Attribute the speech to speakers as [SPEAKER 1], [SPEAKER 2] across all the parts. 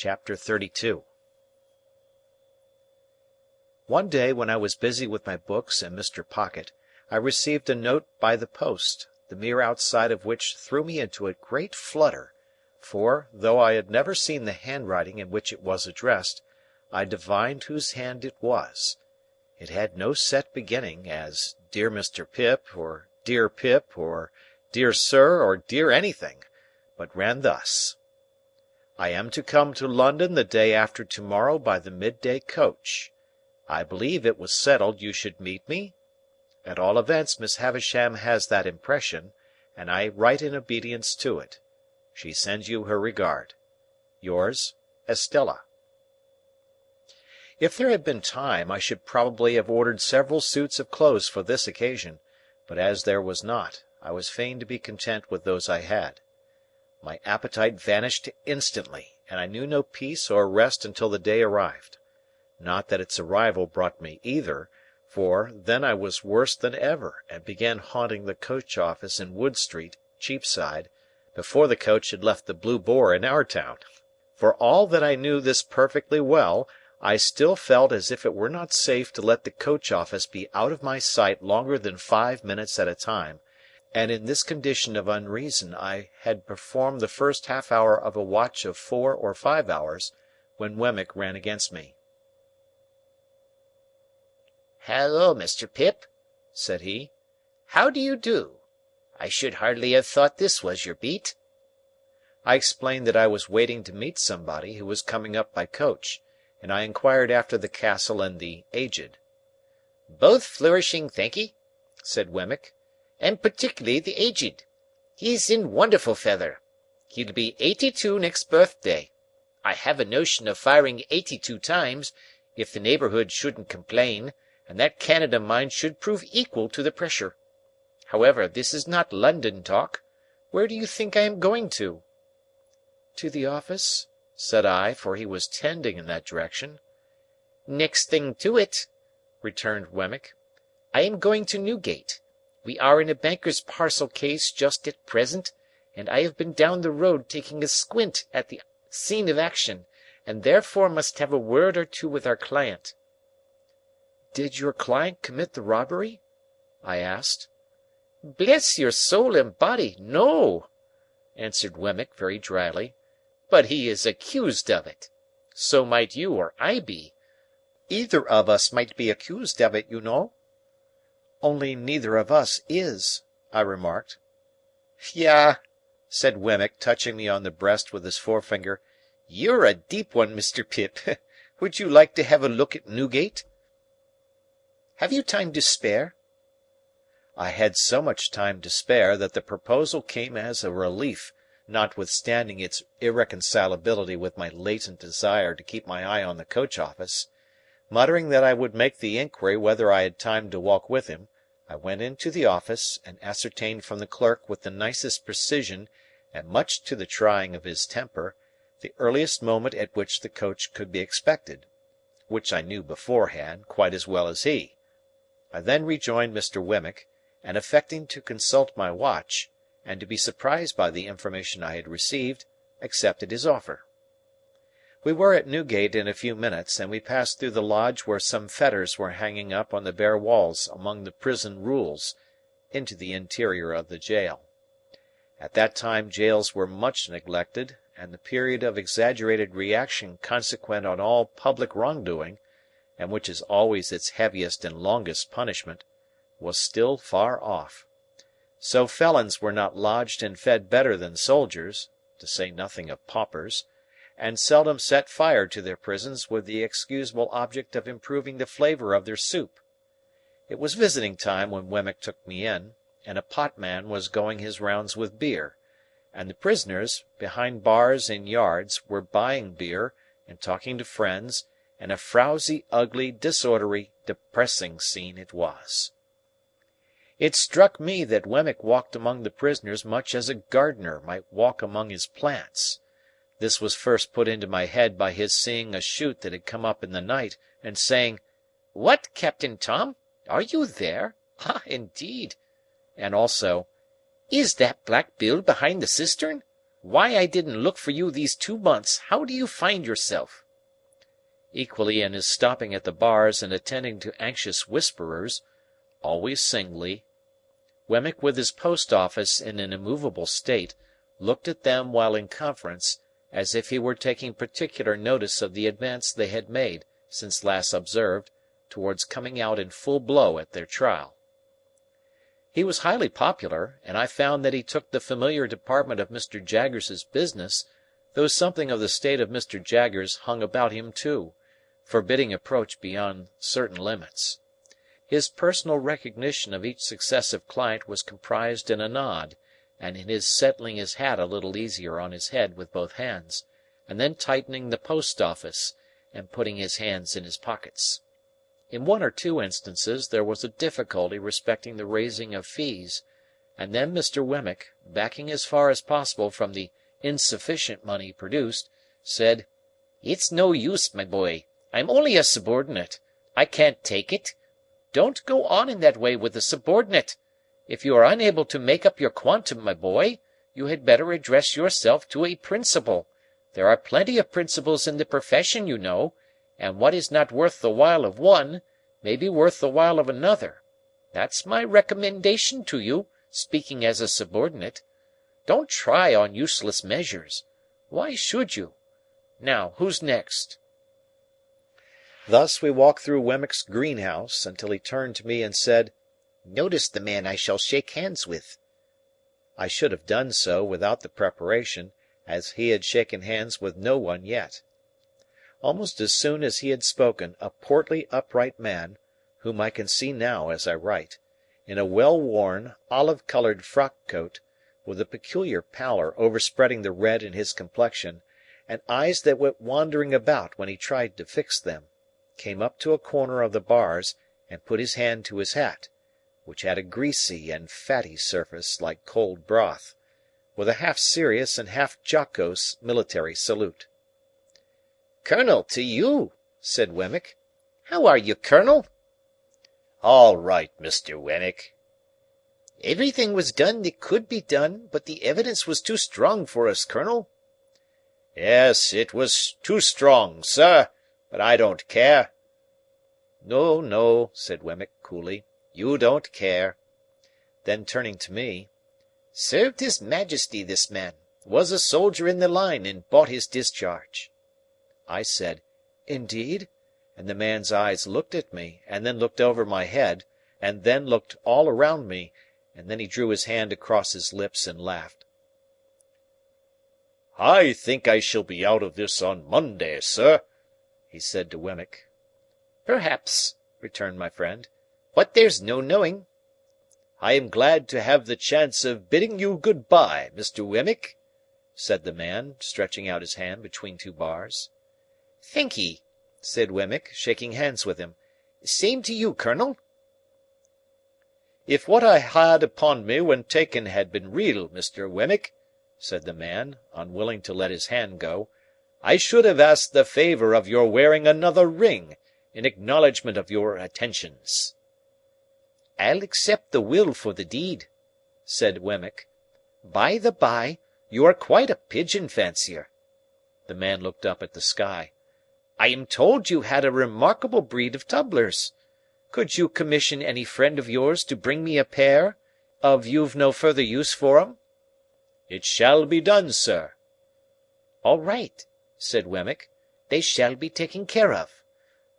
[SPEAKER 1] Chapter 32 One day when I was busy with my books and Mr. Pocket, I received a note by the post, the mere outside of which threw me into a great flutter, for, though I had never seen the handwriting in which it was addressed, I divined whose hand it was. It had no set beginning, as Dear Mr. Pip, or Dear Pip, or Dear Sir, or Dear anything, but ran thus: I am to come to London the day after tomorrow by the midday coach. I believe it was settled you should meet me. At all events, Miss Havisham has that impression, and I write in obedience to it. She sends you her regard. Yours, Estella. If there had been time, I should probably have ordered several suits of clothes for this occasion, but as there was not, I was fain to be content with those I had. My appetite vanished instantly, and I knew no peace or rest until the day arrived. Not that its arrival brought me either, for then I was worse than ever, and began haunting the coach office in Wood Street, Cheapside, before the coach had left the Blue Boar in our town. For all that I knew this perfectly well, I still felt as if it were not safe to let the coach office be out of my sight longer than 5 minutes at a time, and in this condition of unreason I had performed the first half-hour of a watch of 4 or 5 hours, when Wemmick ran against me.
[SPEAKER 2] "Hallo, Mr. Pip," said he. "How do you do? I should hardly have thought this was your beat."
[SPEAKER 1] I explained that I was waiting to meet somebody who was coming up by coach, and I inquired after the Castle and the Aged.
[SPEAKER 2] "Both flourishing, thank'ee," said Wemmick, "and particularly the Aged. He's in wonderful feather. He'll be 82 next birthday. I have a notion of firing 82 times, if the neighbourhood shouldn't complain, and that cannon of mine should prove equal to the pressure. However, this is not London talk. Where do you think I am going to?"
[SPEAKER 1] "To the office?" said I, for he was tending in that direction.
[SPEAKER 2] "Next thing to it," returned Wemmick. "I am going to Newgate. We are in a banker's parcel case just at present, and I have been down the road taking a squint at the scene of action, and therefore must have a word or two with our client."
[SPEAKER 1] "Did your client commit the robbery?" I asked.
[SPEAKER 2] "Bless your soul and body, no," answered Wemmick very dryly. "But he is accused of it. So might you or I be.
[SPEAKER 1] Either of us might be accused of it, you know." "Only neither of us is," I remarked.
[SPEAKER 2] "Yah!"
[SPEAKER 1] said Wemmick, touching me on the breast with his forefinger.
[SPEAKER 2] "You're a deep one, Mr. Pip. Would you like to have a look at Newgate? Have you time to spare?"
[SPEAKER 1] I had so much time to spare that the proposal came as a relief, notwithstanding its irreconcilability with my latent desire to keep my eye on the coach office. Muttering that I would make the inquiry whether I had time to walk with him, I went into the office, and ascertained from the clerk with the nicest precision, and much to the trying of his temper, the earliest moment at which the coach could be expected, which I knew beforehand quite as well as he. I then rejoined Mr. Wemmick, and affecting to consult my watch, and to be surprised by the information I had received, accepted his offer. We were at Newgate in a few minutes, and we passed through the lodge where some fetters were hanging up on the bare walls among the prison rules, into the interior of the jail. At that time jails were much neglected, and the period of exaggerated reaction consequent on all public wrongdoing, and which is always its heaviest and longest punishment, was still far off. So felons were not lodged and fed better than soldiers, to say nothing of paupers, and seldom set fire to their prisons with the excusable object of improving the flavour of their soup. It was visiting time when Wemmick took me in, and a potman was going his rounds with beer, and the prisoners, behind bars in yards, were buying beer, and talking to friends, and a frowsy, ugly, disorderly, depressing scene it was. It struck me that Wemmick walked among the prisoners much as a gardener might walk among his plants. This was first put into my head by his seeing a shoot that had come up in the night, and saying, "What, Captain Tom? Are you there? Ah, indeed!" And also, "Is that Black Bill behind the cistern?"
[SPEAKER 2] Why I didn't look for you these 2 months. How do you find yourself?" Equally in his stopping at the bars and attending to anxious whisperers, always singly, Wemmick with his post-office in an immovable state, looked at them while in conference, as if he were taking particular notice of the advance they had made, since last observed, towards coming out in full blow at their trial. He was highly popular, and I found that he took the familiar department of Mr. Jaggers's business, though something of the state of Mr. Jaggers hung about him too, forbidding approach beyond certain limits. His personal recognition of each successive client was comprised in a nod, and in his settling his hat a little easier on his head with both hands, and then tightening the post-office, and putting his hands in his pockets. In 1 or 2 instances there was a difficulty respecting the raising of fees, and then Mr. Wemmick, backing as far as possible from the insufficient money produced, said, "It's no use, my boy. I'm only a subordinate. I can't take it. Don't go on in that way with a subordinate. If you are unable to make up your quantum, my boy, you had better address yourself to a principal. There are plenty of principals in the profession, you know, and what is not worth the while of one may be worth the while of another. That's my recommendation to you, speaking as a subordinate. Don't try on useless measures. Why should you? Now, who's next?"
[SPEAKER 1] Thus we walked through Wemmick's greenhouse until he turned to me and said,
[SPEAKER 2] "Notice the man I shall shake hands with."
[SPEAKER 1] I should have done so without the preparation, as he had shaken hands with no one yet. Almost as soon as he had spoken, a portly upright man, whom I can see now as I write, in a well-worn, olive-coloured frock-coat, with a peculiar pallor overspreading the red in his complexion, and eyes that went wandering about when he tried to fix them, came up to a corner of the bars and put his hand to his hat, which had a greasy and fatty surface like cold broth, with a half-serious and half-jocose military salute.
[SPEAKER 2] "Colonel, to you," said Wemmick. "How are you, Colonel?"
[SPEAKER 1] "All right, Mr. Wemmick."
[SPEAKER 2] "Everything was done that could be done, but the evidence was too strong for us, Colonel."
[SPEAKER 1] "Yes, it was too strong, sir, but I don't care." "No, no," said Wemmick coolly, "you don't care." Then turning to me,
[SPEAKER 2] "Served His Majesty, this man. Was a soldier in the line, and bought his discharge."
[SPEAKER 1] I said, "Indeed?" and the man's eyes looked at me, and then looked over my head, and then looked all around me, and then he drew his hand across his lips and laughed. "I think I shall be out of this on Monday, sir," he said to Wemmick.
[SPEAKER 2] "Perhaps," returned my friend, "but there's no knowing."
[SPEAKER 1] "I am glad to have the chance of bidding you good-bye, Mr. Wemmick," said the man, stretching out his hand between 2 bars.
[SPEAKER 2] "Thank'ee," said Wemmick, shaking hands with him. "Same to you, Colonel."
[SPEAKER 1] "If what I had upon me when taken had been real, Mr. Wemmick," said the man, unwilling to let his hand go, "I should have asked the favour of your wearing another ring, in acknowledgment of your attentions."
[SPEAKER 2] "I'll accept the will for the deed," said Wemmick. "By the by, you are quite a pigeon fancier." The man looked up at the sky. "I am told you had a remarkable breed of tumblers. Could you commission any friend of yours to bring me a pair, of you've no further use for 'em?"
[SPEAKER 1] "It shall be done, sir."
[SPEAKER 2] "All right," said Wemmick. "They shall be taken care of.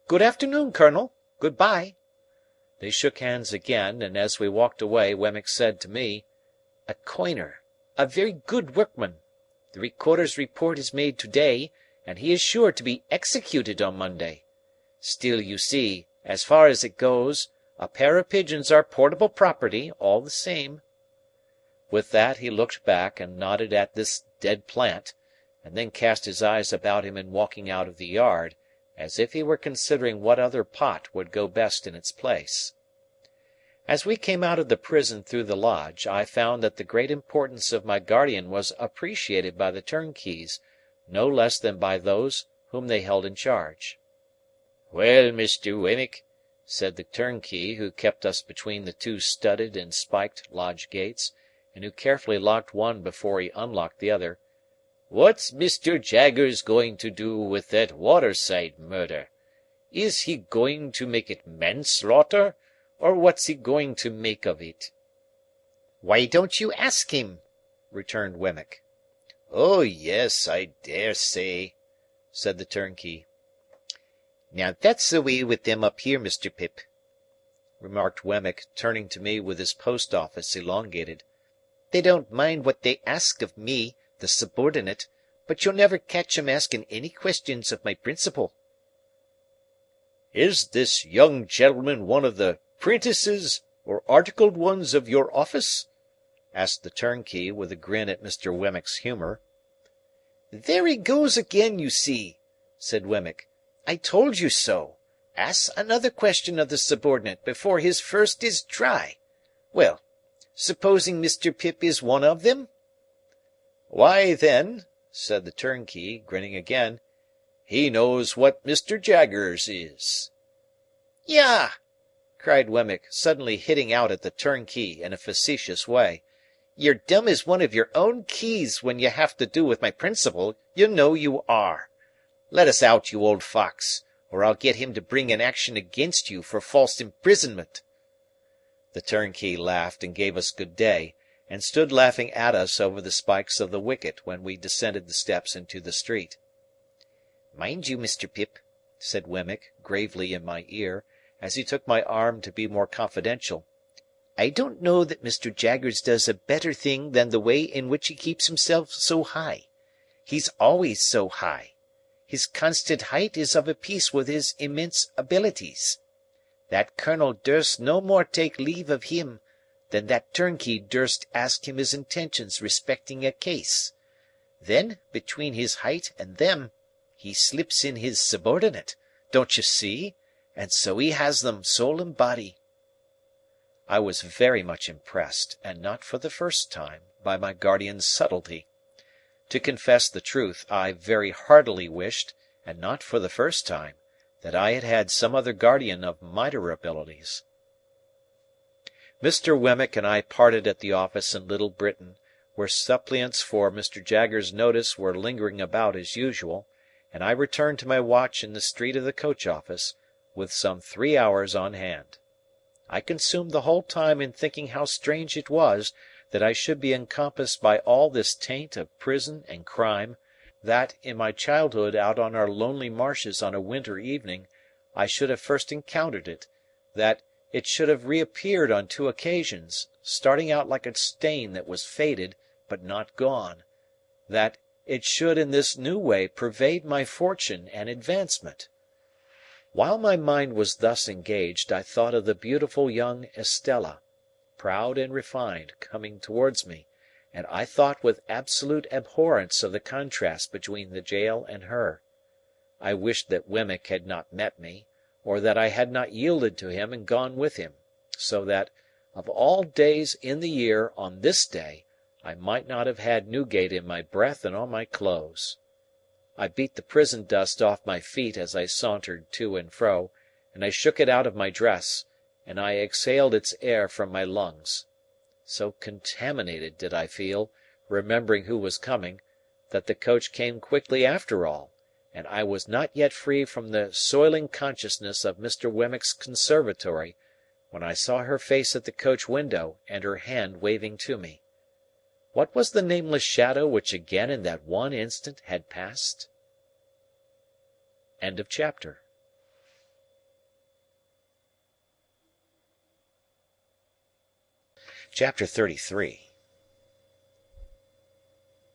[SPEAKER 2] Good afternoon, Colonel. Good-bye."
[SPEAKER 1] They shook hands again, and as we walked away, Wemmick said to me,
[SPEAKER 2] "A coiner. A very good workman. The Recorder's report is made to-day, and he is sure to be executed on Monday. Still, you see, as far as it goes, a pair of pigeons are portable property, all the same."
[SPEAKER 1] With that he looked back and nodded at this dead plant, and then cast his eyes about him in walking out of the yard, as if he were considering what other pot would go best in its place. As we came out of the prison through the lodge, I found that the great importance of my guardian was appreciated by the turnkeys, no less than by those whom they held in charge.
[SPEAKER 2] "Well, Mr. Wemmick," said the turnkey who kept us between the 2 studded and spiked lodge gates, and who carefully locked one before he unlocked the other, What's Mr. Jaggers going to do with that waterside murder? Is he going to make it manslaughter, or what's he going to make of it?"
[SPEAKER 1] "Why don't you ask him?" returned Wemmick.
[SPEAKER 2] "Oh, yes, I dare say," said the turnkey.
[SPEAKER 1] "Now that's the way with them up here, Mr. Pip," remarked Wemmick, turning to me with his post-office elongated. "They don't mind what they ask of me, the subordinate, but you'll never catch 'em asking any questions of my principal."
[SPEAKER 2] "Is this young gentleman one of the prentices or articled ones of your office?" asked the turnkey, with a grin at Mr. Wemmick's humour.
[SPEAKER 1] "There he goes again, you see," said Wemmick. "I told you so. Ask another question of the subordinate before his first is dry. Well, supposing Mr. Pip is one of them?"
[SPEAKER 2] "Why, then," said the turnkey, grinning again, "he knows what Mr. Jaggers is."
[SPEAKER 1] "Yah!" cried Wemmick, suddenly hitting out at the turnkey in a facetious way. "You're dumb as one of your own keys when you have to do with my principal, you know you are. Let us out, you old fox, or I'll get him to bring an action against you for false imprisonment." The turnkey laughed and gave us good day, and stood laughing at us over the spikes of the wicket when we descended the steps into the street. "Mind you, Mr. Pip," said Wemmick, gravely in my ear, as he took my arm to be more confidential, "I don't know that Mr. Jaggers does a better thing than the way in which he keeps himself so high. He's always so high. His constant height is of a piece with his immense abilities. That colonel durst no more take leave of him than that turnkey durst ask him his intentions respecting a case. Then, between his height and them, he slips in his subordinate, don't you see, and so he has them soul and body." I was very much impressed, and not for the first time, by my guardian's subtlety. To confess the truth, I very heartily wished, and not for the first time, that I had had some other guardian of mightier abilities. Mr. Wemmick and I parted at the office in Little Britain, where suppliants for Mr. Jaggers' notice were lingering about as usual, and I returned to my watch in the street of the coach-office, with some 3 hours on hand. I consumed the whole time in thinking how strange it was that I should be encompassed by all this taint of prison and crime, that, in my childhood out on our lonely marshes on a winter evening, I should have first encountered it, that it should have reappeared on 2 occasions, starting out like a stain that was faded but not gone, that it should in this new way pervade my fortune and advancement. While my mind was thus engaged, I thought of the beautiful young Estella, proud and refined, coming towards me, and I thought with absolute abhorrence of the contrast between the jail and her. I wished that Wemmick had not met me, or that I had not yielded to him and gone with him, so that, of all days in the year, on this day, I might not have had Newgate in my breath and on my clothes. I beat the prison dust off my feet as I sauntered to and fro, and I shook it out of my dress, and I exhaled its air from my lungs. So contaminated did I feel, remembering who was coming, that the coach came quickly after all, and I was not yet free from the soiling consciousness of Mr. Wemmick's conservatory, when I saw her face at the coach window and her hand waving to me. What was the nameless shadow which again in that one instant had passed? End of chapter. Chapter 33.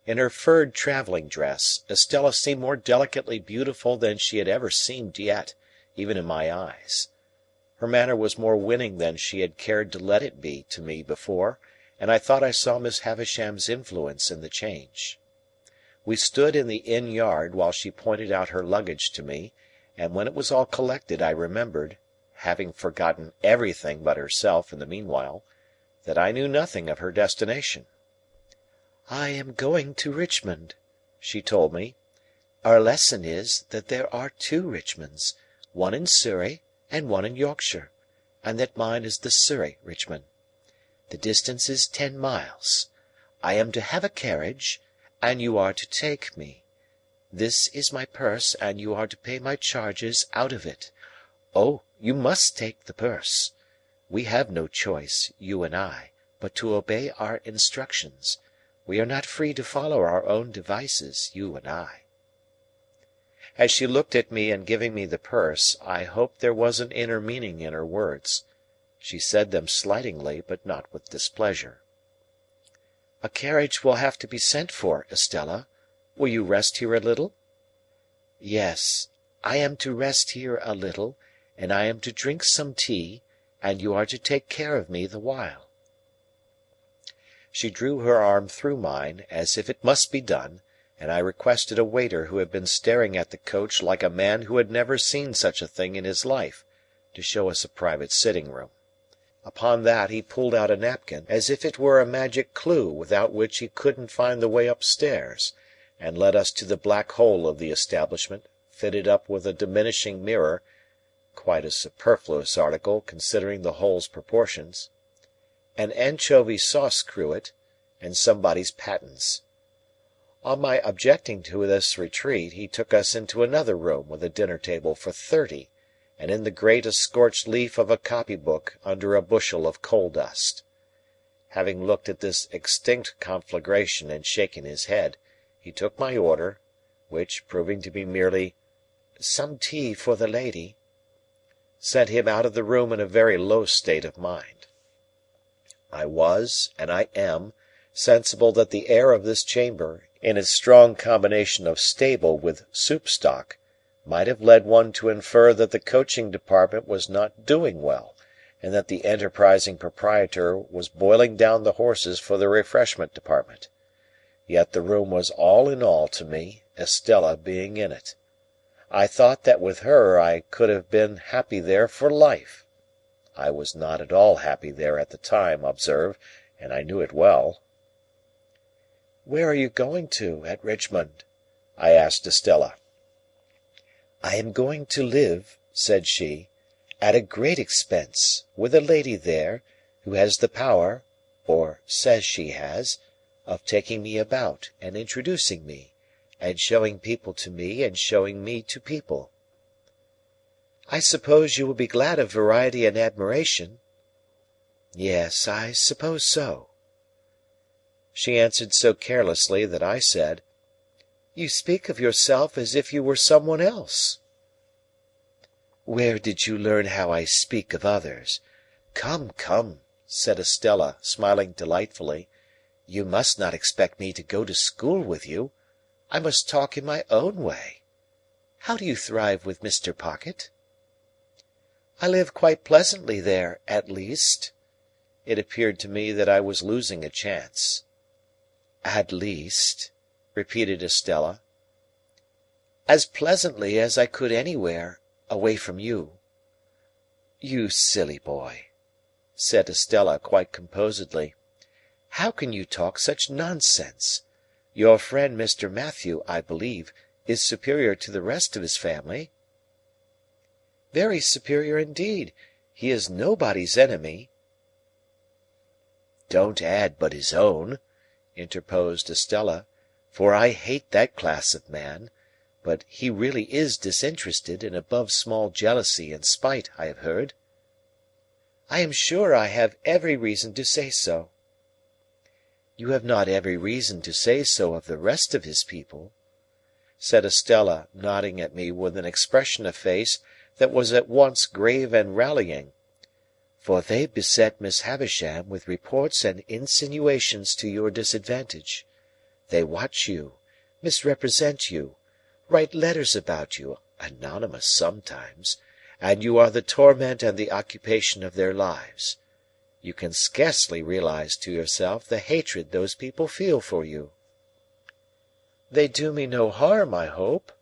[SPEAKER 1] In her furred travelling dress, Estella seemed more delicately beautiful than she had ever seemed yet, even in my eyes. Her manner was more winning than she had cared to let it be to me before, and I thought I saw Miss Havisham's influence in the change. We stood in the inn yard while she pointed out her luggage to me, and when it was all collected I remembered, having forgotten everything but herself in the meanwhile, that I knew nothing of her destination. "I am going to Richmond," she told me. "Our lesson is, that there are 2 Richmonds, one in Surrey and one in Yorkshire, and that mine is the Surrey Richmond. The distance is 10 miles. I am to have a carriage,
[SPEAKER 3] and you are to take me. This is my purse, and you are to pay my charges out of it. Oh, you must take the purse. We have no choice, you and I, but to obey our instructions. We are not free to follow our own devices, you and I." As she looked at me in giving me the purse, I hoped there was an inner meaning in her words. She said them slightingly, but not with displeasure. "A carriage will have to be sent for, Estella. Will you rest here a little?" "Yes, I am to rest here a little, and I am to drink some tea, and you are to take care of me the while." She drew her arm through mine, as if it must be done, and I requested a waiter who had been staring at the coach like a man who had never seen such a thing in his life, to show us a private sitting-room. Upon that he pulled out a napkin, as if it were a magic clue without which he couldn't find the way upstairs, and led us to the black hole of the establishment, fitted up with a diminishing mirror, quite a superfluous article considering the hole's proportions, an anchovy sauce cruet, and somebody's pattens. On my objecting to this retreat, he took us into another room with a dinner table for 30, and in the grate a scorched leaf of a copy-book under a bushel of coal dust. Having looked at this extinct conflagration and shaken his head, he took my order, which, proving to be merely "some tea for the lady," sent him out of the room in a very low state of mind. I was, and I am, sensible that the air of this chamber, in its strong combination of stable with soup stock, might have led one to infer that the coaching department was not doing well, and that the enterprising proprietor was boiling down the horses for the refreshment department. Yet the room was all in all to me, Estella being in it. I thought that with her I could have been happy there for life. I was not at all happy there at the time, observe, and I knew it well. "Where are you going to, at Richmond?" I asked Estella. "I am going to live," said she, "at a great expense, with a lady there, who has the power, or says she has, of taking me about, and introducing me, and showing people to me, and showing me to people." "I suppose you will be glad of variety and admiration?" "Yes, I suppose so." She answered so carelessly that I said, "You speak of yourself as if you were some one else." "Where did you learn how I speak of others? Come, come," said Estella, smiling delightfully, "you must not expect me to go to school with you. I must talk in my own way. How do you thrive with Mr. Pocket?" "I live quite pleasantly there, at least." It appeared to me that I was losing a chance. "At least," repeated Estella. "As pleasantly as I could anywhere, away from you." "You silly boy," said Estella quite composedly. "How can you talk such nonsense? Your friend Mr. Matthew, I believe, is superior to the rest of his family." "Very superior indeed. He is nobody's enemy." "Don't add but his own," interposed Estella, "for I hate that class of man. But he really is disinterested and above small jealousy and spite, I have heard." "I am sure I have every reason to say so." "You have not every reason to say so of the rest of his people," said Estella, nodding at me with an expression of face that was at once grave and rallying, "for they beset Miss Havisham with reports and insinuations to your disadvantage. They watch you, misrepresent you, write letters about you, anonymous sometimes, and you are the torment and the occupation of their lives. You can scarcely realize to yourself the hatred those people feel for you." "They do me no harm, I hope?"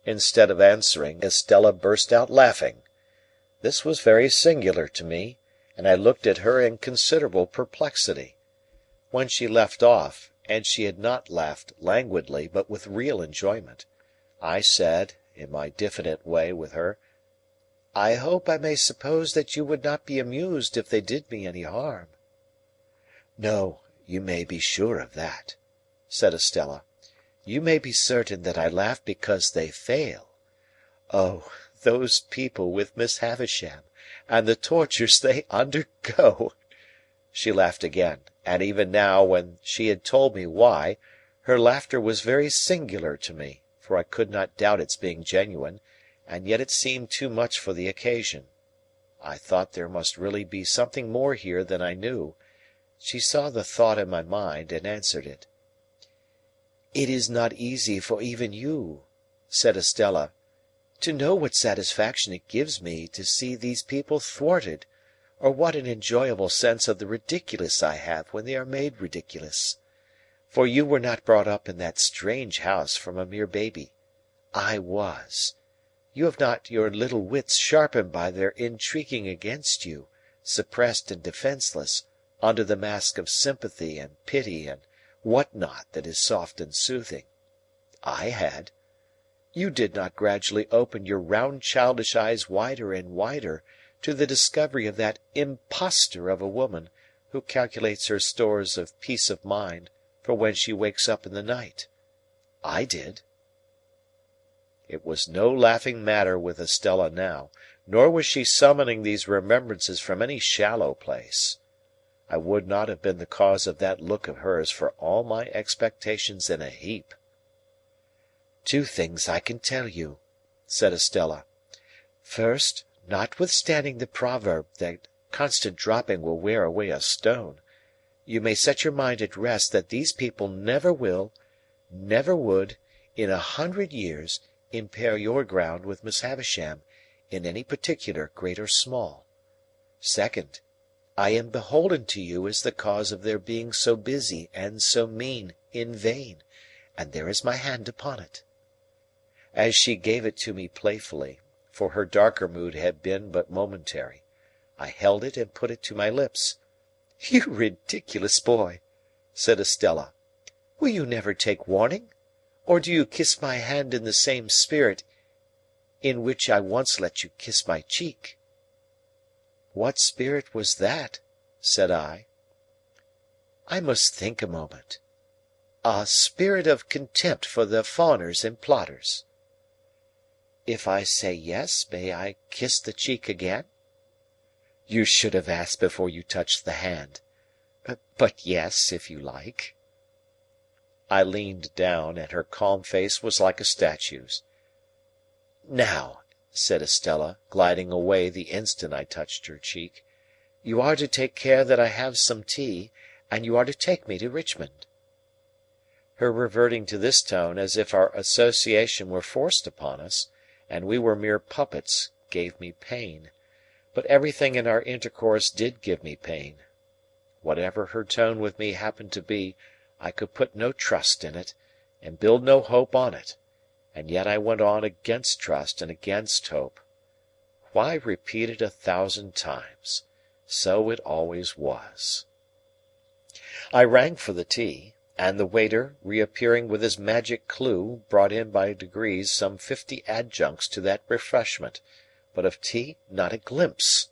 [SPEAKER 3] Instead of answering, Estella burst out laughing. This was very singular to me, and I looked at her in considerable perplexity. When she left off, and she had not laughed languidly, but with real enjoyment, I said, in my diffident way with her, "I hope I may suppose that you would not be amused if they did me any harm." "No, you may be sure of that," said Estella. "You may be certain that I laugh because they fail. Oh, those people with Miss Havisham, and the tortures they undergo!" She laughed again, and even now, when she had told me why, her laughter was very singular to me, for I could not doubt its being genuine, and yet it seemed too much for the occasion. I thought there must really be something more here than I knew. She saw the thought in my mind, and answered it. "It is not easy for even you," said Estella, "to know what satisfaction it gives me to see these people thwarted, or what an enjoyable sense of the ridiculous I have when they are made ridiculous. For you were not brought up in that strange house from a mere baby. I was. You have not your little wits sharpened by their intriguing against you, suppressed and defenceless, under the mask of sympathy and pity and what not that is soft and soothing. I had. You did not gradually open your round childish eyes wider and wider to the discovery of that impostor of a woman who calculates her stores of peace of mind for when she wakes up in the night. I did." It was no laughing matter with Estella now, nor was she summoning these remembrances from any shallow place. I would not have been the cause of that look of hers for all my expectations in a heap. "Two things I can tell you," said Estella. "First, notwithstanding the proverb that constant dropping will wear away a stone, you may set your mind at rest that these people never will, never would, in 100 years, impair your ground with Miss Havisham, in any particular, great or small. Second, I am beholden to you as the cause of their being so busy and so mean in vain, and there is my hand upon it." As she gave it to me playfully, for her darker mood had been but momentary, I held it and put it to my lips. "You ridiculous boy!" said Estella. "Will you never take warning? Or do you kiss my hand in the same spirit in which I once let you kiss my cheek?" "What spirit was that?" said I. "I must think a moment. A spirit of contempt for the fawners and plotters." "If I say yes, may I kiss the cheek again?" "You should have asked before you touched the hand. But yes, if you like." I leaned down, and her calm face was like a statue's. "Now," said Estella, gliding away the instant I touched her cheek, "you are to take care that I have some tea, and you are to take me to Richmond." Her reverting to this tone as if our association were forced upon us, and we were mere puppets, gave me pain. But everything in our intercourse did give me pain. Whatever her tone with me happened to be, I could put no trust in it, and build no hope on it, and yet I went on against trust and against hope. Why repeat it 1,000 times? So it always was. I rang for the tea, and the waiter, reappearing with his magic clue, brought in by degrees some 50 adjuncts to that refreshment, but of tea not a glimpse.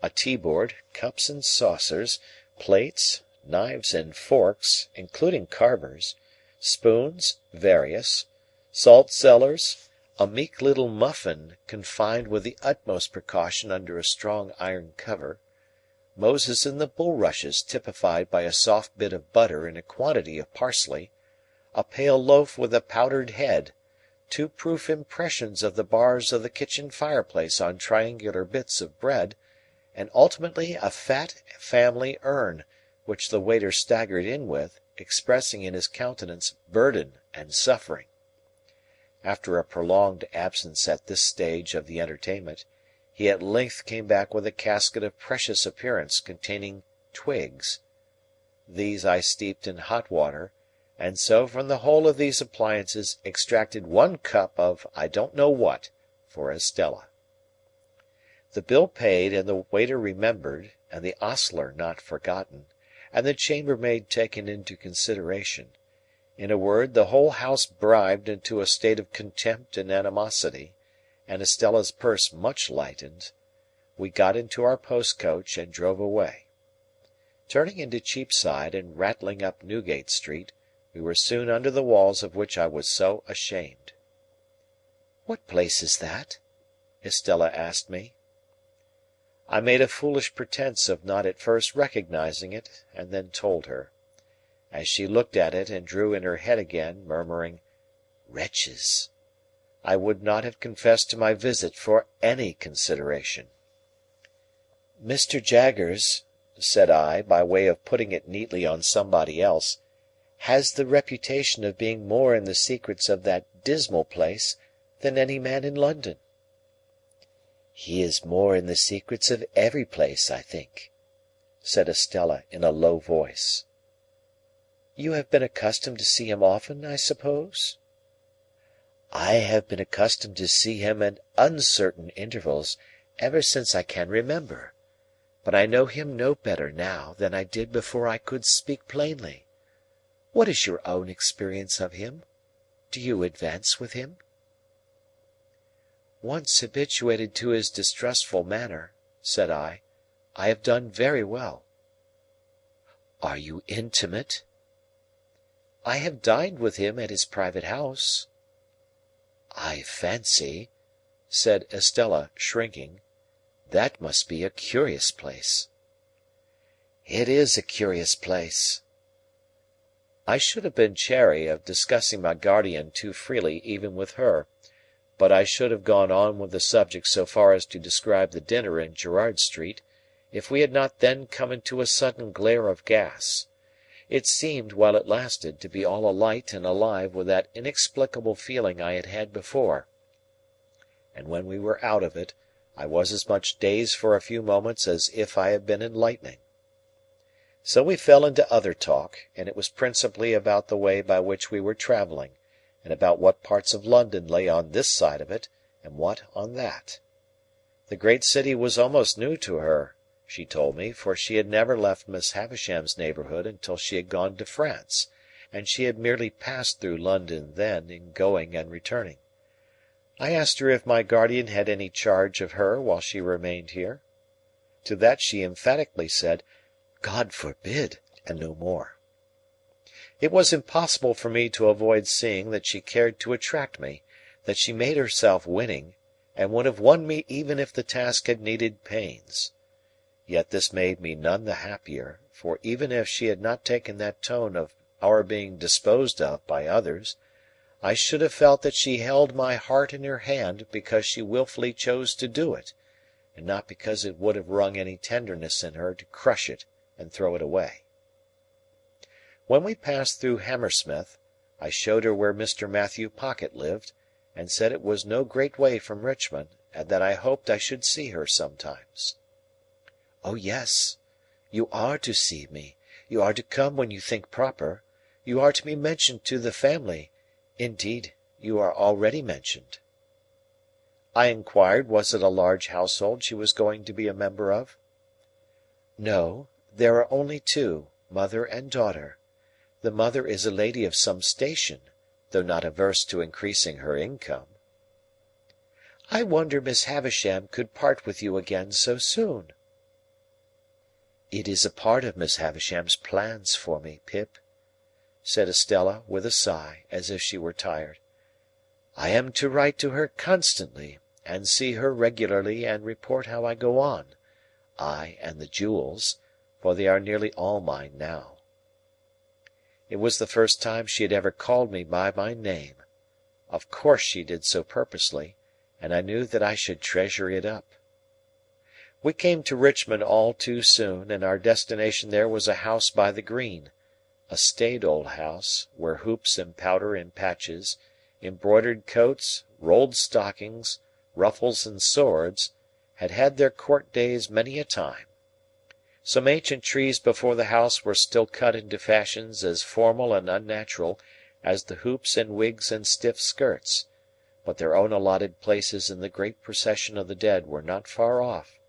[SPEAKER 3] A tea-board, cups and saucers, plates, knives and forks, including carvers, spoons, various, salt-cellars, a meek little muffin confined with the utmost precaution under a strong iron cover, Moses in the bulrushes typified by a soft bit of butter and a quantity of parsley, a pale loaf with a powdered head, 2 proof impressions of the bars of the kitchen fireplace on triangular bits of bread, and ultimately a fat family urn, which the waiter staggered in with, expressing in his countenance burden and suffering. After a prolonged absence at this stage of the entertainment, he at length came back with a casket of precious appearance containing twigs. These I steeped in hot water, and so from the whole of these appliances extracted 1 cup of I don't know what for Estella. The bill paid, and the waiter remembered, and the ostler not forgotten, and the chambermaid taken into consideration, in a word, the whole house bribed into a state of contempt and animosity, and Estella's purse much lightened, we got into our post-coach and drove away. Turning into Cheapside and rattling up Newgate Street, We were soon under the walls of which I was so ashamed. "What place is that?" Estella asked me. I made a foolish pretence of not at first recognizing it, and then told her. As she looked at it and drew in her head again, murmuring, "Wretches!" I would not have confessed to my visit for any consideration. "Mr. Jaggers," said I, by way of putting it neatly on somebody else, "has the reputation of being more in the secrets of that dismal place than any man in London." "He is more in the secrets of every place, I think," said Estella in a low voice. "You have been accustomed to see him often, I suppose?" "I have been accustomed to see him at uncertain intervals ever since I can remember, but I know him no better now than I did before I could speak plainly. What is your own experience of him? Do you advance with him?" "Once habituated to his distrustful manner," said I have done very well." "Are you intimate?" "I have dined with him at his private house." "I fancy," said Estella, shrinking, "that must be a curious place." "It is a curious place." I should have been chary of discussing my guardian too freely even with her, but I should have gone on with the subject so far as to describe the dinner in Gerrard Street, if we had not then come into a sudden glare of gas. It seemed, while it lasted, to be all alight and alive with that inexplicable feeling I had had before, and when we were out of it, I was as much dazed for a few moments as if I had been in lightning. So we fell into other talk, and it was principally about the way by which we were travelling, and about what parts of London lay on this side of it, and what on that. The great city was almost new to her, she told me, for she had never left Miss Havisham's neighbourhood until she had gone to France, and she had merely passed through London then in going and returning. I asked her if my guardian had any charge of her while she remained here. To that she emphatically said, "God forbid," and no more. It was impossible for me to avoid seeing that she cared to attract me, that she made herself winning, and would have won me even if the task had needed pains. Yet this made me none the happier, for even if she had not taken that tone of our being disposed of by others, I should have felt that she held my heart in her hand because she wilfully chose to do it, and not because it would have wrung any tenderness in her to crush it and throw it away. When we passed through Hammersmith, I showed her where Mr. Matthew Pocket lived, and said it was no great way from Richmond, and that I hoped I should see her sometimes. "Oh, yes. You are to see me. You are to come when you think proper. You are to be mentioned to the family. Indeed, you are already mentioned." I inquired was it a large household she was going to be a member of. "No, there are only two, mother and daughter. The mother is a lady of some station, though not averse to increasing her income." "I wonder Miss Havisham could part with you again so soon." "It is a part of Miss Havisham's plans for me, Pip," said Estella, with a sigh, as if she were tired. "I am to write to her constantly, and see her regularly and report how I go on, I and the jewels, for they are nearly all mine now." It was the first time she had ever called me by my name. Of course she did so purposely, and I knew that I should treasure it up. We came to Richmond all too soon, and our destination there was a house by the green, a staid old house, where hoops and powder in patches, embroidered coats, rolled stockings, ruffles and swords, had had their court days many a time. Some ancient trees before the house were still cut into fashions as formal and unnatural as the hoops and wigs and stiff skirts, but their own allotted places in the great procession of the dead were not far off,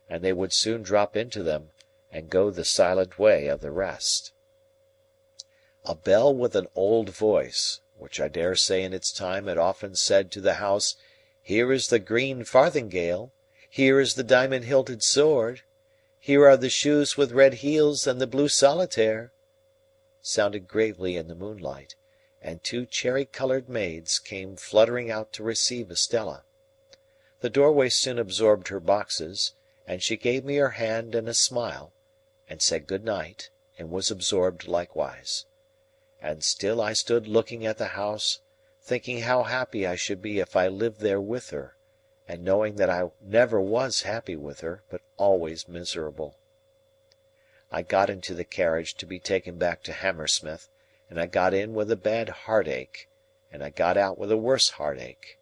[SPEAKER 3] and they would soon drop into them and go the silent way of the rest. A bell with an old voice, which I dare say in its time had often said to the house, "Here is the green farthingale, here is the diamond-hilted sword, here are the shoes with red heels and the blue solitaire," sounded gravely in the moonlight, and two cherry-coloured maids came fluttering out to receive Estella. The doorway soon absorbed her boxes, and she gave me her hand and a smile, and said good night, and was absorbed likewise. And still I stood looking at the house, thinking how happy I should be if I lived there with her, and knowing that I never was happy with her, but always miserable. I got into the carriage to be taken back to Hammersmith, and I got in with a bad heartache, and I got out with a worse heartache.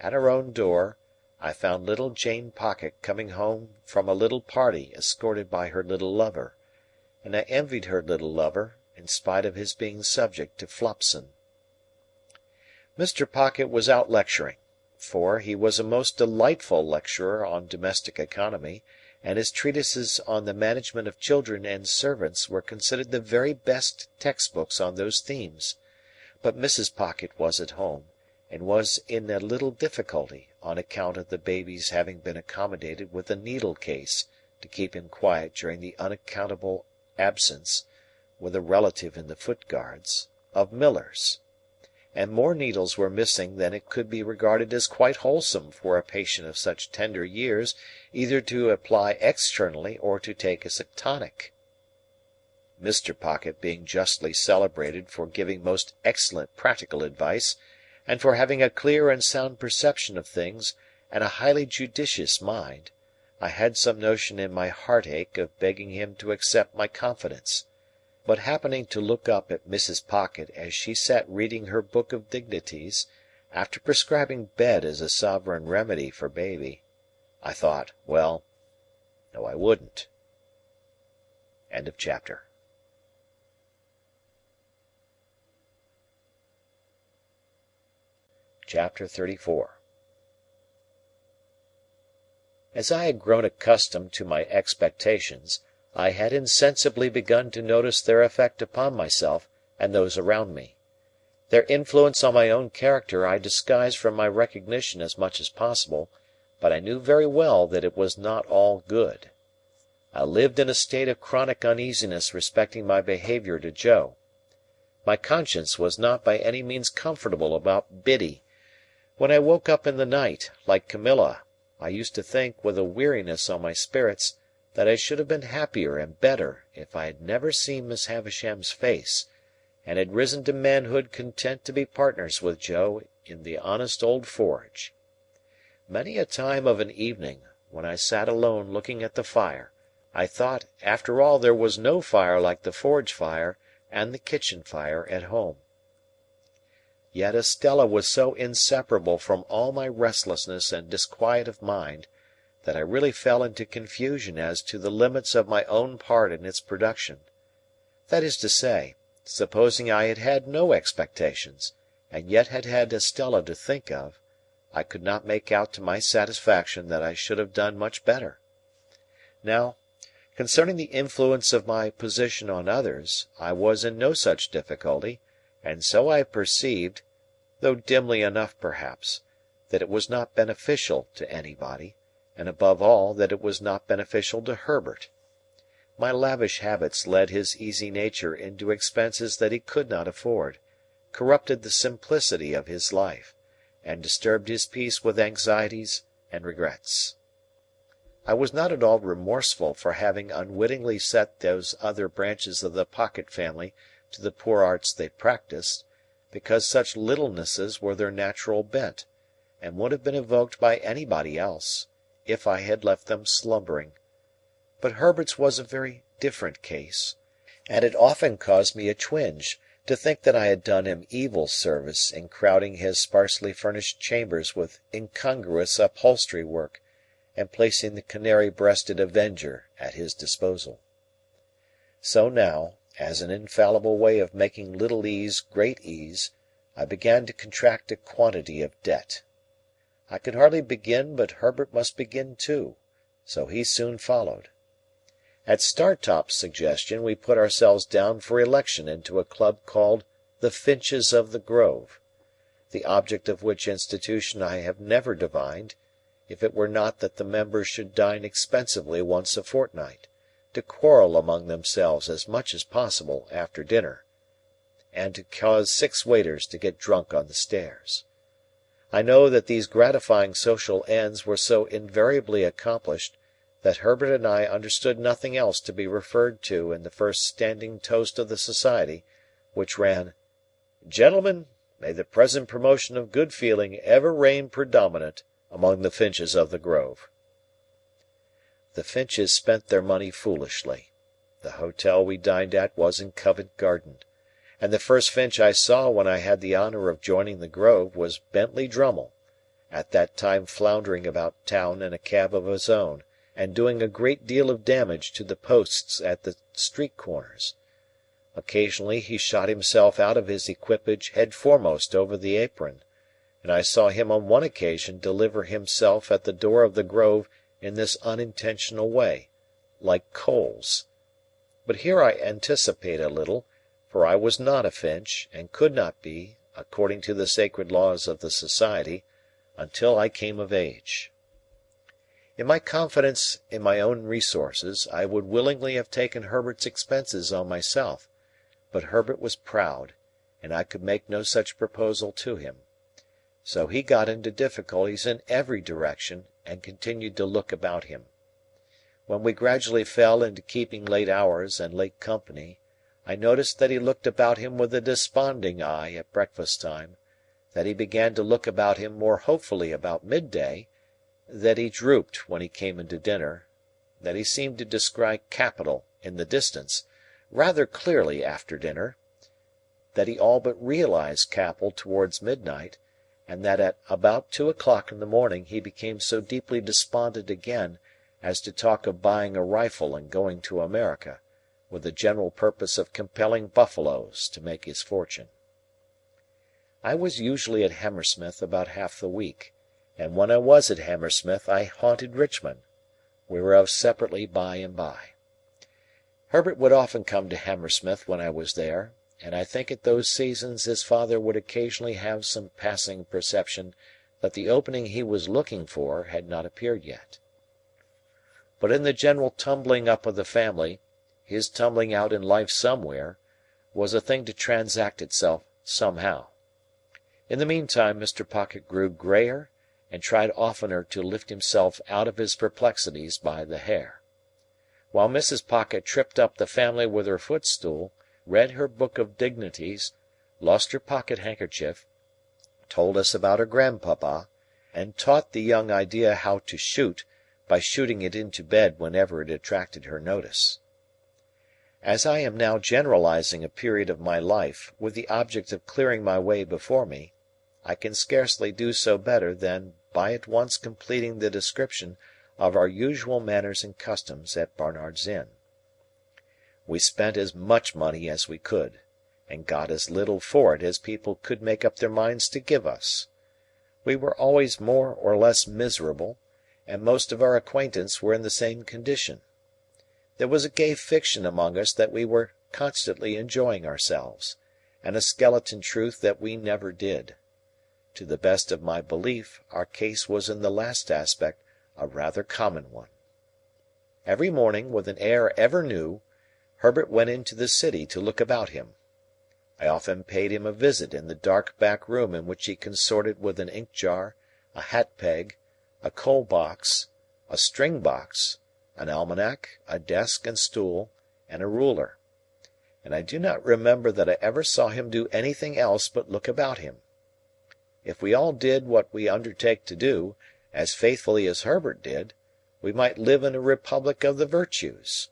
[SPEAKER 3] At our own door, I found little Jane Pocket coming home from a little party escorted by her little lover, and I envied her little lover, in spite of his being subject to Flopson. Mr. Pocket was out lecturing, for he was a most delightful lecturer on domestic economy, and his treatises on the management of children and servants were considered the very best textbooks on those themes; but Mrs. Pocket was at home, and was in a little difficulty on account of the baby's having been accommodated with a needle-case to keep him quiet during the unaccountable absence, with a relative in the Foot Guards, of Millers. And more needles were missing than it could be regarded as quite wholesome for a patient of such tender years either to apply externally or to take as a tonic. Mr. Pocket being justly celebrated for giving most excellent practical advice, and for having a clear and sound perception of things and a highly judicious mind, I had some notion in my heartache of begging him to accept my confidence. But happening to look up at Mrs. Pocket as she sat reading her book of dignities, after prescribing bed as a sovereign remedy for baby, I thought, well, no, I wouldn't. End of chapter. Chapter 34. As I had grown accustomed to my expectations, I had insensibly begun to notice their effect upon myself and those around me. Their influence on my own character I disguised from my recognition as much as possible, but I knew very well that it was not all good. I lived in a state of chronic uneasiness respecting my behaviour to Joe. My conscience was not by any means comfortable about Biddy. When I woke up in the night, like Camilla, I used to think, with a weariness on my spirits, that I should have been happier and better if I had never seen Miss Havisham's face, and had risen to manhood content to be partners with Joe in the honest old forge. Many a time of an evening, when I sat alone looking at the fire, I thought, after all, there was no fire like the forge fire and the kitchen fire at home. Yet Estella was so inseparable from all my restlessness and disquiet of mind, that I really fell into confusion as to the limits of my own part in its production. That is to say, supposing I had had no expectations, and yet had had Estella to think of, I could not make out to my satisfaction that I should have done much better. Now, concerning the influence of my position on others, I was in no such difficulty, and so I perceived, though dimly enough perhaps, that it was not beneficial to anybody, and above all that it was not beneficial to Herbert. My lavish habits led his easy nature into expenses that he could not afford, corrupted the simplicity of his life, and disturbed his peace with anxieties and regrets. I was not at all remorseful for having unwittingly set those other branches of the Pocket family to the poor arts they practised, because such littlenesses were their natural bent, and would have been evoked by anybody else, if I had left them slumbering. But Herbert's was a very different case, and it often caused me a twinge to think that I had done him evil service in crowding his sparsely furnished chambers with incongruous upholstery work, and placing the canary-breasted Avenger at his disposal. So now, as an infallible way of making little ease great ease, I began to contract a quantity of debt. I could hardly begin but Herbert must begin too, so he soon followed. At Startop's suggestion we put ourselves down for election into a club called the Finches of the Grove, the object of which institution I have never divined, if it were not that the members should dine expensively once a fortnight, to quarrel among themselves as much as possible after dinner, and to cause 6 waiters to get drunk on the stairs. I know that these gratifying social ends were so invariably accomplished that Herbert and I understood nothing else to be referred to in the first standing toast of the society, which ran, "Gentlemen, may the present promotion of good feeling ever reign predominant among the Finches of the Grove." The Finches spent their money foolishly. The hotel we dined at was in Covent Garden, and the first Finch I saw when I had the honour of joining the Grove was Bentley Drummle, at that time floundering about town in a cab of his own, and doing a great deal of damage to the posts at the street corners. Occasionally he shot himself out of his equipage head foremost over the apron, and I saw him on one occasion deliver himself at the door of the Grove in this unintentional way, like coals. But here I anticipate a little, for I was not a Finch, and could not be, according to the sacred laws of the society, until I came of age. In my confidence in my own resources, I would willingly have taken Herbert's expenses on myself, but Herbert was proud, and I could make no such proposal to him. So he got into difficulties in every direction, and continued to look about him. When we gradually fell into keeping late hours and late company, I noticed that he looked about him with a desponding eye at breakfast time, that he began to look about him more hopefully about midday, that he drooped when he came into dinner, that he seemed to descry capital in the distance, rather clearly after dinner, that he all but realized capital towards midnight, and that at about 2 o'clock in the morning he became so deeply despondent again as to talk of buying a rifle and going to America, with the general purpose of compelling buffaloes to make his fortune. I was usually at Hammersmith about half the week, and when I was at Hammersmith I haunted Richmond, whereof separately by and by. Herbert would often come to Hammersmith when I was there, and I think at those seasons his father would occasionally have some passing perception that the opening he was looking for had not appeared yet. But in the general tumbling up of the family, his tumbling out in life somewhere was a thing to transact itself somehow. In the meantime Mr. Pocket grew greyer and tried oftener to lift himself out of his perplexities by the hair. While Mrs. Pocket tripped up the family with her footstool, read her book of dignities, lost her pocket-handkerchief, told us about her grandpapa, and taught the young idea how to shoot by shooting it into bed whenever it attracted her notice. As I am now generalizing a period of my life with the object of clearing my way before me, I can scarcely do so better than by at once completing the description of our usual manners and customs at Barnard's Inn. We spent as much money as we could, and got as little for it as people could make up their minds to give us. We were always more or less miserable, and most of our acquaintance were in the same condition. There was a gay fiction among us that we were constantly enjoying ourselves, and a skeleton truth that we never did. To the best of my belief, our case was in the last aspect a rather common one. Every morning, with an air ever new, Herbert went into the city to look about him. I often paid him a visit in the dark back room in which he consorted with an ink jar, a hat peg, a coal box, a string box, an almanac, a desk and stool, and a ruler, and I do not remember that I ever saw him do anything else but look about him. If we all did what we undertake to do, as faithfully as Herbert did, we might live in a republic of the virtues.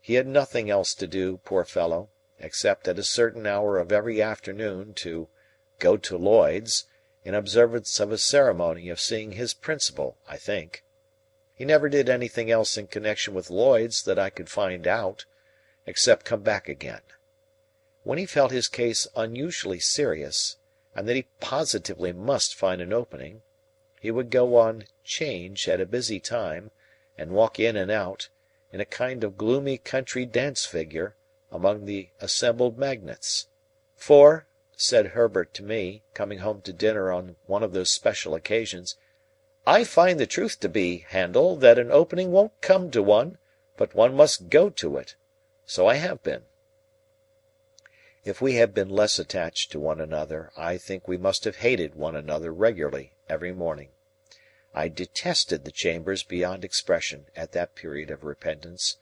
[SPEAKER 3] He had nothing else to do, poor fellow, except at a certain hour of every afternoon to go to Lloyd's, in observance of a ceremony of seeing his principal, I think. He never did anything else in connection with Lloyd's that I could find out, except come back again. When he felt his case unusually serious, and that he positively must find an opening, he would go on 'change at a busy time, and walk in and out, in a kind of gloomy country dance figure, among the assembled magnates. For, said Herbert to me, coming home to dinner on one of those special occasions, "I find the truth to be, Handel, that an opening won't come to one, but one must go to it. So I have been." If we had been less attached to one another, I think we must have hated one another regularly every morning. I detested the chambers beyond expression at that period of repentance,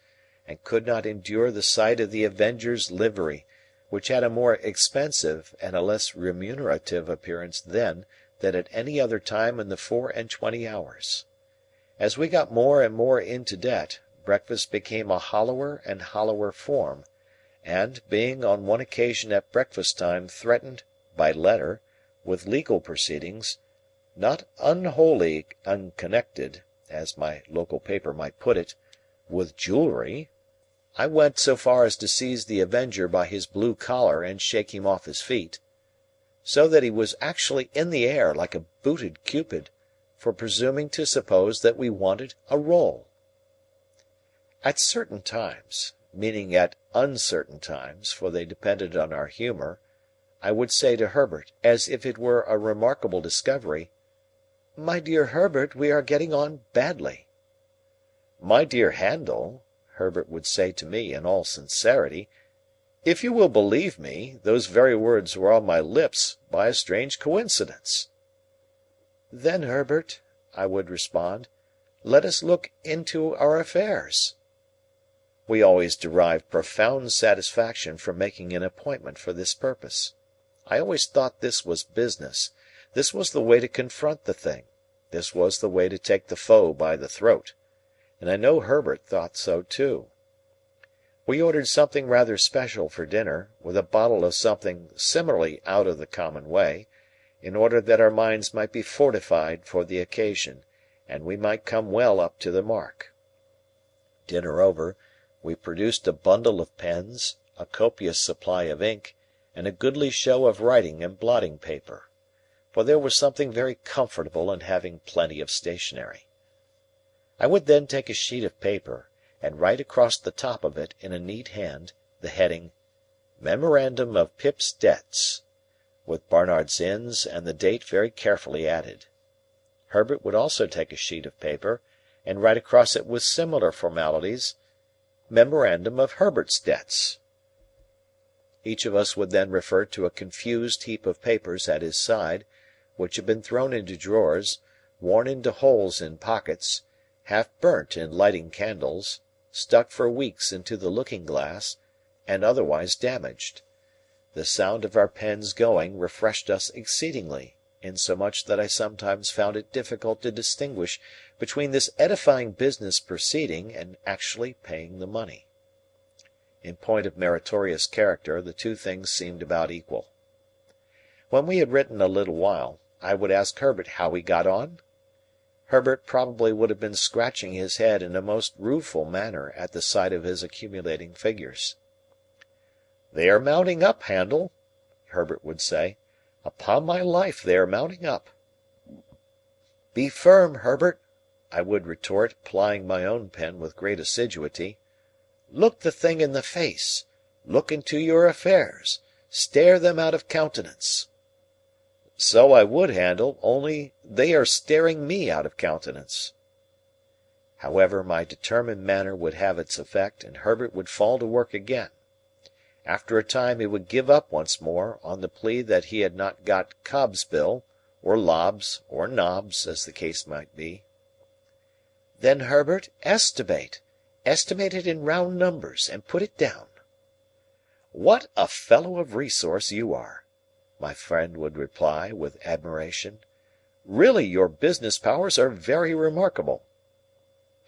[SPEAKER 3] and could not endure the sight of the Avenger's livery, which had a more expensive and a less remunerative appearance then than at any other time in the 24 hours. As we got more and more into debt, breakfast became a hollower and hollower form, and, being on one occasion at breakfast time threatened, by letter, with legal proceedings, not unwholly unconnected, as my local paper might put it, with jewellery, I went so far as to seize the Avenger by his blue collar and shake him off his feet, so that he was actually in the air like a booted Cupid, for presuming to suppose that we wanted a roll. At certain times, meaning at uncertain times, for they depended on our humour, I would say to Herbert, as if it were a remarkable discovery, "My dear Herbert, we are getting on badly." "My dear Handel," Herbert would say to me in all sincerity, "if you will believe me, those very words were on my lips by a strange coincidence." "Then, Herbert," I would respond, "let us look into our affairs." We always derived profound satisfaction from making an appointment for this purpose. I always thought this was business. This was the way to confront the thing. This was the way to take the foe by the throat. And I know Herbert thought so too. We ordered something rather special for dinner, with a bottle of something similarly out of the common way, in order that our minds might be fortified for the occasion, and we might come well up to the mark. Dinner over, we produced a bundle of pens, a copious supply of ink, and a goodly show of writing and blotting paper, for there was something very comfortable in having plenty of stationery. I would then take a sheet of paper, and write across the top of it in a neat hand the heading, "Memorandum of Pip's Debts," with Barnard's Inns and the date very carefully added. Herbert would also take a sheet of paper, and write across it with similar formalities, "Memorandum of Herbert's Debts." Each of us would then refer to a confused heap of papers at his side, which had been thrown into drawers, worn into holes in pockets, half burnt in lighting candles, stuck for weeks into the looking-glass, and otherwise damaged. The sound of our pens going refreshed us exceedingly, insomuch that I sometimes found it difficult to distinguish between this edifying business proceeding and actually paying the money. In point of meritorious character, the two things seemed about equal. When we had written a little while, I would ask Herbert how he got on. Herbert probably would have been scratching his head in a most rueful manner at the sight of his accumulating figures. "They are mounting up, Handel," Herbert would say. "Upon my life, they are mounting up." "Be firm, Herbert," I would retort, plying my own pen with great assiduity. "Look the thing in the face. Look into your affairs. Stare them out of countenance." "So I would, Handel, only they are staring me out of countenance." However, my determined manner would have its effect, and Herbert would fall to work again. After a time he would give up once more, on the plea that he had not got Cobb's bill, or Lobb's, or Nobb's, as the case might be. "Then, Herbert, estimate. Estimate it in round numbers, and put it down." "What a fellow of resource you are!" my friend would reply, with admiration. "Really your business powers are very remarkable."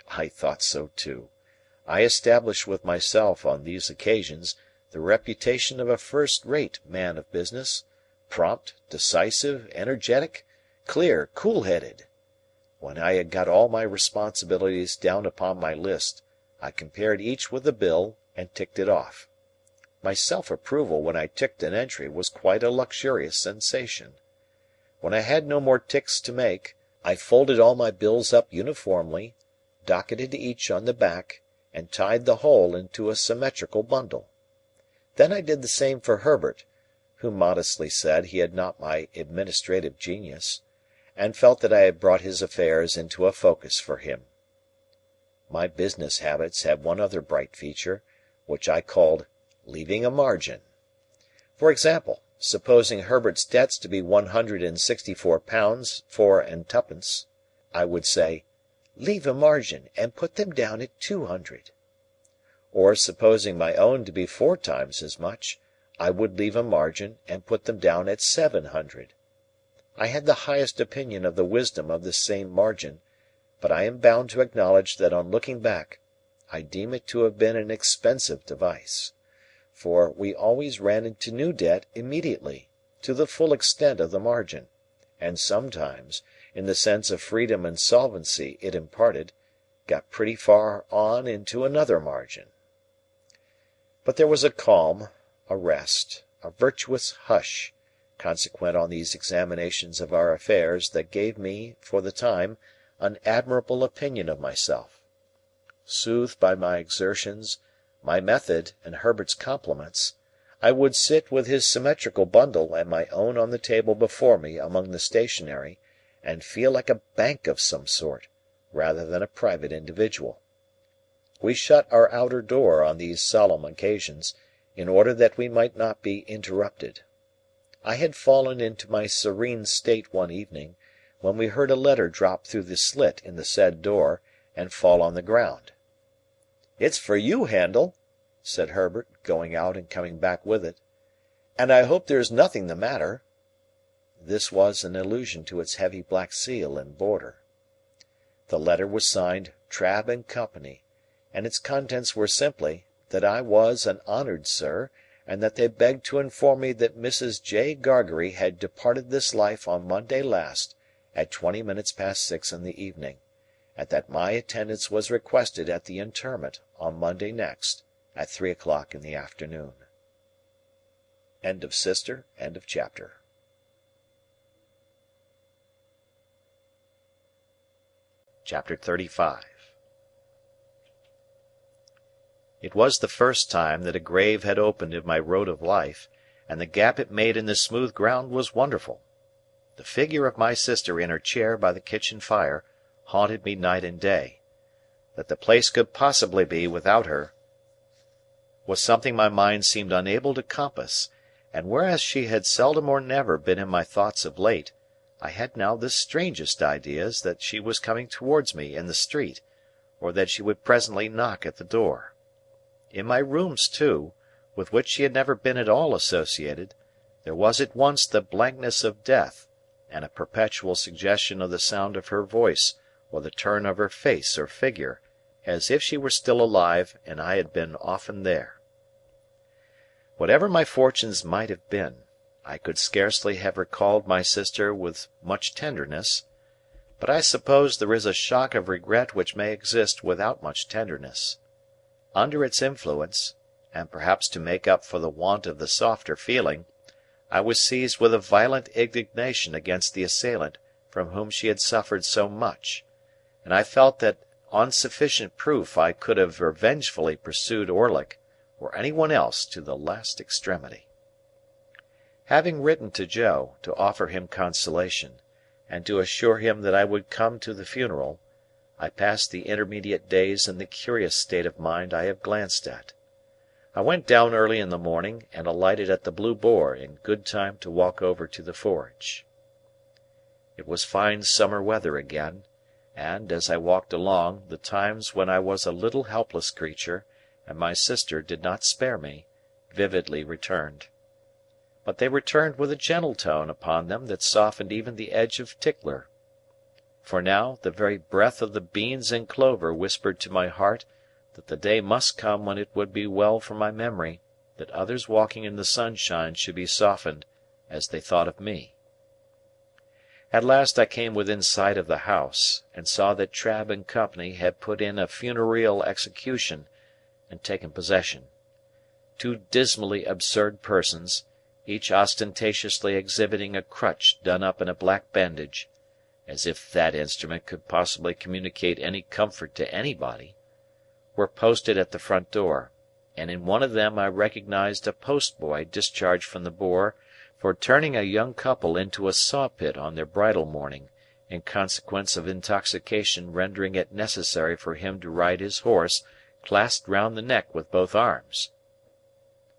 [SPEAKER 3] I thought so too. I established with myself on these occasions the reputation of a first-rate man of business, prompt, decisive, energetic, clear, cool-headed. When I had got all my responsibilities down upon my list, I compared each with the bill and ticked it off. My self-approval when I ticked an entry was quite a luxurious sensation. When I had no more ticks to make, I folded all my bills up uniformly, docketed each on the back, and tied the whole into a symmetrical bundle. Then I did the same for Herbert, who modestly said he had not my administrative genius, and felt that I had brought his affairs into a focus for him. My business habits had one other bright feature, which I called leaving a margin. For example, supposing Herbert's debts to be £164 4 and twopence, I would say, "Leave a margin, and put them down at 200." Or supposing my own to be 4 times as much, I would leave a margin, and put them down at 700. I had the highest opinion of the wisdom of this same margin, but I am bound to acknowledge that on looking back, I deem it to have been an expensive device. For we always ran into new debt immediately, to the full extent of the margin, and sometimes, in the sense of freedom and solvency it imparted, got pretty far on into another margin. But there was a calm, a rest, a virtuous hush, consequent on these examinations of our affairs that gave me, for the time, an admirable opinion of myself. Soothed by my exertions, my method, and Herbert's compliments, I would sit with his symmetrical bundle and my own on the table before me among the stationery, and feel like a bank of some sort, rather than a private individual. We shut our outer door on these solemn occasions, in order that we might not be interrupted. I had fallen into my serene state one evening, when we heard a letter drop through the slit in the said door, and fall on the ground. "It's for you, Handel," said Herbert, going out and coming back with it, "and I hope there is nothing the matter." This was an allusion to its heavy black seal and border. The letter was signed Trabb and Company, and its contents were simply, that I was an honoured sir, and that they begged to inform me that Mrs. J. Gargery had departed this life on Monday last, at 20 minutes past 6 in the evening, and that my attendance was requested at the interment on Monday next, at 3 o'clock in the afternoon. End of Sister. End of chapter. Chapter 35. It was the first time that a grave had opened in my road of life, and the gap it made in the smooth ground was wonderful. The figure of my sister in her chair by the kitchen fire haunted me night and day. That the place could possibly be without her was something my mind seemed unable to compass, and whereas she had seldom or never been in my thoughts of late, I had now the strangest ideas that she was coming towards me in the street, or that she would presently knock at the door. In my rooms, too, with which she had never been at all associated, there was at once the blankness of death, and a perpetual suggestion of the sound of her voice or the turn of her face or figure, as if she were still alive and I had been often there. Whatever my fortunes might have been, I could scarcely have recalled my sister with much tenderness, but I suppose there is a shock of regret which may exist without much tenderness. Under its influence, and perhaps to make up for the want of the softer feeling, I was seized with a violent indignation against the assailant from whom she had suffered so much, and I felt that on sufficient proof I could have revengefully pursued Orlick, or any one else, to the last extremity. Having written to Joe, to offer him consolation, and to assure him that I would come to the funeral, I passed the intermediate days in the curious state of mind I have glanced at. I went down early in the morning, and alighted at the Blue Boar in good time to walk over to the forge. It was fine summer weather again, and, as I walked along, the times when I was a little helpless creature, and my sister did not spare me, vividly returned. But they returned with a gentle tone upon them that softened even the edge of Tickler. For now the very breath of the beans and clover whispered to my heart that the day must come when it would be well for my memory that others walking in the sunshine should be softened as they thought of me. At last I came within sight of the house, and saw that Trabb and Company had put in a funereal execution and taken possession. 2 dismally absurd persons, each ostentatiously exhibiting a crutch done up in a black bandage, as if that instrument could possibly communicate any comfort to anybody, were posted at the front door, and in one of them I recognized a post-boy discharged from the Boar for turning a young couple into a saw-pit on their bridal morning, in consequence of intoxication rendering it necessary for him to ride his horse clasped round the neck with both arms.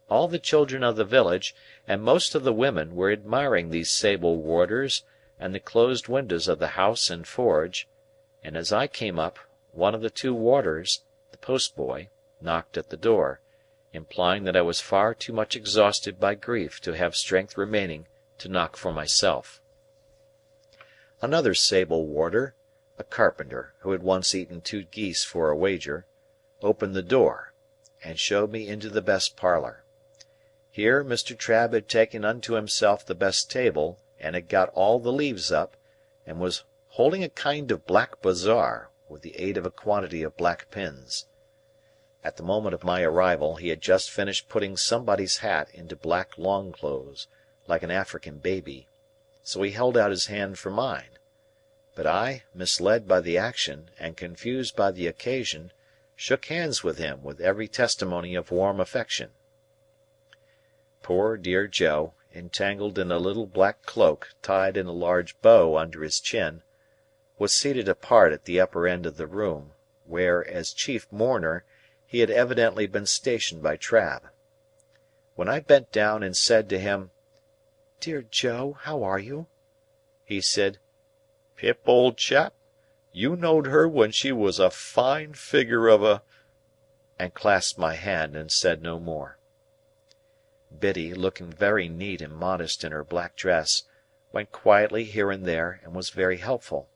[SPEAKER 1] All the children of the village, and most of the women, were admiring these sable warders and the closed windows of the house and forge, and as I came up, one of the two warders, the postboy, knocked at the door, implying that I was far too much exhausted by grief to have strength remaining to knock for myself. Another sable warder, a carpenter who had once eaten 2 geese for a wager, opened the door, and showed me into the best parlour. Here Mr. Trabb had taken unto himself the best table, and had got all the leaves up, and was holding a kind of black bazaar, with the aid of a quantity of black pins. At the moment of my arrival, he had just finished putting somebody's hat into black long clothes, like an African baby, so he held out his hand for mine. But I, misled by the action, and confused by the occasion, shook hands with him with every testimony of warm affection. Poor dear Joe, entangled in a little black cloak tied in a large bow under his chin, was seated apart at the upper end of the room, where, as chief mourner, he had evidently been stationed by Trabb. When I bent down and said to him, "Dear Joe, how are you?" he said, "Pip, old chap, you knowed her when she was a fine figure of a—" and clasped my hand and said no more. Biddy, looking very neat and modest in her black dress, went quietly here and there, and was very helpful.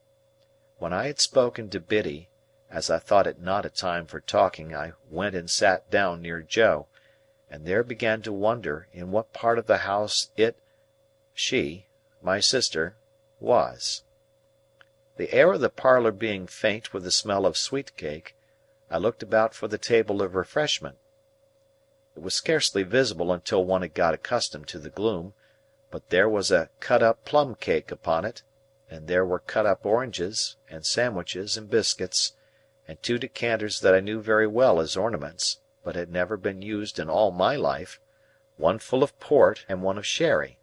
[SPEAKER 1] When I had spoken to Biddy, as I thought it not a time for talking, I went and sat down near Joe, and there began to wonder in what part of the house she, my sister, was. The air of the parlour being faint with the smell of sweet cake, I looked about for the table of refreshment. It was scarcely visible until one had got accustomed to the gloom, but there was a cut-up plum cake upon it, and there were cut-up oranges, and sandwiches, and biscuits, and 2 decanters that I knew very well as ornaments, but had never been used in all my life, one full of port and one of sherry.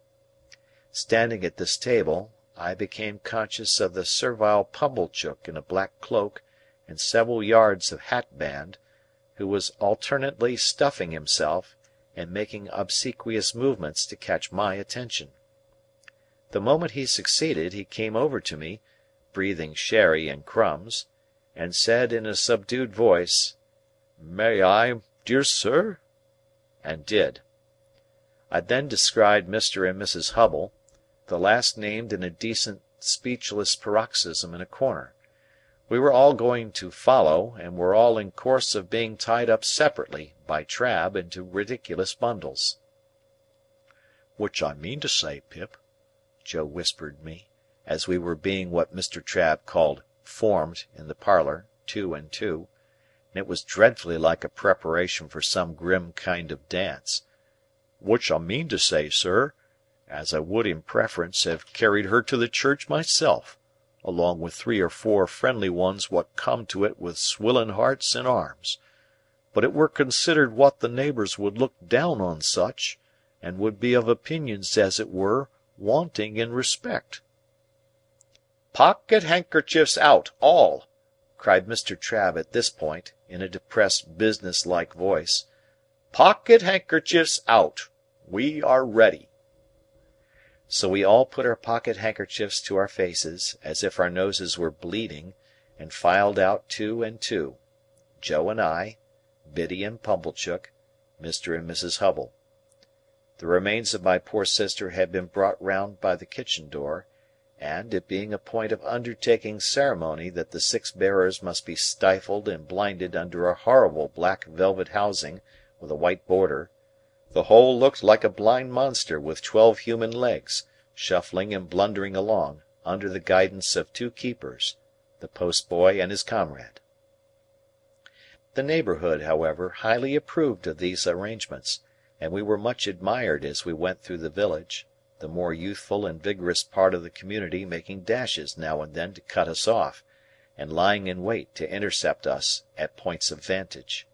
[SPEAKER 1] Standing at this table, I became conscious of the servile Pumblechook in a black cloak and several yards of hatband, who was alternately stuffing himself and making obsequious movements to catch my attention. The moment he succeeded, he came over to me, breathing sherry and crumbs, and said in a subdued voice, "May I, dear sir?" and did. I then descried Mr. and Mrs. Hubble, the last named in a decent speechless paroxysm in a corner. We were all going to follow, and were all in course of being tied up separately, by Trabb, into ridiculous bundles. "Which I mean to say, Pip," Joe whispered me, as we were being what Mr. Trabb called formed in the parlour, 2 and 2, and it was dreadfully like a preparation for some grim kind of dance, "which I mean to say, sir, as I would in preference have carried her to the church myself, along with 3 or 4 friendly ones what come to it with swilling hearts and arms, but it were considered what the neighbours would look down on such, and would be of opinions as it were wanting in respect." "Pocket-handkerchiefs out, all!" cried Mr. Trabb at this point, in a depressed business-like voice. "Pocket-handkerchiefs out! We are ready." So we all put our pocket-handkerchiefs to our faces, as if our noses were bleeding, and filed out 2 and 2, Joe and I, Biddy and Pumblechook, Mr. and Mrs. Hubble. The remains of my poor sister had been brought round by the kitchen door, and, it being a point of undertaking ceremony that the 6 bearers must be stifled and blinded under a horrible black velvet housing with a white border, the whole looked like a blind monster with 12 human legs, shuffling and blundering along, under the guidance of 2 keepers, the postboy and his comrade. The neighbourhood, however, highly approved of these arrangements, and we were much admired as we went through the village, the more youthful and vigorous part of the community making dashes now and then to cut us off, and lying in wait to intercept us at points of vantage.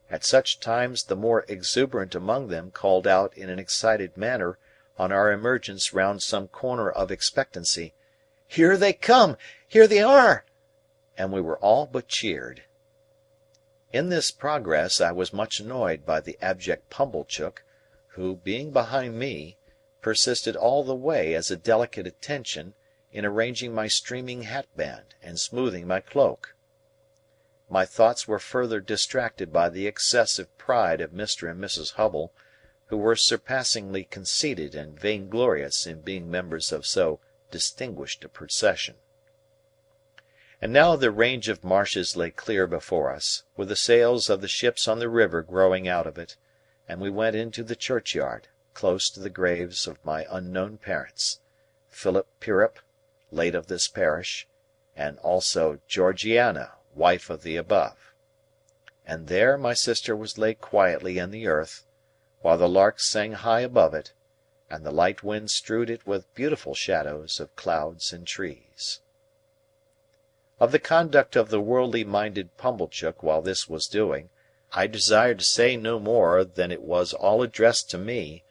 [SPEAKER 1] At such times the more exuberant among them called out in an excited manner on our emergence round some corner of expectancy, "Here they come! Here they are!" and we were all but cheered. In this progress I was much annoyed by the abject Pumblechook, who, being behind me, persisted all the way as a delicate attention in arranging my streaming hatband and smoothing my cloak. My thoughts were further distracted by the excessive pride of Mr. and Mrs. Hubble, who were surpassingly conceited and vainglorious in being members of so distinguished a procession. And now the range of marshes lay clear before us, with the sails of the ships on the river growing out of it, and we went into the churchyard, close to the graves of my unknown parents, Philip Pirrip, late of this parish, and also Georgiana, wife of the above. And there my sister was laid quietly in the earth, while the larks sang high above it, and the light wind strewed it with beautiful shadows of clouds and trees. Of the conduct of the worldly-minded Pumblechook while this was doing, I desire to say no more than it was all addressed to me,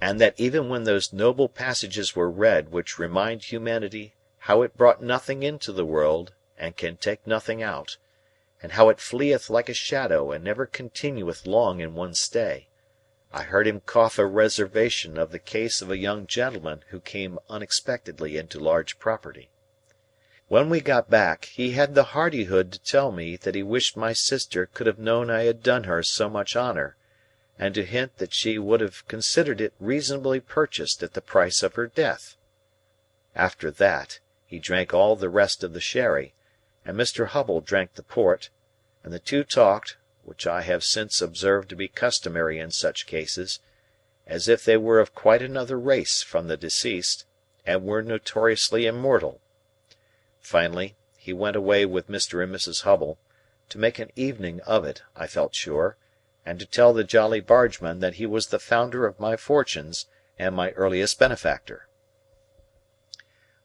[SPEAKER 1] and that even when those noble passages were read which remind humanity how it brought nothing into the world and can take nothing out, and how it fleeth like a shadow and never continueth long in one stay, I heard him cough a reservation of the case of a young gentleman who came unexpectedly into large property. When we got back, he had the hardihood to tell me that he wished my sister could have known I had done her so much honour, and to hint that she would have considered it reasonably purchased at the price of her death. After that, he drank all the rest of the sherry, and Mr. Hubble drank the port, and the two talked, which I have since observed to be customary in such cases, as if they were of quite another race from the deceased, and were notoriously immortal. Finally, he went away with Mr. and Mrs. Hubble, to make an evening of it, I felt sure, and to tell the Jolly Bargeman that he was the founder of my fortunes and my earliest benefactor.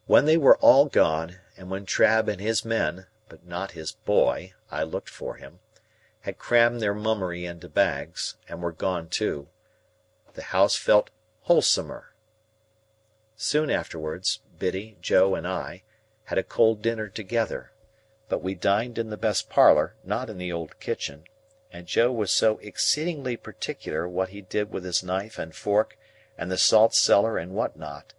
[SPEAKER 1] When they were all gone, and when Trabb and his men, but not his boy, I looked for him, had crammed their mummery into bags, and were gone too, the house felt wholesomer. Soon afterwards, Biddy, Joe, and I had a cold dinner together, but we dined in the best parlour, not in the old kitchen, and Joe was so exceedingly particular what he did with his knife and fork and the salt cellar and what not,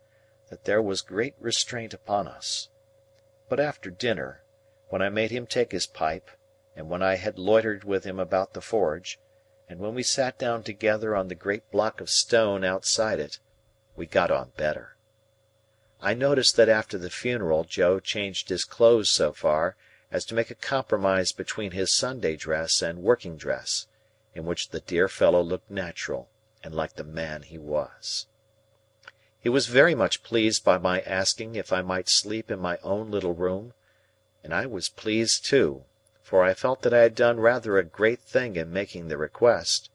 [SPEAKER 1] that there was great restraint upon us. But after dinner, when I made him take his pipe, and when I had loitered with him about the forge, and when we sat down together on the great block of stone outside it, we got on better. I noticed that after the funeral Joe changed his clothes so far as to make a compromise between his Sunday dress and working dress, in which the dear fellow looked natural and like the man he was. He was very much pleased by my asking if I might sleep in my own little room, and I was pleased too, for I felt that I had done rather a great thing in making the request.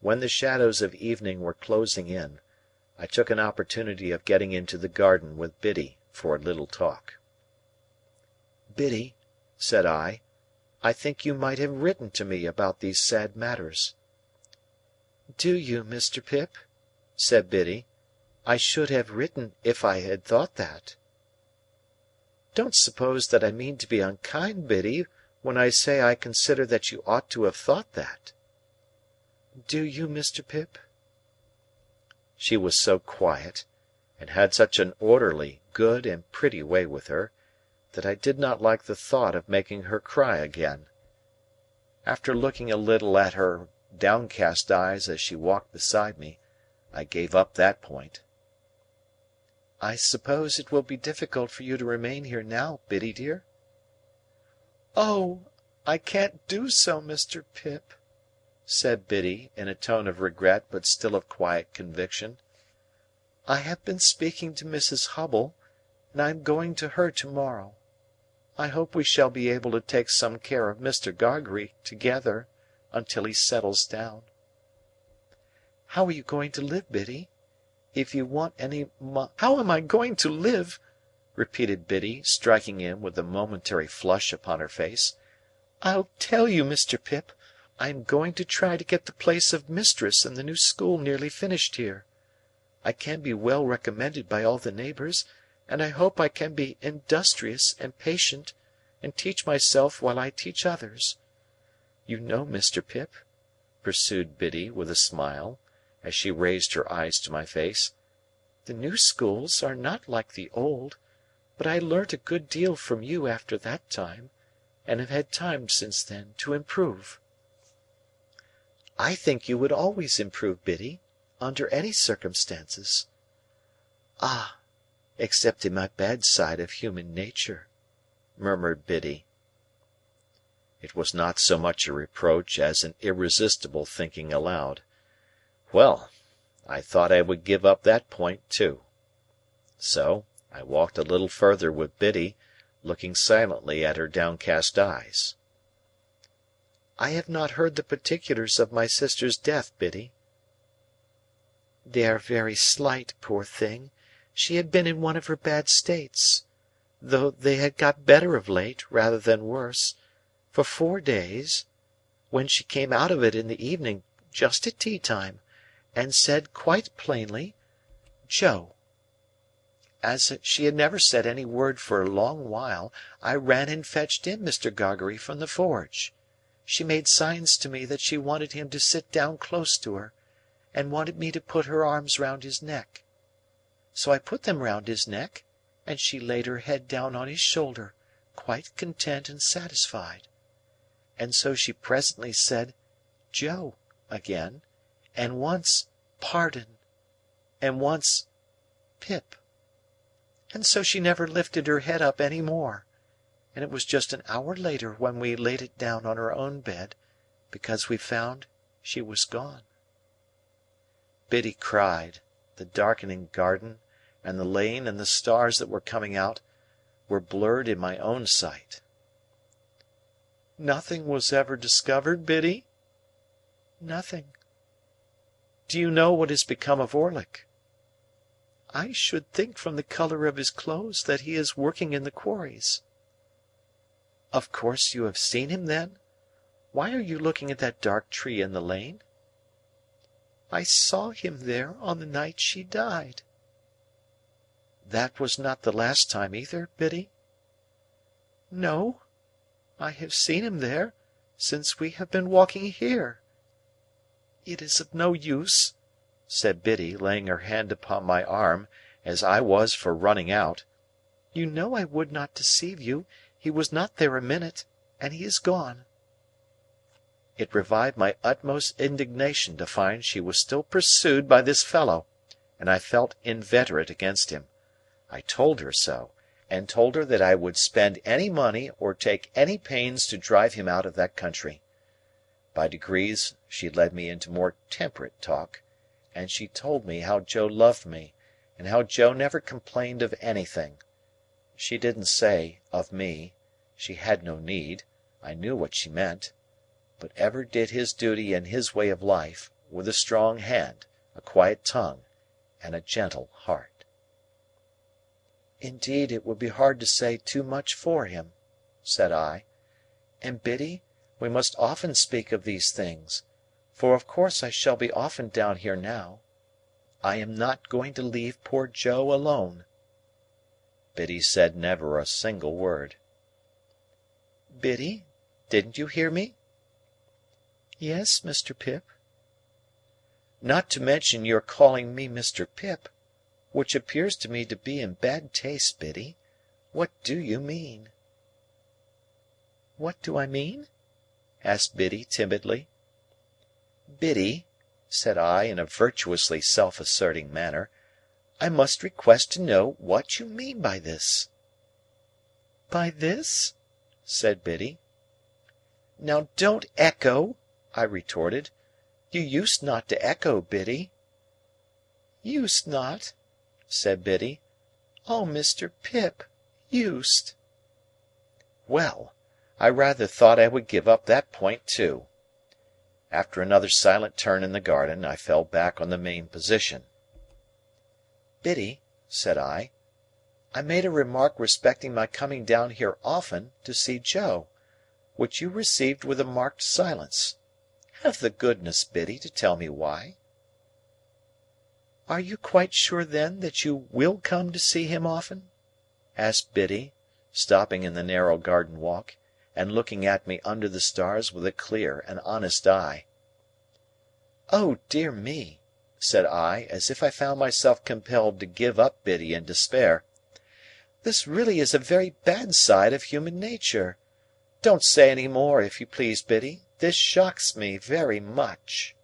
[SPEAKER 1] When the shadows of evening were closing in, I took an opportunity of getting into the garden with Biddy for a little talk. "Biddy," said I think you might have written to me about these sad matters." "Do you, Mr. Pip?" said Biddy. "I should have written if I had thought that." "Don't suppose that I mean to be unkind, Biddy, when I say I consider that you ought to have thought that." "Do you, Mr. Pip?" She was so quiet, and had such an orderly, good, and pretty way with her, that I did not like the thought of making her cry again. After looking a little at her downcast eyes as she walked beside me, I gave up that point. "I suppose it will be difficult for you to remain here now, Biddy dear?" "Oh, I can't do so, Mr. Pip," said Biddy, in a tone of regret but still of quiet conviction. "I have been speaking to Mrs. Hubble, and I am going to her to-morrow. I hope we shall be able to take some care of Mr. Gargery together until he settles down." "How are you going to live, Biddy? If you want any How am I going to live?" repeated Biddy, striking in with a momentary flush upon her face. "I'll tell you, Mr. Pip. I am going to try to get the place of mistress in the new school nearly finished here. I can be well recommended by all the neighbours, and I hope I can be industrious and patient, and teach myself while I teach others.
[SPEAKER 3] You know, Mr. Pip," pursued Biddy with a smile, as she raised her eyes to my face, "the new schools are not like the old, but I learnt a good deal from you after that time, and have had time since then to improve." "I think you would always improve, Biddy, under any circumstances." "Ah, except in my bad side of human nature," murmured Biddy. It was not so much a reproach as an irresistible thinking aloud. Well, I thought I would give up that point too. So, I walked a little further with Biddy, looking silently at her downcast eyes. "I have not heard the particulars of my sister's death, Biddy." "They are very slight, poor thing. She had been in one of her bad states, though they had got better of late, rather than worse, for 4 days, when she came out of it in the evening, just at tea-time, and said quite plainly, 'Joe.' As she had never said any word for a long while, I ran and fetched in Mr. Gargery from the forge. She made signs to me that she wanted him to sit down close to her, and wanted me to put her arms round his neck. So I put them round his neck, and she laid her head down on his shoulder, quite content and satisfied. And so she presently said, 'Joe,' again, and once 'Pardon,' and once 'Pip.' And so she never lifted her head up any more, and it was just an hour later when we laid it down on her own bed, because we found she was gone." Biddy cried. The darkening garden, and the lane and the stars that were coming out, were blurred in my own sight. "Nothing was ever discovered, Biddy?" "Nothing." "Do you know what has become of Orlick?" "I should think from the colour of his clothes that he is working in the quarries." "Of course you have seen him, then? Why are you looking at that dark tree in the lane?" "I saw him there on the night she died." "That was not the last time either, Biddy?" "No. I have seen him there, since we have been walking here. It is of no use," said Biddy, laying her hand upon my arm, as I was for running out. "You know I would not deceive you. He was not there a minute, and he is gone." It revived my utmost indignation to find she was still pursued by this fellow, and I felt inveterate against him. I told her so, and told her that I would spend any money or take any pains to drive him out of that country. By degrees she led me into more temperate talk, and she told me how Joe loved me, and how Joe never complained of anything. She didn't say, of me, she had no need, I knew what she meant, but ever did his duty in his way of life, with a strong hand, a quiet tongue, and a gentle heart. "Indeed it would be hard to say too much for him," said I. "And, Biddy, we must often speak of these things, for of course I shall be often down here now. I am not going to leave poor Joe alone." Biddy said never a single word. "Biddy, didn't you hear me?" "Yes, Mr. Pip." "Not to mention your calling me Mr. Pip, which appears to me to be in bad taste, Biddy. What do you mean?" "What do I mean?" asked Biddy timidly. "Biddy," said I in a virtuously self-asserting manner, "I must request to know what you mean by this." "By this?" said Biddy. "Now don't echo," I retorted. "You used not to echo, Biddy." "Used not?" said Biddy. "Oh, Mr. Pip, used!" Well, I rather thought I would give up that point too. After another silent turn in the garden, I fell back on the main position. "Biddy," said I made a remark respecting my coming down here often to see Joe, which you received with a marked silence. Have the goodness, Biddy, to tell me why." "Are you quite sure, then, that you will come to see him often?" asked Biddy, stopping in the narrow garden walk, and looking at me under the stars with a clear and honest eye. "Oh, dear me!" said I, as if I found myself compelled to give up Biddy in despair. "This really is a very bad side of human nature. Don't say any more, if you please, Biddy. This shocks me very much."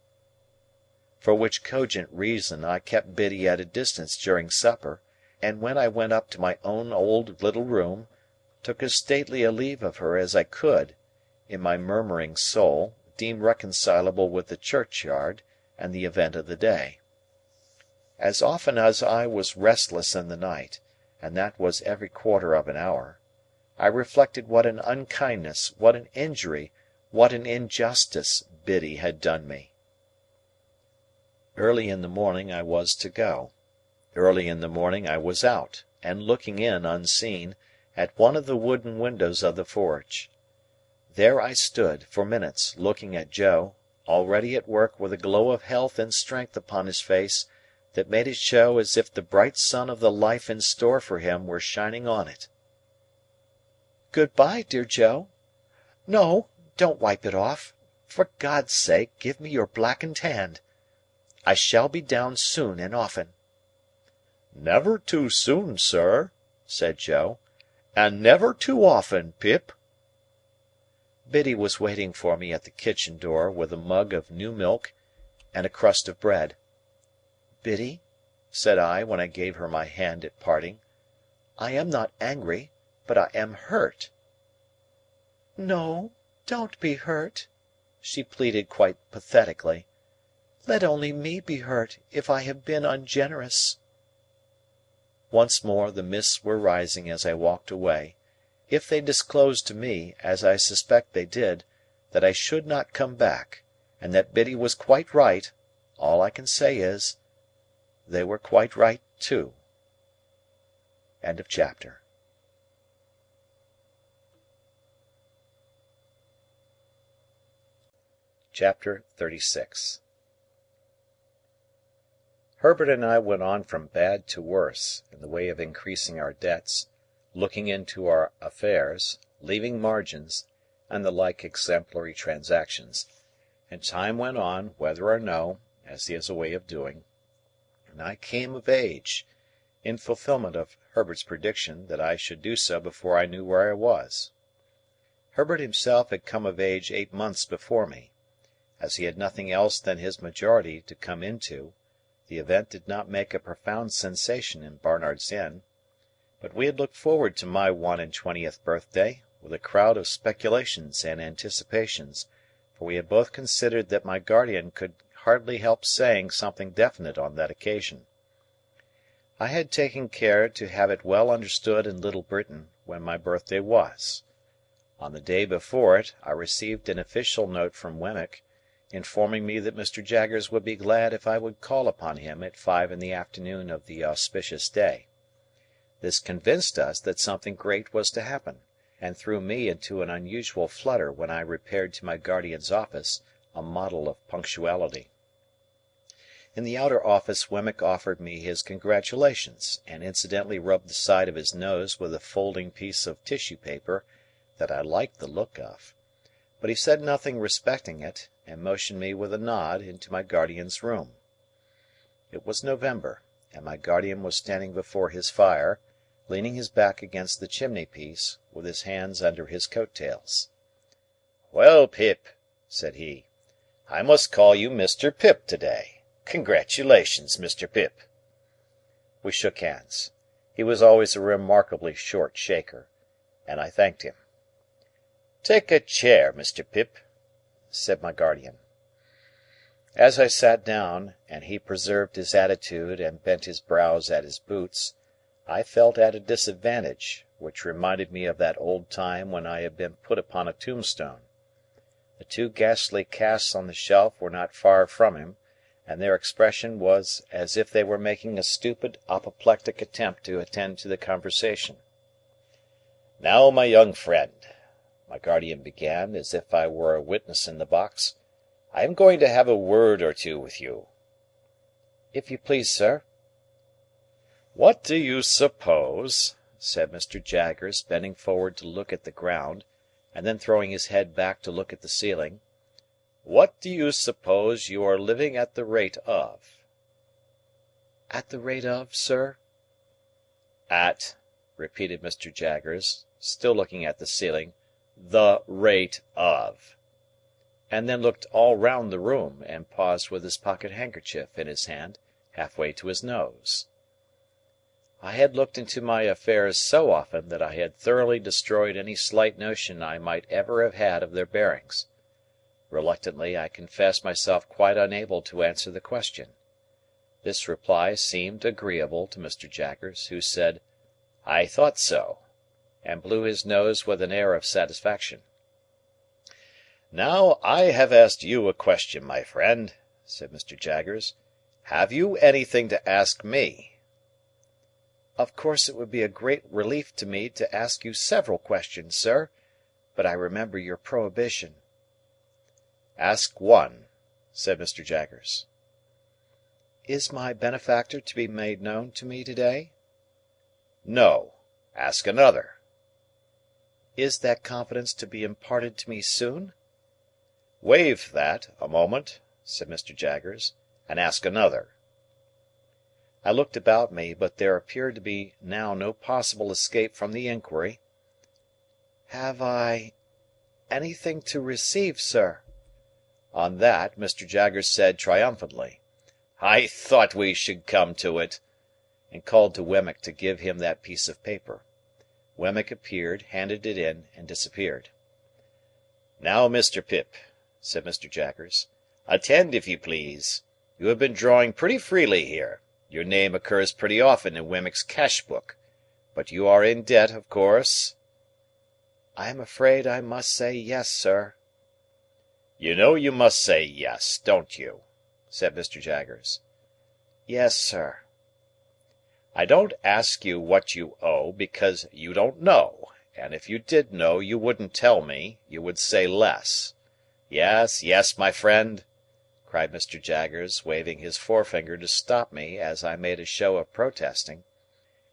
[SPEAKER 3] For which cogent reason I kept Biddy at a distance during supper, and when I went up to my own old little room, took as stately a leave of her as I could, in my murmuring soul, deem reconcilable with the churchyard and the event of the day. As often as I was restless in the night, and that was every quarter of an hour, I reflected what an unkindness, what an injury, what an injustice Biddy had done me. Early in the morning I was to go. Early in the morning I was out, and looking in, unseen, at one of the wooden windows of the forge. There I stood, for minutes, looking at Joe, already at work with a glow of health and strength upon his face that made it show as if the bright sun of the life in store for him were shining on it. "Good-bye, dear Joe. No, don't wipe it off. For God's sake, give me your blackened hand. I shall be down soon and often." "Never too soon, sir," said Joe, "and never too often, Pip." Biddy was waiting for me at the kitchen door with a mug of new milk and a crust of bread. "Biddy," said I, when I gave her my hand at parting, "I am not angry, but I am hurt." "No, don't be hurt," she pleaded quite pathetically. "Let only me be hurt, if I have been ungenerous." Once more the mists were rising as I walked away. If they disclosed to me, as I suspect they did, that I should not come back, and that Biddy was quite right, all I can say is, they were quite right too. End of chapter. Chapter 36. Herbert and I went on from bad to worse, in the way of increasing our debts, looking into our affairs, leaving margins, and the like exemplary transactions, and time went on, whether or no, as he has a way of doing, and I came of age, in fulfilment of Herbert's prediction that I should do so before I knew where I was. Herbert himself had come of age 8 months before me. As he had nothing else than his majority to come into, the event did not make a profound sensation in Barnard's Inn, but we had looked forward to my 21st birthday with a crowd of speculations and anticipations, for we had both considered that my guardian could hardly help saying something definite on that occasion. I had taken care to have it well understood in Little Britain when my birthday was. On the day before it, I received an official note from Wemmick, informing me that Mr. Jaggers would be glad if I would call upon him at 5 in the afternoon of the auspicious day. This convinced us that something great was to happen, and threw me into an unusual flutter when I repaired to my guardian's office, a model of punctuality. In the outer office Wemmick offered me his congratulations, and incidentally rubbed the side of his nose with a folding piece of tissue paper that I liked the look of. But he said nothing respecting it, and motioned me with a nod into my guardian's room. It was November, and my guardian was standing before his fire, leaning his back against the chimney-piece, with his hands under his coat-tails. "Well, Pip," said he, "I must call you Mr. Pip to-day. Congratulations, Mr. Pip." We shook hands. He was always a remarkably short shaker, and I thanked him. "Take a chair, Mr. Pip," said my guardian. As I sat down, and he preserved his attitude and bent his brows at his boots, I felt at a disadvantage, which reminded me of that old time when I had been put upon a tombstone. The 2 ghastly casts on the shelf were not far from him, and their expression was as if they were making a stupid apoplectic attempt to attend to the conversation. "Now, my young friend," my guardian began, as if I were a witness in the box, "I am going to have a word or two with you." "If you please, sir." "What do you suppose," said Mr. Jaggers, bending forward to look at the ground,
[SPEAKER 1] and then throwing his head back to look at the ceiling, "What do you suppose you are living at the rate of?"
[SPEAKER 3] At the rate of, sir?
[SPEAKER 1] At, repeated Mr. Jaggers, still looking at the ceiling, the rate of. And then looked all round the room, and paused with his pocket handkerchief in his hand, halfway to his nose. I had looked into my affairs so often that I had thoroughly destroyed any slight notion I might ever have had of their bearings. Reluctantly, I confessed myself quite unable to answer the question. This reply seemed agreeable to Mr. Jaggers, who said, "I thought so," and blew his nose with an air of satisfaction. "Now, I have asked you a question, my friend," said Mr. Jaggers. "Have you anything to ask me?"
[SPEAKER 3] Of course it would be a great relief to me to ask you several questions, sir, but I remember your prohibition.
[SPEAKER 1] "Ask one," said Mr. Jaggers.
[SPEAKER 3] Is my benefactor to be made known to me today?
[SPEAKER 1] "No. Ask another."
[SPEAKER 3] Is that confidence to be imparted to me soon?
[SPEAKER 1] "Waive that, a moment," said Mr. Jaggers, "and ask another."
[SPEAKER 3] I looked about me, but there appeared to be now no possible escape from the inquiry. Have I anything to receive, sir?
[SPEAKER 1] On that, Mr. Jaggers said triumphantly, "I thought we should come to it," and called to Wemmick to give him that piece of paper. Wemmick appeared, handed it in, and disappeared. "Now, Mr. Pip," said Mr. Jaggers, "attend if you please. You have been drawing pretty freely here. Your name occurs pretty often in Wemmick's cash book. But you are in debt, of course?"
[SPEAKER 3] I am afraid I must say yes, sir.
[SPEAKER 1] "You know you must say yes, don't you?" said Mr. Jaggers.
[SPEAKER 3] Yes, sir.
[SPEAKER 1] "I don't ask you what you owe, because you don't know, and if you did know you wouldn't tell me, you would say less. Yes, yes, my friend," cried Mr. Jaggers, waving his forefinger to stop me as I made a show of protesting.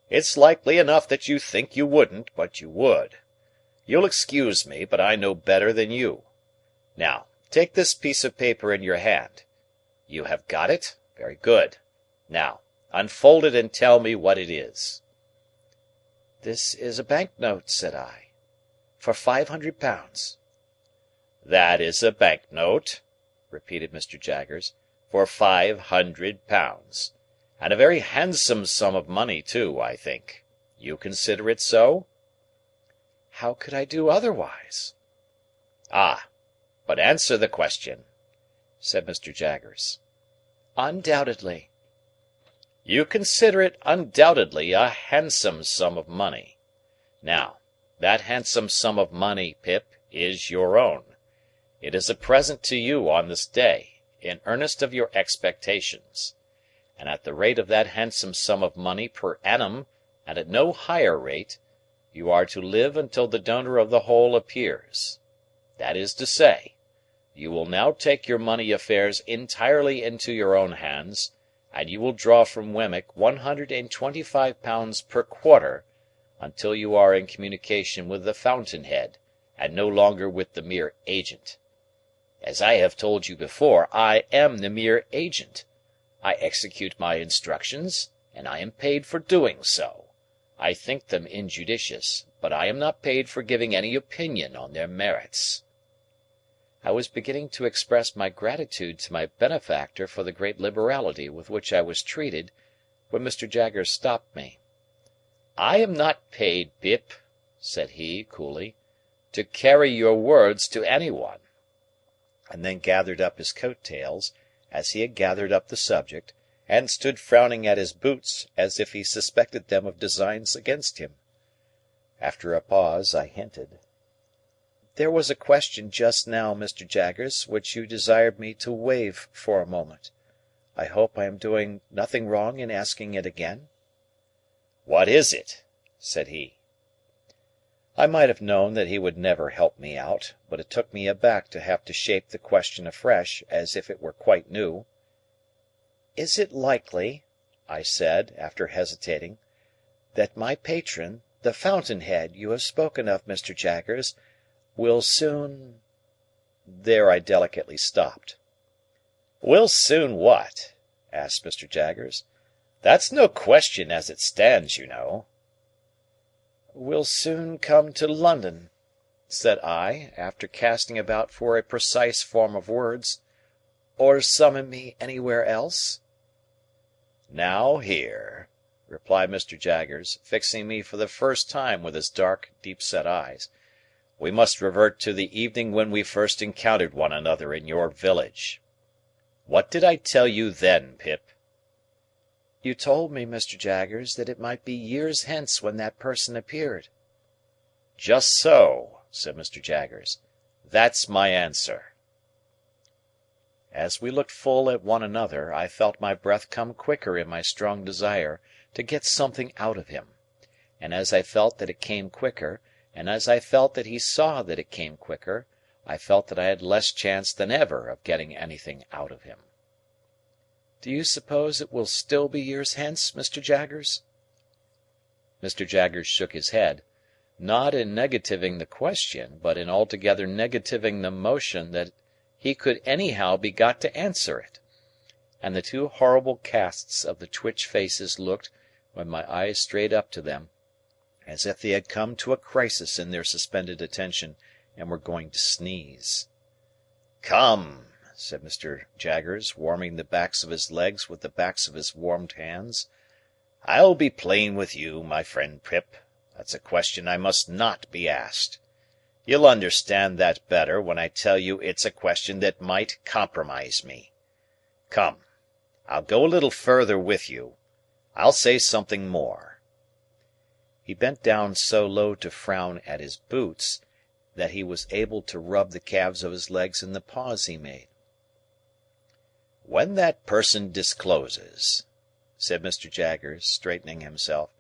[SPEAKER 1] "It's likely enough that you think you wouldn't, but you would. You'll excuse me, but I know better than you. Now, take this piece of paper in your hand. You have got it? Very good. Now, unfold it and tell me what it is."
[SPEAKER 3] This is a bank note, said I, for £500.
[SPEAKER 1] "That is a bank note," repeated Mr. Jaggers, "for £500. And a very handsome sum of money too, I think. You consider it so?"
[SPEAKER 3] How could I do otherwise?
[SPEAKER 1] "Ah! But answer the question," said Mr. Jaggers.
[SPEAKER 3] Undoubtedly.
[SPEAKER 1] "You consider it undoubtedly a handsome sum of money. Now, that handsome sum of money, Pip, is your own. It is a present to you on this day, in earnest of your expectations. And at the rate of that handsome sum of money per annum, and at no higher rate, you are to live until the donor of the whole appears. That is to say, you will now take your money affairs entirely into your own hands, and you will draw from Wemmick £125 per quarter, until you are in communication with the fountain-head, and no longer with the mere agent. As I have told you before, I am the mere agent. I execute my instructions, and I am paid for doing so. I think them injudicious, but I am not paid for giving any opinion on their merits." I was beginning to express my gratitude to my benefactor for the great liberality with which I was treated, when Mr. Jaggers stopped me. "I am not paid, Pip," said he, coolly, "to carry your words to any one," and then gathered up his coat-tails, as he had gathered up the subject, and stood frowning at his boots as if he suspected them of designs against him. After a pause, I hinted, "There was a question just now, Mr. Jaggers, which you desired me to waive for a moment. I hope I am doing nothing wrong in asking it again?" "What is it?" said he. I might have known that he would never help me out, but it took me aback to have to shape the question afresh, as if it were quite new. "Is it likely," I said, after hesitating, "that my patron, the fountain-head you have spoken of, Mr. Jaggers,
[SPEAKER 3] Will soon—" There I delicately stopped.
[SPEAKER 1] Will soon what? Asked Mr. Jaggers. That's no question as it stands, you know.
[SPEAKER 3] "Will soon come to London," said I, after casting about for a precise form of words, "or summon me anywhere else?"
[SPEAKER 1] Now here," replied Mr. Jaggers, fixing me for the first time with his dark, deep-set eyes, "we must revert to the evening when we first encountered one another in your village. What did I tell you then, Pip?"
[SPEAKER 3] "You told me, Mr. Jaggers, that it might be years hence when that person appeared."
[SPEAKER 1] "Just so," said Mr. Jaggers. "That's my answer." As we looked full at one another, I felt my breath come quicker in my strong desire to get something out of him; and as I felt that it came quicker, and as I felt that he saw that it came quicker, I felt that I had less chance than ever of getting anything out of him.
[SPEAKER 3] "Do you suppose it will still be years hence, Mr. Jaggers?"
[SPEAKER 1] Mr. Jaggers shook his head, not in negativing the question, but in altogether negativing the motion that he could anyhow be got to answer it; and the two horrible casts of the twitch faces looked, when my eyes strayed up to them, as if they had come to a crisis in their suspended attention, and were going to sneeze. "Come," said Mr. Jaggers, warming the backs of his legs with the backs of his warmed hands, "I'll be plain with you, my friend Pip. That's a question I must not be asked. You'll understand that better when I tell you it's a question that might compromise me. Come, I'll go a little further with you. I'll say something more." He bent down so low to frown at his boots, that he was able to rub the calves of his legs in the pause he made. "When that person discloses," said Mr. Jaggers, straightening himself,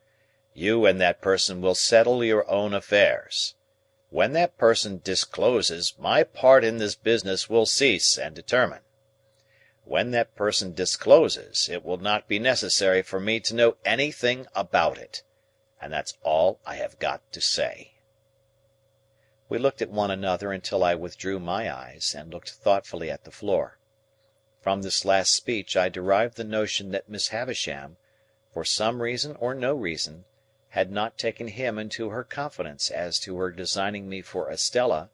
[SPEAKER 1] "you and that person will settle your own affairs. When that person discloses, my part in this business will cease and determine. When that person discloses, it will not be necessary for me to know anything about it. And that's all I have got to say." We looked at one another until I withdrew my eyes, and looked thoughtfully at the floor. From this last speech I derived the notion that Miss Havisham, for some reason or no reason, had not taken him into her confidence as to her designing me for Estella;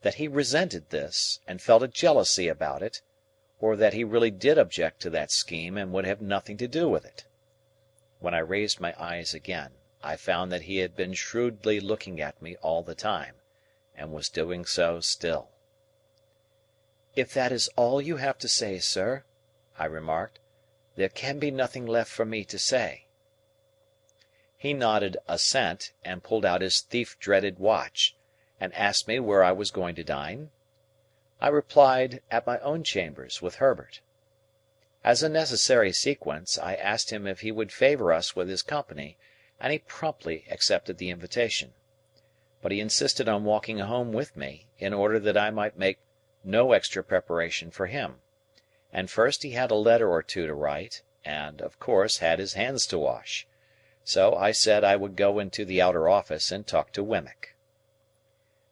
[SPEAKER 1] that he resented this, and felt a jealousy about it; or that he really did object to that scheme and would have nothing to do with it. When I raised my eyes again, I found that he had been shrewdly looking at me all the time, and was doing so still.
[SPEAKER 3] "If that is all you have to say, sir," I remarked, "there can be nothing left for me to say." He nodded assent, and pulled out his thief-dreaded watch, and asked me where I was going to dine. I replied, at my own chambers, with Herbert. As a necessary sequence, I asked him if he would favour us with his company, and he promptly accepted the invitation. But he insisted on walking home with me, in order that I might make no extra preparation for him; and first he had a letter or two to write, and, of course, had his hands to wash. So I said I would go into the outer office and talk to Wemmick.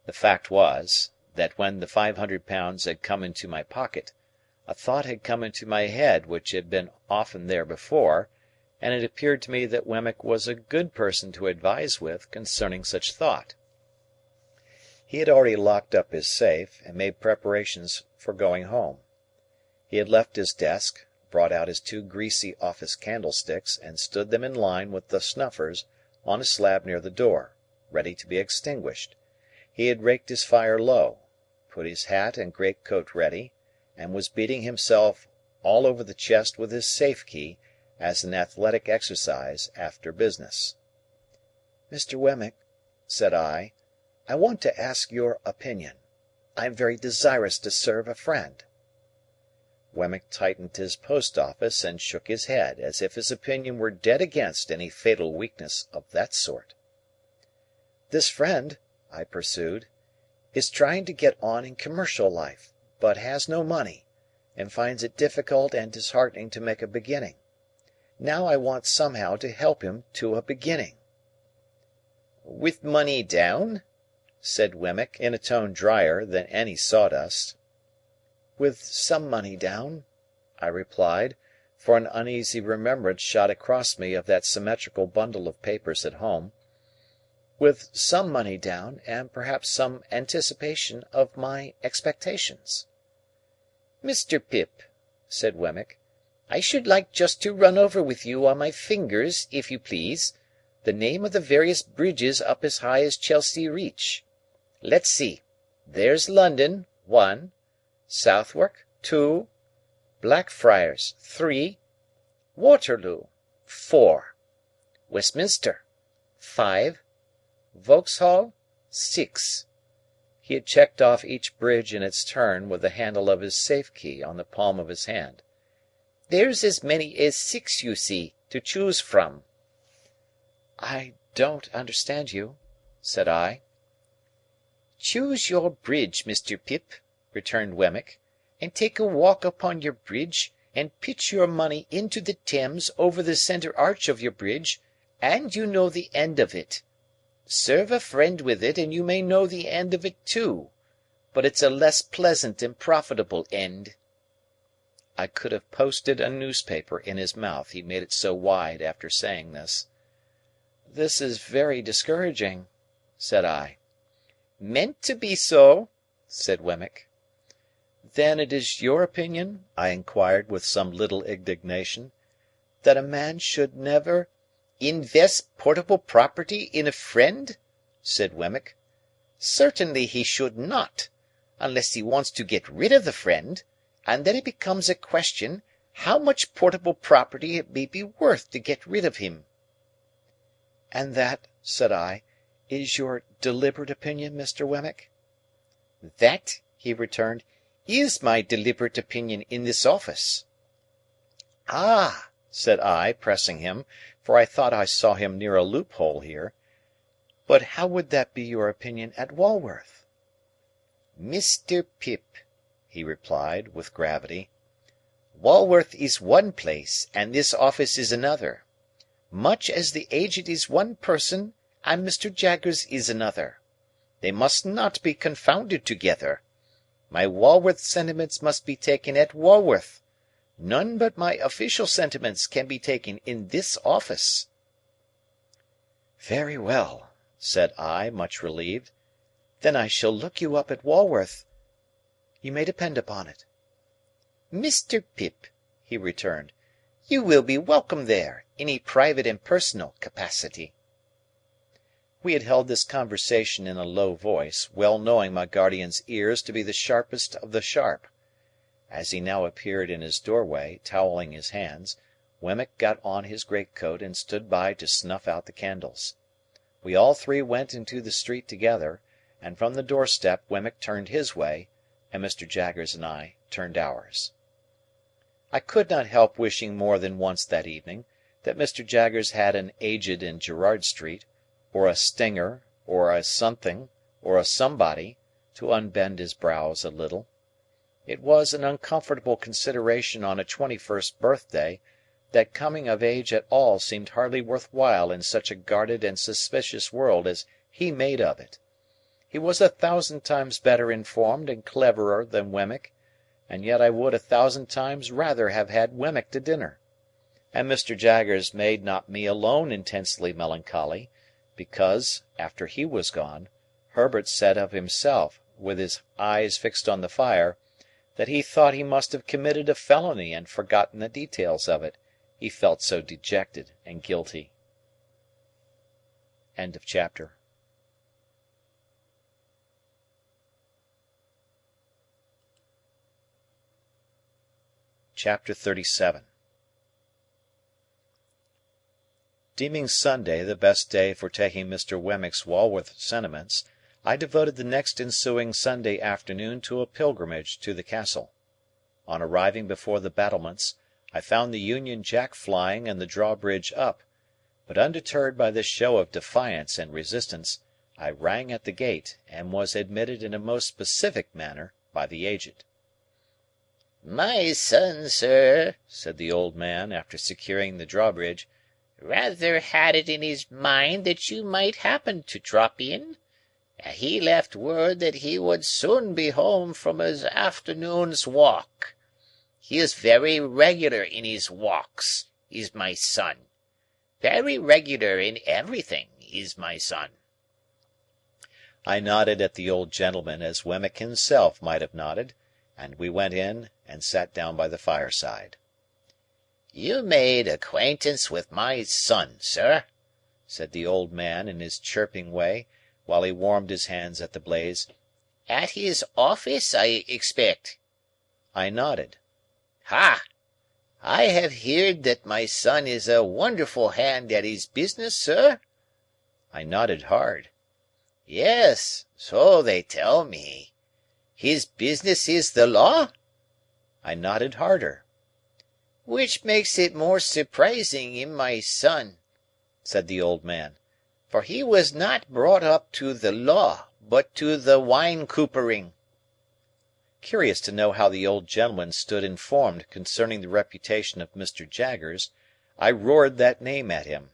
[SPEAKER 3] The fact was, that when the £500 had come into my pocket, a thought had come into my head which had been often there before, and it appeared to me that Wemmick was a good person to advise with concerning such thought. He had already locked up his safe, and made preparations for going home. He had left his desk, brought out his two greasy office candlesticks, and stood them in line with the snuffers on a slab near the door, ready to be extinguished. He had raked his fire low, put his hat and greatcoat ready, and was beating himself all over the chest with his safe-key, as an athletic exercise after business. "Mr. Wemmick," said I want to ask your opinion. I am very desirous to serve a friend." Wemmick tightened his post-office and shook his head, as if his opinion were dead against any fatal weakness of that sort. "This friend," I pursued, "is trying to get on in commercial life, but has no money, and finds it difficult and disheartening to make a beginning. Now I want somehow to help him to a beginning." "With money down?"
[SPEAKER 1] said Wemmick, in a tone drier than any sawdust. "With some money down," I replied, for an uneasy remembrance shot across me of that symmetrical bundle of papers at home. "With some money down, and perhaps some anticipation of my expectations."
[SPEAKER 2] "Mr. Pip," said Wemmick, "I should like just to run over with you on my fingers, if you please, the name of the various bridges up as high as Chelsea Reach. Let's see. There's London, 1. Southwark, 2. Blackfriars, 3. Waterloo, 4. Westminster, 5. Vauxhall, 6.
[SPEAKER 1] He had checked off each bridge in its turn with the handle of his safe key on the palm of his hand.
[SPEAKER 2] "There's as many as 6, you see, to choose from."
[SPEAKER 1] "I don't understand you," said I.
[SPEAKER 2] "Choose your bridge, Mr. Pip," returned Wemmick, "and take a walk upon your bridge, and pitch your money into the Thames over the centre arch of your bridge, and you know the end of it. Serve a friend with it, and you may know the end of it too, but it's a less pleasant and profitable end."
[SPEAKER 1] I could have posted a newspaper in his mouth, he made it so wide after saying this. "This is very discouraging," said I.
[SPEAKER 2] "Meant to be so," said Wemmick.
[SPEAKER 1] "Then it is your opinion," I inquired with some little indignation, "that a man should never—"
[SPEAKER 2] "Invest portable property in a friend?" said Wemmick. "Certainly he should not, unless he wants to get rid of the friend, and then it becomes a question how much portable property it may be worth to get rid of him."
[SPEAKER 1] "And that," said I, "is your deliberate opinion, Mr. Wemmick?"
[SPEAKER 2] "That," he returned, "is my deliberate opinion in this office."
[SPEAKER 1] "Ah!" said I, pressing him, for I thought I saw him near a loophole here. "But how would that be your opinion at Walworth?"
[SPEAKER 2] "Mr. Pip," he replied, with gravity, "Walworth is one place, and this office is another. Much as the Aged is one person, and Mr. Jaggers is another. They must not be confounded together. My Walworth sentiments must be taken at Walworth. None but my official sentiments can be taken in this office."
[SPEAKER 1] "Very well," said I, much relieved. "Then I shall look you up at Walworth, you may depend upon it."
[SPEAKER 2] "Mr. Pip," he returned, "you will be welcome there, in a private and personal capacity."
[SPEAKER 1] We had held this conversation in a low voice, well knowing my guardian's ears to be the sharpest of the sharp. As he now appeared in his doorway, towelling his hands, Wemmick got on his greatcoat and stood by to snuff out the candles. We all three went into the street together, and from the doorstep Wemmick turned his way, and Mr. Jaggers and I turned ours. I could not help wishing more than once that evening that Mr. Jaggers had an Aged in Gerrard Street, or a Stinger, or a something, or a somebody, to unbend his brows a little. It was an uncomfortable consideration on a 21st birthday, that coming of age at all seemed hardly worth while in such a guarded and suspicious world as he made of it. He was 1,000 times better informed and cleverer than Wemmick, and yet I would 1,000 times rather have had Wemmick to dinner. And Mr. Jaggers made not me alone intensely melancholy, because, after he was gone, Herbert said of himself, with his eyes fixed on the fire, that he thought he must have committed a felony and forgotten the details of it, he felt so dejected and guilty. Chapter 37. Deeming Sunday the best day for taking Mr. Wemmick's Walworth sentiments, I devoted the next ensuing Sunday afternoon to a pilgrimage to the Castle. On arriving before the battlements, I found the Union Jack flying and the drawbridge up, but undeterred by this show of defiance and resistance, I rang at the gate, and was admitted in a most specific manner by the Aged.
[SPEAKER 2] "My son, sir," said the old man, after securing the drawbridge, "rather had it in his mind that you might happen to drop in. He left word that he would soon be home from his afternoon's walk. He is very regular in his walks, is my son. Very regular in everything, is my son."
[SPEAKER 3] I nodded at the old gentleman as Wemmick himself might have nodded, and we went in and sat down by the fireside.
[SPEAKER 2] "You made acquaintance with my son, sir," said the old man in his chirping way, while he warmed his hands at the blaze. "At his office, I expect?"
[SPEAKER 3] I nodded.
[SPEAKER 2] "Ha! I have heerd that my son is a wonderful hand at his business, sir?"
[SPEAKER 3] I nodded hard.
[SPEAKER 2] "Yes, so they tell me. His business is the law?"
[SPEAKER 3] I nodded harder.
[SPEAKER 2] "Which makes it more surprising in my son," said the old man, "for he was not brought up to the law, but to the wine coopering."
[SPEAKER 3] Curious to know how the old gentleman stood informed concerning the reputation of Mr. Jaggers, I roared that name at him.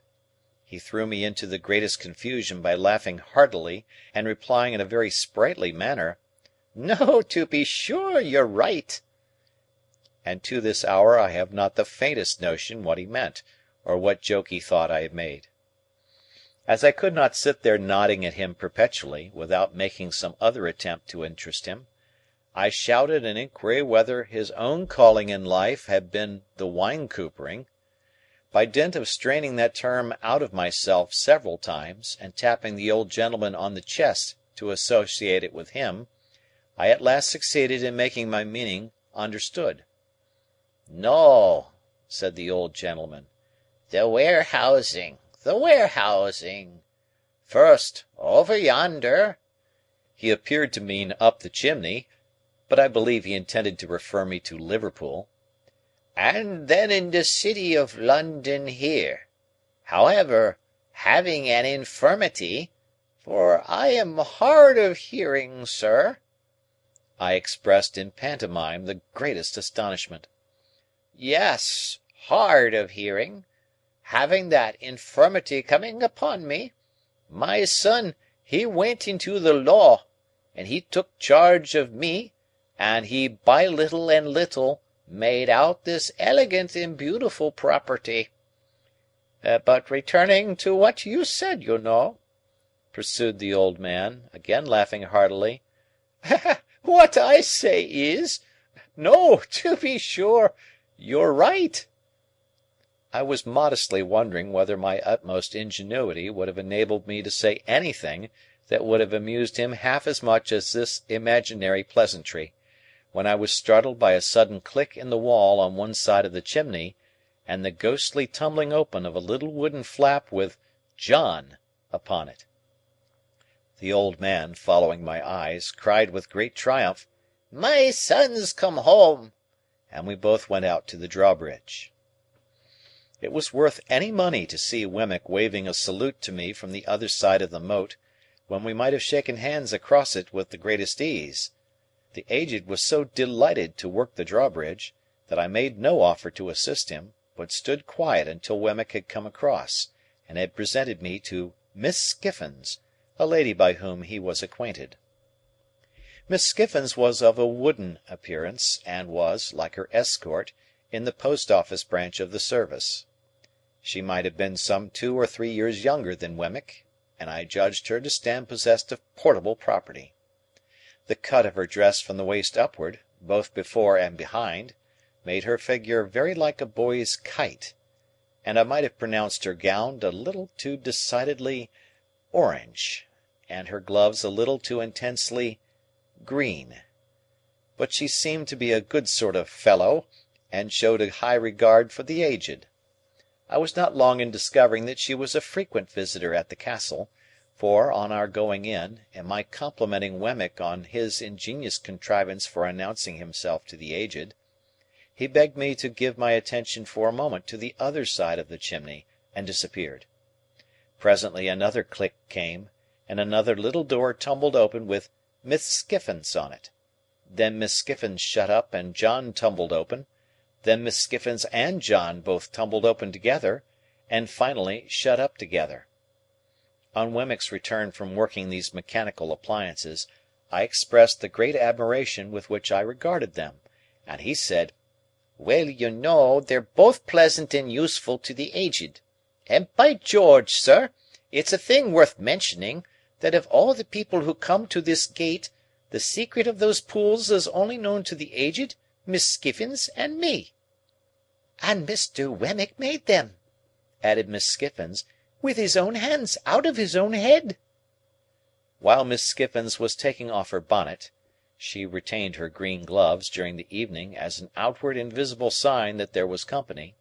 [SPEAKER 3] He threw me into the greatest confusion by laughing heartily and replying in a very sprightly manner, "No, to be sure, you're right." And to this hour I have not the faintest notion what he meant, or what joke he thought I had made. As I could not sit there nodding at him perpetually, without making some other attempt to interest him, I shouted an inquiry whether his own calling in life had been the wine coopering. By dint of straining that term out of myself several times, and tapping the old gentleman on the chest to associate it with him, I at last succeeded in making my meaning understood.
[SPEAKER 2] "No," said the old gentleman. "The warehousing, the warehousing. First, over yonder."
[SPEAKER 3] He appeared to mean up the chimney, but I believe he intended to refer me to Liverpool.
[SPEAKER 2] "And then in the city of London here. However, having an infirmity, for I am hard of hearing, sir."
[SPEAKER 3] I expressed in pantomime the greatest astonishment.
[SPEAKER 2] "Yes, hard of hearing. Having that infirmity coming upon me, my son he went into the law, and he took charge of me, and he by little and little made out this elegant and beautiful property. But returning to what you said, you know," pursued the old man, again laughing heartily, "what I say is, no, to be sure, you're right."
[SPEAKER 3] I was modestly wondering whether my utmost ingenuity would have enabled me to say anything that would have amused him half as much as this imaginary pleasantry, when I was startled by a sudden click in the wall on one side of the chimney, and the ghostly tumbling open of a little wooden flap with "John" upon it. The old man, following my eyes, cried with great triumph, "My son's come home!" and we both went out to the drawbridge. It was worth any money to see Wemmick waving a salute to me from the other side of the moat, when we might have shaken hands across it with the greatest ease. The Aged was so delighted to work the drawbridge, that I made no offer to assist him, but stood quiet until Wemmick had come across, and had presented me to Miss Skiffins, a lady by whom he was acquainted. Miss Skiffins was of a wooden appearance, and was, like her escort, in the post office branch of the service. She might have been some 2 or 3 years younger than Wemmick, and I judged her to stand possessed of portable property. The cut of her dress from the waist upward, both before and behind, made her figure very like a boy's kite, and I might have pronounced her gown a little too decidedly orange, and her gloves a little too intensely green. But she seemed to be a good sort of fellow, and showed a high regard for the Aged. I was not long in discovering that she was a frequent visitor at the castle, for, on our going in, and my complimenting Wemmick on his ingenious contrivance for announcing himself to the Aged, he begged me to give my attention for a moment to the other side of the chimney, and disappeared. Presently another click came, and another little door tumbled open with Miss Skiffins on it. Then Miss Skiffins shut up and John tumbled open, then Miss Skiffins and John both tumbled open together, and finally shut up together.
[SPEAKER 1] On Wemmick's return from working these mechanical appliances, I expressed the great admiration with which I regarded them, and he said, "Well, you know, they're both pleasant and useful to the Aged. And by George, sir, it's a thing worth mentioning, that of all the people who come to this gate, the secret of those pools is only known to the Aged, Miss Skiffins, and me." "And Mr. Wemmick made them," added Miss Skiffins, "with his own hands out of his own head." While Miss Skiffins was taking off her bonnet (she retained her green gloves during the evening as an outward and visible sign that there was company),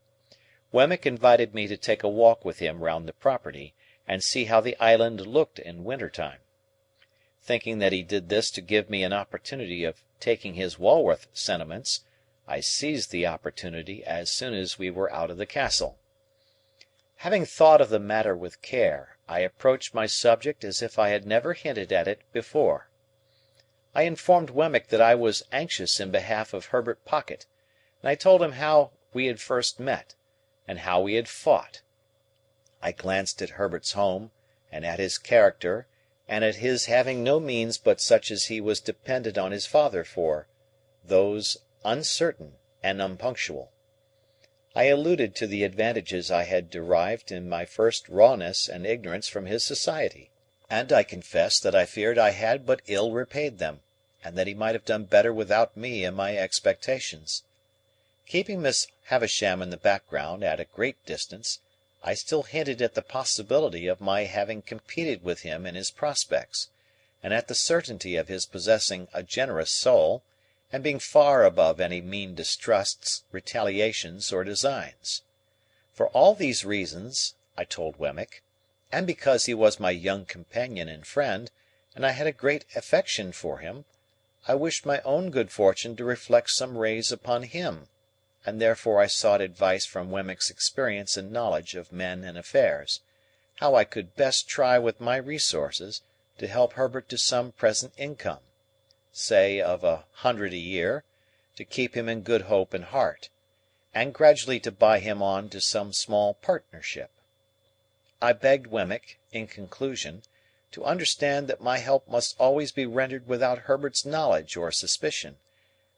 [SPEAKER 1] Wemmick invited me to take a walk with him round the property, and see how the island looked in winter time. Thinking that he did this to give me an opportunity of taking his Walworth sentiments, I seized the opportunity as soon as we were out of the castle. Having thought of the matter with care, I approached my subject as if I had never hinted at it before. I informed Wemmick that I was anxious in behalf of Herbert Pocket, and I told him how we had first met, and how we had fought. I glanced at Herbert's home, and at his character, and at his having no means but such as he was dependent on his father for, those uncertain and unpunctual. I alluded to the advantages I had derived in my first rawness and ignorance from his society, and I confessed that I feared I had but ill repaid them, and that he might have done better without me and my expectations. Keeping Miss Havisham in the background at a great distance, I still hinted at the possibility of my having competed with him in his prospects, and at the certainty of his possessing a generous soul, and being far above any mean distrusts, retaliations, or designs. For all these reasons, I told Wemmick, and because he was my young companion and friend, and I had a great affection for him, I wished my own good fortune to reflect some rays upon him, and therefore I sought advice from Wemmick's experience and knowledge of men and affairs, how I could best try with my resources to help Herbert to some present income, say of 100 a year, to keep him in good hope and heart, and gradually to buy him on to some small partnership. I begged Wemmick, in conclusion, to understand that my help must always be rendered without Herbert's knowledge or suspicion,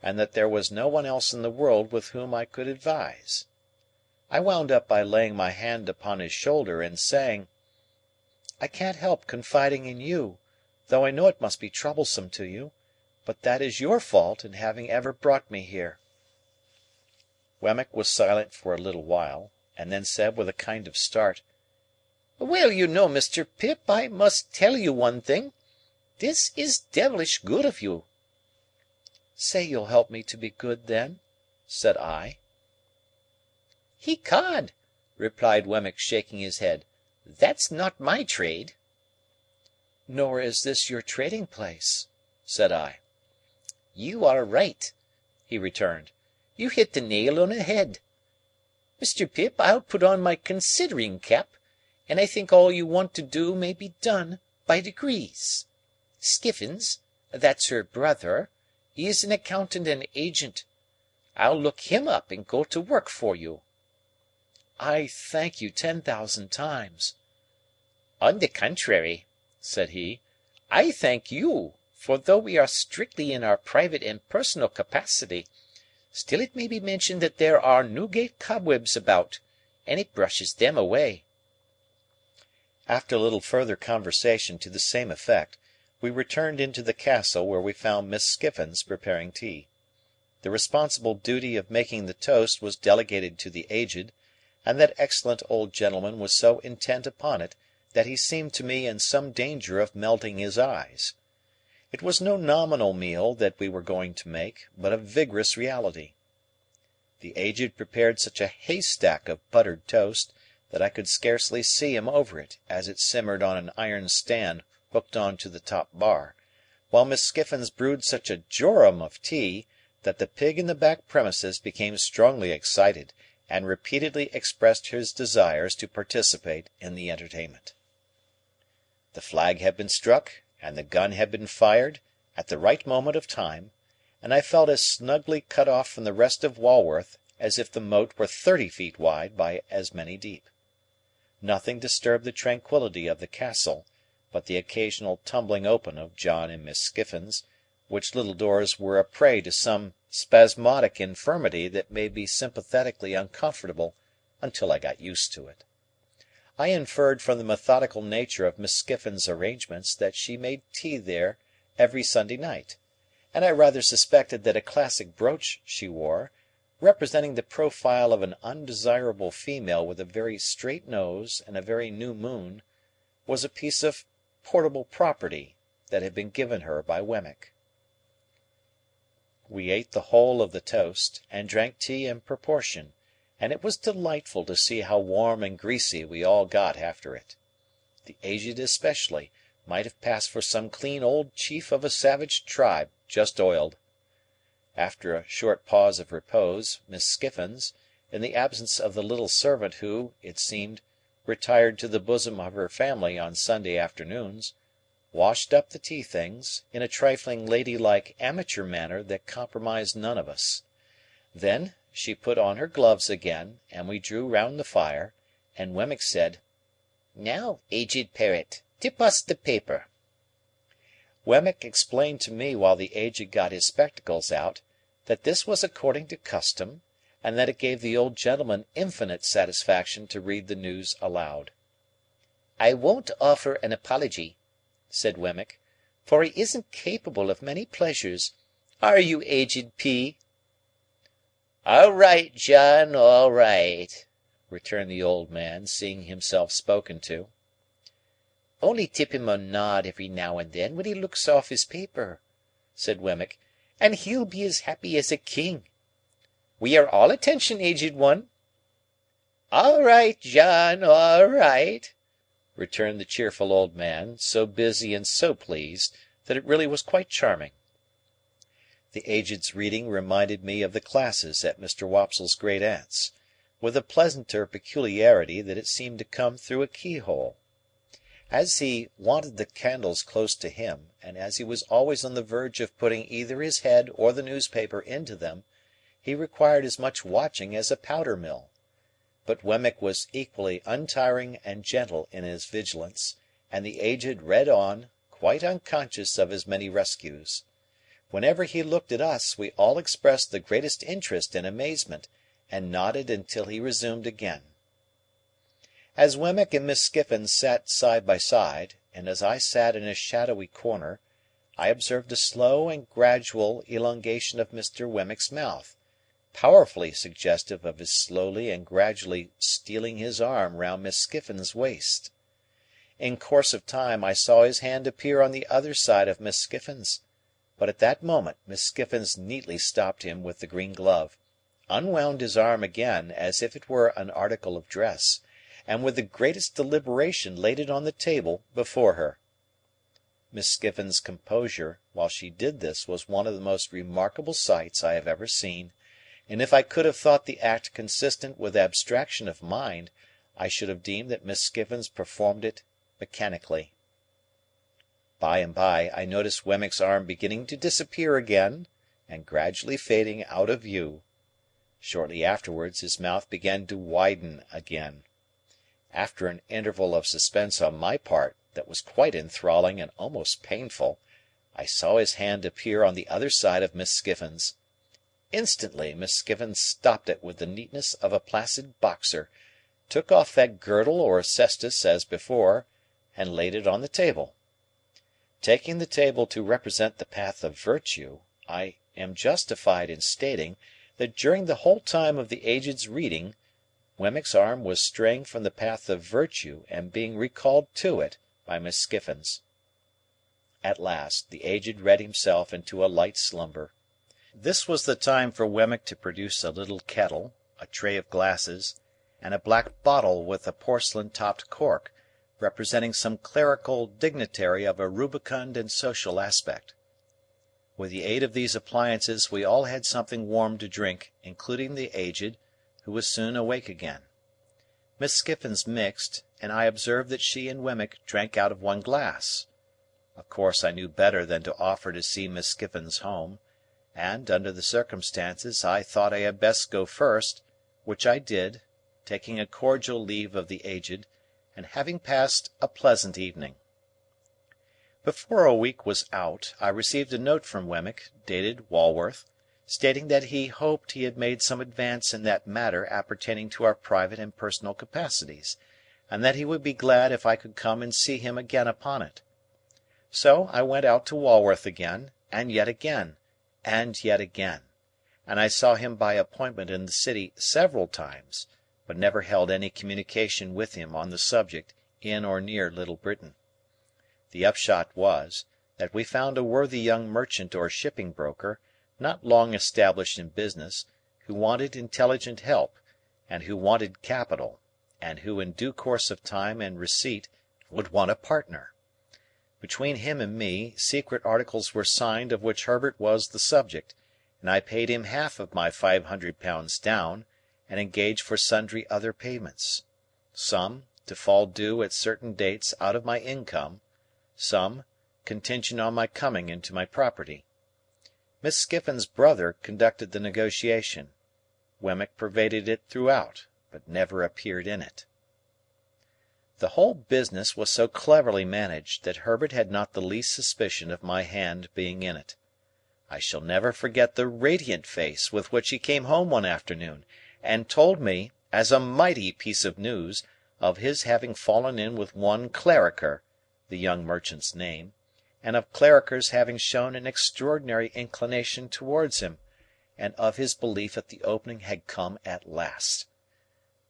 [SPEAKER 1] and that there was no one else in the world with whom I could advise. I wound up by laying my hand upon his shoulder and saying, "I can't help confiding in you, though I know it must be troublesome to you, but that is your fault in having ever brought me here." Wemmick was silent for a little while, and then said with a kind of start, "Well, you know, Mr. Pip, I must tell you one thing. This is devilish good of you." "Say you'll help me to be good, then," said I.
[SPEAKER 2] "Ecod," replied Wemmick, shaking his head, "that's not my trade."
[SPEAKER 1] "Nor is this your trading place," said I.
[SPEAKER 2] "You are right," he returned. "You hit the nail on the head. Mr. Pip, I'll put on my considering cap, and I think all you want to do may be done by degrees. Skiffins, that's her brother, is an accountant and agent. I'll look him up and go to work for you."
[SPEAKER 1] "I thank you 10,000 times."
[SPEAKER 2] "On the contrary," said he, "I thank you, for though we are strictly in our private and personal capacity, still it may be mentioned that there are Newgate cobwebs about, and it brushes them away."
[SPEAKER 1] After a little further conversation to the same effect, we returned into the castle, where we found Miss Skiffins preparing tea. The responsible duty of making the toast was delegated to the Aged, and that excellent old gentleman was so intent upon it that he seemed to me in some danger of melting his eyes. It was no nominal meal that we were going to make, but a vigorous reality. The Aged prepared such a haystack of buttered toast that I could scarcely see him over it, as it simmered on an iron stand hooked on to the top bar, while Miss Skiffins brewed such a jorum of tea that the pig in the back premises became strongly excited, and repeatedly expressed his desires to participate in the entertainment. The flag had been struck, and the gun had been fired, at the right moment of time, and I felt as snugly cut off from the rest of Walworth as if the moat were 30 feet wide by as many deep. Nothing disturbed the tranquillity of the castle, but the occasional tumbling open of John and Miss Skiffins, which little doors were a prey to some spasmodic infirmity that made me sympathetically uncomfortable until I got used to it. I inferred from the methodical nature of Miss Skiffins's arrangements that she made tea there every Sunday night, and I rather suspected that a classic brooch she wore, representing the profile of an undesirable female with a very straight nose and a very new moon, was a piece of portable property that had been given her by Wemmick. We ate the whole of the toast, and drank tea in proportion, and it was delightful to see how warm and greasy we all got after it. The Aged especially might have passed for some clean old chief of a savage tribe just oiled. After a short pause of repose, Miss Skiffins, in the absence of the little servant who, it seemed, retired to the bosom of her family on Sunday afternoons, washed up the tea things, in a trifling ladylike amateur manner that compromised none of us. Then she put on her gloves again, and we drew round the fire, and Wemmick said, "Now, Aged Parrot, tip us the paper." Wemmick explained to me while the Aged got his spectacles out, that this was according to custom, and that it gave the old gentleman infinite satisfaction to read the news aloud. "I won't offer an apology," said Wemmick, "for he isn't capable of many pleasures. Are you, Aged P.?" "All right, John, all right," returned the old man, seeing himself spoken to. "Only tip him a nod every now and then when he looks off his paper," said Wemmick, "and he'll be as happy as a king. We are all attention, Aged One." "All right, John, all right," returned the cheerful old man, so busy and so pleased that it really was quite charming. The Aged's reading reminded me of the classes at Mr. Wopsle's great aunt's, with a pleasanter peculiarity that it seemed to come through a keyhole. As he wanted the candles close to him, and as he was always on the verge of putting either his head or the newspaper into them, he required as much watching as a powder mill. But Wemmick was equally untiring and gentle in his vigilance, and the Aged read on, quite unconscious of his many rescues. Whenever he looked at us, we all expressed the greatest interest and amazement, and nodded until he resumed again. As Wemmick and Miss Skiffins sat side by side, and as I sat in a shadowy corner, I observed a slow and gradual elongation of Mr. Wemmick's mouth, powerfully suggestive of his slowly and gradually stealing his arm round Miss Skiffins's waist. In course of time I saw his hand appear on the other side of Miss Skiffins, but at that moment Miss Skiffins neatly stopped him with the green glove, unwound his arm again as if it were an article of dress, and with the greatest deliberation laid it on the table before her. Miss Skiffins's composure while she did this was one of the most remarkable sights I have ever seen, and if I could have thought the act consistent with abstraction of mind, I should have deemed that Miss Skiffins performed it mechanically. By and by, I noticed Wemmick's arm beginning to disappear again, and gradually fading out of view. Shortly afterwards, his mouth began to widen again. After an interval of suspense on my part that was quite enthralling and almost painful, I saw his hand appear on the other side of Miss Skiffins. Instantly, Miss Skiffins stopped it with the neatness of a placid boxer, took off that girdle or cestus as before, and laid it on the table. Taking the table to represent the path of virtue, I am justified in stating that during the whole time of the Aged's reading, Wemmick's arm was straying from the path of virtue and being recalled to it by Miss Skiffins. At last, the Aged read himself into a light slumber. This was the time for Wemmick to produce a little kettle, a tray of glasses, and a black bottle with a porcelain-topped cork, representing some clerical dignitary of a rubicund and social aspect. With the aid of these appliances we all had something warm to drink, including the Aged, who was soon awake again. Miss Skiffins mixed, and I observed that she and Wemmick drank out of one glass. Of course I knew better than to offer to see Miss Skiffins home, and, under the circumstances, I thought I had best go first, which I did, taking a cordial leave of the Aged, and having passed a pleasant evening. Before a week was out, I received a note from Wemmick, dated Walworth, stating that he hoped he had made some advance in that matter appertaining to our private and personal capacities, and that he would be glad if I could come and see him again upon it. So I went out to Walworth again, and yet again, and yet again, and I saw him by appointment in the city several times, but never held any communication with him on the subject in or near Little Britain. The upshot was, that we found a worthy young merchant or shipping broker, not long established in business, who wanted intelligent help, and who wanted capital, and who in due course of time and receipt would want a partner. Between him and me, secret articles were signed of which Herbert was the subject, and I paid him half of my £500 down, and engaged for sundry other payments. Some, to fall due at certain dates out of my income, some, contingent on my coming into my property. Miss Skiffin's brother conducted the negotiation. Wemmick pervaded it throughout, but never appeared in it. The whole business was so cleverly managed that Herbert had not the least suspicion of my hand being in it. I shall never forget the radiant face with which he came home one afternoon, and told me, as a mighty piece of news, of his having fallen in with one Clarriker, the young merchant's name, and of Clarriker's having shown an extraordinary inclination towards him, and of his belief that the opening had come at last.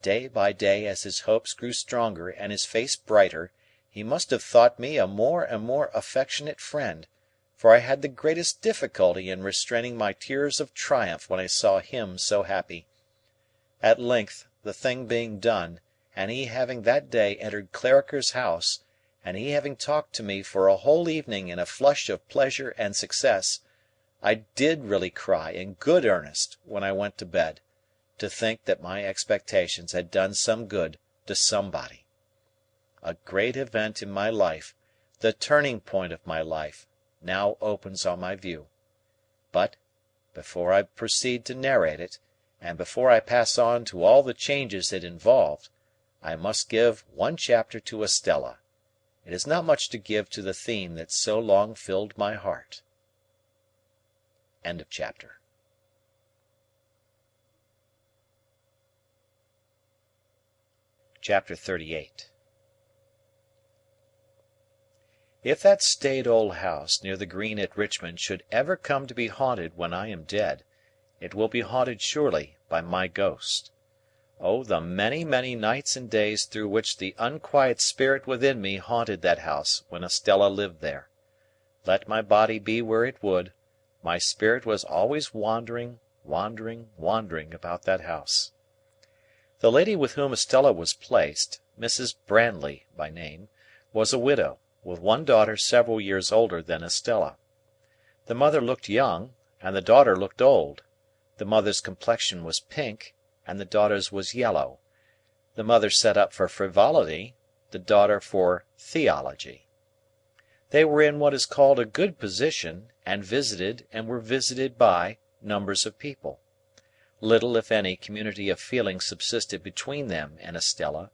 [SPEAKER 1] Day by day, as his hopes grew stronger and his face brighter, he must have thought me a more and more affectionate friend, for I had the greatest difficulty in restraining my tears of triumph when I saw him so happy. At length, the thing being done, and he having that day entered Clarriker's house, and he having talked to me for a whole evening in a flush of pleasure and success, I did really cry in good earnest when I went to bed, to think that my expectations had done some good to somebody. A great event in my life, the turning point of my life, now opens on my view. But, before I proceed to narrate it, and before I pass on to all the changes it involved, I must give one chapter to Estella. It is not much to give to the theme that so long filled my heart. End of chapter. Chapter 38. If that staid old house near the Green at Richmond should ever come to be haunted when I am dead, it will be haunted surely by my ghost. Oh, the many, many nights and days through which the unquiet spirit within me haunted that house when Estella lived there! Let my body be where it would, my spirit was always wandering, wandering, wandering about that house. The lady with whom Estella was placed, Mrs. Brandley by name, was a widow, with one daughter several years older than Estella. The mother looked young, and the daughter looked old. The mother's complexion was pink, and the daughter's was yellow. The mother set up for frivolity, the daughter for theology. They were in what is called a good position, and visited, and were visited by, numbers of people. Little, if any, community of feeling subsisted between them and Estella,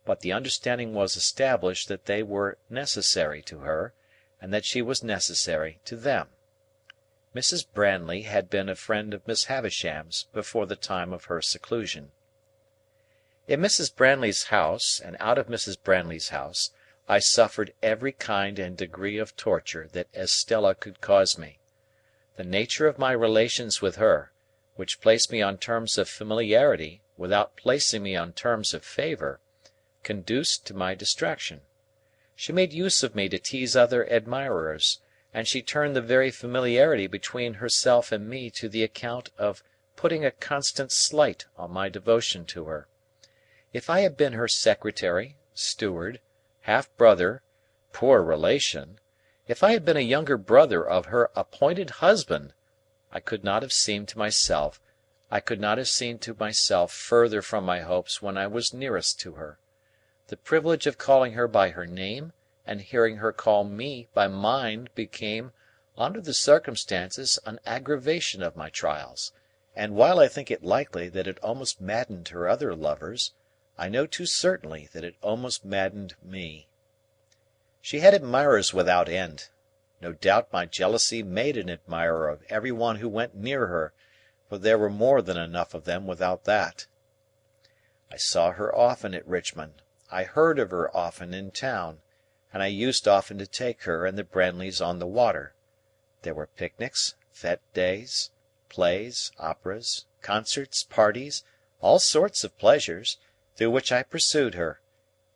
[SPEAKER 1] but the understanding was established that they were necessary to her, and that she was necessary to them. Mrs. Brandley had been a friend of Miss Havisham's before the time of her seclusion. In Mrs. Brandley's house, and out of Mrs. Brandley's house, I suffered every kind and degree of torture that Estella could cause me. The nature of my relations with her, which placed me on terms of familiarity without placing me on terms of favour, conduced to my distraction. She made use of me to tease other admirers, and she turned the very familiarity between herself and me to the account of putting a constant slight on my devotion to her. If I had been her secretary, steward, half-brother, poor relation, if I had been a younger brother of her appointed husband, I could not have seemed to myself further from my hopes when I was nearest to her. The privilege of calling her by her name, and hearing her call me by mine became, under the circumstances, an aggravation of my trials, and while I think it likely that it almost maddened her other lovers, I know too certainly that it almost maddened me. She had admirers without end. No doubt my jealousy made an admirer of every one who went near her, for there were more than enough of them without that. I saw her often at Richmond, I heard of her often in town, and I used often to take her and the Brandleys on the water. There were picnics, fête days, plays, operas, concerts, parties, all sorts of pleasures, through which I pursued her,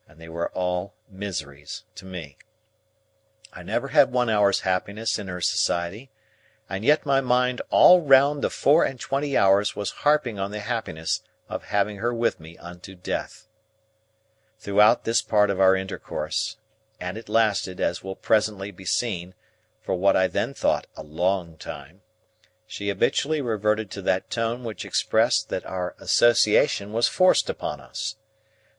[SPEAKER 1] and they were all miseries to me. I never had 1 hour's happiness in her society, and yet my mind all round the 24 hours was harping on the happiness of having her with me unto death. Throughout this part of our intercourse, and it lasted, as will presently be seen, for what I then thought a long time, she habitually reverted to that tone which expressed that our association was forced upon us.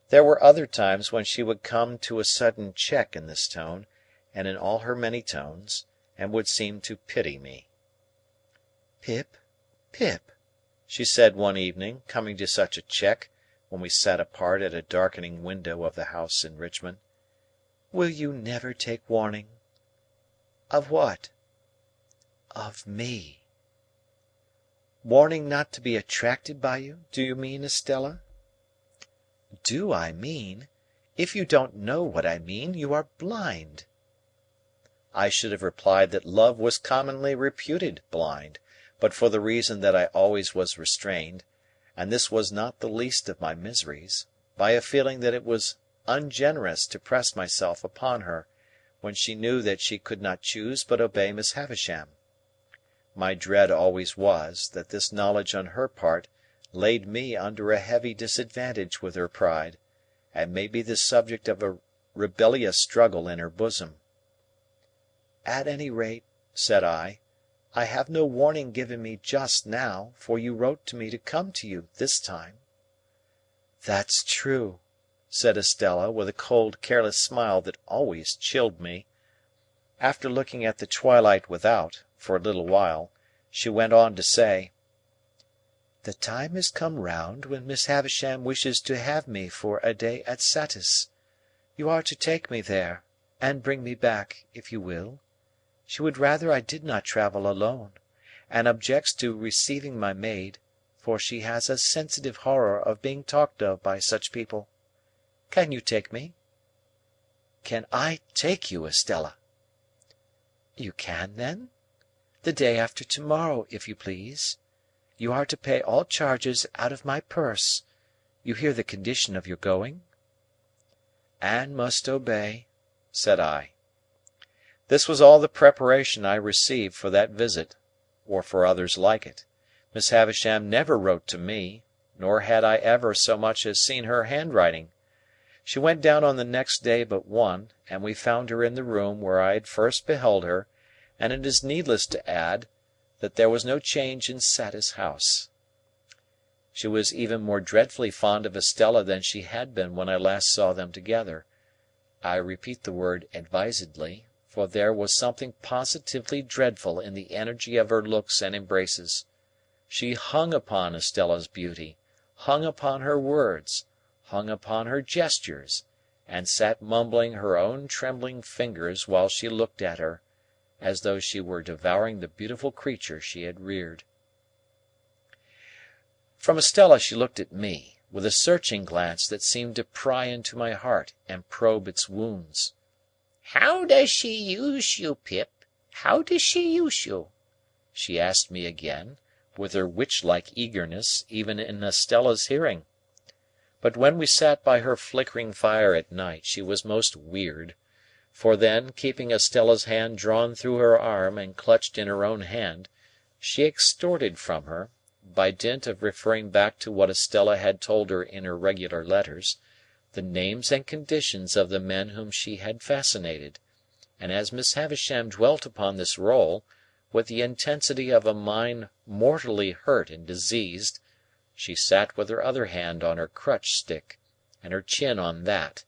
[SPEAKER 1] There were other times when she would come to a sudden check in this tone, and in all her many tones, and would seem to pity me. "Pip, Pip," she said one evening, coming to such a check, when we sat apart at a darkening window of the house in Richmond, "will you never take warning?" "Of what?" "Of me." "Warning not to be attracted by you, do you mean, Estella?" "Do I mean? If you don't know what I mean, you are blind." I should have replied that love was commonly reputed blind, but for the reason that I always was restrained, and this was not the least of my miseries, by a feeling that it was ungenerous to press myself upon her, when she knew that she could not choose but obey Miss Havisham. My dread always was, that this knowledge on her part laid me under a heavy disadvantage with her pride, and made me the subject of a rebellious struggle in her bosom. "At any rate," said I have no warning given me just now, for you wrote to me to come to you this time." "That's true," said Estella, with a cold careless smile that always chilled me. After looking at the twilight without, for a little while, she went on to say, "The time has come round when Miss Havisham wishes to have me for a day at Satis. You are to take me there, and bring me back, if you will. She would rather I did not travel alone, and objects to receiving my maid, for she has a sensitive horror of being talked of by such people. Can you take me?" "Can I take you, Estella?" "You can, then? The day after to-morrow, if you please. You are to pay all charges out of my purse. You hear the condition of your going?" "And must obey," said I. This was all the preparation I received for that visit, or for others like it. Miss Havisham never wrote to me, nor had I ever so much as seen her handwriting. She went down on the next day but one, and we found her in the room where I had first beheld her, and it is needless to add that there was no change in Satis House. She was even more dreadfully fond of Estella than she had been when I last saw them together. I repeat the word advisedly, for there was something positively dreadful in the energy of her looks and embraces. She hung upon Estella's beauty, hung upon her words, hung upon her gestures, and sat mumbling her own trembling fingers while she looked at her, as though she were devouring the beautiful creature she had reared. From Estella she looked at me, with a searching glance that seemed to pry into my heart and probe its wounds.
[SPEAKER 2] "How does she use you, Pip? How does she use you?"
[SPEAKER 1] she asked me again, with her witch-like eagerness, even in Estella's hearing. But when we sat by her flickering fire at night, she was most weird. For then, keeping Estella's hand drawn through her arm and clutched in her own hand, she extorted from her, by dint of referring back to what Estella had told her in her regular letters, the names and conditions of the men whom she had fascinated; and as Miss Havisham dwelt upon this role, with the intensity of a mind mortally hurt and diseased, she sat with her other hand on her crutch-stick, and her chin on that,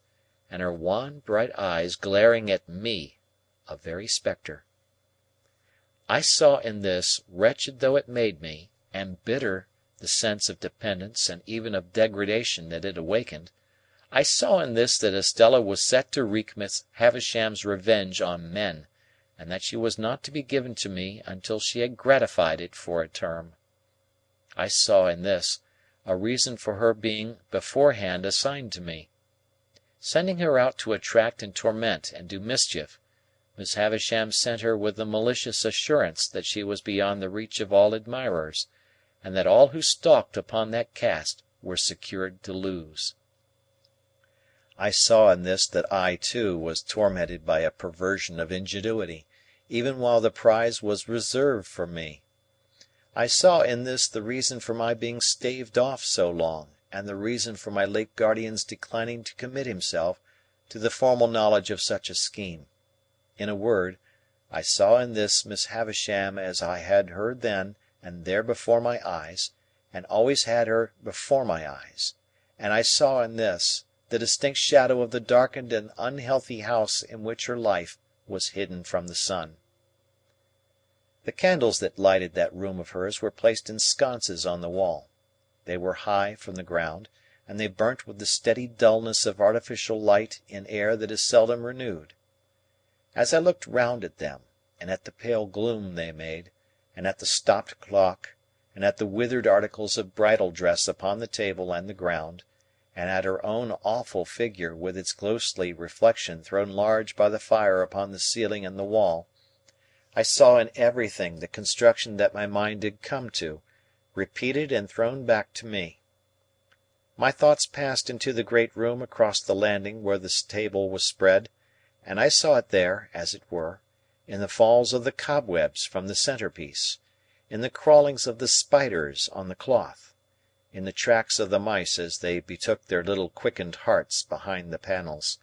[SPEAKER 1] and her wan bright eyes glaring at me, a very spectre. I saw in this, wretched though it made me, and bitter the sense of dependence and even of degradation that it awakened,
[SPEAKER 2] I saw in this that Estella was set to wreak Miss Havisham's revenge on men, and that she was not to be given to me until she had gratified it for a term. I saw in this a reason for her being beforehand assigned to me. Sending her out to attract and torment and do mischief, Miss Havisham sent her with the malicious assurance that she was beyond the reach of all admirers, and that all who stalked upon that cast were secured to lose.
[SPEAKER 3] I saw in this that I, too, was tormented by a perversion of ingenuity, even while the prize was reserved for me. I saw in this the reason for my being staved off so long, and the reason for my late guardian's declining to commit himself to the formal knowledge of such a scheme. In a word, I saw in this Miss Havisham as I had her then and there before my eyes, and always had her before my eyes, and I saw in this the distinct shadow of the darkened and unhealthy house in which her life was hidden from the sun. The candles that lighted that room of hers were placed in sconces on the wall. They were high from the ground, and they burnt with the steady dullness of artificial light in air that is seldom renewed. As I looked round at them, and at the pale gloom they made, and at the stopped clock, and at the withered articles of bridal dress upon the table and the ground, and at her own awful figure with its ghostly reflection thrown large by the fire upon the ceiling and the wall, I saw in everything the construction that my mind had come to, repeated and thrown back to me. My thoughts passed into the great room across the landing where the table was spread, and I saw it there, as it were, in the falls of the cobwebs from the centrepiece, in the crawlings of the spiders on the cloth, in the tracks of the mice as they betook their little quickened hearts behind the panels,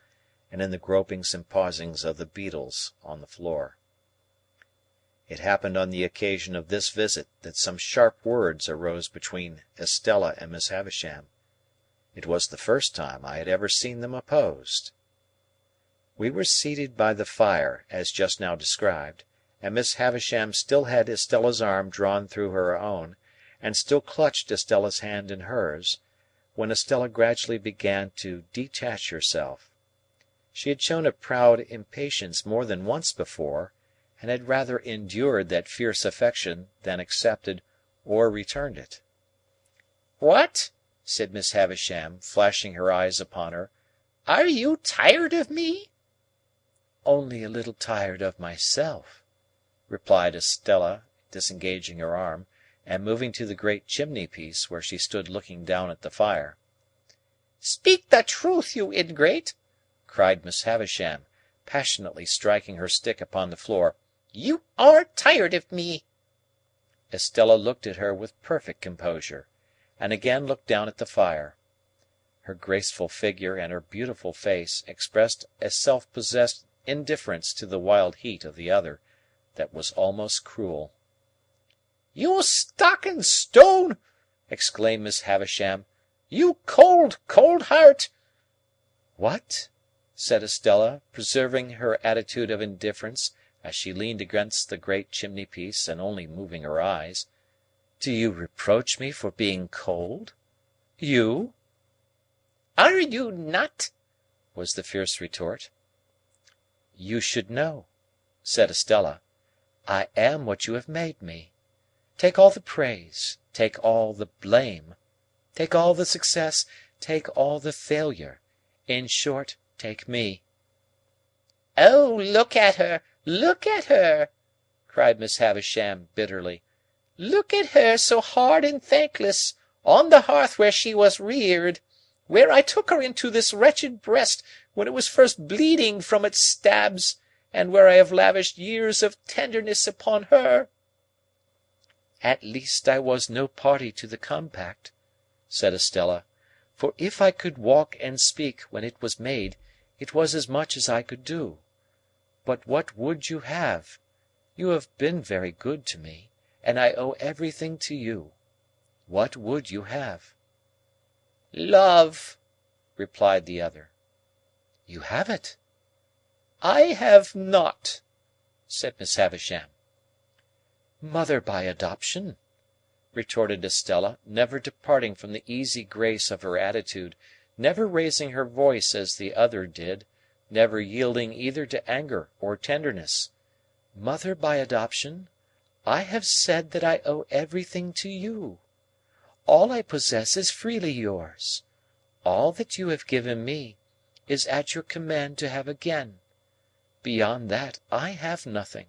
[SPEAKER 3] and in the gropings and pausings of the beetles on the floor. It happened on the occasion of this visit that some sharp words arose between Estella and Miss Havisham. It was the first time I had ever seen them opposed. We were seated by the fire, as just now described, and Miss Havisham still had Estella's arm drawn through her own, and still clutched Estella's hand in hers, when Estella gradually began to detach herself. She had shown a proud impatience more than once before, and had rather endured that fierce affection than accepted or returned it.
[SPEAKER 2] "What?" said Miss Havisham, flashing her eyes upon her. "Are you tired of me?"
[SPEAKER 3] "Only a little tired of myself," replied Estella, disengaging her arm, and moving to the great chimney-piece where she stood looking down at the fire.
[SPEAKER 2] "Speak the truth, you ingrate!" cried Miss Havisham, passionately striking her stick upon the floor. "You are tired of me!"
[SPEAKER 3] Estella looked at her with perfect composure, and again looked down at the fire. Her graceful figure and her beautiful face expressed a self-possessed indifference to the wild heat of the other that was almost cruel.
[SPEAKER 2] "You stock and stone!" exclaimed Miss Havisham. "You cold, cold heart!"
[SPEAKER 3] "What?" said Estella, preserving her attitude of indifference as she leaned against the great chimney-piece and only moving her eyes. "Do you reproach me for being cold? You?"
[SPEAKER 2] "Are you not?"
[SPEAKER 3] was the fierce retort. "You should know," said Estella. "I am what you have made me. Take all the praise, take all the blame, take all the success, take all the failure. In short, take me."
[SPEAKER 2] "Oh, look at her, look at her!" cried Miss Havisham bitterly. "Look at her so hard and thankless, on the hearth where she was reared, where I took her into this wretched breast when it was first bleeding from its stabs, and where I have lavished years of tenderness upon her."
[SPEAKER 3] "At least I was no party to the compact," said Estella, "for if I could walk and speak when it was made, it was as much as I could do. But what would you have? You have been very good to me, and I owe everything to you. What would you have?"
[SPEAKER 2] "Love," replied the other.
[SPEAKER 3] "You have it."
[SPEAKER 2] "I have not," said Miss Havisham.
[SPEAKER 3] "Mother by adoption," retorted Estella, never departing from the easy grace of her attitude,
[SPEAKER 1] never raising her voice as the other did, never yielding either to anger or tenderness. "Mother by adoption, I have said that I owe everything to you. All I possess is freely yours. All that you have given me is at your command to have again. Beyond that I have nothing.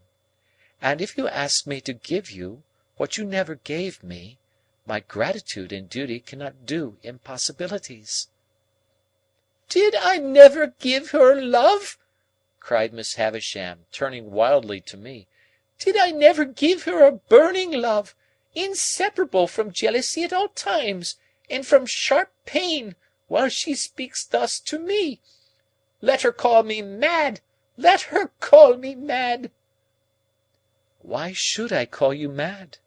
[SPEAKER 1] And if you ask me to give you what you never gave me, my gratitude and duty cannot do impossibilities." "Did I never give her love?" cried Miss Havisham, turning wildly to me. "Did I never give her a burning love, inseparable from jealousy at all times, and from sharp pain, while she speaks thus to me? Let her call me mad! Let her call me mad!" "Why should I call you mad?"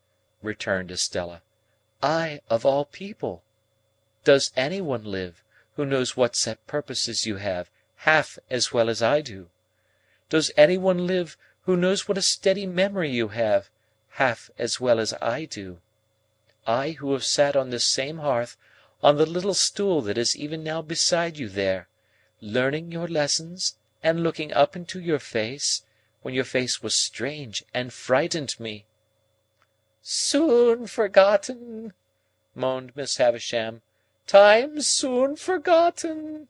[SPEAKER 1] returned Estella. "I, of all people. Does any one live who knows what set purposes you have, half as well as I do? Does any one live who knows what a steady memory you have, half as well as I do? I who have sat on this same hearth, on the little stool that is even now beside you there, learning your lessons and looking up into your face, when your face was strange and frightened me." "Soon forgotten," moaned Miss Havisham. "Time soon forgotten."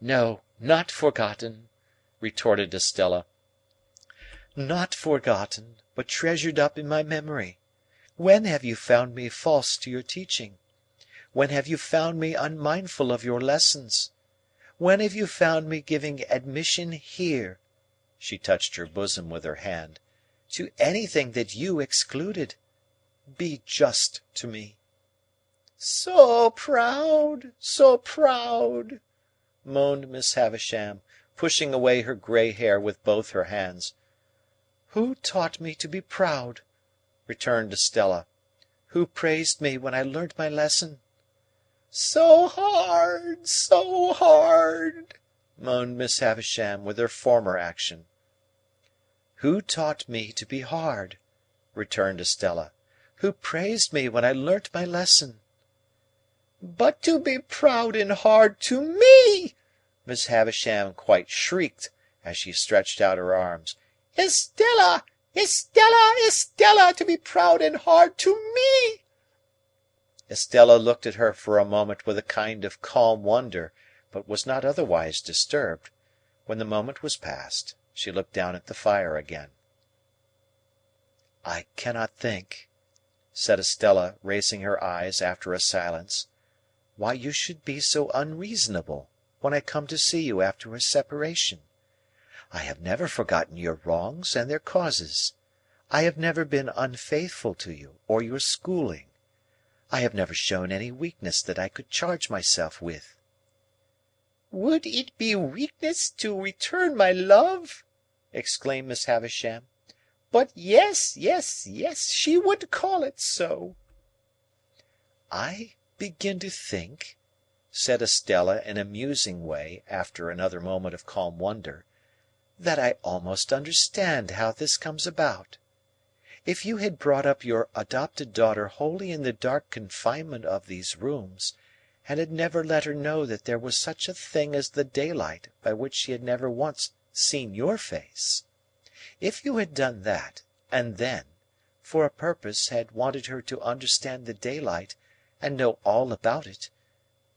[SPEAKER 1] "No, not forgotten," retorted Estella. "Not forgotten, but treasured up in my memory. When have you found me false to your teaching? When have you found me unmindful of your lessons? When have you found me giving admission here," she touched her bosom with her hand, "to anything that you excluded? Be just to me." "So proud, so proud!" moaned Miss Havisham, pushing away her grey hair with both her hands. "Who taught me to be proud?" returned Estella. "Who praised me when I learnt my lesson?" "So hard, so hard!" moaned Miss Havisham with her former action. "Who taught me to be hard?" returned Estella. "Who praised me when I learnt my lesson?" "But to be proud and hard to me!" Miss Havisham quite shrieked, as she stretched out her arms. "Estella! Estella! Estella! To be proud and hard to me!" Estella looked at her for a moment with a kind of calm wonder, but was not otherwise disturbed. When the moment was past, she looked down at the fire again. "I cannot think," said Estella, raising her eyes after a silence, "why you should be so unreasonable when I come to see you after a separation. I have never forgotten your wrongs and their causes. I have never been unfaithful to you or your schooling. I have never shown any weakness that I could charge myself with." "Would it be weakness to return my love?" exclaimed Miss Havisham. "But yes, yes, yes, she would call it so." "I begin to think," said Estella in a musing way after another moment of calm wonder, "that I almost understand how this comes about. If you had brought up your adopted daughter wholly in the dark confinement of these rooms, and had never let her know that there was such a thing as the daylight by which she had never once seen your face, if you had done that, and then, for a purpose, had wanted her to understand the daylight and know all about it,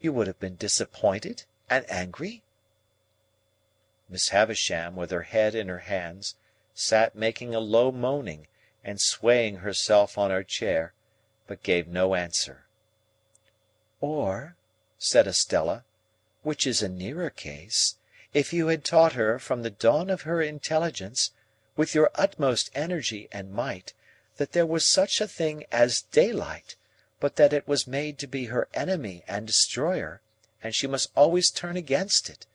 [SPEAKER 1] you would have been disappointed and angry?" Miss Havisham, with her head in her hands, sat making a low moaning and swaying herself on her chair, but gave no answer. "Or," said Estella, "which is a nearer case, if you had taught her from the dawn of her intelligence, with your utmost energy and might, that there was such a thing as daylight, but that it was made to be her enemy and destroyer, and she must always turn against it,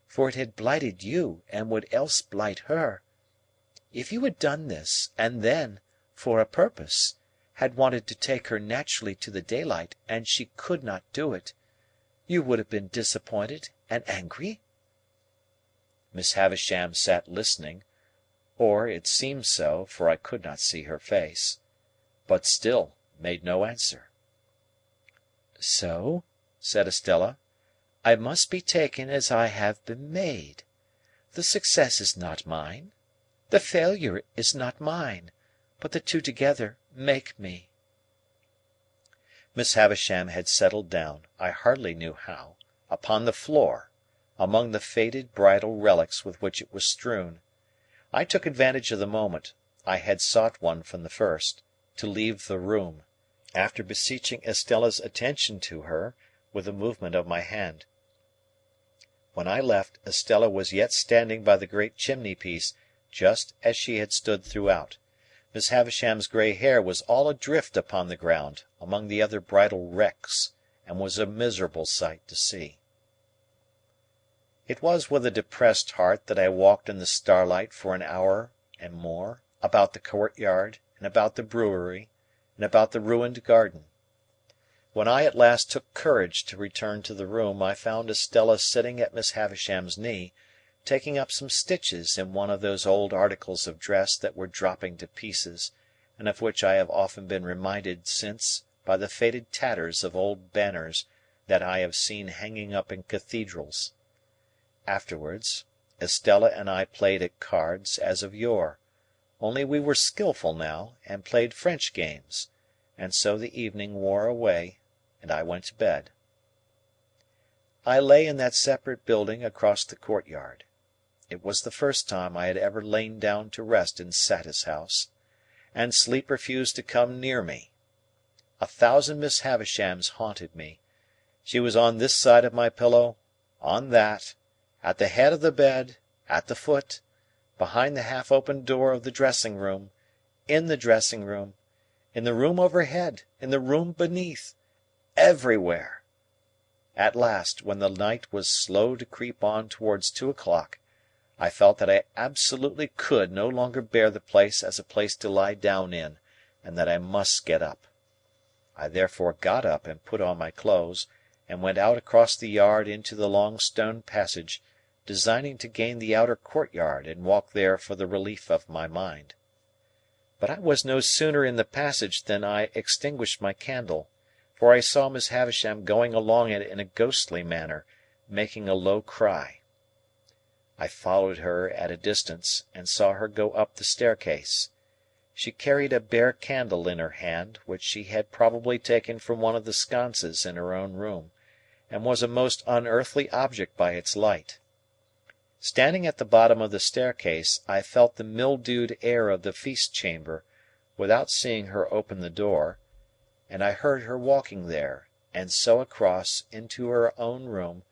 [SPEAKER 1] for it had blighted you and would else blight her. If you had done this, and then, for a purpose, had wanted to take her naturally to the daylight, and she could not do it, you would have been disappointed and angry?" Miss Havisham sat listening, or it seemed so, for I could not see her face, but still made no answer. "So?" said Estella.
[SPEAKER 3] I must be taken as I have been made. The success is not mine. The failure is not mine. But the two together make me." Miss Havisham had settled down, I hardly knew how, upon the floor, among the faded bridal relics with which it was strewn. I took advantage of the moment—I had sought one from the first—to leave the room, after beseeching Estella's attention to her with a movement of my hand. When I left, Estella was yet standing by the great chimney piece, just as she had stood throughout. Miss Havisham's grey hair was all adrift upon the ground, among the other bridal wrecks, and was a miserable sight to see. It was with a depressed heart that I walked in the starlight for an hour and more, about the courtyard, and about the brewery, and about the ruined garden. When I at last took courage to return to the room, I found Estella sitting at Miss Havisham's knee, taking up some stitches in one of those old articles of dress that were dropping to pieces, and of which I have often been reminded since by the faded tatters of old banners that I have seen hanging up in cathedrals. Afterwards, Estella and I played at cards as of yore, only we were skilful now, and played French games, and so the evening wore away, and I went to bed. I lay in that separate building across the courtyard. It was the first time I had ever lain down to rest in Satis House, and sleep refused to come near me. 1,000 Miss Havishams haunted me. She was on this side of my pillow, on that, at the head of the bed, at the foot, behind the half-opened door of the dressing-room, in the dressing-room, in the room overhead, in the room beneath, everywhere. At last, when the night was slow to creep on towards 2 o'clock, I felt that I absolutely could no longer bear the place as a place to lie down in, and that I must get up. I therefore got up and put on my clothes, and went out across the yard into the long stone passage, designing to gain the outer courtyard and walk there for the relief of my mind. But I was no sooner in the passage than I extinguished my candle, for I saw Miss Havisham going along it in a ghostly manner, making a low cry. I followed her at a distance, and saw her go up the staircase. She carried a bare candle in her hand, which she had probably taken from one of the sconces in her own room, and was a most unearthly object by its light. Standing at the bottom of the staircase, I felt the mildewed air of the feast chamber, without seeing her open the door, and I heard her walking there, and so across into her own room,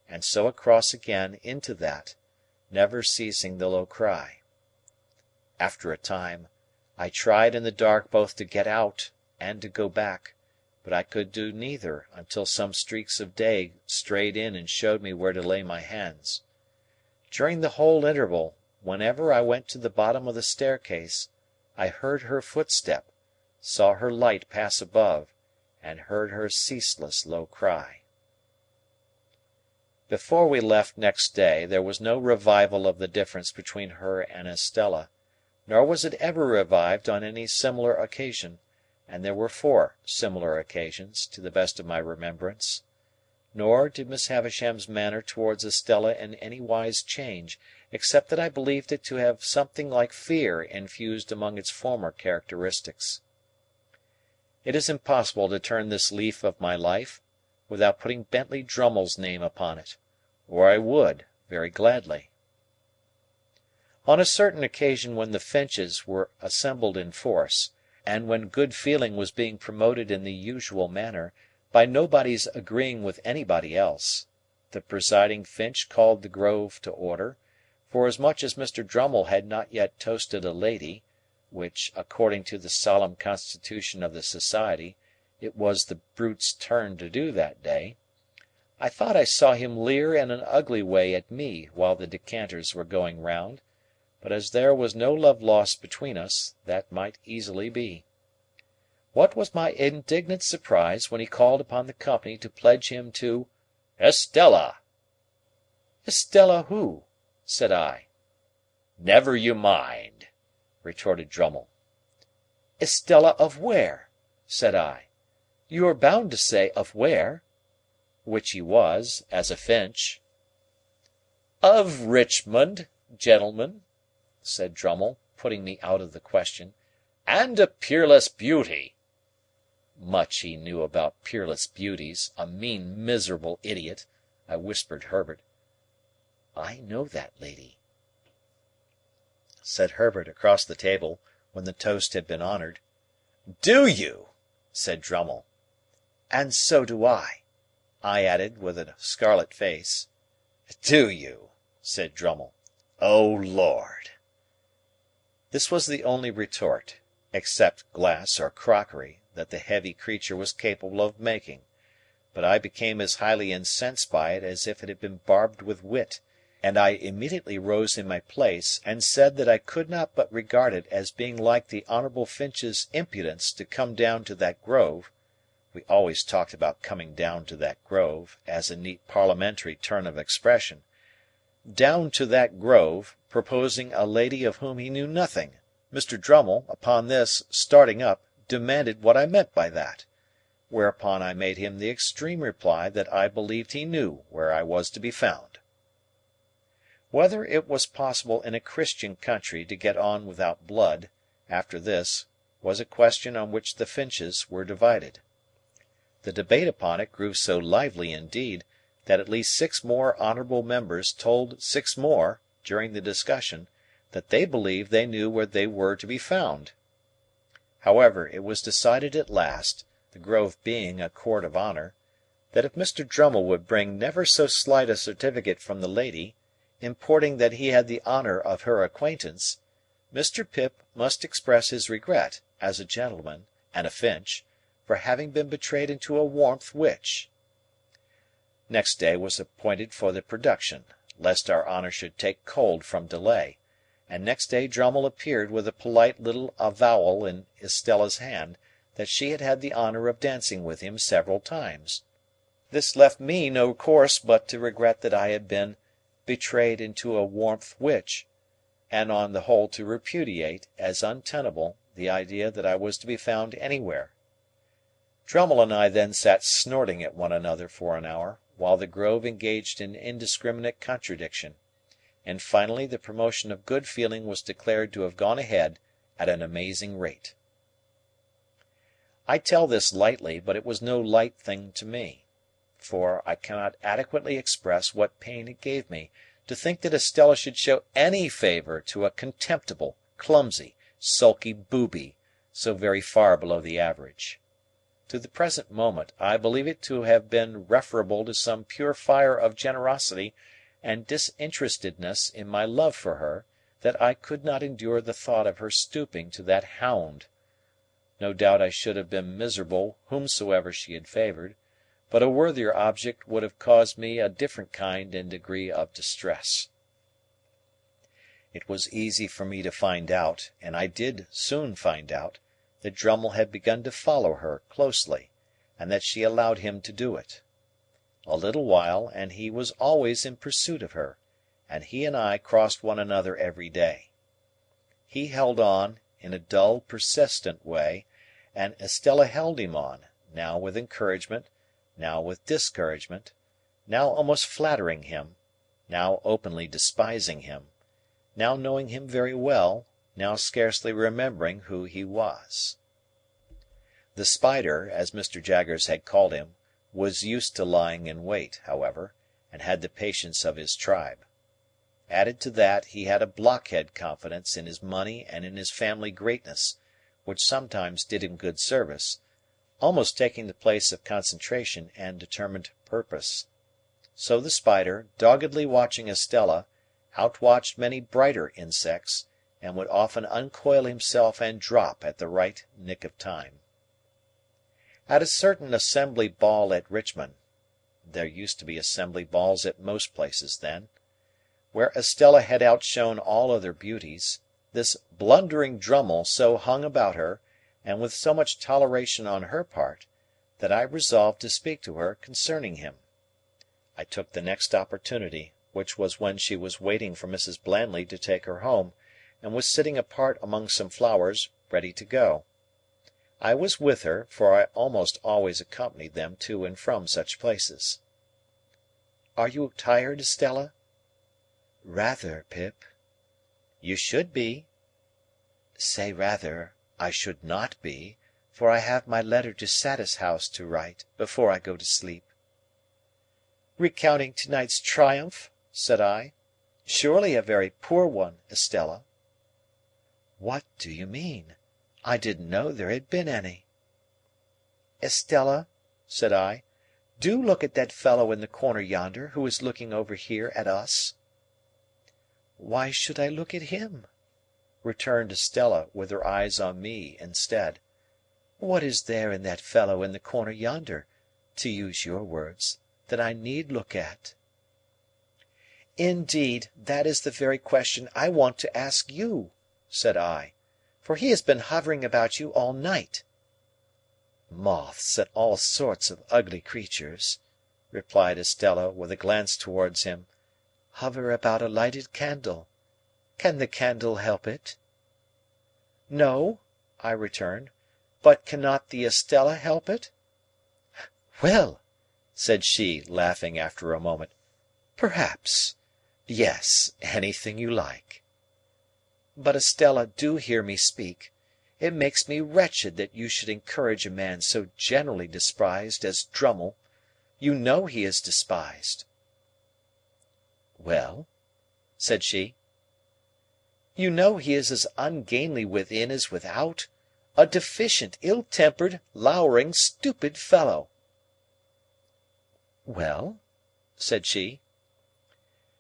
[SPEAKER 3] and so across again into that, never ceasing the low cry. After a time, I tried in the dark both to get out and to go back, but I could do neither until some streaks of day strayed in and showed me where to lay my hands. During the whole interval, whenever I went to the bottom of the staircase, I heard her footstep, saw her light pass above, and heard her ceaseless low cry. Before we left next day, there was no revival of the difference between her and Estella, nor was it ever revived on any similar occasion, and there were 4 similar occasions, to the best of my remembrance. Nor did Miss Havisham's manner towards Estella in any wise change, except that I believed it to have something like fear infused among its former characteristics. It is impossible to turn this leaf of my life without putting Bentley Drummle's name upon it, or I would, very gladly. On a certain occasion when the Finches were assembled in force, and when good feeling was being promoted in the usual manner, by nobody's agreeing with anybody else, the presiding Finch called the Grove to order, forasmuch as Mr. Drummle had not yet toasted a lady, which, according to the solemn constitution of the society, it was the brute's turn to do that day. I thought I saw him leer in an ugly way at me while the decanters were going round, but as there was no love lost between us, that might easily be. What was my indignant surprise when he called upon the company to pledge him to Estella! "Estella who?" said I. "Never you mind," retorted Drummle. "Estella of where?" said I. "You are bound to say of where."
[SPEAKER 1] which he was, as a Finch.
[SPEAKER 2] "Of Richmond, gentlemen," said Drummle, putting me out of the question, "and a peerless beauty." Much he knew about peerless beauties, a mean, miserable idiot! I whispered Herbert.
[SPEAKER 3] "I know that lady," said Herbert across the table, when the toast had been honoured.
[SPEAKER 1] "Do you?" said Drummle.
[SPEAKER 3] "And so do I," I added, with a scarlet face.
[SPEAKER 1] "Do you?" said Drummle. "O Lord!"
[SPEAKER 3] This was the only retort, except glass or crockery, that the heavy creature was capable of making; but I became as highly incensed by it as if it had been barbed with wit, and I immediately rose in my place, and said that I could not but regard it as being like the Honourable Finch's impudence to come down to that grove (we always talked about coming down to that grove, as a neat parliamentary turn of expression), down to that grove, proposing a lady of whom he knew nothing. Mr. Drummle, upon this, starting up, demanded what I meant by that, whereupon I made him the extreme reply that I believed he knew where I was to be found. Whether it was possible in a Christian country to get on without blood, after this, was a question on which the Finches were divided. The debate upon it grew so lively indeed, that at least 6 more honourable members told 6 more, during the discussion, that they believed they knew where they were to be found. However, it was decided at last, the grove being a court of honour, that if Mr. Drummle would bring never so slight a certificate from the lady, importing that he had the honour of her acquaintance, Mr. Pip must express his regret, as a gentleman and a Finch, for having been betrayed into a warmth which. Next day was appointed for the production, lest our honour should take cold from delay, and next day Drummle appeared with a polite little avowal in Estella's hand that she had had the honour of dancing with him several times. This left me no course but to regret that I had been betrayed into a warmth which, and on the whole to repudiate, as untenable, the idea that I was to be found anywhere. Drummle and I then sat snorting at one another for an hour, while the grove engaged in indiscriminate contradiction, and finally the promotion of good feeling was declared to have gone ahead at an amazing rate. I tell this lightly, but it was no light thing to me, for I cannot adequately express what pain it gave me to think that Estella should show any favour to a contemptible, clumsy, sulky booby, so very far below the average. To the present moment, I believe it to have been referable to some pure fire of generosity and disinterestedness in my love for her, that I could not endure the thought of her stooping to that hound. No doubt I should have been miserable whomsoever she had favoured, but a worthier object would have caused me a different kind and degree of distress. It was easy for me to find out, and I did soon find out, that Drummle had begun to follow her closely, and that she allowed him to do it. A little while, and he was always in pursuit of her, and he and I crossed one another every day. He held on, in a dull, persistent way, and Estella held him on, now with encouragement, now with discouragement, now almost flattering him, now openly despising him, now knowing him very well, now scarcely remembering who he was. The Spider, as Mr. Jaggers had called him, was used to lying in wait, however, and had the patience of his tribe. Added to that, he had a blockhead confidence in his money and in his family greatness, which sometimes did him good service, almost taking the place of concentration and determined purpose. So the Spider, doggedly watching Estella, outwatched many brighter insects, and would often uncoil himself and drop at the right nick of time. At a certain assembly ball at Richmond (there used to be assembly balls at most places then), where Estella had outshone all other beauties, this blundering Drummle so hung about her, and with so much toleration on her part, that I resolved to speak to her concerning him. I took the next opportunity, which was when she was waiting for Mrs. Blandley to take her home, and was sitting apart among some flowers, ready to go. I was with her, for I almost always accompanied them to and from such places. Are you tired, Estella?"
[SPEAKER 1] "Rather, Pip."
[SPEAKER 3] "You should be."
[SPEAKER 1] "Say rather, I should not be, for I have my letter to Satis House to write, before I go to sleep."
[SPEAKER 3] "Recounting to-night's triumph?" said I. "Surely a very poor one, Estella."
[SPEAKER 1] "What do you mean? I didn't know there had been any."
[SPEAKER 3] "Estella," said I, "do look at that fellow in the corner yonder, who is looking over here at us."
[SPEAKER 1] "Why should I look at him?" returned Estella, with her eyes on me instead. "What is there in that fellow in the corner yonder, to use your words, that I need look at?"
[SPEAKER 3] "Indeed, that is the very question I want to ask you," said I, "for he has been hovering about you all night."
[SPEAKER 1] "Moths and all sorts of ugly creatures," replied Estella, with a glance towards him, "hover about a lighted candle. Can the candle help it?"
[SPEAKER 3] "No," I returned, "but cannot the Estella help it?"
[SPEAKER 1] "Well," said she, laughing after a moment, "perhaps. Yes, anything you like."
[SPEAKER 3] "But, Estella, do hear me speak. It makes me wretched that you should encourage a man so generally despised as Drummle. You know he is despised."
[SPEAKER 1] "Well?" said she.
[SPEAKER 3] "You know he is as ungainly within as without, a deficient, ill-tempered, lowering, stupid fellow."
[SPEAKER 1] "Well?" said she.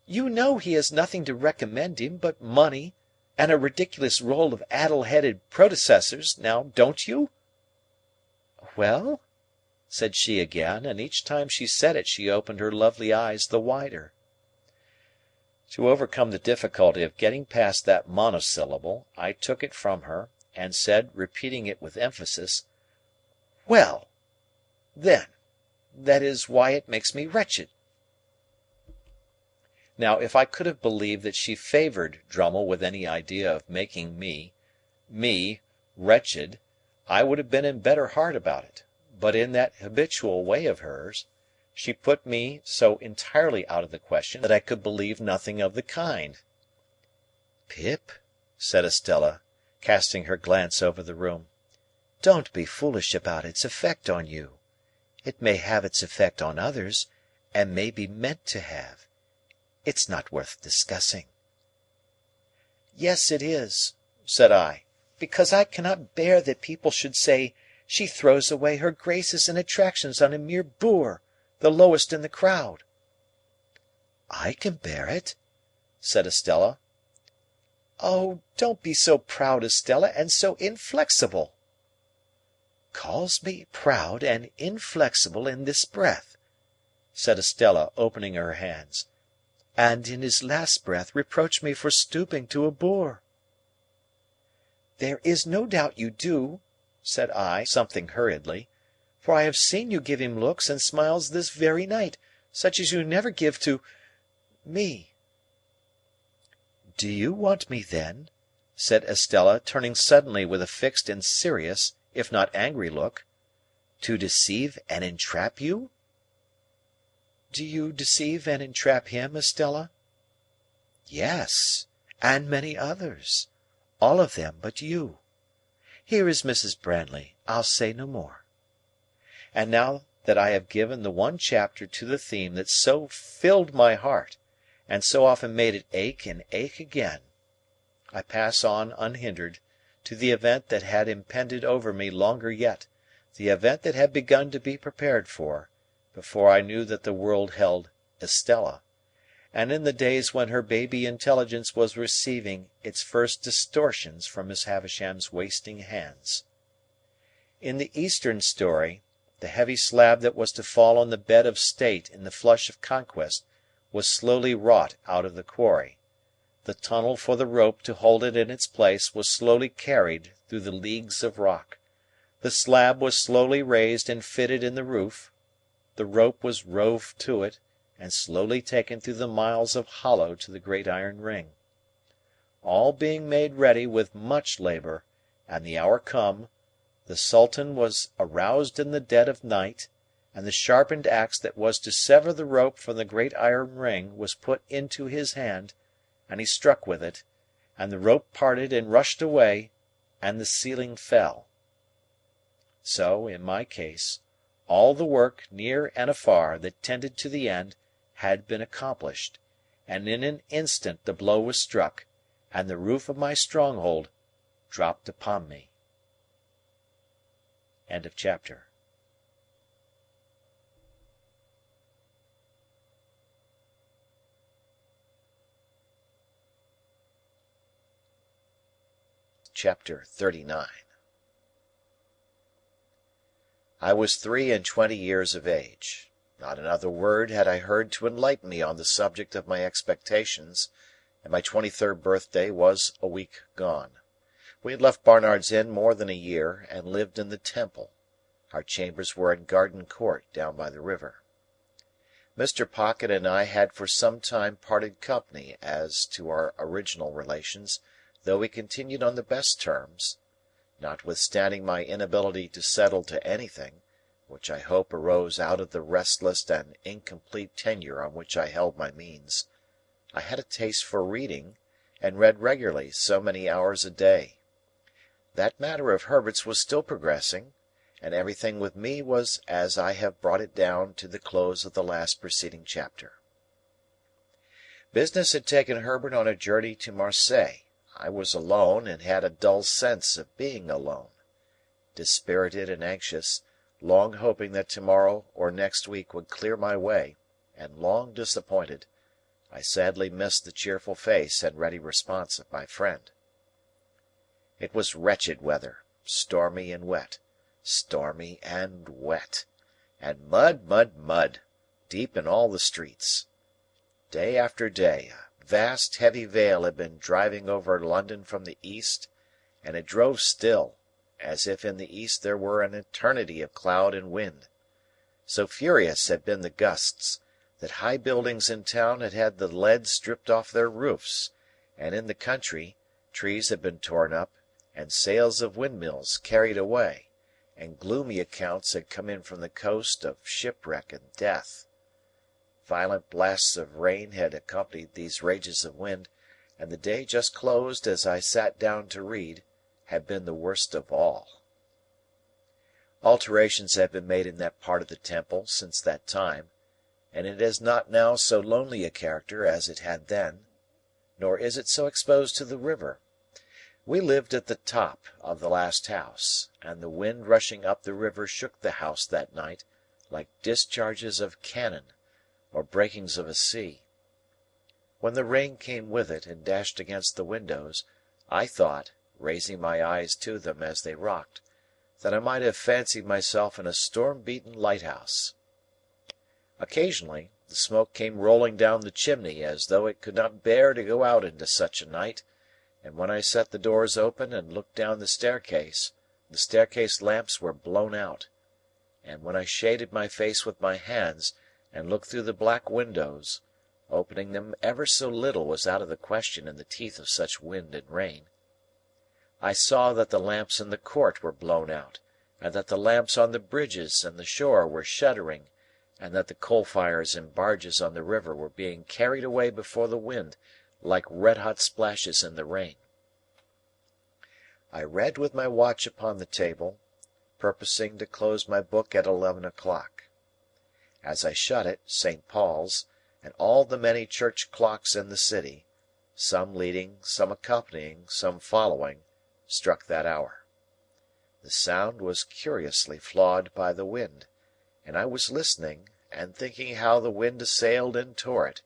[SPEAKER 3] "You know he has nothing to recommend him but money, and a ridiculous roll of addle-headed predecessors, now don't you?"
[SPEAKER 1] "Well?" said she again, and each time she said it she opened her lovely eyes the wider. To overcome the difficulty of getting past that monosyllable, I took it from her, and said, repeating it with emphasis,
[SPEAKER 3] "Well, then, that is why it makes me wretched." Now, if I could have believed that she favoured Drummle with any idea of making me, wretched, I would have been in better heart about it; but in that habitual way of hers, she put me so entirely out of the question that I could believe nothing of the kind.
[SPEAKER 1] "Pip," said Estella, casting her glance over the room, "don't be foolish about its effect on you. It may have its effect on others, and may be meant to have. It's not worth discussing."
[SPEAKER 3] "Yes, it is," said I, "because I cannot bear that people should say she throws away her graces and attractions on a mere boor, the lowest in the crowd."
[SPEAKER 1] "I can bear it," said Estella.
[SPEAKER 3] "Oh, don't be so proud, Estella, and so inflexible."
[SPEAKER 1] "Calls me proud and inflexible in this breath," said Estella, opening her hands, "and in his last breath reproach me for stooping to a boor."
[SPEAKER 3] "There is no doubt you do," said I, something hurriedly, "for I have seen you give him looks and smiles this very night, such as you never give to—me."
[SPEAKER 1] "Do you want me, then," said Estella, turning suddenly with a fixed and serious, if not angry look, "to deceive and entrap you?"
[SPEAKER 3] "Do you deceive and entrap him, Estella?"
[SPEAKER 1] "Yes, and many others. All of them but you. Here is Mrs. Brandley. I'll say no more."
[SPEAKER 3] And now that I have given the one chapter to the theme that so filled my heart, and so often made it ache and ache again, I pass on unhindered to the event that had impended over me longer yet, the event that had begun to be prepared for, before I knew that the world held Estella, and in the days when her baby intelligence was receiving its first distortions from Miss Havisham's wasting hands. In the Eastern story, the heavy slab that was to fall on the bed of state in the flush of conquest was slowly wrought out of the quarry; the tunnel for the rope to hold it in its place was slowly carried through the leagues of rock; the slab was slowly raised and fitted in the roof; the rope was rove to it, and slowly taken through the miles of hollow to the great iron ring. All being made ready with much labour, and the hour come, the Sultan was aroused in the dead of night,
[SPEAKER 1] and the sharpened axe that was to sever the rope from the great iron ring was put into his hand, and he struck with it, and the rope parted and rushed away, and the ceiling fell. So, in my case, all the work, near and afar, that tended to the end, had been accomplished, and in an instant the blow was struck, and the roof of my stronghold dropped upon me. End of chapter. Chapter 39. I was 23 years of age. Not another word had I heard to enlighten me on the subject of my expectations, and my 23rd birthday was a week gone. We had left Barnard's Inn more than a year, and lived in the Temple. Our chambers were in Garden Court, down by the river. Mr. Pocket and I had for some time parted company as to our original relations, though we continued on the best terms, notwithstanding my inability to settle to anything, which I hope arose out of the restless and incomplete tenure on which I held my means. I had a taste for reading, and read regularly so many hours a day. That matter of Herbert's was still progressing, and everything with me was as I have brought it down to the close of the last preceding chapter. Business had taken Herbert on a journey to Marseilles. I was alone, and had a dull sense of being alone. Dispirited and anxious, long hoping that tomorrow or next week would clear my way, and long disappointed, I sadly missed the cheerful face and ready response of my friend. It was wretched weather, stormy and wet, and mud, deep in all the streets. Day after day, a vast heavy veil had been driving over London from the east, and it drove still, as if in the east there were an eternity of cloud and wind. So furious had been the gusts, that high buildings in town had had the lead stripped off their roofs, and in the country trees had been torn up, and sails of windmills carried away, and gloomy accounts had come in from the coast of shipwreck and death. Violent blasts of rain had accompanied these rages of wind, and the day just closed as I sat down to read had been the worst of all. Alterations have been made in that part of the Temple since that time, and it has not now so lonely a character as it had then, nor is it so exposed to the river. We lived at the top of the last house, and the wind rushing up the river shook the house that night like discharges of cannon, or breakings of a sea. When the rain came with it and dashed against the windows, I thought, raising my eyes to them as they rocked, that I might have fancied myself in a storm-beaten lighthouse. Occasionally, the smoke came rolling down the chimney as though it could not bear to go out into such a night, and when I set the doors open and looked down the staircase lamps were blown out, and when I shaded my face with my hands and looked through the black windows, opening them ever so little was out of the question in the teeth of such wind and rain, I saw that the lamps in the court were blown out, and that the lamps on the bridges and the shore were shuddering, and that the coal-fires and barges on the river were being carried away before the wind, like red-hot splashes in the rain. I read with my watch upon the table, purposing to close my book at 11 o'clock. As I shut it, St. Paul's, and all the many church clocks in the city, some leading, some accompanying, some following, struck that hour. The sound was curiously flawed by the wind, and I was listening, and thinking how the wind assailed and tore it,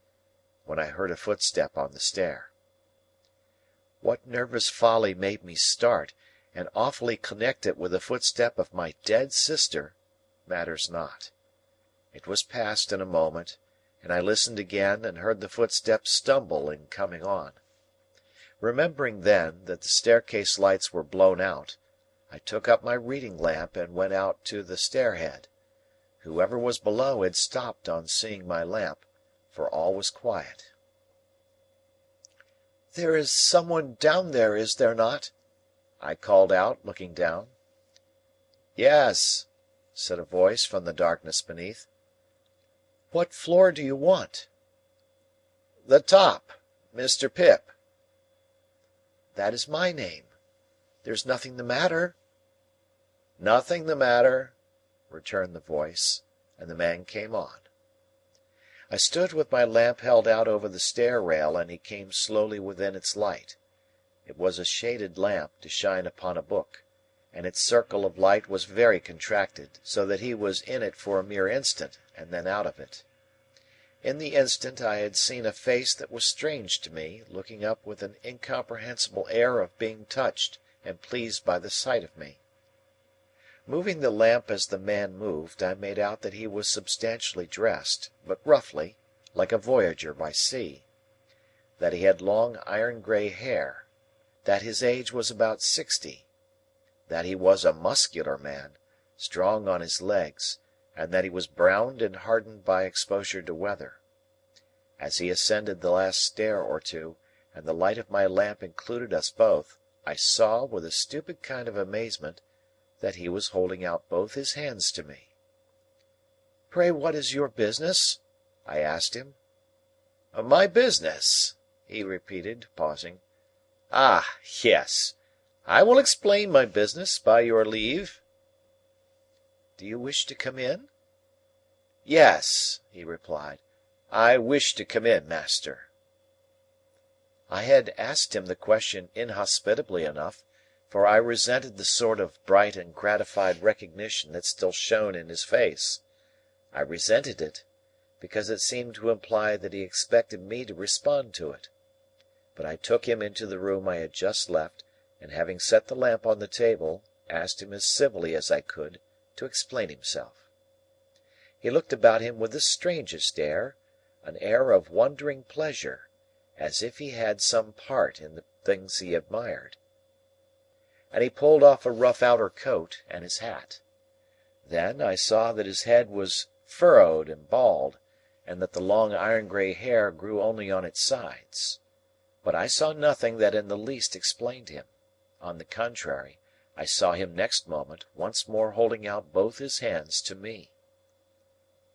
[SPEAKER 1] when I heard a footstep on the stair. What nervous folly made me start, and awfully connect it with the footstep of my dead sister, matters not. It was past in a moment, and I listened again and heard the footstep stumble in coming on. Remembering then that the staircase lights were blown out, I took up my reading lamp and went out to the stair-head. Whoever was below had stopped on seeing my lamp, for all was quiet. "There is some one down there, is there not?" I called out, looking down. "Yes,"
[SPEAKER 3] said a voice from the darkness beneath. "What floor do you want?" "The top. Mr. Pip." "That is my name. There's nothing the matter?" "Nothing the matter," returned the voice, and the man came on. I stood with my lamp held out over the stair rail, and he came slowly within its light. It was a shaded lamp, to shine upon a book, and its circle of light was very contracted, so that he was in it for a mere instant, and then out of it. In the instant I had seen a face that was strange to me, looking up with an incomprehensible air of being touched and pleased by the sight of me. Moving the lamp as the man moved, I made out that he was substantially dressed, but roughly, like a voyager by sea; that he had long iron-grey hair; that his age was about 60; that he was a muscular man, strong on his legs, and that he was browned and hardened by exposure to weather. As he ascended the last stair or two, and the light of my lamp included us both, I saw, with a stupid kind of amazement, that he was holding out both his hands to me. "Pray what is your business?" I asked him. "My business?" he repeated, pausing. "Ah, yes. I will explain my business, by your leave." "Do you wish to come in?" "Yes," he replied. "I wish to come in, master." I had asked him the question inhospitably enough, for I resented the sort of bright and gratified recognition that still shone in his face. I resented it, because it seemed to imply that he expected me to respond to it. But I took him into the room I had just left, and having set the lamp on the table, asked him as civilly as I could to explain himself. He looked about him with the strangest air, an air of wondering pleasure, as if he had some part in the things he admired. And he pulled off a rough outer coat and his hat. Then I saw that his head was furrowed and bald, and that the long iron-grey hair grew only on its sides. But I saw nothing that in the least explained him. On the contrary, I saw him next moment once more holding out both his hands to me.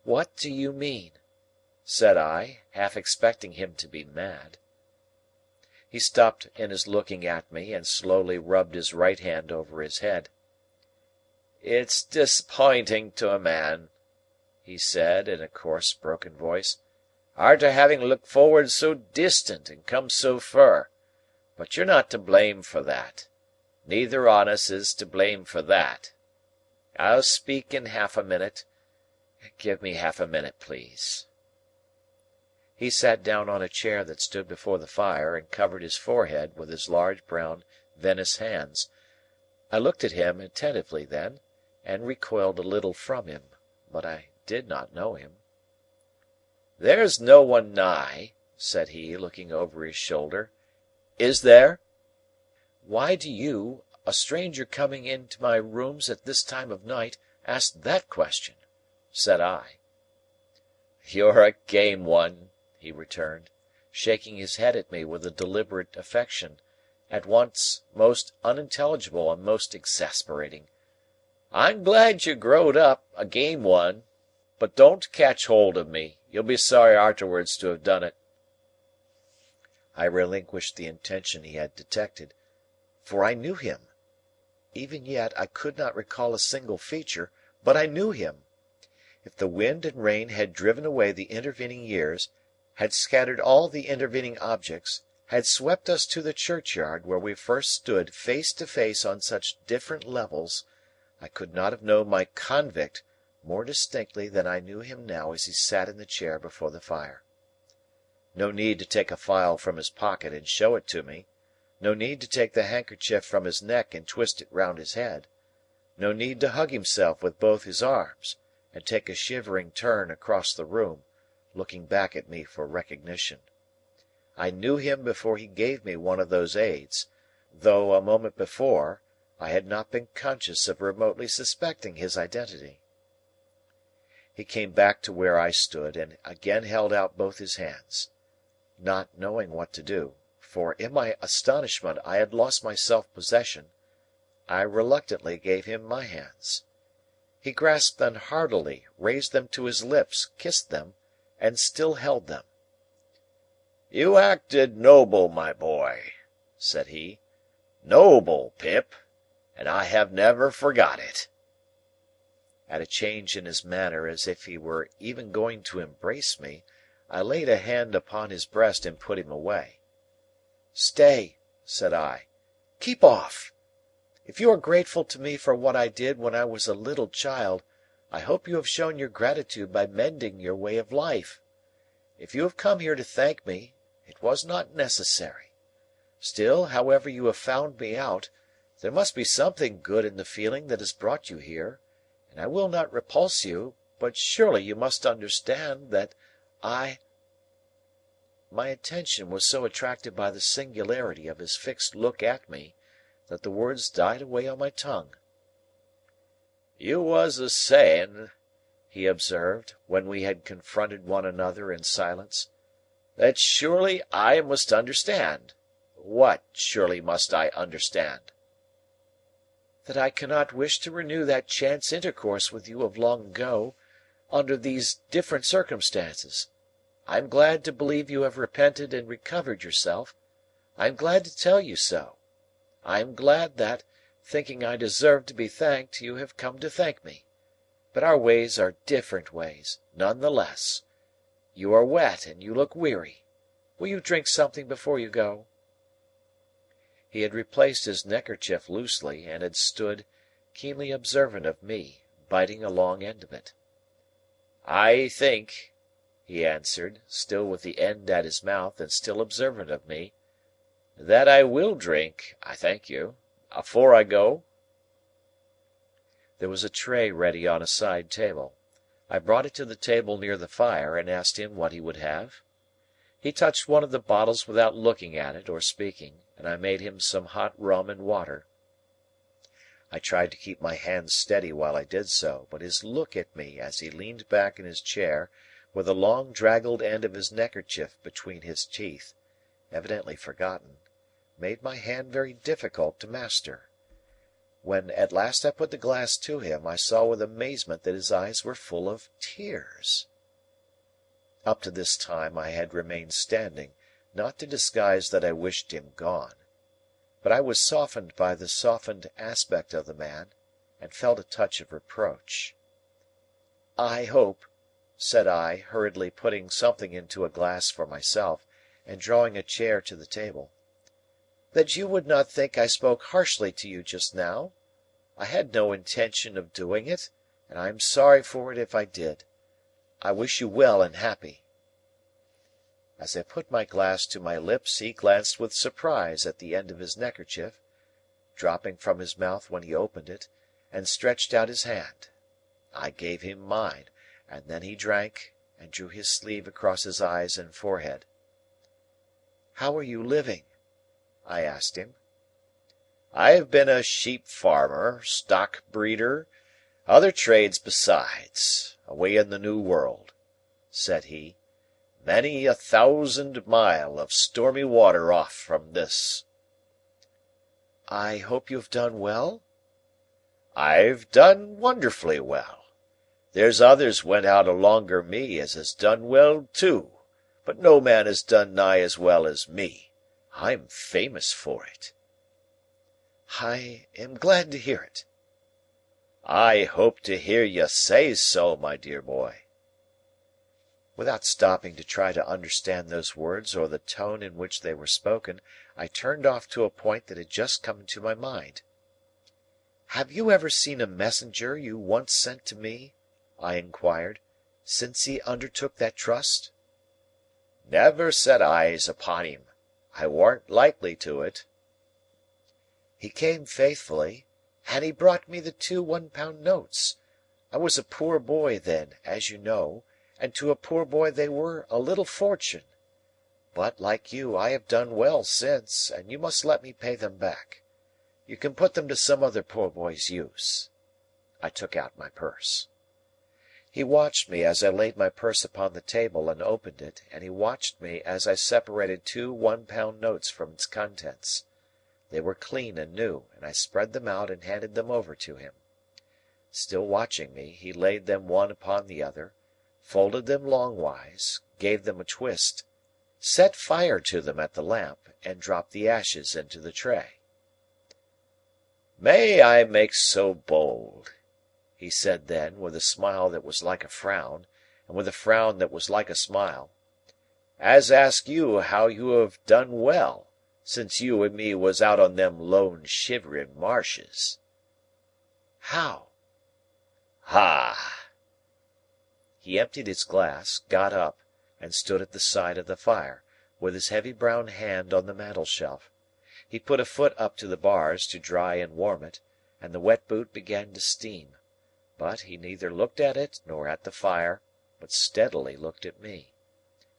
[SPEAKER 3] "What do you mean?" said I, half expecting him to be mad. He stopped in his looking at me, and slowly rubbed his right hand over his head. "It's disappointing to a man," he said, in a coarse, broken voice, "arter having looked forward so distant and come so fur; but you're not to blame for that. Neither on us is to blame for that. I'll speak in half a minute. Give me half a minute, please." He sat down on a chair that stood before the fire, and covered his forehead with his large brown Venice hands. I looked at him attentively then, and recoiled a little from him, but I did not know him. "There's no one nigh," said he, looking over his shoulder. "Is there?" "Why do you, a stranger coming into my rooms at this time of night, ask that question?" said I. "You're a game one," he returned, shaking his head at me with a deliberate affection, at once most unintelligible and most exasperating. "I'm glad you're growed up, a game one. But don't catch hold of me. You'll be sorry arterwards to have done it." I relinquished the intention he had detected, for I knew him. Even yet I could not recall a single feature, but I knew him. If the wind and rain had driven away the intervening years, had scattered all the intervening objects, had swept us to the churchyard where we first stood face to face on such different levels, I could not have known my convict more distinctly than I knew him now as he sat in the chair before the fire. No need to take a file from his pocket and show it to me; no need to take the handkerchief from his neck and twist it round his head; no need to hug himself with both his arms, and take a shivering turn across the room, looking back at me for recognition. I knew him before he gave me one of those aids, though, a moment before, I had not been conscious of remotely suspecting his identity. He came back to where I stood, and again held out both his hands. Not knowing what to do, for in my astonishment I had lost my self-possession, I reluctantly gave him my hands. He grasped them heartily, raised them to his lips, kissed them, and still held them. "You acted noble, my boy," said he. "Noble, Pip, and I have never forgot it." At a change in his manner, as if he were even going to embrace me, I laid a hand upon his breast and put him away. "Stay," said I. "Keep off. If you are grateful to me for what I did when I was a little child, I hope you have shown your gratitude by mending your way of life. If you have come here to thank me, it was not necessary. Still, however you have found me out, there must be something good in the feeling that has brought you here, and I will not repulse you, but surely you must understand that I—" My attention was so attracted by the singularity of his fixed look at me, that the words died away on my tongue. "You was a saying," he observed, when we had confronted one another in silence, "that surely I must understand. What surely must I understand?" "That I cannot wish to renew that chance intercourse with you of long ago, under these different circumstances. I am glad to believe you have repented and recovered yourself. I am glad to tell you so. I am glad that, thinking I deserved to be thanked, you have come to thank me. But our ways are different ways, none the less. You are wet, and you look weary. Will you drink something before you go?" He had replaced his neckerchief loosely, and had stood, keenly observant of me, biting a long end of it. "I think," he answered, still with the end at his mouth and still observant of me, "that I will drink, I thank you, afore I go." There was a tray ready on a side table. I brought it to the table near the fire, and asked him what he would have. He touched one of the bottles without looking at it or speaking, and I made him some hot rum and water. I tried to keep my hands steady while I did so, but his look at me as he leaned back in his chair, with the long draggled end of his neckerchief between his teeth, evidently forgotten, made my hand very difficult to master. When at last I put the glass to him, I saw with amazement that his eyes were full of tears. Up to this time I had remained standing, not to disguise that I wished him gone. But I was softened by the softened aspect of the man, and felt a touch of reproach. "I hope," said I, hurriedly putting something into a glass for myself, and drawing a chair to the table, "that you would not think I spoke harshly to you just now. I had no intention of doing it, and I am sorry for it if I did. I wish you well and happy." As I put my glass to my lips, he glanced with surprise at the end of his neckerchief, dropping from his mouth when he opened it, and stretched out his hand. I gave him mine, and then he drank, and drew his sleeve across his eyes and forehead. "How are you living?" I asked him. "I have been a sheep farmer, stock breeder, other trades besides, away in the New World," said he. "Many a 1,000 mile of stormy water off from this." "I hope you have done well?" "I've done wonderfully well. There's others went out alonger me as has done well too, but no man has done nigh as well as me. I'm famous for it." "I am glad to hear it." "I hope to hear you say so, my dear boy." Without stopping to try to understand those words or the tone in which they were spoken, I turned off to a point that had just come into my mind. "Have you ever seen a messenger you once sent to me," I inquired, "since he undertook that trust?" "Never set eyes upon him. I warn't likely to it." "He came faithfully, and he brought me the 2 £1 notes. I was a poor boy then, as you know, and to a poor boy they were a little fortune. But, like you, I have done well since, and you must let me pay them back. You can put them to some other poor boy's use." I took out my purse. He watched me as I laid my purse upon the table and opened it, and he watched me as I separated 2 £1 notes from its contents. They were clean and new, and I spread them out and handed them over to him. Still watching me, he laid them one upon the other, folded them longwise, gave them a twist, set fire to them at the lamp, and dropped the ashes into the tray. "May I make so bold," he said then, with a smile that was like a frown, and with a frown that was like a smile, "as ask you how you have done well, since you and me was out on them lone shivering marshes?" "How?" "Ha!" He emptied his glass, got up, and stood at the side of the fire, with his heavy brown hand on the mantelshelf. He put a foot up to the bars to dry and warm it, and the wet boot began to steam. But he neither looked at it nor at the fire, but steadily looked at me.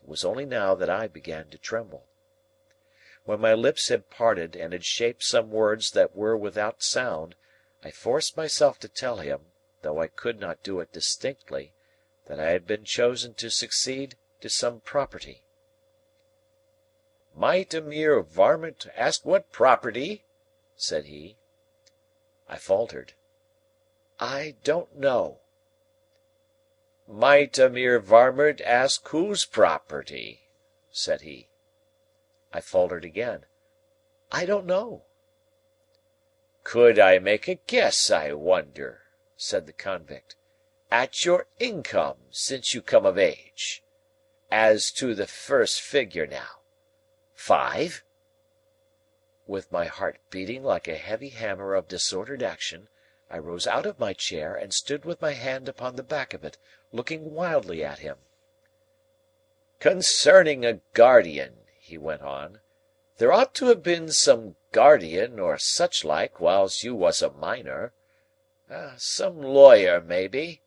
[SPEAKER 3] It was only now that I began to tremble. When my lips had parted and had shaped some words that were without sound, I forced myself to tell him, though I could not do it distinctly, that I had been chosen to succeed to some property. "Might a mere varmint ask what property?" said he. I faltered. "I don't know." "Might a mere varmint ask whose property?" said he. I faltered again. "I don't know." "Could I make a guess, I wonder," said the convict, "at your income since you come of age? As to the first figure now. 5?" With my heart beating like a heavy hammer of disordered action, I rose out of my chair and stood with my hand upon the back of it, looking wildly at him. "Concerning a guardian," he went on, "there ought to have been some guardian or such like whiles you was a minor. Some lawyer, maybe.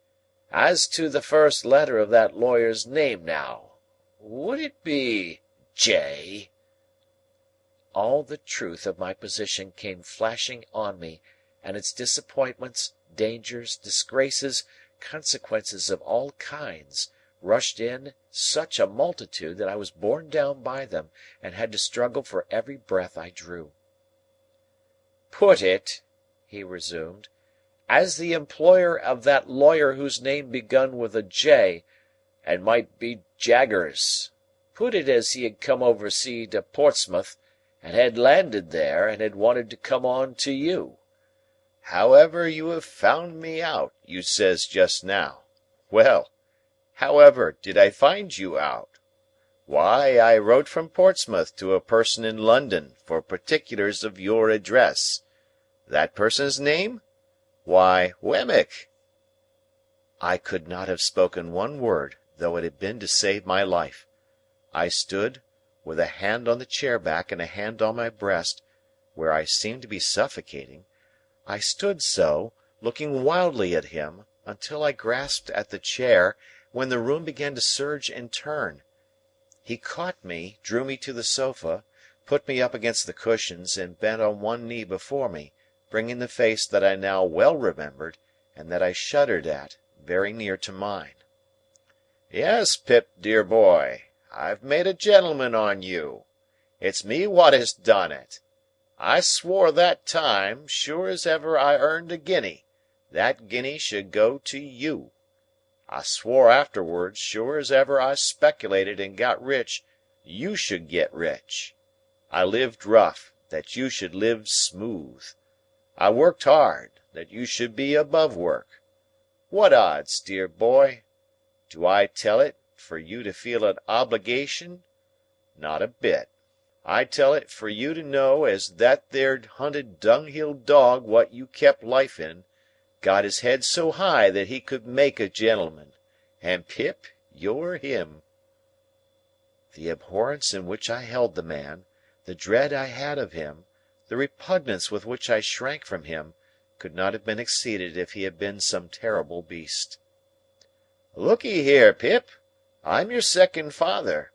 [SPEAKER 3] As to the first letter of that lawyer's name now, would it be J?" All the truth of my position came flashing on me, and its disappointments, dangers, disgraces, consequences of all kinds, rushed in such a multitude that I was borne down by them, and had to struggle for every breath I drew. "Put it," he resumed, "as the employer of that lawyer whose name begun with a J, and might be Jaggers. Put it as he had come oversea to Portsmouth, and had landed there, and had wanted to come on to you. 'However you have found me out,' you says just now. Well, however did I find you out? Why, I wrote from Portsmouth to a person in London for particulars of your address. That person's name? Why, Wemmick." I could not have spoken one word, though it had been to save my life. I stood, with a hand on the chair back and a hand on my breast, where I seemed to be suffocating. I stood so, looking wildly at him, until I grasped at the chair, when the room began to surge and turn. He caught me, drew me to the sofa, put me up against the cushions, and bent on one knee before me, bringing the face that I now well remembered, and that I shuddered at, very near to mine. "Yes, Pip, dear boy, I've made a gentleman on you. It's me what has done it. I swore that time, sure as ever I earned a guinea, that guinea should go to you. I swore afterwards, sure as ever I speculated and got rich, you should get rich. I lived rough, that you should live smooth. I worked hard, that you should be above work. What odds, dear boy? Do I tell it for you to feel an obligation? Not a bit. I tell it for you to know as that there hunted dunghill dog what you kept life in, got his head so high that he could make a gentleman, and Pip, you're him." The abhorrence in which I held the man, the dread I had of him, the repugnance with which I shrank from him, could not have been exceeded if he had been some terrible beast. "Look'ee here, Pip, I'm your second father.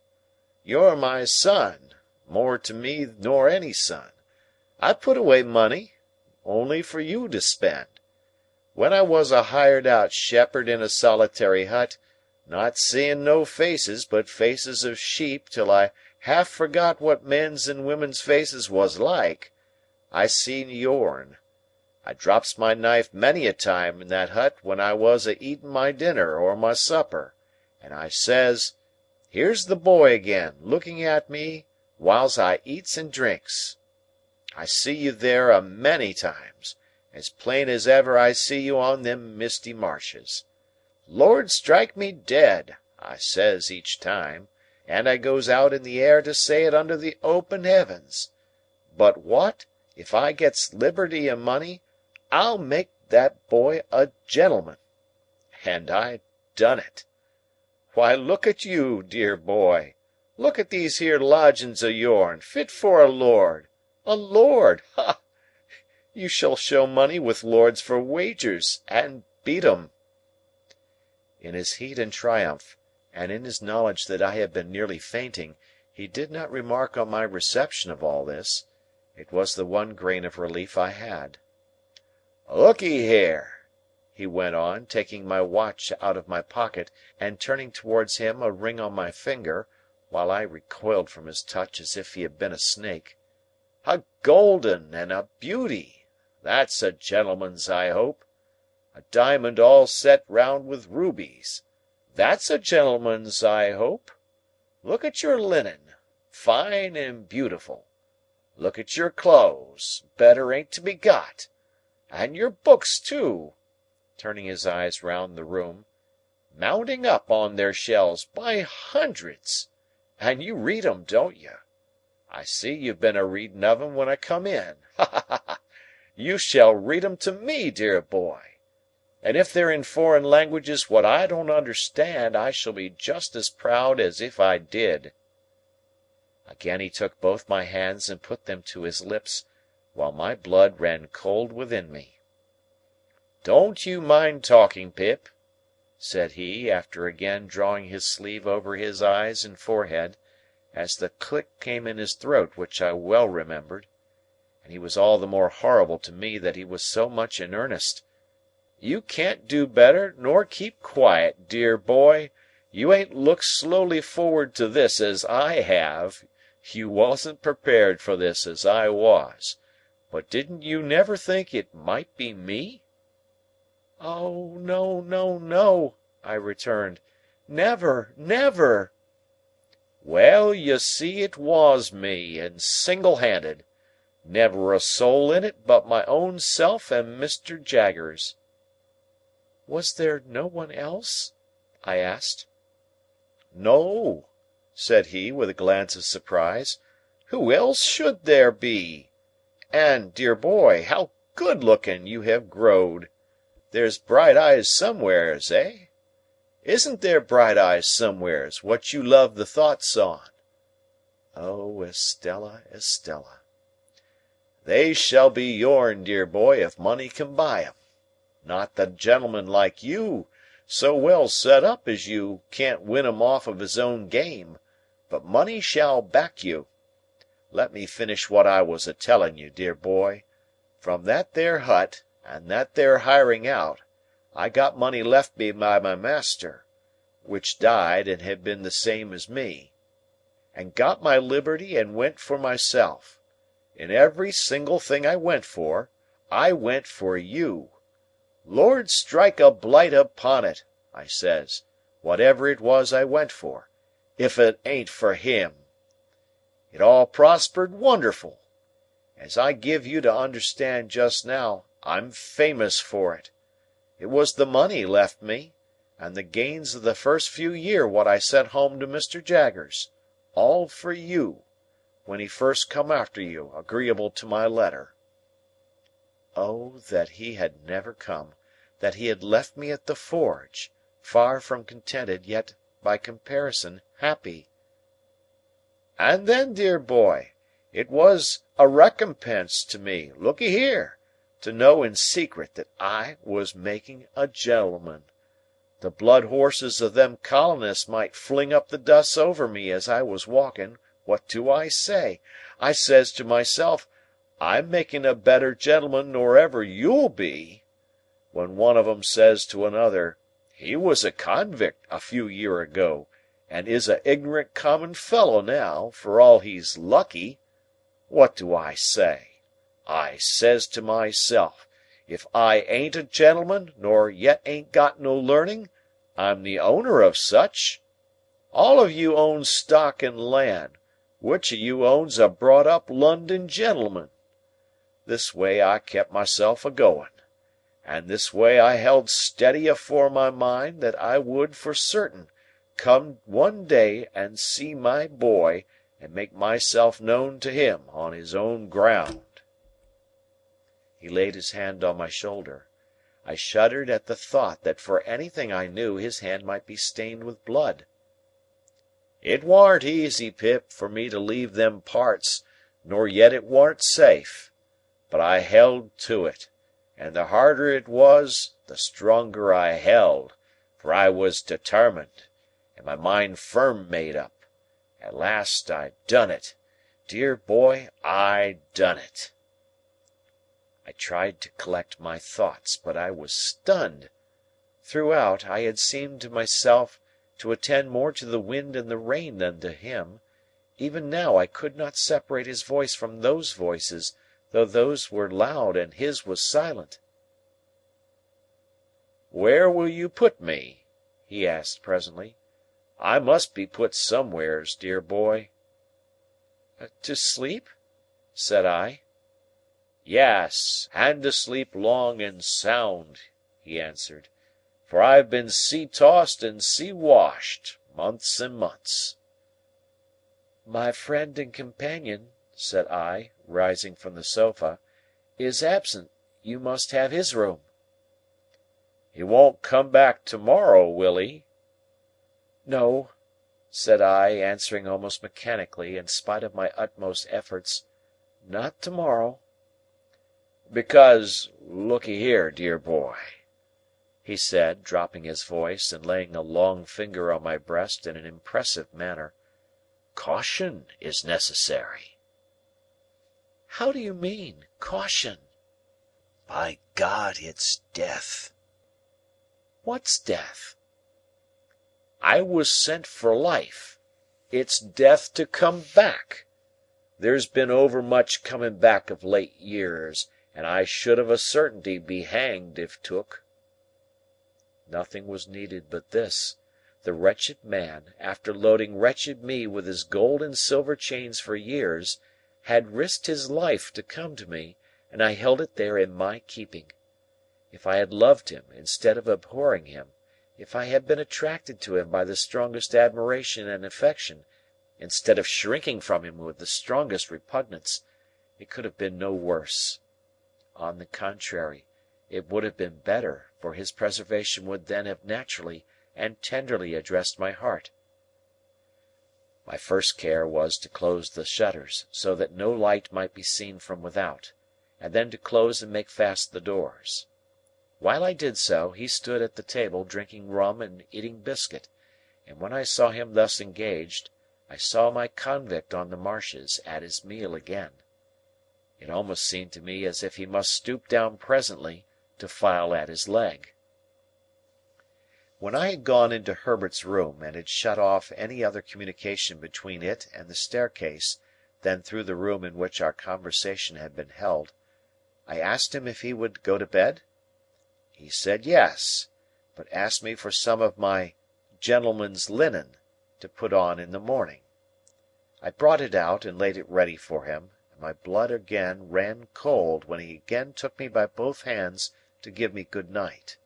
[SPEAKER 3] You're my son, more to me nor any son. I put away money, only for you to spend. When I was a hired out shepherd in a solitary hut, not seeing no faces but faces of sheep till I half forgot what men's and women's faces was like, I seen yourn.
[SPEAKER 1] I drops my knife many a time in that hut when I was a eating my dinner or my supper, and I says, 'Here's the boy again, looking at me whiles I eats and drinks.' I see you there a many times, as plain as ever I see you on them misty marshes. 'Lord strike me dead,' I says each time, and I goes out in the air to say it under the open heavens. But what, if I gets liberty and money, I'll make that boy a gentleman. And I done it. Why, look at you, dear boy. Look at these here lodgings o' yourn, fit for a lord. A lord! Ha! You shall show money with lords for wagers, and beat 'em." In his heat and triumph, and in his knowledge that I had been nearly fainting, he did not remark on my reception of all this. It was the one grain of relief I had. "Look'ee here," he went on, taking my watch out of my pocket and turning towards him a ring on my finger, while I recoiled from his touch as if he had been a snake. "A golden and a beauty. That's a gentleman's, I hope. A diamond all set round with rubies. That's a gentleman's, I hope. Look at your linen. Fine and beautiful. Look at your clothes. Better ain't to be got. And your books, too," turning his eyes round the room, "mounting up on their shelves by hundreds. And you read 'em, don't you? I see you've been a reading of 'em when I come in. Ha, ha, ha! You shall read 'em to me, dear boy. And if they're in foreign languages what I don't understand, I shall be just as proud as if I did." Again he took both my hands and put them to his lips, while my blood ran cold within me. "Don't you mind talking, Pip," said he, after again drawing his sleeve over his eyes and forehead, as the click came in his throat which I well remembered, and he was all the more horrible to me that he was so much in earnest. "You can't do better nor keep quiet, dear boy. You ain't looked slowly forward to this as I have. You wasn't prepared for this as I was. But didn't you never think it might be me?" "Oh, no, no, no," I returned. "Never, never." "Well, you see it was me, and single-handed. Never a soul in it but my own self and Mr. Jaggers." "Was there no one else?" I asked. "No," said he, with a glance of surprise. "Who else should there be? And, dear boy, how good-looking you have growed! There's bright eyes somewheres, eh? Isn't there bright eyes somewheres, what you love the thoughts on? Oh, Estella, Estella! They shall be yourn, dear boy, if money can buy 'em. Not that a gentleman like you, so well set up as you, can't win 'em off of his own game, but money shall back you. Let me finish what I was a-telling you, dear boy. From that there hut, and that there hiring out, I got money left me by my master, which died and had been the same as me, and got my liberty and went for myself. In every single thing I went for you. Lord strike a blight upon it, I says, whatever it was I went for, if it ain't for him. It all prospered wonderful. As I give you to understand just now, I'm famous for it. It was the money left me, and the gains of the first few year what I sent home to Mr. Jaggers, all for you, when he first come after you, agreeable to my letter. Oh, that he had never come, that he had left me at the forge, far from contented, yet, by comparison, happy. And then, dear boy, it was a recompense to me, look'ee here, to know in secret that I was making a gentleman. The blood horses of them colonists might fling up the dust over me as I was walking, what do I say? I says to myself, I'm making a better gentleman nor ever you'll be. When one of 'em says to another, he was a convict a few year ago, and is a ignorant common fellow now, for all he's lucky. What do I say? I says to myself, If I ain't a gentleman, nor yet ain't got no learning, I'm the owner of such. All of you owns stock and land. Which of you owns a brought-up London gentleman? This way I kept myself a-going, and this way I held steady afore my mind that I would for certain come one day and see my boy and make myself known to him on his own ground." He laid his hand on my shoulder. I shuddered at the thought that for anything I knew his hand might be stained with blood. "It warn't easy, Pip, for me to leave them parts, nor yet it warn't safe. But I held to it, and the harder it was, the stronger I held, for I was determined, and my mind firm made up. At last I done it. Dear boy, I done it." I tried to collect my thoughts, but I was stunned. Throughout, I had seemed to myself to attend more to the wind and the rain than to him. Even now I could not separate his voice from those voices, though those were loud and his was silent. "Where will you put me?" he asked presently. "I must be put somewheres, dear boy." "To sleep?" said I. "Yes, and to sleep long and sound," he answered, "for I've been sea-tossed and sea-washed, months and months." "My friend and companion," said I, rising from the sofa, "is absent. You must have his room." "He won't come back to-morrow, will he?" "No," said I, answering almost mechanically, in spite of my utmost efforts, "not to-morrow." "Because, look'ee here, dear boy," he said, dropping his voice and laying a long finger on my breast in an impressive manner, "caution is necessary." "How do you mean, caution?"
[SPEAKER 3] By God, it's death.
[SPEAKER 1] "What's death?" "I was sent for life. It's death to come back. There's been overmuch coming back of late years, and I should of a certainty be hanged if took." Nothing was needed but this. The wretched man, after loading wretched me with his gold and silver chains for years, had risked his life to come to me, and I held it there in my keeping. If I had loved him instead of abhorring him, if I had been attracted to him by the strongest admiration and affection, instead of shrinking from him with the strongest repugnance, it could have been no worse. On the contrary, it would have been better, for his preservation would then have naturally and tenderly addressed my heart. My first care was to close the shutters, so that no light might be seen from without, and then to close and make fast the doors. While I did so, he stood at the table drinking rum and eating biscuit, and when I saw him thus engaged, I saw my convict on the marshes at his meal again. It almost seemed to me as if he must stoop down presently to file at his leg. When I had gone into Herbert's room and had shut off any other communication between it and the staircase than through the room in which our conversation had been held, I asked him if he would go to bed. He said yes, but asked me for some of my gentleman's linen to put on in the morning. I brought it out and laid it ready for him, and my blood again ran cold when he again took me by both hands to give me good night.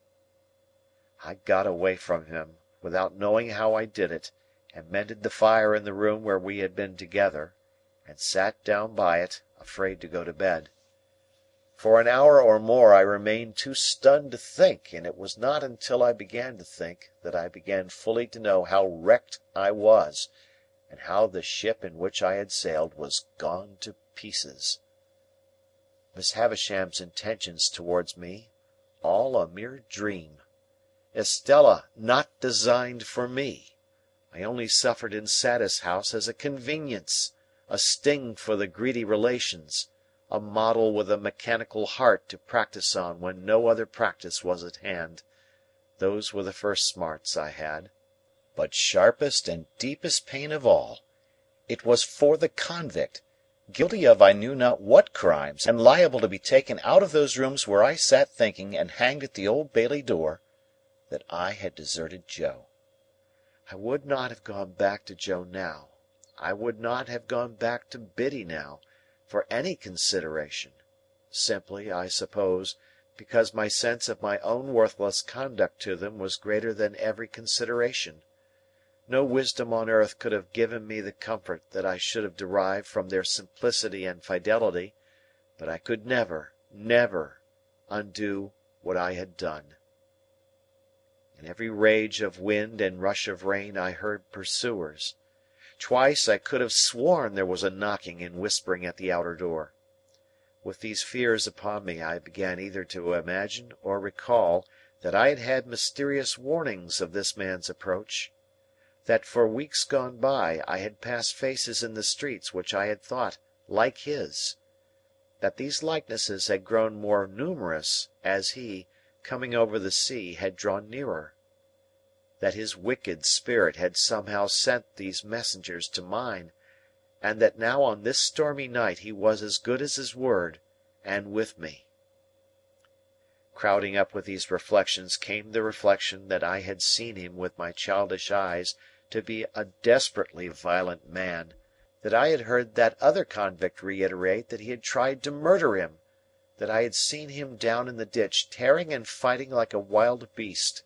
[SPEAKER 1] I got away from him, without knowing how I did it, and mended the fire in the room where we had been together, and sat down by it, afraid to go to bed. For an hour or more I remained too stunned to think, and it was not until I began to think that I began fully to know how wrecked I was, and how the ship in which I had sailed was gone to pieces. Miss Havisham's intentions towards me, all a mere dream. Estella not designed for me. I only suffered in Satis House as a convenience, a sting for the greedy relations, a model with a mechanical heart to practise on when no other practice was at hand. Those were the first smarts I had. But sharpest and deepest pain of all, it was for the convict, guilty of I knew not what crimes, and liable to be taken out of those rooms where I sat thinking and hanged at the Old Bailey door, that I had deserted Joe. I would not have gone back to Joe now, I would not have gone back to Biddy now, for any consideration, simply, I suppose, because my sense of my own worthless conduct to them was greater than every consideration. No wisdom on earth could have given me the comfort that I should have derived from their simplicity and fidelity, but I could never, never undo what I had done. In every rage of wind and rush of rain I heard pursuers. Twice I could have sworn there was a knocking and whispering at the outer door. With these fears upon me I began either to imagine or recall that I had had mysterious warnings of this man's approach, that for weeks gone by I had passed faces in the streets which I had thought like his, that these likenesses had grown more numerous as he, coming over the sea, had drawn nearer, that his wicked spirit had somehow sent these messengers to mine, and that now on this stormy night he was as good as his word, and with me. Crowding up with these reflections came the reflection that I had seen him with my childish eyes to be a desperately violent man, that I had heard that other convict reiterate that he had tried to murder him, that I had seen him down in the ditch tearing and fighting like a wild beast.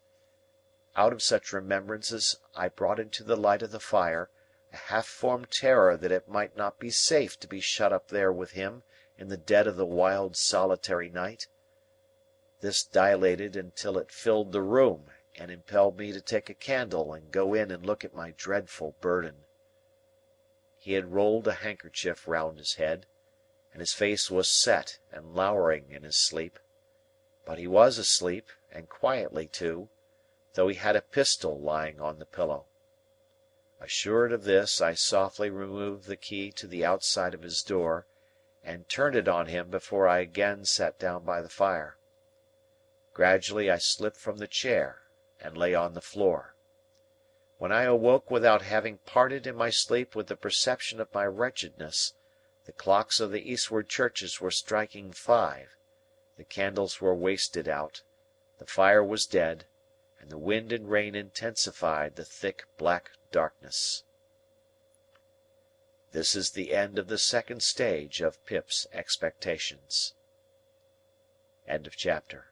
[SPEAKER 1] Out of such remembrances I brought into the light of the fire a half-formed terror that it might not be safe to be shut up there with him in the dead of the wild solitary night. This dilated until it filled the room, and impelled me to take a candle and go in and look at my dreadful burden. He had rolled a handkerchief round his head, and his face was set and lowering in his sleep. But he was asleep, and quietly too, though he had a pistol lying on the pillow. Assured of this, I softly removed the key to the outside of his door, and turned it on him before I again sat down by the fire. Gradually I slipped from the chair, and lay on the floor. When I awoke without having parted in my sleep with the perception of my wretchedness, the clocks of the eastward churches were striking 5, the candles were wasted out, the fire was dead, and the wind and rain intensified the thick black darkness. This is the end of the second stage of Pip's expectations. End of chapter.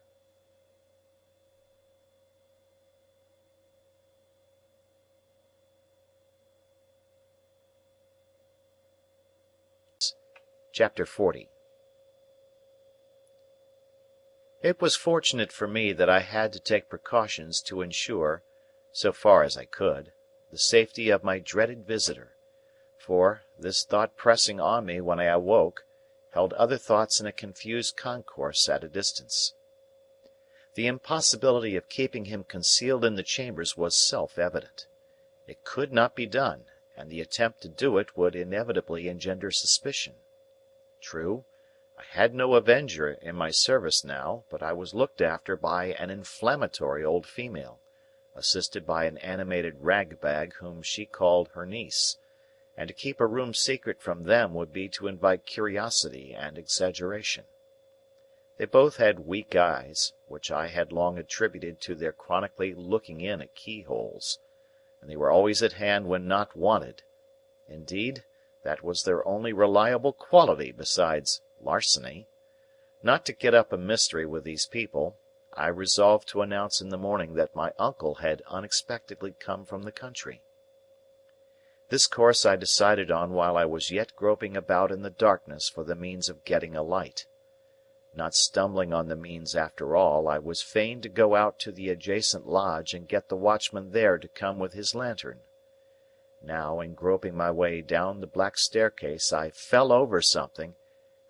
[SPEAKER 1] Chapter 40. It was fortunate for me that I had to take precautions to ensure, so far as I could, the safety of my dreaded visitor, for, this thought pressing on me when I awoke, held other thoughts in a confused concourse at a distance. The impossibility of keeping him concealed in the chambers was self-evident. It could not be done, and the attempt to do it would inevitably engender suspicion. True, I had no avenger in my service now, but I was looked after by an inflammatory old female, assisted by an animated rag-bag whom she called her niece, and to keep a room secret from them would be to invite curiosity and exaggeration. They both had weak eyes, which I had long attributed to their chronically looking in at keyholes, and they were always at hand when not wanted. Indeed, that was their only reliable quality besides larceny. Not to get up a mystery with these people, I resolved to announce in the morning that my uncle had unexpectedly come from the country. This course I decided on while I was yet groping about in the darkness for the means of getting a light. Not stumbling on the means after all, I was fain to go out to the adjacent lodge and get the watchman there to come with his lantern. Now, in groping my way down the black staircase, I fell over something,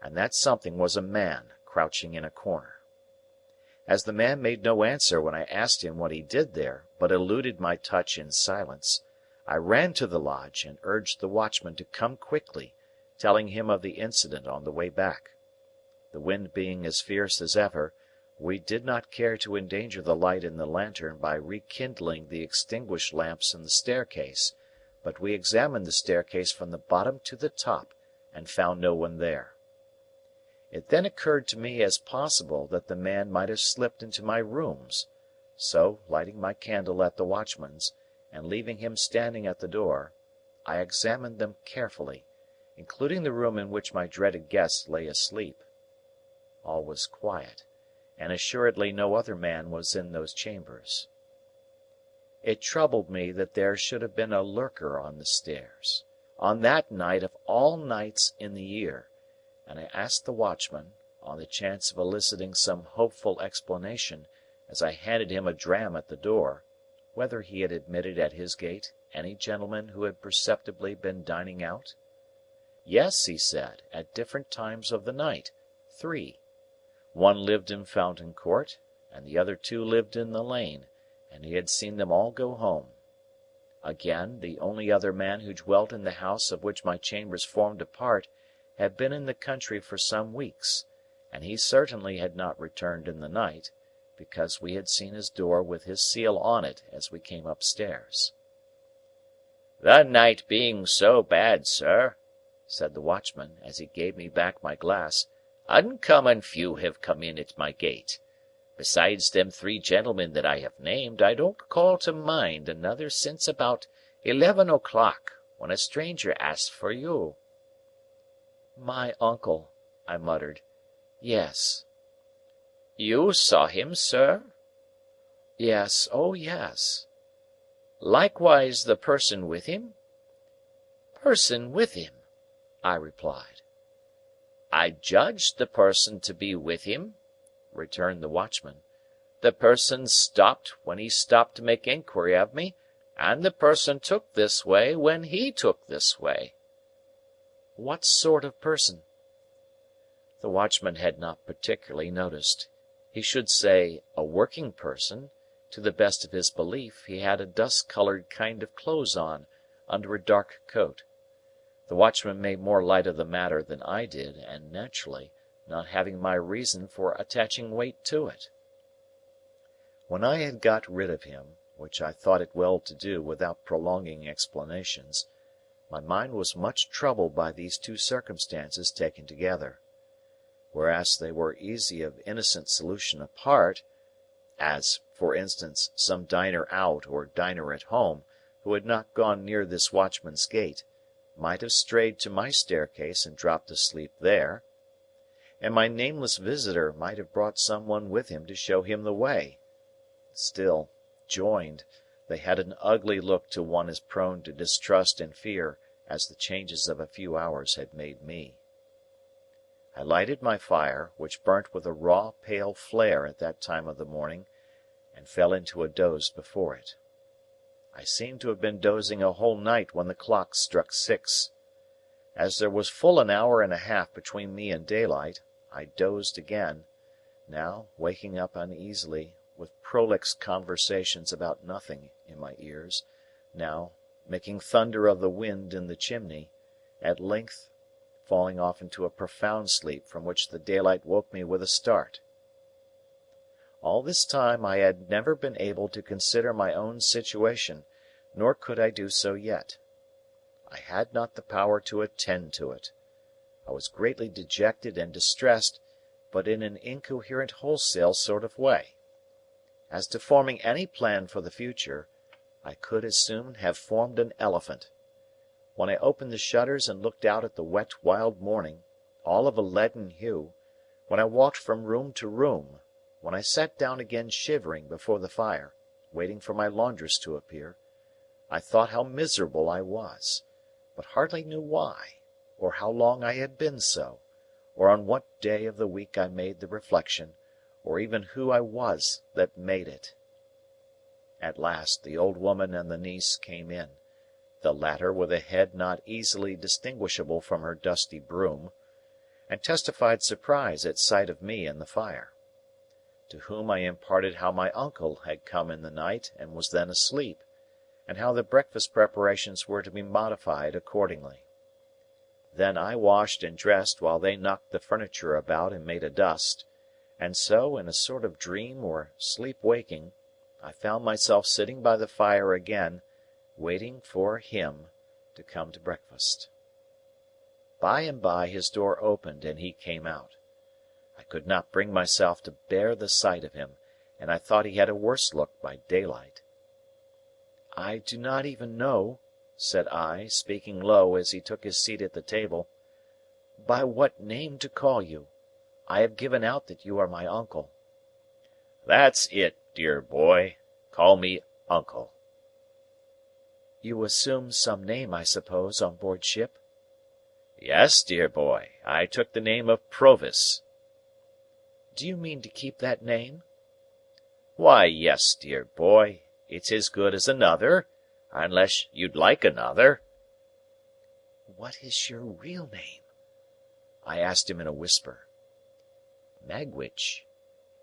[SPEAKER 1] and that something was a man crouching in a corner. As the man made no answer when I asked him what he did there, but eluded my touch in silence, I ran to the lodge and urged the watchman to come quickly, telling him of the incident on the way back. The wind being as fierce as ever, we did not care to endanger the light in the lantern by rekindling the extinguished lamps in the staircase, but we examined the staircase from the bottom to the top, and found no one there. It then occurred to me as possible that the man might have slipped into my rooms, so, lighting my candle at the watchman's, and leaving him standing at the door, I examined them carefully, including the room in which my dreaded guest lay asleep. All was quiet, and assuredly no other man was in those chambers. It troubled me that there should have been a lurker on the stairs, on that night of all nights in the year, and I asked the watchman, on the chance of eliciting some hopeful explanation, as I handed him a dram at the door, whether he had admitted at his gate any gentlemen who had perceptibly been dining out? Yes, he said, at different times of the night, 3. One lived in Fountain Court, and the other 2 lived in the lane, and he had seen them all go home. Again, the only other man who dwelt in the house of which my chambers formed a part had been in the country for some weeks, and he certainly had not returned in the night, because we had seen his door with his seal on it as we came upstairs. "The night being so bad, sir," said the watchman, as he gave me back my glass, "uncommon few have come in at my gate. Besides them 3 gentlemen that I have named, I don't call to mind another since about 11 o'clock, when a stranger asked for you." "My uncle," I muttered. "Yes." "You saw him, sir?" "Yes, oh yes." "Likewise the person with him?" "Person with him," I replied. "I judged the person to be with him," returned the watchman. "The person stopped when he stopped to make inquiry of me, and the person took this way when he took this way." "What sort of person?" The watchman had not particularly noticed. He should say, a working person. To the best of his belief, he had a dust-coloured kind of clothes on, under a dark coat. The watchman made more light of the matter than I did, and naturally, not having my reason for attaching weight to it. When I had got rid of him, which I thought it well to do without prolonging explanations, my mind was much troubled by these 2 circumstances taken together. Whereas they were easy of innocent solution apart, as, for instance, some diner out or diner at home, who had not gone near this watchman's gate, might have strayed to my staircase and dropped asleep there, and my nameless visitor might have brought some one with him to show him the way. Still, joined, they had an ugly look to one as prone to distrust and fear as the changes of a few hours had made me. I lighted my fire, which burnt with a raw pale flare at that time of the morning, and fell into a doze before it. I seemed to have been dozing a whole night when the clock struck 6. As there was full an hour and a half between me and daylight, I dozed again, now waking up uneasily, with prolix conversations about nothing in my ears, now making thunder of the wind in the chimney, at length falling off into a profound sleep from which the daylight woke me with a start. All this time I had never been able to consider my own situation, nor could I do so yet. I had not the power to attend to it. I was greatly dejected and distressed, but in an incoherent wholesale sort of way. As to forming any plan for the future, I could as soon have formed an elephant. When I opened the shutters and looked out at the wet wild morning, all of a leaden hue, when I walked from room to room, when I sat down again shivering before the fire, waiting for my laundress to appear, I thought how miserable I was, but hardly knew why, or how long I had been so, or on what day of the week I made the reflection, or even who I was that made it. At last the old woman and the niece came in, the latter with a head not easily distinguishable from her dusty broom, and testified surprise at sight of me and the fire. To whom I imparted how my uncle had come in the night and was then asleep, and how the breakfast preparations were to be modified accordingly. Then I washed and dressed while they knocked the furniture about and made a dust, and so, in a sort of dream or sleep-waking, I found myself sitting by the fire again, waiting for him to come to breakfast. By and by his door opened and he came out. I could not bring myself to bear the sight of him, and I thought he had a worse look by daylight. "I do not even know," said I, speaking low as he took his seat at the table, "by what name to call you. I have given out that you are my uncle." "That's it, dear boy. Call me uncle." "You assumed some name, I suppose, on board ship?" "Yes, dear boy. I took the name of Provis." "Do you mean to keep that name?" "Why, yes, dear boy. It's as good as another, unless you'd like another." "What is your real name?" I asked him in a whisper. "Magwitch,"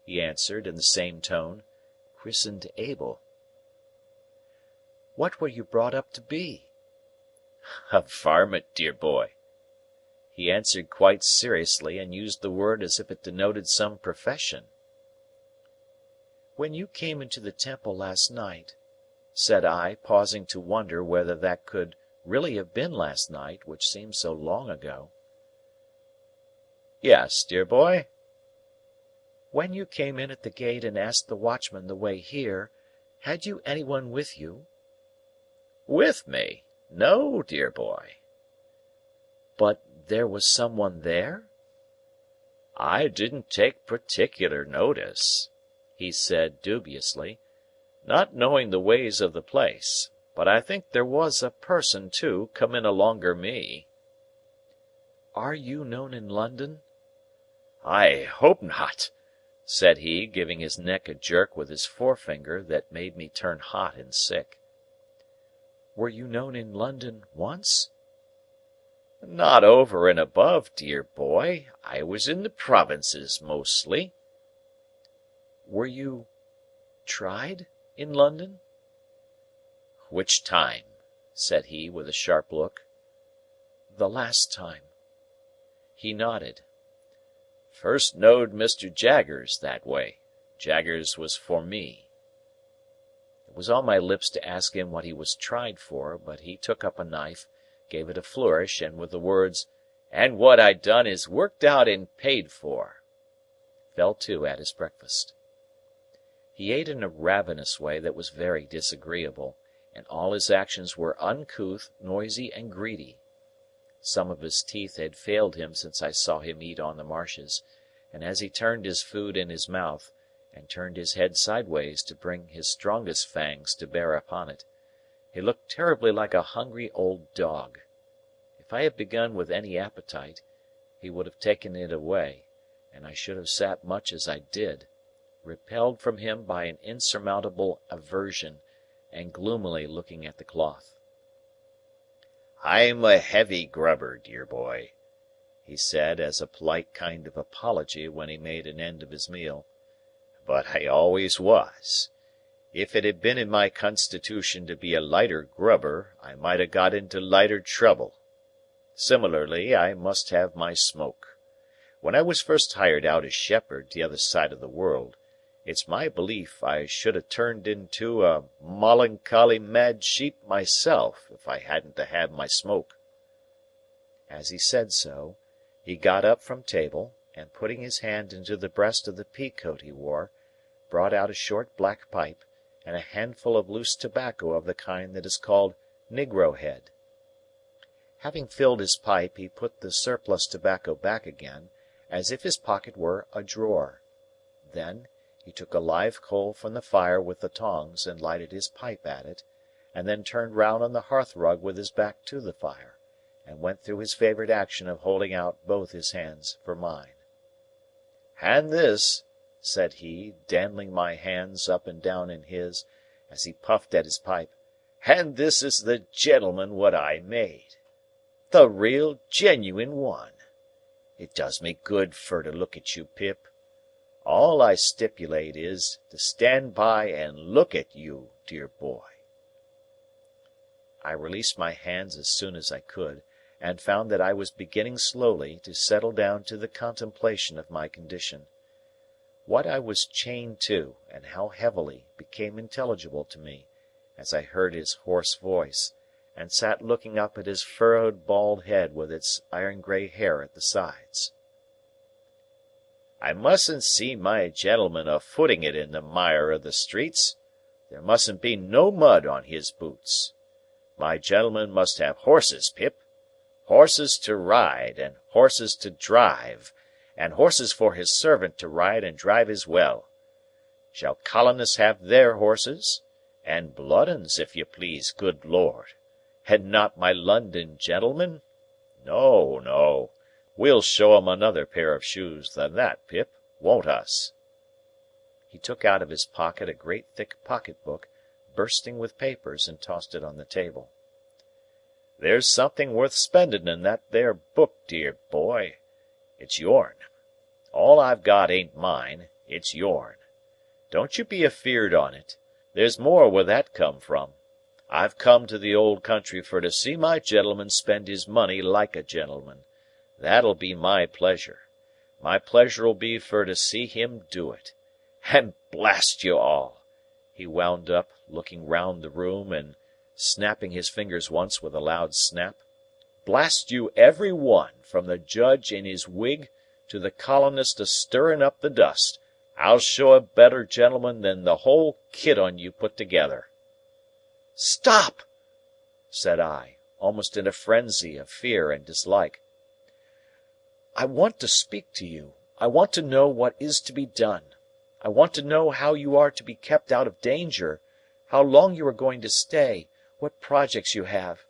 [SPEAKER 1] he answered in the same tone, "christened Abel." "What were you brought up to be?" "A varmint, dear boy." He answered quite seriously, and used the word as if it denoted some profession. "When you came into the temple last night," said I, pausing to wonder whether that could really have been last night, which seemed so long ago. "Yes, dear boy." "When you came in at the gate and asked the watchman the way here, had you anyone with you?" "With me? No, dear boy." "But there was someone there?" "I didn't take particular notice," he said dubiously, "not knowing the ways of the place. But I think there was a person, too, come in alonger me." "Are you known in London?" "I hope not," said he, giving his neck a jerk with his forefinger that made me turn hot and sick. "Were you known in London once?" "Not over and above, dear boy. I was in the provinces mostly." "Were you tried in London?" "Which time?" said he, with a sharp look. "The last time." He nodded. "First knowed Mr. Jaggers that way. Jaggers was for me." It was on my lips to ask him what he was tried for, but he took up a knife, gave it a flourish, and with the words, "And what I done is worked out and paid for," fell to at his breakfast. He ate in a ravenous way that was very disagreeable, and all his actions were uncouth, noisy, and greedy. Some of his teeth had failed him since I saw him eat on the marshes, and as he turned his food in his mouth, and turned his head sideways to bring his strongest fangs to bear upon it, he looked terribly like a hungry old dog. If I had begun with any appetite, he would have taken it away, and I should have sat much as I did, repelled from him by an insurmountable aversion, and gloomily looking at the cloth. "I'm a heavy grubber, dear boy," he said, as a polite kind of apology when he made an end of his meal. "But I always was. If it had been in my constitution to be a lighter grubber, I might have got into lighter trouble. Similarly, I must have my smoke. When I was first hired out as shepherd the other side of the world, it's my belief I should have turned into a molloncolly mad sheep myself if I hadn't to have my smoke." As he said so, he got up from table, and putting his hand into the breast of the pea coat he wore, brought out a short black pipe, and a handful of loose tobacco of the kind that is called negro head. Having filled his pipe, he put the surplus tobacco back again, as if his pocket were a drawer. Then, he took a live coal from the fire with the tongs and lighted his pipe at it, and then turned round on the hearthrug with his back to the fire, and went through his favourite action of holding out both his hands for mine. "Hand this," said he, dandling my hands up and down in his, as he puffed at his pipe, "hand this is the gentleman what I made. The real genuine one. It does me good fur to look at you, Pip. All I stipulate is, to stand by and look at you, dear boy." I released my hands as soon as I could, and found that I was beginning slowly to settle down to the contemplation of my condition. What I was chained to, and how heavily, became intelligible to me, as I heard his hoarse voice, and sat looking up at his furrowed bald head with its iron-grey hair at the sides.
[SPEAKER 2] I mustn't see my gentleman a-footing it in the mire of the streets. There mustn't be no mud on his boots. My gentleman must have horses, Pip. Horses to ride, and horses to drive, and horses for his servant to ride and drive as well. Shall colonists have their horses? And blood uns, if you please, good Lord. And not my London gentlemen? No, no. We'll show 'em another pair of shoes than that, Pip, won't us?" He took out of his pocket a great thick pocket-book, bursting with papers, and tossed it on the table. "There's something worth spending in that there book, dear boy. It's yourn. All I've got ain't mine, it's yourn. Don't you be afeard on it. There's more where that come from. I've come to the old country for to see my gentleman spend his money like a gentleman. That'll be my pleasure. My pleasure'll be for to see him do it. And blast you all!" he wound up, looking round the room and snapping his fingers once with a loud snap. "Blast you every one, from the judge in his wig to the colonist a-stirring up the dust. I'll show a better gentleman than the whole kit on you put together." "Stop!" said I, almost in a frenzy of fear and dislike. "I want to speak to you. I want to know what is to be done. I want to know how you are to be kept out of danger, how long you are going to stay, what projects you have."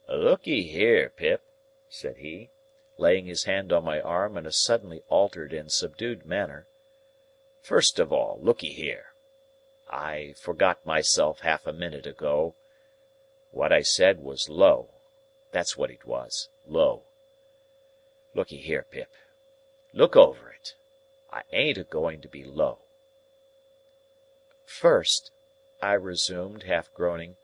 [SPEAKER 2] "Look'ee here, Pip," said he, laying his hand on my arm in a suddenly altered and subdued manner. "First of all, look'ee here. I forgot myself half a minute ago. What I said was low. That's what it was, low. Look'ee here, Pip. Look over it. I ain't a-going to be low."
[SPEAKER 1] "First," I resumed, half groaning,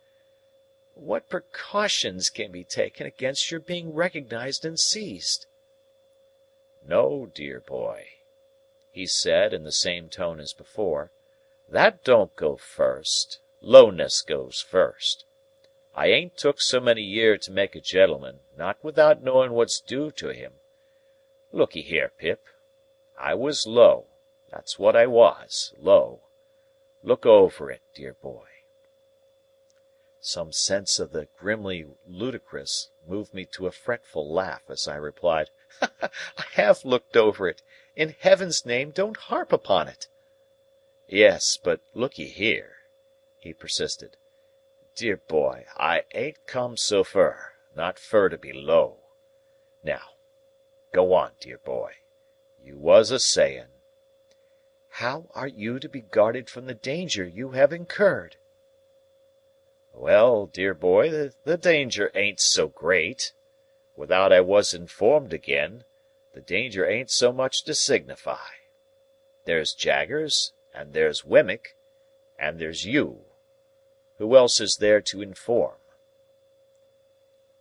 [SPEAKER 1] "what precautions can be taken against your being recognized and seized?"
[SPEAKER 2] "No, dear boy," he said in the same tone as before, "that don't go first. Lowness goes first. I ain't took so many year to make a gentleman, not without knowing what's due to him. Look'ee here, Pip. I was low. That's what I was, low. Look over it, dear boy."
[SPEAKER 1] Some sense of the grimly ludicrous moved me to a fretful laugh as I replied, "I have looked over it. In Heaven's name, don't harp upon it."
[SPEAKER 2] "Yes, but look'ee here," he persisted. "Dear boy, I ain't come so fur, not fur to be low. Now, go on, dear boy. You was a-saying—"
[SPEAKER 1] "How are you to be guarded from the danger you have incurred?"
[SPEAKER 2] "Well, dear boy, the danger ain't so great. Without I was informed again, the danger ain't so much to signify. There's Jaggers, and there's Wemmick, and there's you. Who else is there to inform?"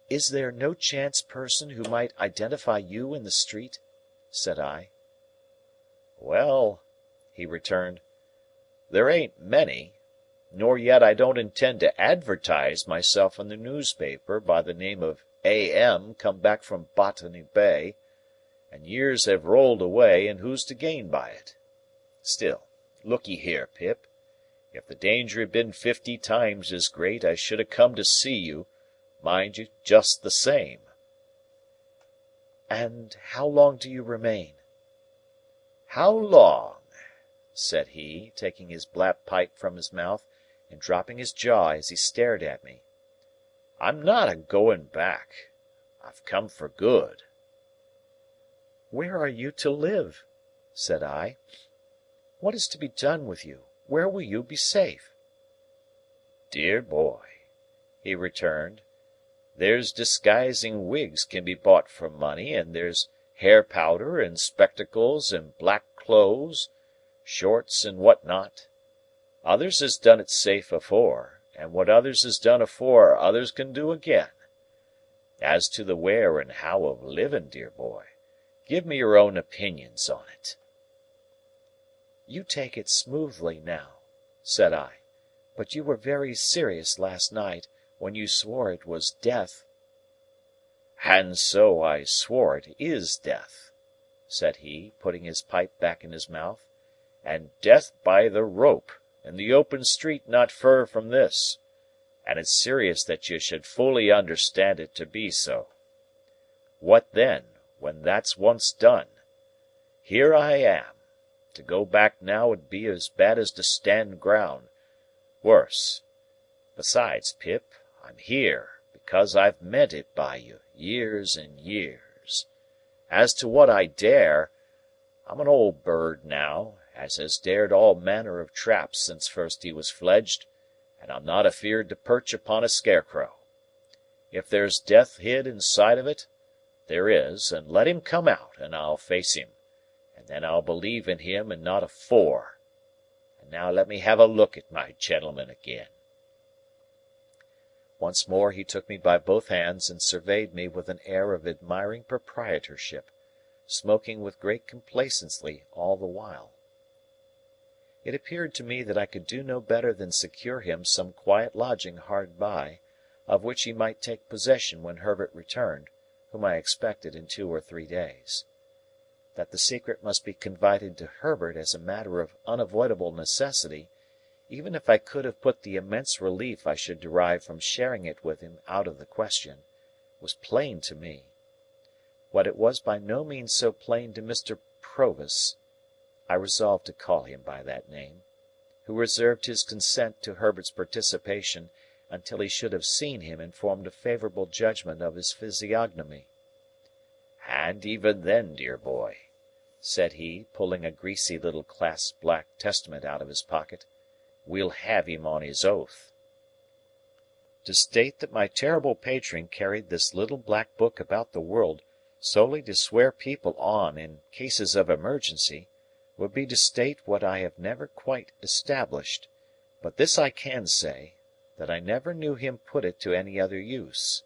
[SPEAKER 1] "Is there no chance person who might identify you in the street?" said I.
[SPEAKER 2] "Well," he returned, "there ain't many. Nor yet I don't intend to advertise myself in the newspaper by the name of A.M. come back from Botany Bay, and years have rolled away, and who's to gain by it? Still, look'ee here, Pip. If the danger had been 50 times as great, I should have come to see you, mind you, just the same."
[SPEAKER 1] "And how long do you remain?"
[SPEAKER 2] "How long?" said he, taking his black pipe from his mouth, and dropping his jaw as he stared at me. "I'm not a-going back. I've come for good."
[SPEAKER 1] "Where are you to live?" said I. "What is to be done with you? Where will you be safe?"
[SPEAKER 2] "Dear boy," he returned, "there's disguising wigs can be bought for money, and there's hair powder, and spectacles, and black clothes, shorts, and what not. Others has done it safe afore, and what others has done afore others can do again. As to the where and how of living, dear boy, give me your own opinions on it."
[SPEAKER 1] "You take it smoothly now," said I, "but you were very serious last night, when you swore it was death."
[SPEAKER 3] "And so I swore it is death," said he, putting his pipe back in his mouth, "and death by the rope, in the open street not fur from this, and it's serious that you should fully understand it to be so. What then, when that's once done? Here I am. To go back now would be as bad as to stand ground. Worse. Besides, Pip, I'm here, because I've meant it by you, years and years. As to what I dare, I'm an old bird now, as has dared all manner of traps since first he was fledged, and I'm not afeard to perch upon a scarecrow. If there's death hid inside of it, there is, and let him come out, and I'll face him, and then I'll believe in him and not afore. And now let me have a look at my gentleman again."
[SPEAKER 1] Once more he took me by both hands and surveyed me with an air of admiring proprietorship, smoking with great complacency all the while. It appeared to me that I could do no better than secure him some quiet lodging hard by, of which he might take possession when Herbert returned, whom I expected in 2 or 3 days. That the secret must be confided to Herbert as a matter of unavoidable necessity, even if I could have put the immense relief I should derive from sharing it with him out of the question, was plain to me. What it was by no means so plain to Mr. Provis, I resolved to call him by that name, who reserved his consent to Herbert's participation until he should have seen him and formed a favourable judgment of his physiognomy.
[SPEAKER 3] "And even then, dear boy," said he, pulling a greasy little clasped black Testament out of his pocket, "we'll have him on his oath."
[SPEAKER 1] To state that my terrible patron carried this little black book about the world solely to swear people on in cases of emergency would be to state what I have never quite established, but this I can say, that I never knew him put it to any other use.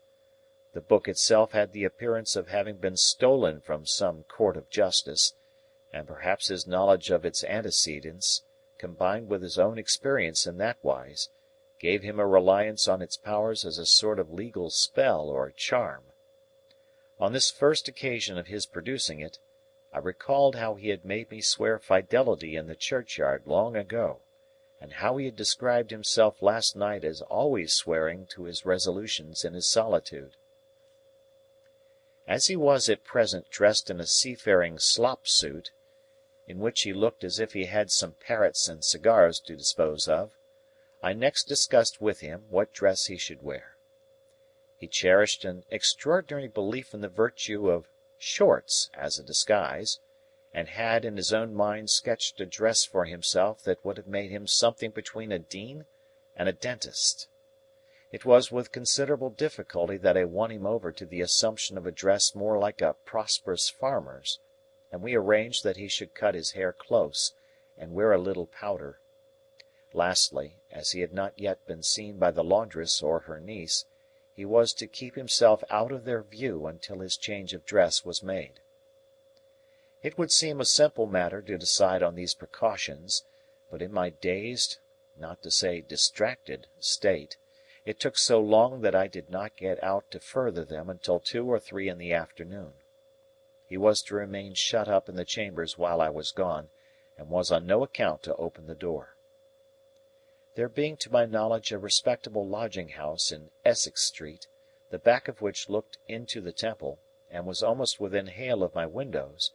[SPEAKER 1] The book itself had the appearance of having been stolen from some court of justice, and perhaps his knowledge of its antecedents, combined with his own experience in that wise, gave him a reliance on its powers as a sort of legal spell or charm. On this first occasion of his producing it, I recalled how he had made me swear fidelity in the churchyard long ago, and how he had described himself last night as always swearing to his resolutions in his solitude. As he was at present dressed in a seafaring slop suit, in which he looked as if he had some parrots and cigars to dispose of, I next discussed with him what dress he should wear. He cherished an extraordinary belief in the virtue of shorts as a disguise, and had in his own mind sketched a dress for himself that would have made him something between a dean and a dentist. It was with considerable difficulty that I won him over to the assumption of a dress more like a prosperous farmer's, and we arranged that he should cut his hair close, and wear a little powder. Lastly, as he had not yet been seen by the laundress or her niece, he was to keep himself out of their view until his change of dress was made. It would seem a simple matter to decide on these precautions, but in my dazed, not to say distracted, state, it took so long that I did not get out to further them until 2 or 3 in the afternoon. He was to remain shut up in the chambers while I was gone, and was on no account to open the door. There being to my knowledge a respectable lodging-house in Essex Street, the back of which looked into the Temple, and was almost within hail of my windows,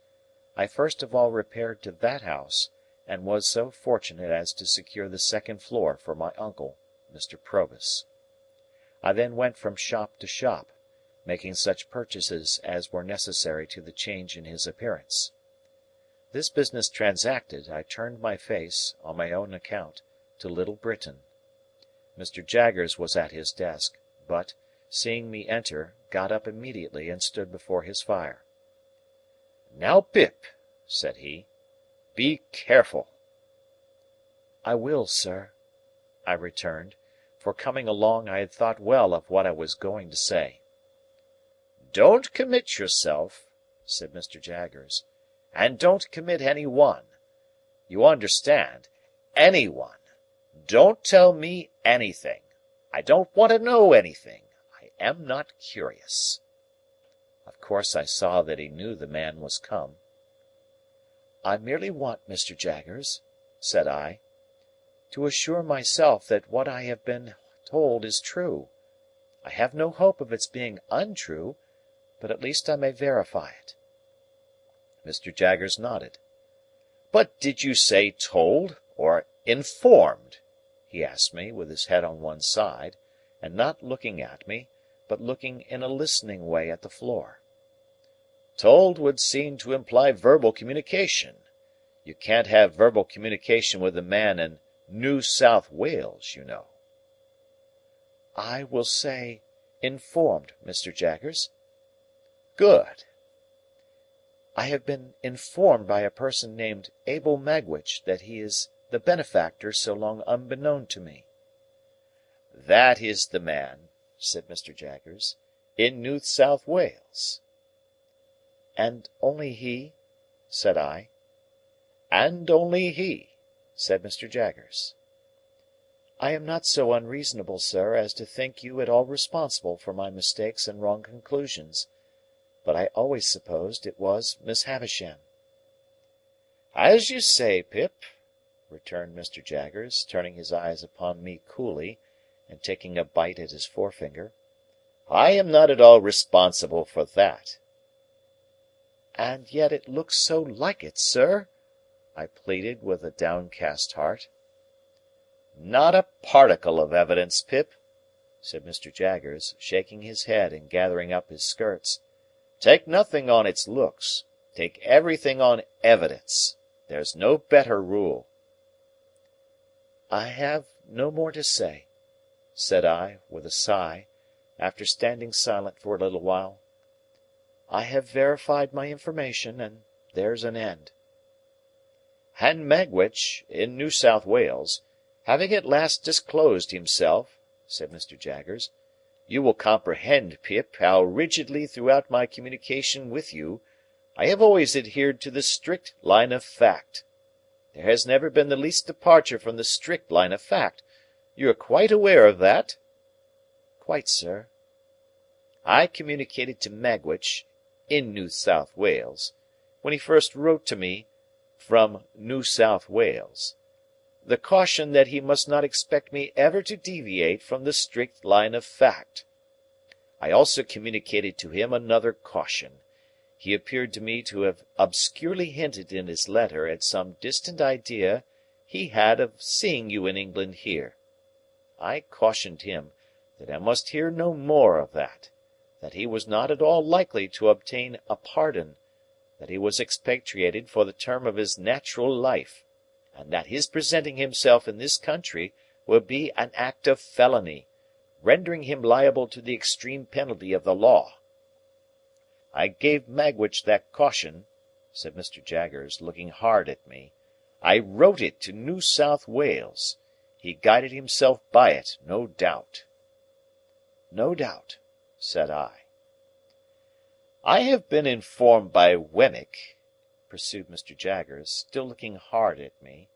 [SPEAKER 1] I first of all repaired to that house, and was so fortunate as to secure the second floor for my uncle, Mr. Provis. I then went from shop to shop, making such purchases as were necessary to the change in his appearance. This business transacted, I turned my face, on my own account, to Little Britain. Mr. Jaggers was at his desk, but, seeing me enter, got up immediately and stood before his fire. "Now, Pip," said he, "be careful." "I will, sir," I returned, for coming along I had thought well of what I was going to say. "Don't commit yourself," said Mr. Jaggers, "and don't commit any one. You understand, any one. Don't tell me anything. I don't want to know anything. I am not curious." Of course I saw that he knew the man was come. "I merely want, Mr. Jaggers," said I, "to assure myself that what I have been told is true. I have no hope of its being untrue, but at least I may verify it." Mr. Jaggers nodded. "But did you say told, or informed?" he asked me, with his head on one side, and not looking at me, but looking in a listening way at the floor. "Told would seem to imply verbal communication. You can't have verbal communication with a man in New South Wales, you know." "I will say informed, Mr. Jaggers." "Good." "I have been informed by a person named Abel Magwitch that he is the benefactor so long unbeknown to me." "That is the man," said Mr. Jaggers, "in New South Wales." "And only he?" said I. "And only he," said Mr. Jaggers. "I am not so unreasonable, sir, as to think you at all responsible for my mistakes and wrong conclusions, but I always supposed it was Miss Havisham." "As you say, Pip," returned Mr. Jaggers, turning his eyes upon me coolly, and taking a bite at his forefinger, "I am not at all responsible for that." "And yet it looks so like it, sir," I pleaded with a downcast heart. "Not a particle of evidence, Pip," said Mr. Jaggers, shaking his head and gathering up his skirts. "Take nothing on its looks. Take everything on evidence. There's no better rule." "I have no more to say," said I, with a sigh, after standing silent for a little while. "I have verified my information, and there's an end." "And Magwitch, in New South Wales, having at last disclosed himself," said Mr. Jaggers, "you will comprehend, Pip, how rigidly throughout my communication with you I have always adhered to the strict line of fact. There has never been the least departure from the strict line of fact. You are quite aware of that?" "Quite, sir." "I communicated to Magwitch, in New South Wales, when he first wrote to me from New South Wales, the caution that he must not expect me ever to deviate from the strict line of fact. I also communicated to him another caution. He appeared to me to have obscurely hinted in his letter at some distant idea he had of seeing you in England here. I cautioned him that I must hear no more of that he was not at all likely to obtain a pardon, that he was expatriated for the term of his natural life, and that his presenting himself in this country would be an act of felony, rendering him liable to the extreme penalty of the law. I gave Magwitch that caution," said Mr. Jaggers, looking hard at me. "I wrote it to New South Wales. He guided himself by it, no doubt." "No doubt," said I. "I have been informed by Wemmick," pursued Mr. Jaggers, still looking hard at me,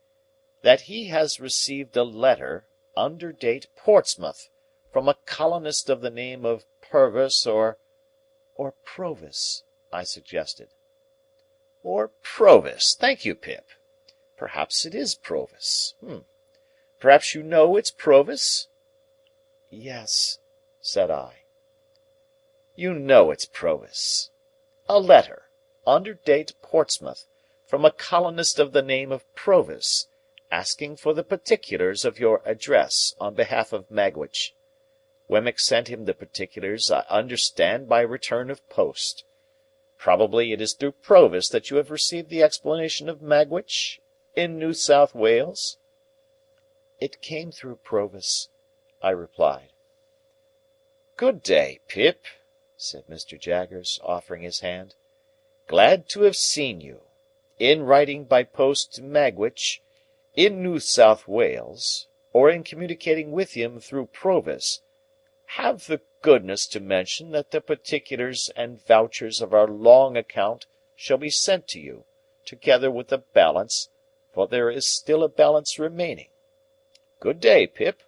[SPEAKER 1] "that he has received a letter, under date Portsmouth, from a colonist of the name of Purvis or—" "Or Provis," I suggested. "Or Provis. Thank you, Pip. Perhaps it is Provis. Perhaps you know it's Provis?" "Yes," said I. "You know it's Provis. A letter, under date Portsmouth, from a colonist of the name of Provis, asking for the particulars of your address on behalf of Magwitch. Wemmick sent him the particulars, I understand, by return of post. Probably it is through Provis that you have received the explanation of Magwitch, in New South Wales?" "It came through Provis," I replied. "Good day, Pip," said Mr. Jaggers, offering his hand. "Glad to have seen you. In writing by post to Magwitch, in New South Wales, or in communicating with him through Provis, have the goodness to mention that the particulars and vouchers of our long account shall be sent to you, together with the balance, for there is still a balance remaining. Good day, Pip."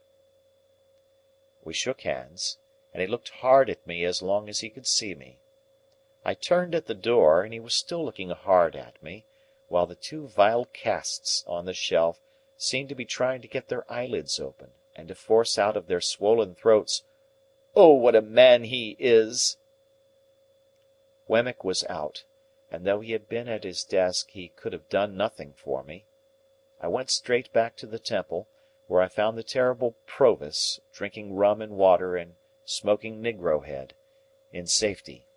[SPEAKER 1] We shook hands, and he looked hard at me as long as he could see me. I turned at the door, and he was still looking hard at me, while the two vile casts on the shelf seemed to be trying to get their eyelids open, and to force out of their swollen throats, "Oh, what a man he is!" Wemmick was out, and though he had been at his desk, he could have done nothing for me. I went straight back to the Temple, where I found the terrible Provis, drinking rum and water and smoking negro head, in safety.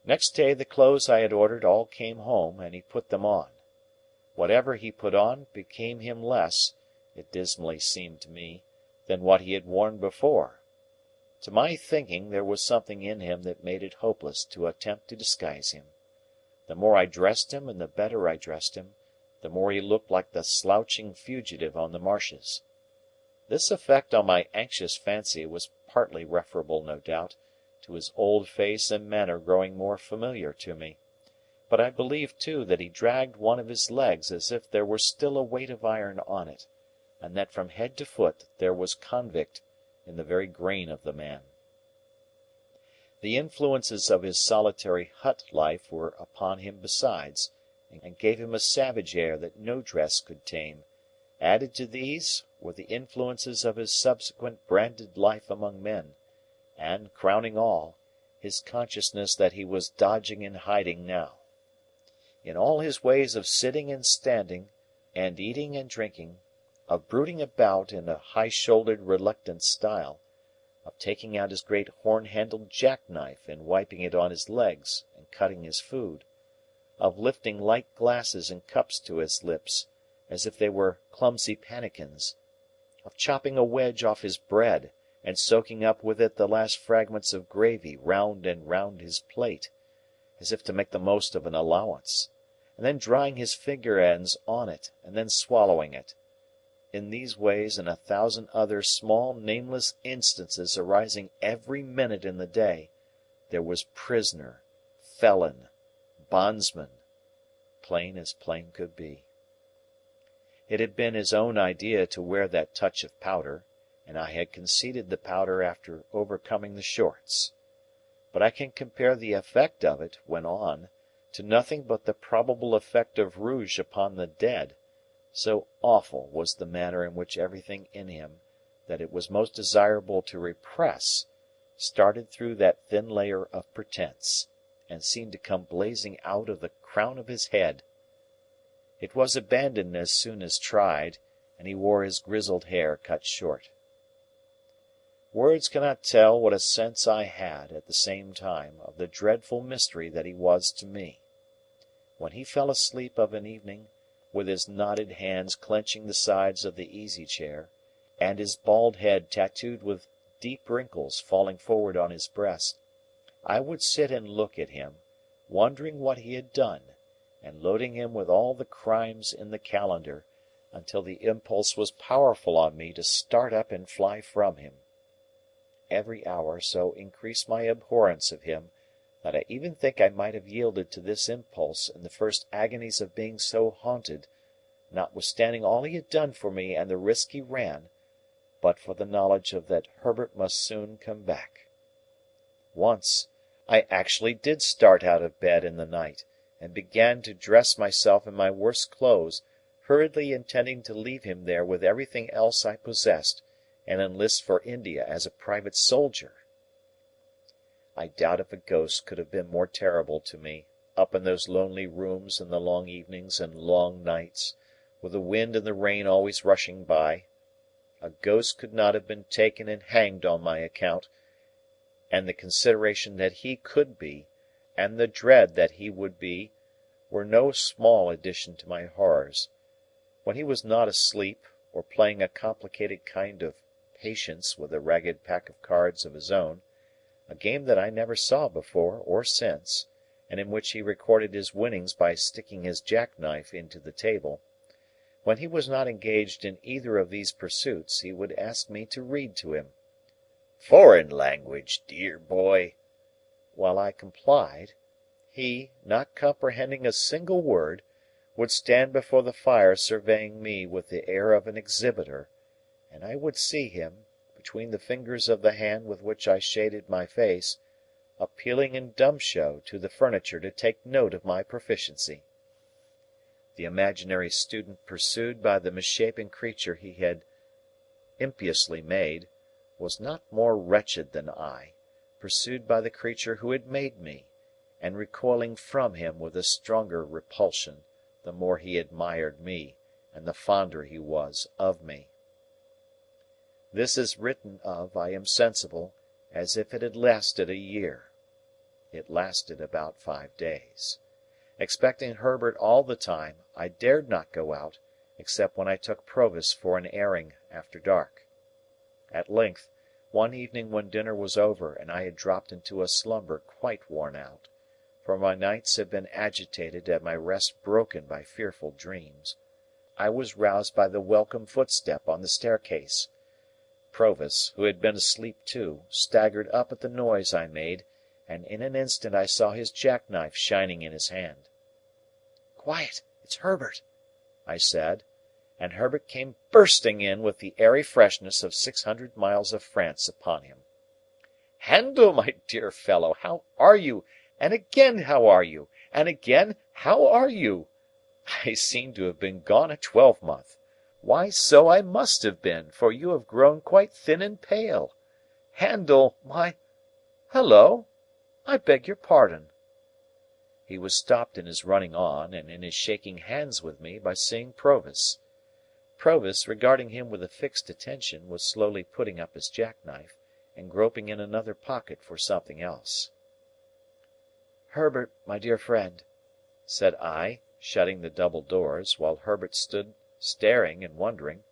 [SPEAKER 1] Next day the clothes I had ordered all came home, and he put them on. Whatever he put on became him less, it dismally seemed to me, than what he had worn before. To my thinking, there was something in him that made it hopeless to attempt to disguise him. The more I dressed him and the better I dressed him, the more he looked like the slouching fugitive on the marshes. This effect on my anxious fancy was partly referable, no doubt, to his old face and manner growing more familiar to me. But I believe, too, that he dragged one of his legs as if there were still a weight of iron on it, and that from head to foot there was convict in the very grain of the man. The influences of his solitary hut life were upon him besides, and gave him a savage air that no dress could tame. Added to these were the influences of his subsequent branded life among men, and, crowning all, his consciousness that he was dodging and hiding now. In all his ways of sitting and standing, and eating and drinking, of brooding about in a high-shouldered reluctant style, of taking out his great horn-handled jack-knife and wiping it on his legs and cutting his food, of lifting light glasses and cups to his lips, as if they were clumsy pannikins, of chopping a wedge off his bread, and soaking up with it the last fragments of gravy round and round his plate, as if to make the most of an allowance, and then drying his finger ends on it, and then swallowing it. In these ways and a thousand other small nameless instances arising every minute in the day, there was prisoner, felon, bondsman, plain as plain could be. It had been his own idea to wear that touch of powder, and I had conceded the powder after overcoming the shorts. But I can compare the effect of it, when on, to nothing but the probable effect of rouge upon the dead, so awful was the manner in which everything in him, that it was most desirable to repress, started through that thin layer of pretence, and seemed to come blazing out of the crown of his head. It was abandoned as soon as tried, and he wore his grizzled hair cut short. Words cannot tell what a sense I had, at the same time, of the dreadful mystery that he was to me. When he fell asleep of an evening, with his knotted hands clenching the sides of the easy-chair, and his bald head tattooed with deep wrinkles falling forward on his breast, I would sit and look at him, wondering what he had done, and loading him with all the crimes in the calendar, until the impulse was powerful on me to start up and fly from him. Every hour so increased my abhorrence of him, that I even think I might have yielded to this impulse in the first agonies of being so haunted, notwithstanding all he had done for me and the risk he ran, but for the knowledge of that Herbert must soon come back. Once, I actually did start out of bed in the night, and began to dress myself in my worst clothes, hurriedly intending to leave him there with everything else I possessed, and enlist for India as a private soldier. I doubt if a ghost could have been more terrible to me, up in those lonely rooms in the long evenings and long nights, with the wind and the rain always rushing by. A ghost could not have been taken and hanged on my account, and the consideration that he could be, and the dread that he would be, were no small addition to my horrors. When he was not asleep, or playing a complicated kind of patience with a ragged pack of cards of his own, a game that I never saw before or since, and in which he recorded his winnings by sticking his jack-knife into the table, when he was not engaged in either of these pursuits, he would ask me to read to him. "Foreign language, dear boy." While I complied, he, not comprehending a single word, would stand before the fire surveying me with the air of an exhibitor, and I would see him,
[SPEAKER 3] between the fingers of the hand with which I shaded my face, appealing in dumb show to the furniture to take note of my proficiency. The imaginary student pursued by the misshapen creature he had impiously made, was not more wretched than I, pursued by the creature who had made me, and recoiling from him with a stronger repulsion, the more he admired me, and the fonder he was of me. This is written of, I am sensible, as if it had lasted a year. It lasted about 5 days. Expecting Herbert all the time, I dared not go out, except when I took Provis for an airing after dark. At length, one evening when dinner was over and I had dropped into a slumber quite worn out, for my nights had been agitated and my rest broken by fearful dreams, I was roused by the welcome footstep on the staircase. Provis, who had been asleep too, staggered up at the noise I made, and in an instant I saw his jackknife shining in his hand. "Quiet! It's Herbert," I said, and Herbert came bursting in with the airy freshness of 600 miles of France upon him. "Handel, my dear fellow, how are you? And again how are you? And again how are you? I seem to have been gone a twelvemonth. Why, so I must have been, for you have grown quite thin and pale. Handel, my... Hallo! I beg your pardon." He was stopped in his running on, and in his shaking hands with me, by seeing Provis. Provis, regarding him with a fixed attention, was slowly putting up his jackknife, and groping in another pocket for something else. "Herbert, my dear friend," said I, shutting the double doors, while Herbert stood staring and wondering,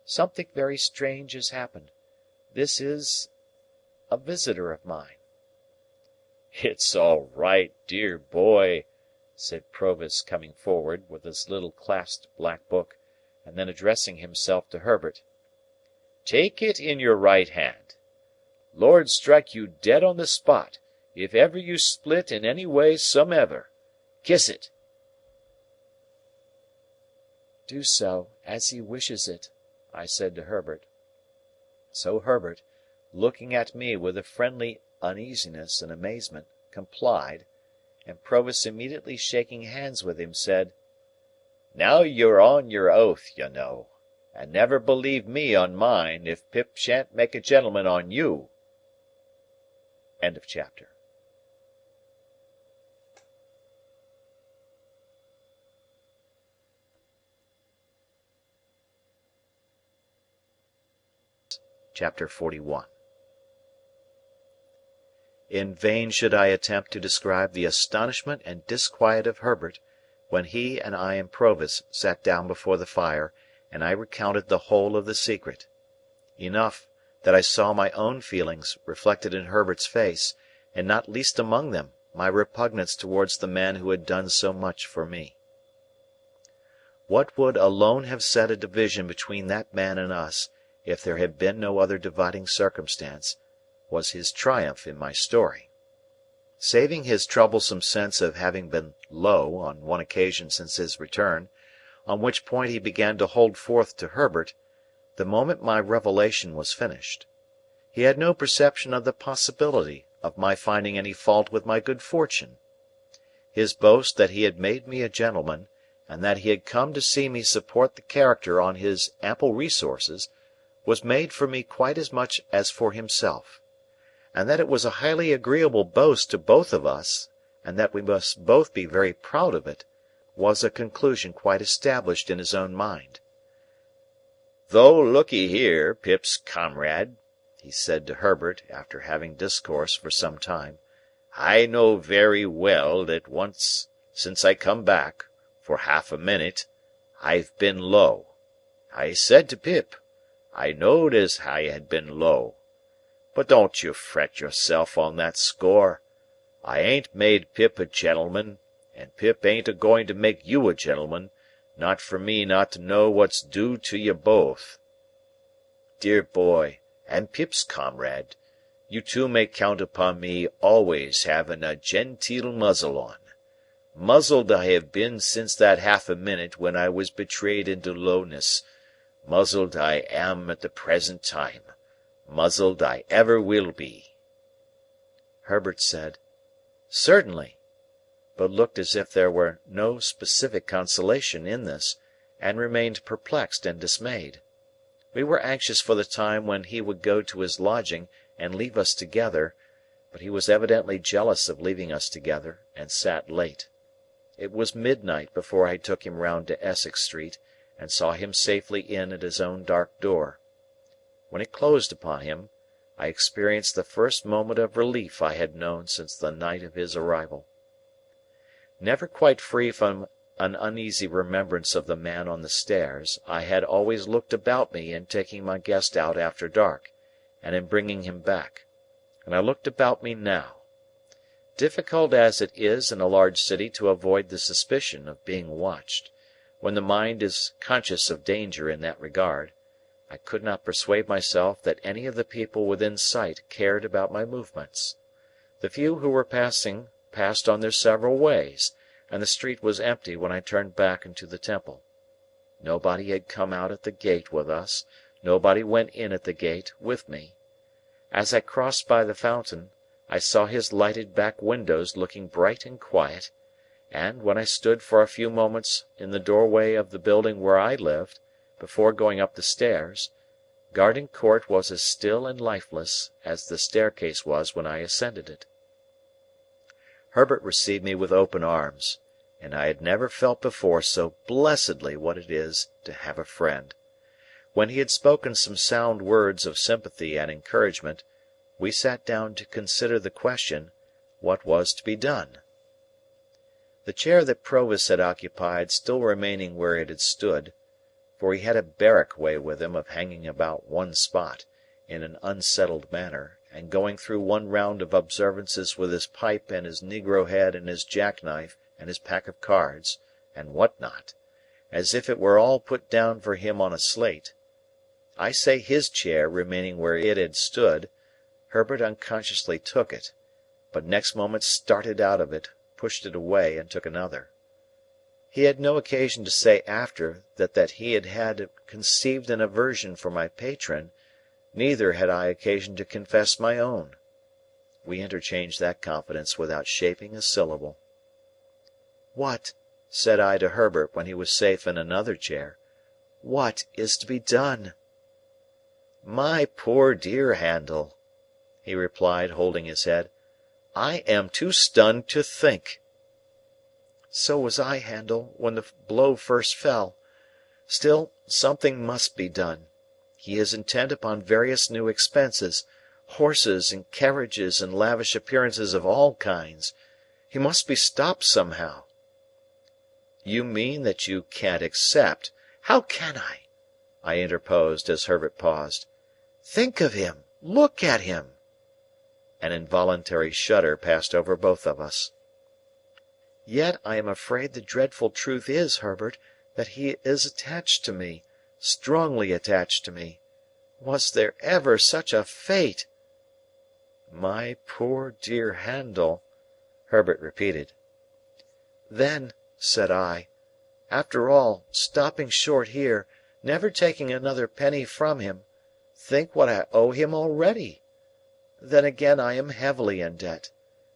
[SPEAKER 3] "something very strange has happened. This is a visitor of mine." "It's all right, dear boy," said Provis, coming forward, with his little clasped black book, and then addressing himself to Herbert. "Take it in your right hand. Lord strike you dead on the spot, if ever you split in any way somever. Kiss it." "Do so, as he wishes it," I said to Herbert. So Herbert, looking at me with a friendly uneasiness and amazement, complied, and Provis immediately shaking hands with him, said, "Now you're on your oath, you know, and never believe me on mine, if Pip shan't make a gentleman on you." End of chapter. Chapter 41. In vain should I attempt to describe the astonishment and disquiet of Herbert, when he and I and Provis sat down before the fire, and I recounted the whole of the secret. Enough, that I saw my own feelings reflected in Herbert's face, and not least among them, my repugnance towards the man who had done so much for me. What would alone have set a division between that man and us, if there had been no other dividing circumstance, was his triumph in my story. Saving his troublesome sense of having been low on one occasion since his return, on which point he began to hold forth to Herbert, the moment my revelation was finished, he had no perception of the possibility of my finding any fault with my good fortune. His boast that he had made me a gentleman, and that he had come to see me support the character on his ample resources, was made for me quite as much as for himself, and that it was a highly agreeable boast to both of us, and that we must both be very proud of it, was a conclusion quite established in his own mind. "Though look'ee here, Pip's comrade," he said to Herbert, after having discoursed for some time, "I know very well that once since I come back, for half a minute, I've been low. I said to Pip, I knowed as I had been low. But don't you fret yourself on that score. I ain't made Pip a gentleman, and Pip ain't a-going to make you a gentleman, not for me not to know what's due to you both. Dear boy, and Pip's comrade, you two may count upon me always having a genteel muzzle on. Muzzled I have been since that half a minute when I was betrayed into lowness. Muzzled I am at the present time.
[SPEAKER 1] Muzzled I ever will be."
[SPEAKER 3] Herbert said, "Certainly," but looked as if there were no specific consolation in this, and remained perplexed and dismayed. We were anxious for the time when he would go to his lodging and leave us together, but he was evidently jealous of leaving us together, and sat late. It was midnight before I took him round to Essex Street, and saw him safely in at his own dark door. When it closed upon him, I experienced the first moment of relief I had known since the night of his arrival. Never quite free from an uneasy remembrance of the man on the stairs, I had always looked about me in taking my guest out after dark, and in bringing him back, and I looked about me now. Difficult as it is in a large city to avoid the suspicion of being watched, when the mind is conscious of danger in that regard, I could not persuade myself that any of the people within sight cared about my movements. The few who were passing passed on their several ways, and the street was empty when I turned back into the Temple. Nobody had come out at the gate with us, nobody went in at the gate with me. As I crossed by the fountain, I saw his lighted back windows looking bright and quiet, and, when I stood for a few moments in the doorway of the building where I lived, before going up the stairs, Garden Court was as still and lifeless as the staircase was when I ascended it. Herbert received me with open arms, and I had never felt before so blessedly what it is to have a friend. When he had spoken some sound words of sympathy and encouragement, we sat down to consider the question, what was to be done? The chair that Provis had occupied still remaining where it had stood, for he had a barrack way with him of hanging about one spot, in an unsettled manner, and going through one round of observances with his pipe and his negro head and his jackknife and his pack of cards, and what not, as if it were all put down for him on a slate. I say his chair remaining where it had stood, Herbert unconsciously took it, but next moment started out of it, pushed it away, and took another. He had no occasion to say after that he had conceived an aversion for my patron, neither had I occasion to confess my own. We interchanged that confidence without shaping a syllable. "What," said I to Herbert when he was safe in another chair, "what is to be done?" "My poor dear Handel," he replied, holding his head, "I am too stunned to think." "So was I, Handel, when the blow first fell. Still, something must be done. He is intent upon various new expenses, horses and carriages and lavish appearances of all kinds. He must be stopped somehow." "You mean that you can't accept—" "How can I?" I interposed, as Herbert paused. "Think of him! Look at him!" An involuntary shudder passed over both of us. "Yet I am afraid the dreadful truth is, Herbert, that he is attached to me, strongly attached to me. Was there ever such a fate?" "My poor dear Handel," Herbert repeated. "Then," said I, "after all, stopping short here, never taking another penny from him, think what I owe him already. Then again I am heavily in debt,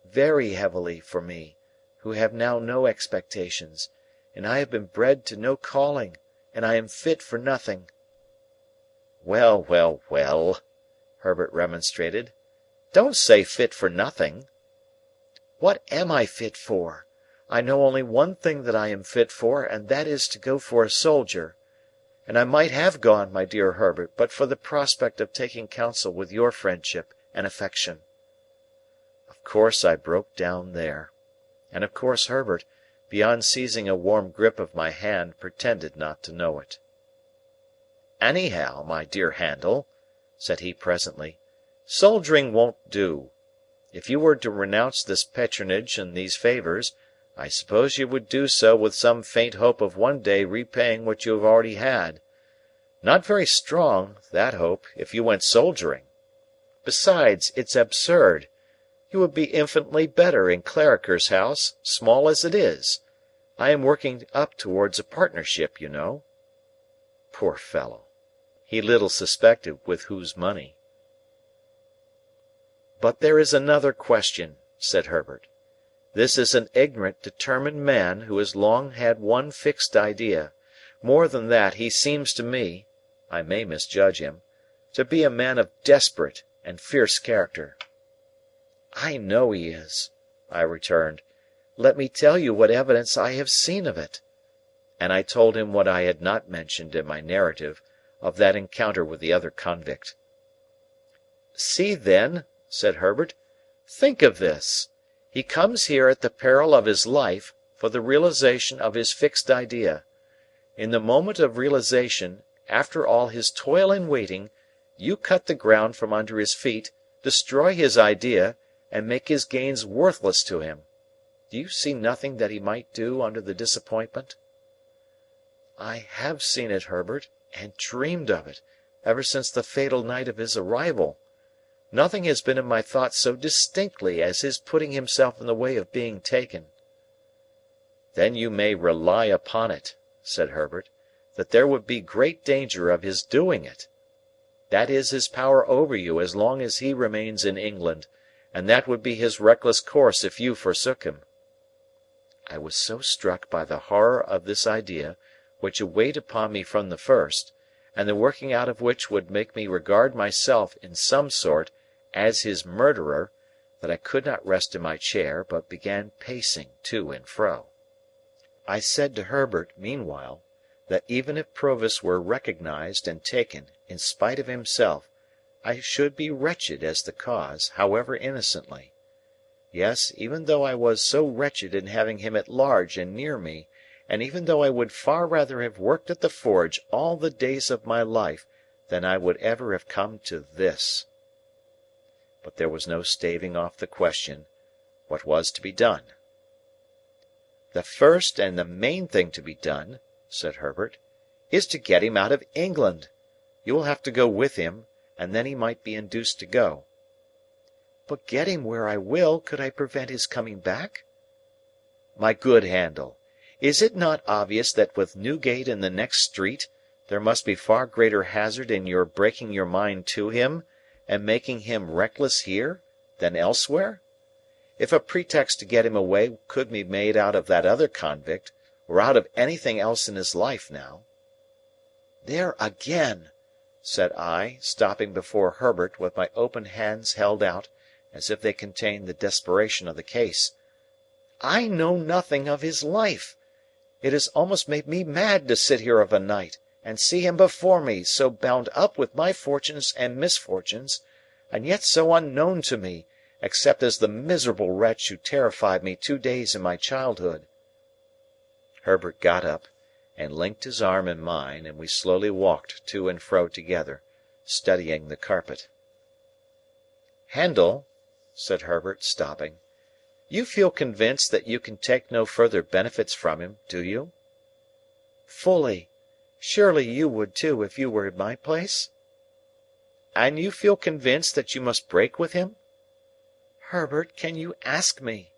[SPEAKER 3] very heavily for me, who have now no expectations, and I have been bred to no calling, and I am fit for nothing." "Well, well, well," Herbert remonstrated, "don't say fit for nothing." "What am I fit for? I know only one thing that I am fit for, and that is to go for a soldier. And I might have gone, my dear Herbert, but for the prospect of taking counsel with your friendship and affection." Of course I broke down there. And of course Herbert, beyond seizing a warm grip of my hand, pretended not to know it. "Anyhow, my dear Handel," said he presently, "soldiering won't do. If you were to renounce this patronage and these favours, I suppose you would do so with some faint hope of one day repaying what you have already had. Not very strong, that hope, if you went soldiering. Besides, it's absurd. You would be infinitely better in Clarriker's house, small as it is. I am working up towards a partnership, you know." Poor fellow! He little suspected with whose money.
[SPEAKER 1] But there is another question," said Herbert. "This is an ignorant, determined man who has long had one fixed idea. More than that, he seems to me—I may misjudge him—to be a man of desperate and fierce character." "I know he is," I returned. "Let me tell you what evidence I have seen of it." And I told him what I had not mentioned in my narrative, of that encounter with the other convict. "See, then," said Herbert, "think of this. He comes here at the peril of his life, for the realization of his fixed idea. In the moment of realization, after all his toil and waiting, you cut the ground from under his feet, destroy his idea, and make his gains worthless to him. Do you see nothing that he might do under the disappointment?" "I have seen it, Herbert, and dreamed of it, ever since the fatal night of his arrival. Nothing has been in my thoughts so distinctly as his putting himself in the way of being taken." "Then you may rely upon it," said Herbert, "that there would be great danger of his doing it. That is his power over you as long as he remains in England, and that would be his reckless course if you forsook him." I was so struck by the horror of this idea, which had weighed upon me from the first, and the working out of which would make me regard myself, in some sort, as his murderer, that I could not rest in my chair, but began pacing to and fro. I said to Herbert, meanwhile, that even if Provis were recognized and taken, in spite of himself, I should be wretched as the cause, however innocently. Yes, even though I was so wretched in having him at large and near me, and even though I would far rather have worked at the forge all the days of my life than I would ever have come to this. But there was no staving off the question, what was to be done? "The first and the main thing to be done," said Herbert, "is to get him out of England. You will have to go with him, and then he might be induced to go." "But get him where I will, could I prevent his coming back?" "My good Handel, is it not obvious that with Newgate in the next street, there must be far greater hazard in your breaking your mind to him, and making him reckless here, than elsewhere? If a pretext to get him away could be made out of that other convict, or out of anything else in his life now—" "There again!" said I, stopping before Herbert with my open hands held out, as if they contained the desperation of the case. "I know nothing of his life. It has almost made me mad to sit here of a night, and see him before me, so bound up with my fortunes and misfortunes, and yet so unknown to me, except as the miserable wretch who terrified me 2 days in my childhood." Herbert got up, and linked his arm in mine, and we slowly walked to and fro together, studying the carpet. "Handel," said Herbert, stopping, "you feel convinced that you can take no further benefits from him, do you?" "Fully. Surely you would too, if you were in my place?" "And you feel convinced that you must break with him?" "Herbert, can you ask me?"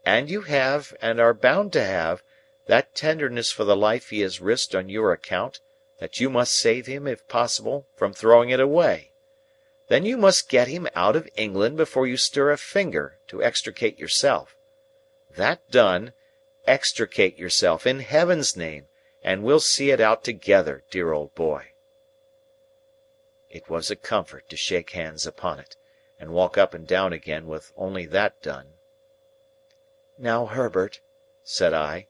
[SPEAKER 1] "And you have, and are bound to have, that tenderness for the life he has risked on your account, that you must save him, if possible, from throwing it away. Then you must get him out of England before you stir a finger to extricate yourself. That done, extricate yourself, in Heaven's name, and we'll see it out together, dear old boy." It was a comfort to shake hands upon it, and walk up and down again with only that done. "Now, Herbert," said I,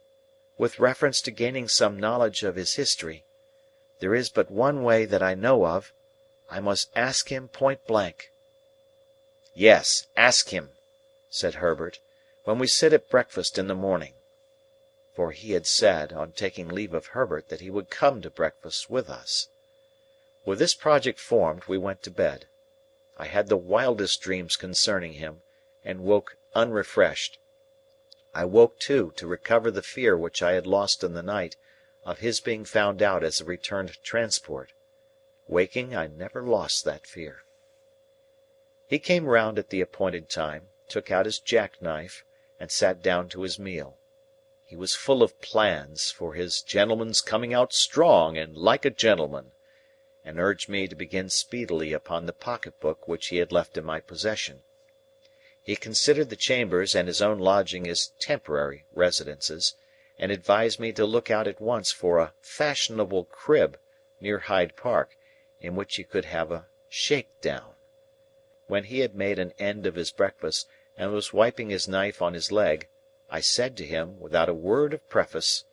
[SPEAKER 1] "with reference to gaining some knowledge of his history, there is but one way that I know of. I must ask him point blank." "Yes, ask him," said Herbert, "when we sit at breakfast in the morning." For he had said, on taking leave of Herbert, that he would come to breakfast with us. With this project formed, we went to bed. I had the wildest dreams concerning him, and woke unrefreshed. I woke, too, to recover the fear which I had lost in the night, of his being found out as a returned transport. Waking, I never lost that fear. He came round at the appointed time, took out his jack-knife, and sat down to his meal. He was full of plans for his gentleman's coming out strong and like a gentleman. and urged me to begin speedily upon the pocket-book which he had left in my possession. He considered the chambers and his own lodging as temporary residences, and advised me to look out at once for a fashionable crib near Hyde Park, in which he could have a shake-down. When he had made an end of his breakfast, and was wiping his knife on his leg, I said to him, without a word of preface,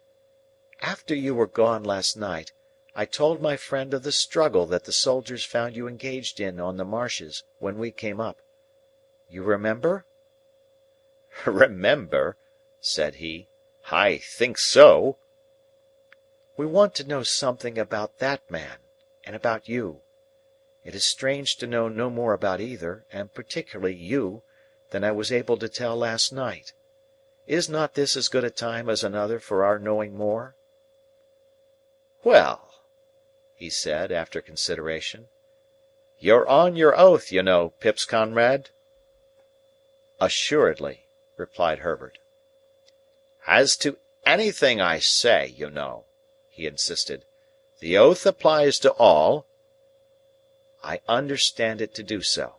[SPEAKER 1] "After you were gone last night, I told my friend of the struggle that the soldiers found you engaged in on the marshes when we came up. You remember?"
[SPEAKER 3] "Remember?" said he. "I think so."
[SPEAKER 1] "We want to know something about that man, and about you. It is strange to know no more about either, and particularly you, than I was able to tell last night. Is not this as good a time as another for our knowing more?"
[SPEAKER 3] "Well," he said, after consideration, "you're on your oath, you know, Pip's comrade."
[SPEAKER 1] "Assuredly," replied Herbert.
[SPEAKER 3] "As to anything I say, you know," he insisted, "the oath applies to all."
[SPEAKER 1] "I understand it to do so."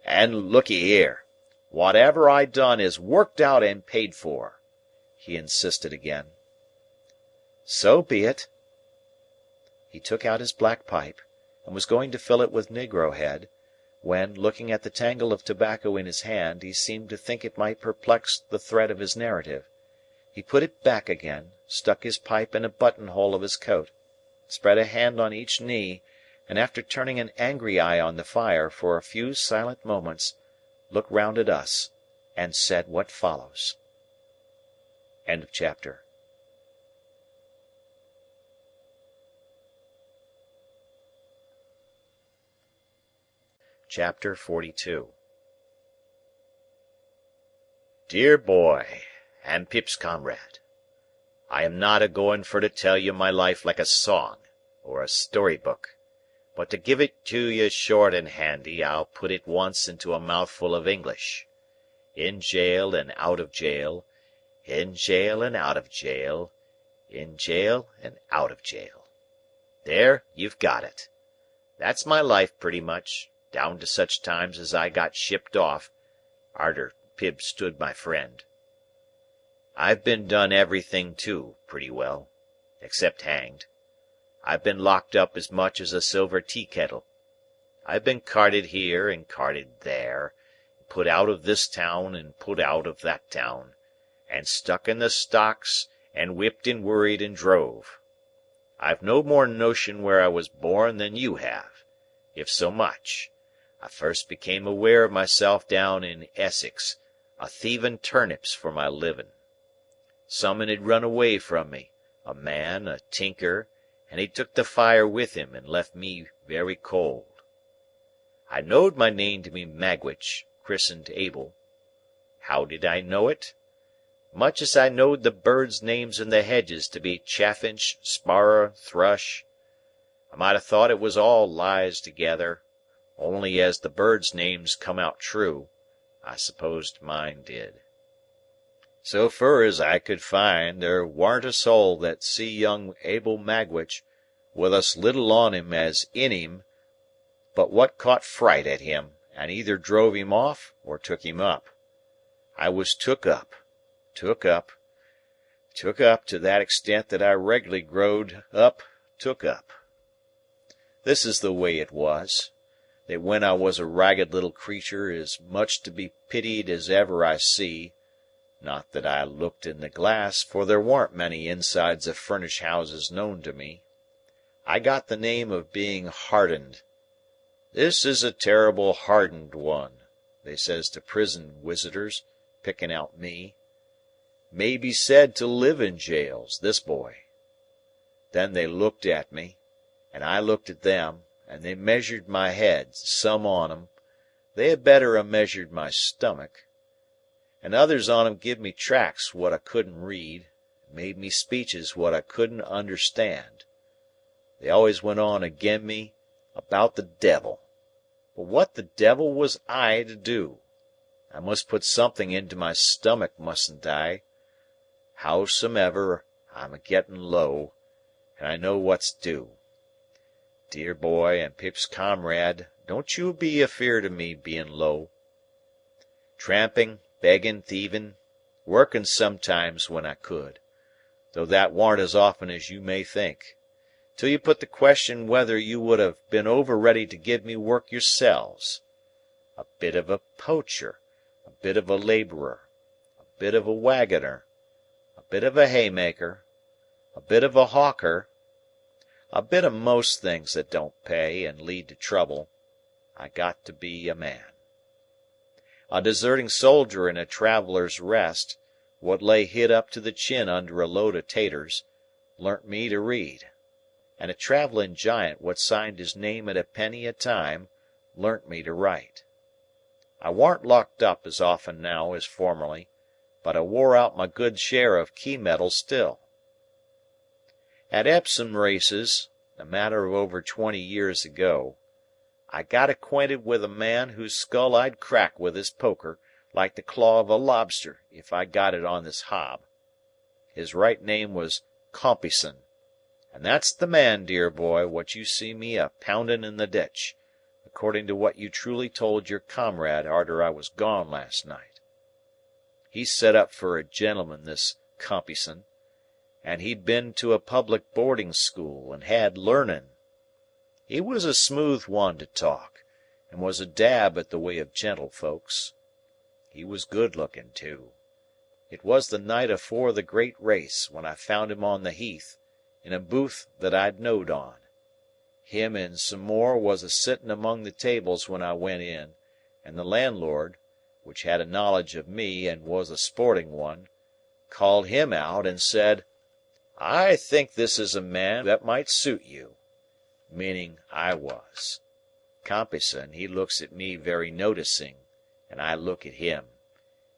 [SPEAKER 3] "And look'ee here, whatever I done is worked out and paid for," he insisted again.
[SPEAKER 1] "So be it." He took out his black pipe, and was going to fill it with negro head, when, looking at the tangle of tobacco in his hand, he seemed to think it might perplex the thread of his narrative. He put it back again, stuck his pipe in a buttonhole of his coat, spread a hand on each knee, and after turning an angry eye on the fire for a few silent moments, looked round at us, and said what follows. Chapter XLII.
[SPEAKER 3] Dear boy, and Pip's comrade, I am not a-going for to tell you my life like a song, or a story-book, but to give it to you short and handy, I'll put it once into a mouthful of English. In jail and out of jail, in jail and out of jail, in jail and out of jail. There, you've got it. That's my life pretty much, down to such times as I got shipped off, arter Pip stood my friend. I've been done everything too, pretty well, except hanged. I've been locked up as much as a silver tea-kettle. I've been carted here and carted there, and put out of this town and put out of that town, and stuck in the stocks, and whipped and worried and drove. I've no more notion where I was born than you have, if so much. I first became aware of myself down in Essex, a-thieving turnips for my living. Summun had run away from me, a man, a tinker, and he took the fire with him and left me very cold. I knowed my name to be Magwitch, christened Abel. How did I know it? Much as I knowed the birds' names in the hedges to be chaffinch, sparrer, thrush. I might have thought it was all lies together, only as the birds' names come out true, I supposed mine did. So fur as I could find, there warn't a soul that see young Abel Magwitch, with us little on him as in him, but what caught fright at him, and either drove him off or took him up. I was took up to that extent that I reg'larly growed up took up. This is the way it was, that when I was a ragged little creatur as much to be pitied as ever I see, not that I looked in the glass, for there warn't many insides of furnished houses known to me, I got the name of being hardened. This is a terrible hardened one, they says to prison wisitors, picking out me. May be said to live in jails, this boy. Then they looked at me, and I looked at them, and they measured my head, some on 'em. They had better a measured my stomach. And others on 'em give me tracts what I couldn't read, and made me speeches what I couldn't understand. They always went on agin me about the devil. But what the devil was I to do? I must put something into my stomach, mustn't I? Howsomever, I'm a getting low, and I know what's due.
[SPEAKER 1] Dear boy and Pip's comrade, don't you be afeard of me being low. Tramping, begging, thieving, working sometimes when I could, though that warn't as often as you may think, till you put the question whether you would have been over ready to give me work yourselves. A bit of a poacher, a bit of a labourer, a bit of a waggoner, a bit of a haymaker, a bit of a hawker, a bit of most things that don't pay and lead to trouble. I got to be a man. A deserting soldier in a traveller's rest, what lay hid up to the chin under a load of taters, learnt me to read, and a travelling giant what signed his name at a penny a time, learnt me to write. I warn't locked up as often now as formerly, but I wore out my good share of key metal still. At Epsom races, a matter of over 20 years ago, I got acquainted with a man whose skull I'd crack with this poker like the claw of a lobster if I got it on this hob. His right name was Compeyson, and that's the man, dear boy, what you see me a pounding in the ditch, according to what you truly told your comrade arter I was gone last night. He set up for a gentleman, this Compeyson, and he'd been to a public boarding school and had learning. He was a smooth one to talk, and was a dab at the way of gentlefolks. He was good-looking, too. It was the night afore the great race, when I found him on the heath, in a booth that I'd knowed on. Him and some more was a-sitting among the tables when I went in, and the landlord, which had a knowledge of me and was a sporting one, called him out and said, "I think this is a man that might suit you," meaning I was. Compeyson, he looks at me very noticing, and I look at him.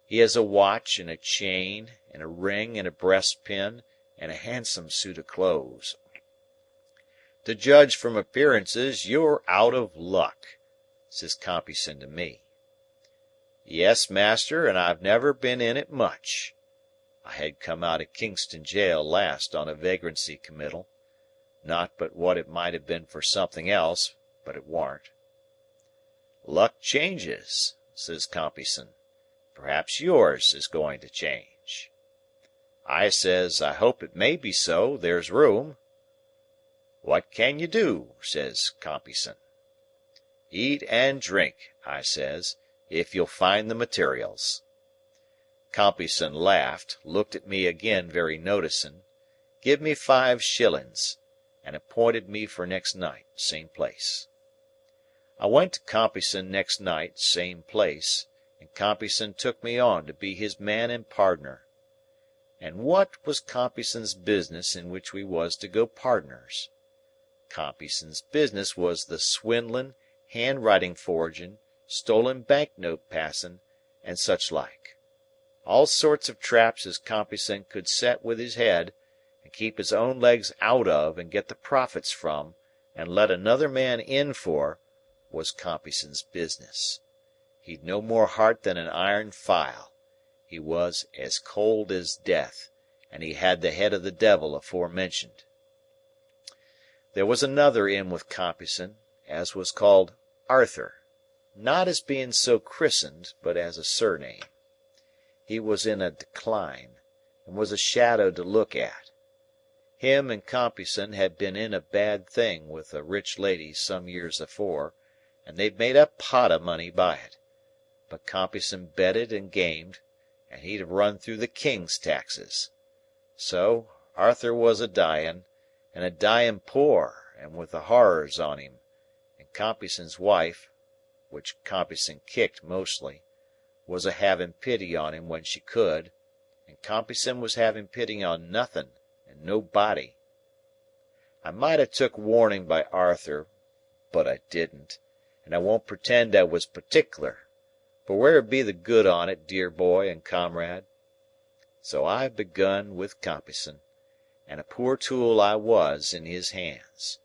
[SPEAKER 1] He has a watch and a chain and a ring and a breastpin and a handsome suit of clothes. "To judge from appearances, you're out of luck," says Compeyson to me. "Yes, master, and I've never been in it much." I had come out of Kingston jail last on a vagrancy committal, not but what it might have been for something else, but it warn't. "Luck changes," says Compeyson. "Perhaps yours is going to change." I says, "I hope it may be so, there's room." "What can you do?" says Compeyson. "Eat and drink," I says, "if you'll find the materials." Compeyson laughed, looked at me again very noticing, give me 5 shillings, and appointed me for next night, same place. I went to Compeyson next night, same place, and Compeyson took me on to be his man and pardner. And what was Compeyson's business in which we was to go pardners? Compeyson's business was the swindling, handwriting forging, stolen bank-note passing, and such like. All sorts of traps as Compeyson could set with his head, and keep his own legs out of and get the profits from, and let another man in for, was Compeyson's business. He'd no more heart than an iron file. He was as cold as death, and he had the head of the devil aforementioned. There was another in with Compeyson, as was called Arthur, not as being so christened, but as a surname. He was in a decline, and was a shadow to look at. Him and Compeyson had been in a bad thing with a rich lady some years afore, and they'd made a pot of money by it. But Compeyson betted and gamed, and he'd have run through the king's taxes. So, Arthur was a-dying, and a-dying poor, and with the horrors on him, and Compeyson's wife, which Compeyson kicked mostly, was a-having pity on him when she could, and Compeyson was having pity on nothing and nobody. I might have took warning by Arthur, but I didn't, and I won't pretend I was partickler, for where'd be the good on it, dear boy and comrade? So I begun with Compeyson, and a poor tool I was in his hands.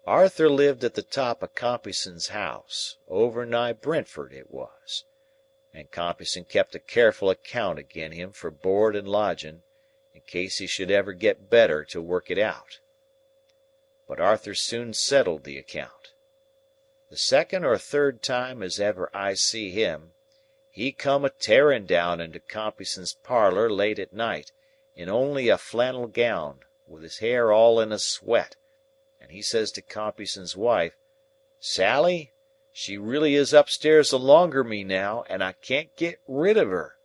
[SPEAKER 1] Arthur lived at the top of Compeyson's house, over nigh Brentford it was, and Compeyson kept a careful account agin him for board and lodging, in case he should ever get better to work it out. but Arthur soon settled the account. The second or third time as ever I see him, he come a tearing down into Compeyson's parlour late at night, in only a flannel gown, with his hair all in a sweat, and he says to Compeyson's wife, "Sally, she really is upstairs alonger me now, and I can't get rid of her.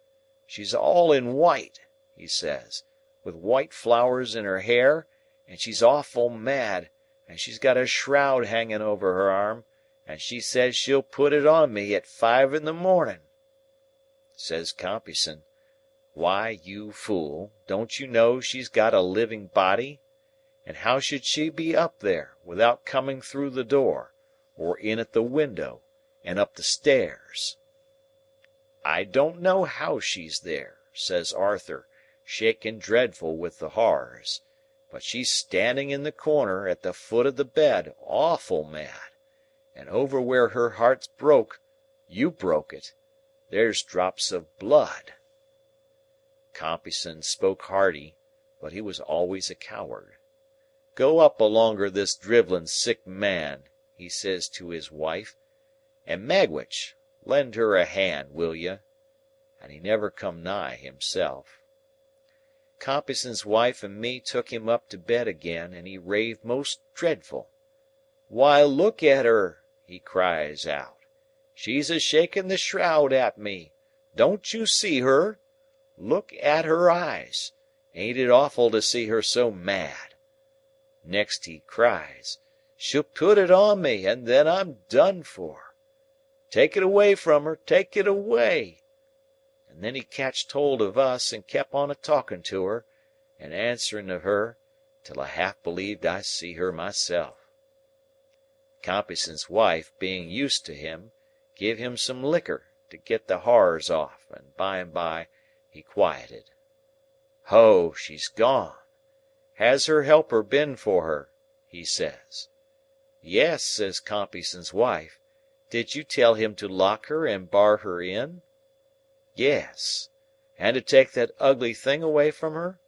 [SPEAKER 1] She's all in white," he says, "with white flowers in her hair, and she's awful mad, and she's got a shroud hanging over her arm, and she says she'll put it on me at 5 in the morning." Says Compeyson, "Why, you fool, don't you know she's got a living body? And how should she be up there, without coming through the door, or in at the window, and up the stairs?" "I don't know how she's there," says Arthur, shaking dreadful with the horrors, "but she's standing in the corner, at the foot of the bed, awful mad, and over where her heart's broke, you broke it, there's drops of blood." Compeyson spoke hearty, but he was always a coward. "Go up alonger this drivelling sick man," he says to his wife, "and Magwitch, lend her a hand, will you?" And he never come nigh himself. Compeyson's wife and me took him up to bed again, and he raved most dreadful. "Why, look at her!" he cries out. "She's a shaking the shroud at me. Don't you see her? Look at her eyes. Ain't it awful to see her so mad?" Next he cries, "She'll put it on me, and then I'm done for. Take it away from her, take it away." And then he catched hold of us, and kep on a talking to her, and answering of her, till I half believed I see her myself. Compeyson's wife, being used to him, give him some liquor to get the horrors off, and by he quieted. "Ho, she's gone. Has her helper been for her?" he says. "Yes," says Compeyson's wife. "Did you tell him to lock her and bar her in?" "Yes." "And to take that ugly thing away from her?"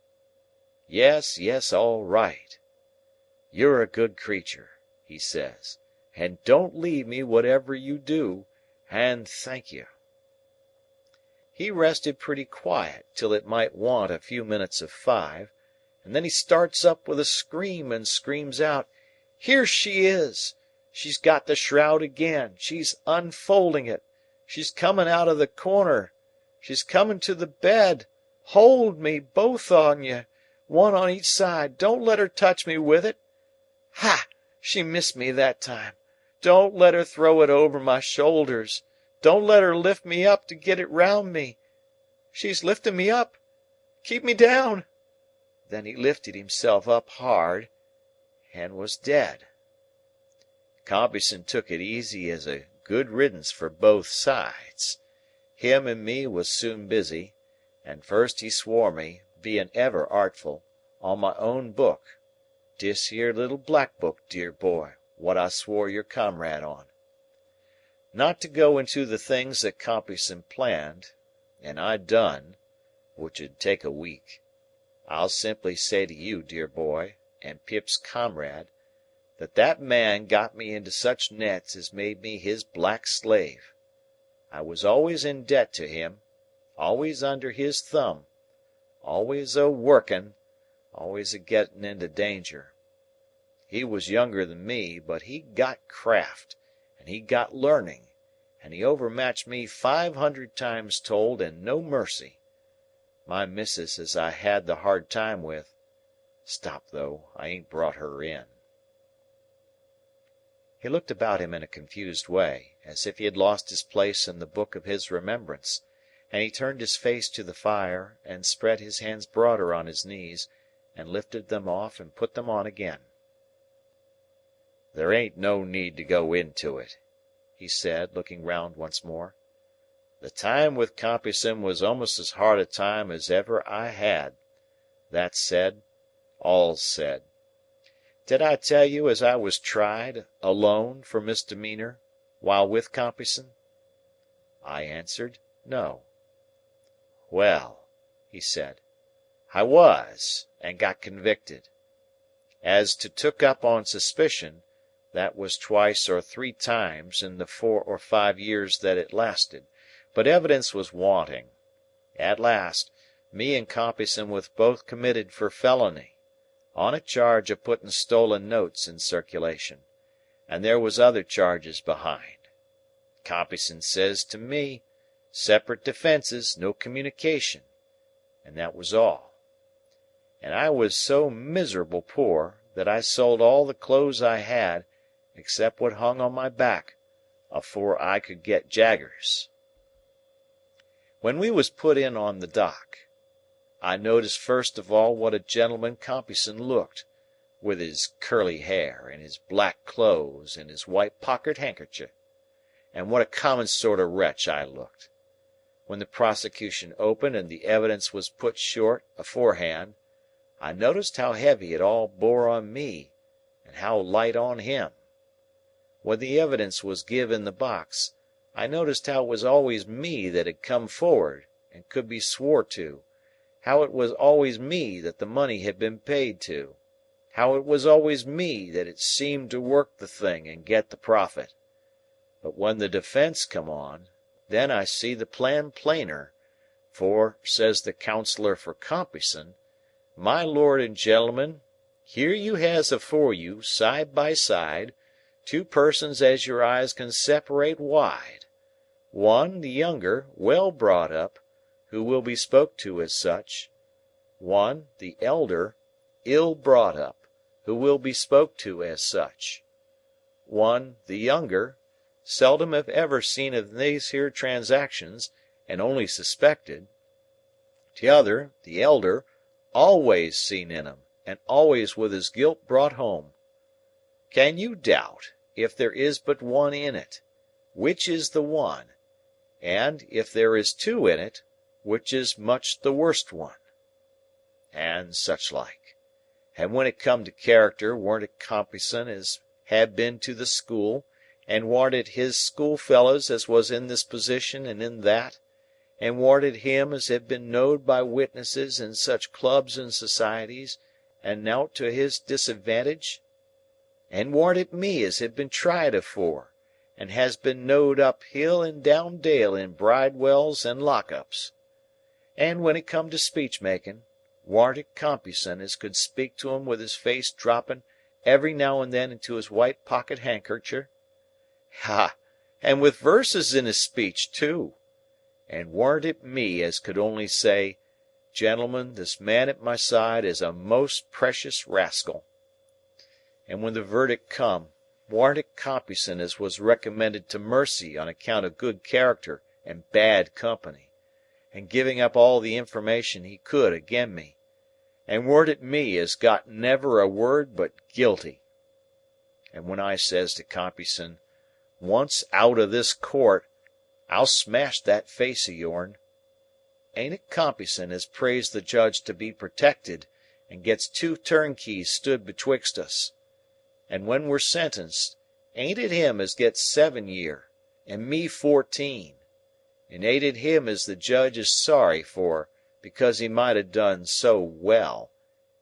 [SPEAKER 1] "Yes, yes, all right." "You're a good creature," he says, "and don't leave me whatever you do, and thank you." He rested pretty quiet till it might want a few minutes of 5, and then he starts up with a scream and screams out, "Here she is! She's got the shroud again. She's unfolding it. She's coming out of the corner. She's coming to the bed. Hold me, both on you, one on each side. Don't let her touch me with it. Ha! She missed me that time. Don't let her throw it over my shoulders. Don't let her lift me up to get it round me. She's lifting me up. Keep me down." Then he lifted himself up hard, and was dead. Compeyson took it easy as a good riddance for both sides. Him and me was soon busy, and first he swore me, being ever artful, on my own book, "Dis here little black book, dear boy, what I swore your comrade on." Not to go into the things that Compeyson planned, and I done, which 'ud take a week, I'll simply say to you, dear boy, and Pip's comrade, that man got me into such nets as made me his black slave. I was always in debt to him, always under his thumb, always a working, always a getting into danger. He was younger than me, but he got craft, and he got learning, and he overmatched me 500 times told, and no mercy. My missus as I had the hard time with—stop though, I ain't brought her in. He looked about him in a confused way, as if he had lost his place in the book of his remembrance, and he turned his face to the fire, and spread his hands broader on his knees, and lifted them off and put them on again. "There ain't no need to go into it," he said, looking round once more. "The time with Compeyson was almost as hard a time as ever I had. That's said, all's said. Did I tell you as I was tried, alone, for misdemeanor, while with Compeyson?" I answered, "No." "Well," he said, "I was, and got convicted. As to took up on suspicion, that was twice or three times in the 4 or 5 years that it lasted, but evidence was wanting. At last, me and Compeyson was both committed for felony, on a charge of putting stolen notes in circulation, and there was other charges behind. Compeyson says to me, separate defences, no communication, and that was all. And I was so miserable poor that I sold all the clothes I had, except what hung on my back, afore I could get Jaggers. When we was put in on the dock, I noticed first of all what a gentleman Compeyson looked, with his curly hair, and his black clothes, and his white pocket handkerchief, and what a common sort of wretch I looked. When the prosecution opened and the evidence was put short aforehand, I noticed how heavy it all bore on me, and how light on him. When the evidence was give in the box, I noticed how it was always me that had come forward and could be swore to, how it was always me that the money had been paid to, how it was always me that had seemed to work the thing and get the profit. But when the defence come on, then I see the plan plainer, for, says the counsellor for Compeyson, my lord and gentlemen, here you has afore you, side by side, two persons as your eyes can separate wide. One, the younger, well brought up, who will be spoke to as such. One, the elder, ill brought up, who will be spoke to as such. One, the younger, seldom if ever seen of these here transactions, and only suspected. T'other, the elder, always seen in 'em, and always with his guilt brought home. Can you doubt, if there is but one in it, which is the one, and, if there is two in it, which is much the worst one? And such like. And when it come to character, warn't it Compeyson as had been to the school, and warn't it his schoolfellows as was in this position and in that, and warn't it him as had been knowed by witnesses in such clubs and societies, and nowt to his disadvantage? And warn't it me as had been tried afore, and has been knowed up hill and down dale in bridewells and lock-ups? And when it come to speech-making, warn't it Compeyson as could speak to 'em with his face dropping every now and then into his white pocket handkercher? Ha! And with verses in his speech, too. And warn't it me as could only say, Gentlemen, this man at my side is a most precious rascal. And when the verdict come, warn't it Compeyson as was recommended to mercy on account of good character and bad company, and giving up all the information he could agen me? And warn't it me as got never a word but guilty? And when I says to Compeyson, Once out of this court, I'll smash that face of yourn, ain't it Compeyson as prays the judge to be protected, and gets 2 turnkeys stood betwixt us? And when we're sentenced, ain't it him as gets 7 year, and me 14? And ain't it him as the judge is sorry for, because he might have done so well,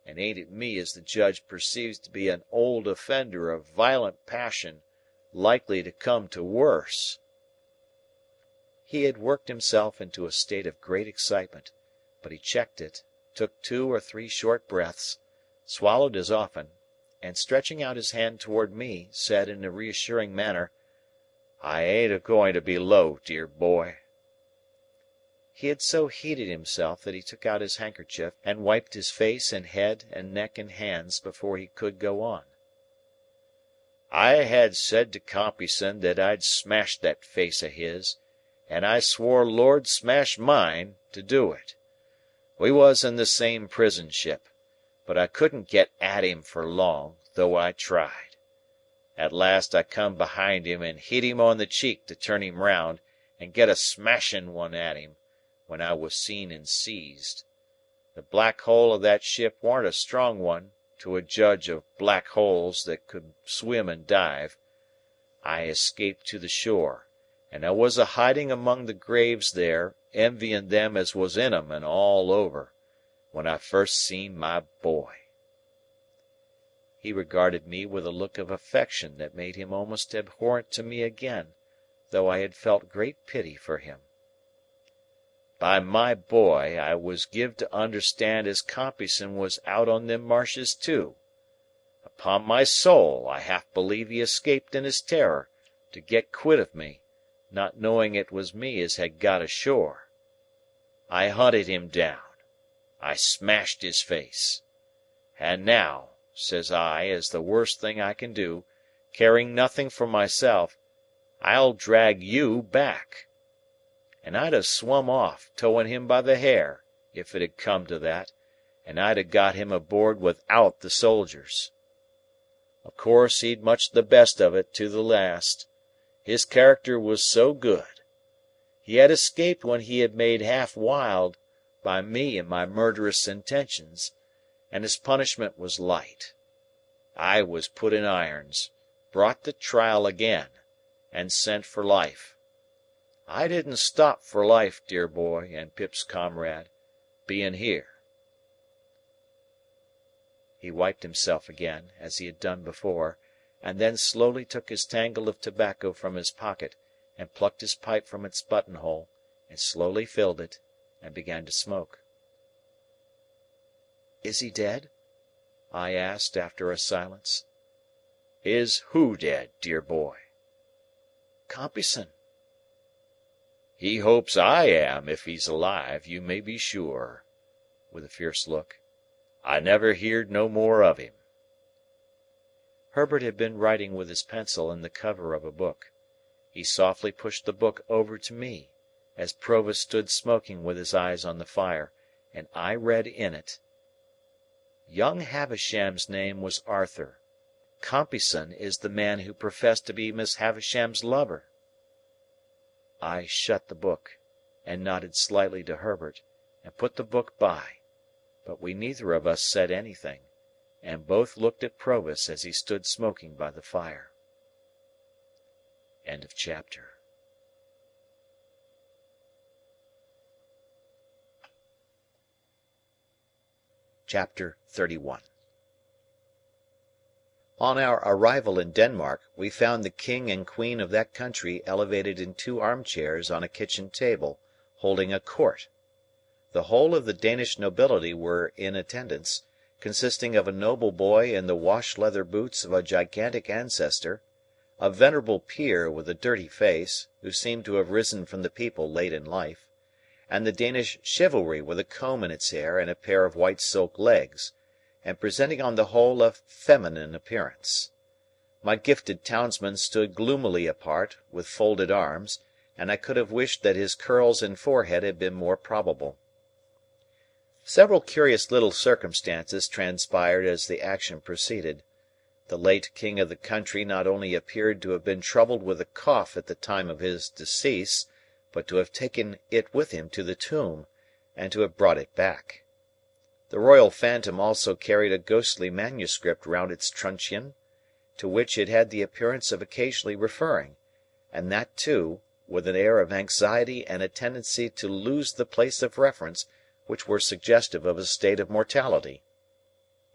[SPEAKER 1] and ain't it me as the judge perceives to be an old offender of violent passion, likely to come to worse? He had worked himself into a state of great excitement, but he checked it, took 2 or 3 short breaths, swallowed as often, and stretching out his hand toward me, said in a reassuring manner, I ain't a-going to be low, dear boy. He had so heated himself that he took out his handkerchief and wiped his face and head and neck and hands before he could go on. I had said to Compeyson that I'd smash that face of his, and I swore Lord smash mine to do it. We was in the same prison ship, but I couldn't get at him for long, though I tried. At last I come behind him and hit him on the cheek to turn him round and get a smashing one at him, when I was seen and seized. The black hole of that ship warn't a strong one, to a judge of black holes that could swim and dive. I escaped to the shore, and I was a-hiding among the graves there, envying them as was in 'em and all over, when I first seen my boy. He regarded me with a look of affection that made him almost abhorrent to me again, though I had felt great pity for him. "By my boy, I was give to understand as Compeyson was out on them marshes too. Upon my soul, I half believe he escaped in his terror, to get quit of me, not knowing it was me as had got ashore. I hunted him down. I smashed his face. And now, says I, as the worst thing I can do, caring nothing for myself, I'll drag you back. And I'd have swum off, towing him by the hair, if it had come to that, and I'd have got him aboard without the soldiers. Of course he'd much the best of it to the last. His character was so good. He had escaped when he had made half wild by me and my murderous intentions, and his punishment was light. I was put in irons, brought to trial again, and sent for life. I didn't stop for life, dear boy, and Pip's comrade, being here." He wiped himself again, as he had done before, and then slowly took his tangle of tobacco from his pocket, and plucked his pipe from its buttonhole, and slowly filled it, and began to smoke. "Is he dead?" I asked, after a silence. "Is who dead, dear boy?" "Compeyson." "He hopes I am, if he's alive, you may be sure," with a fierce look. "I never heerd no more of him." Herbert had been writing with his pencil in the cover of a book. He softly pushed the book over to me, as Provis stood smoking with his eyes on the fire, and I read in it: "Young Havisham's name was Arthur. Compeyson is the man who professed to be Miss Havisham's lover." I shut the book, and nodded slightly to Herbert, and put the book by, but we neither of us said anything, and both looked at Provis as he stood smoking by the fire. End of chapter. Chapter 31. On our arrival in Denmark, we found the king and queen of that country elevated in 2 armchairs on a kitchen table, holding a court. The whole of the Danish nobility were in attendance, consisting of a noble boy in the wash-leather boots of a gigantic ancestor, a venerable peer with a dirty face, who seemed to have risen from the people late in life, and the Danish chivalry with a comb in its hair and a pair of white silk legs, and presenting on the whole a feminine appearance. My gifted townsman stood gloomily apart, with folded arms, and I could have wished that his curls and forehead had been more probable. Several curious little circumstances transpired as the action proceeded. The late king of the country not only appeared to have been troubled with a cough at the time of his decease, but to have taken it with him to the tomb, and to have brought it back. The royal phantom also carried a ghostly manuscript round its truncheon, to which it had the appearance of occasionally referring, and that too, with an air of anxiety and a tendency to lose the place of reference, which were suggestive of a state of mortality.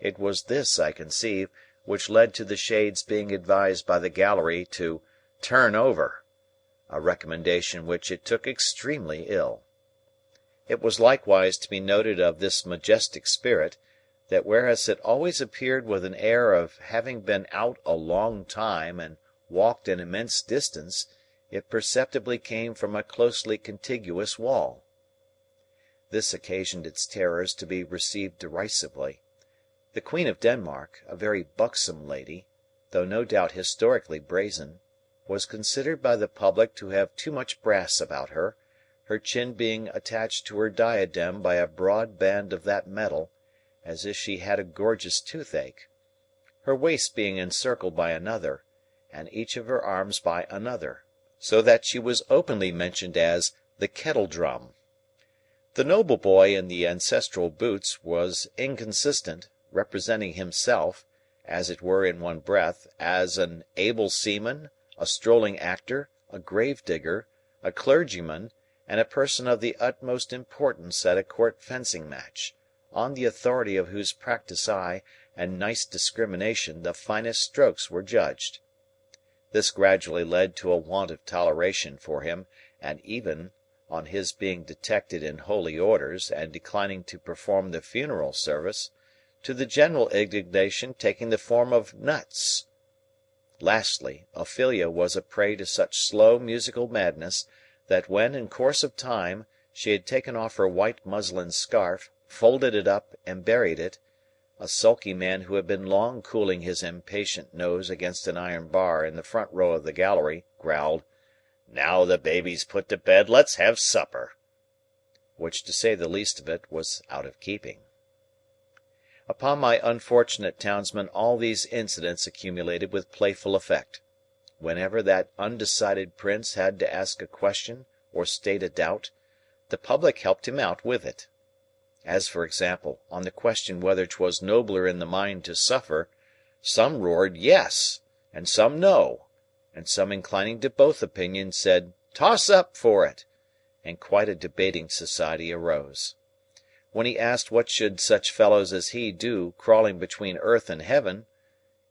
[SPEAKER 1] It was this, I conceive, which led to the Shade's being advised by the gallery to "turn over," a recommendation which it took extremely ill. It was likewise to be noted of this majestic spirit, that whereas it always appeared with an air of having been out a long time and walked an immense distance, it perceptibly came from a closely contiguous wall. This occasioned its terrors to be received derisively. The Queen of Denmark, a very buxom lady, though no doubt historically brazen, was considered by the public to have too much brass about her, her chin being attached to her diadem by a broad band of that metal, as if she had a gorgeous toothache, her waist being encircled by another, and each of her arms by another, so that she was openly mentioned as the kettle-drum. The noble boy in the ancestral boots was inconsistent, representing himself, as it were in one breath, as an able seaman, a strolling actor, a grave-digger, a clergyman, and a person of the utmost importance at a court fencing match, on the authority of whose practice I, and nice discrimination the finest strokes were judged. This gradually led to a want of toleration for him, and even, on his being detected in holy orders and declining to perform the funeral service, to the general indignation taking the form of nuts. Lastly, Ophelia was a prey to such slow musical madness that when, in course of time, she had taken off her white muslin scarf, folded it up, and buried it, a sulky man who had been long cooling his impatient nose against an iron bar in the front row of the gallery growled, "Now the baby's put to bed, let's have supper," which, to say the least of it, was out of keeping. Upon my unfortunate townsman all these incidents accumulated with playful effect. Whenever that undecided prince had to ask a question or state a doubt, the public helped him out with it. As, for example, on the question whether 'twas nobler in the mind to suffer, some roared yes, and some no, and some inclining to both opinions said toss up for it, and quite a debating society arose. When he asked what should such fellows as he do crawling between earth and heaven,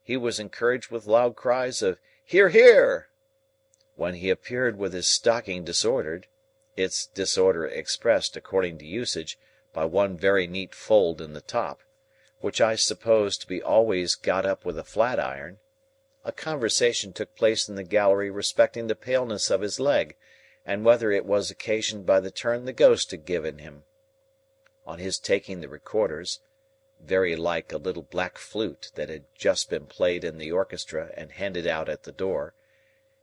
[SPEAKER 1] he was encouraged with loud cries of "Hear, hear!" When he appeared with his stocking disordered, its disorder expressed, according to usage, by one very neat fold in the top, which I suppose to be always got up with a flat iron, a conversation took place in the gallery respecting the paleness of his leg, and whether it was occasioned by the turn the ghost had given him. On his taking the recorders, very like a little black flute that had just been played in the orchestra and handed out at the door,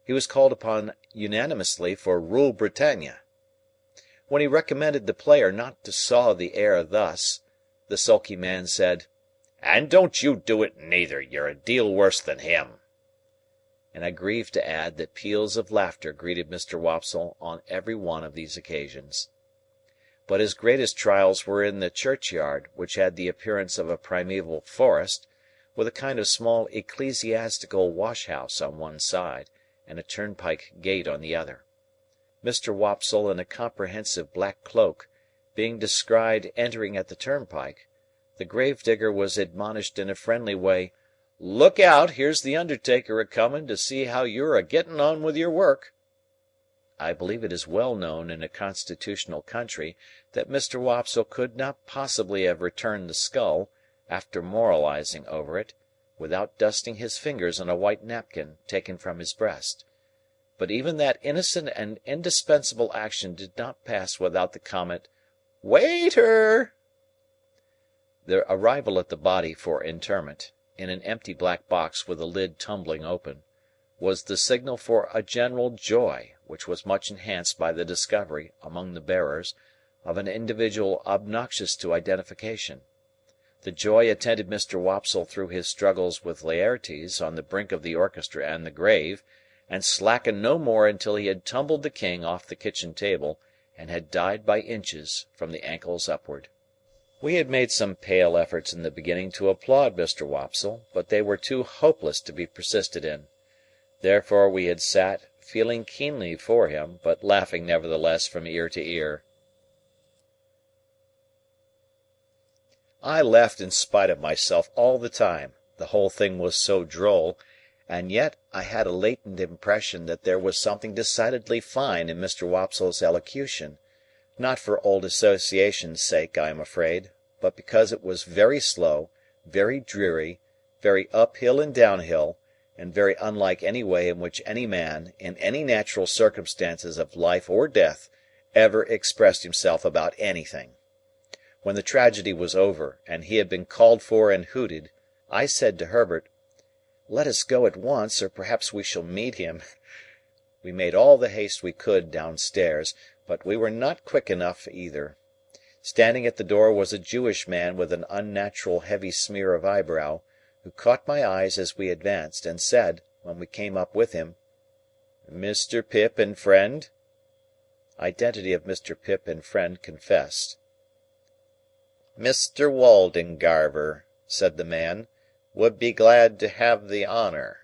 [SPEAKER 1] he was called upon unanimously for Rule Britannia. When he recommended the player not to saw the air thus, the sulky man said, "And don't you do it neither, you're a deal worse than him." And I grieve to add that peals of laughter greeted Mr. Wopsle on every one of these occasions. But his greatest trials were in the churchyard, which had the appearance of a primeval forest, with a kind of small ecclesiastical wash-house on one side, and a turnpike gate on the other. Mr. Wopsle, in a comprehensive black cloak, being descried entering at the turnpike, the grave-digger was admonished in a friendly way, "Look out, here's the undertaker a-comin' to see how you're a-getting on with your work." I believe it is well known in a constitutional country that Mr. Wopsle could not possibly have returned the skull, after moralizing over it, without dusting his fingers on a white napkin taken from his breast. But even that innocent and indispensable action did not pass without the comment, "Waiter!" The arrival at the body for interment, in an empty black box with the lid tumbling open, was the signal for a general joy, which was much enhanced by the discovery, among the bearers, of an individual obnoxious to identification. The joy attended Mr. Wopsle through his struggles with Laertes on the brink of the orchestra and the grave, and slackened no more until he had tumbled the king off the kitchen table, and had died by inches from the ankles upward. We had made some pale efforts in the beginning to applaud Mr. Wopsle, but they were too hopeless to be persisted in. Therefore we had sat, feeling keenly for him, but laughing nevertheless from ear to ear. I laughed in spite of myself all the time, the whole thing was so droll, and yet I had a latent impression that there was something decidedly fine in Mr. Wopsle's elocution, not for old association's sake, I am afraid, but because it was very slow, very dreary, very uphill and downhill, and very unlike any way in which any man, in any natural circumstances of life or death, ever expressed himself about anything. When the tragedy was over, and he had been called for and hooted, I said to Herbert, "Let us go at once, or perhaps we shall meet him." We made all the haste we could downstairs, but we were not quick enough either. Standing at the door was a Jewish man with an unnatural heavy smear of eyebrow, who caught my eyes as we advanced, and said, when we came up with him, "Mr. Pip and friend?" Identity of Mr. Pip and friend confessed. "Mr. Waldengarver," said the man, "would be glad to have the honour."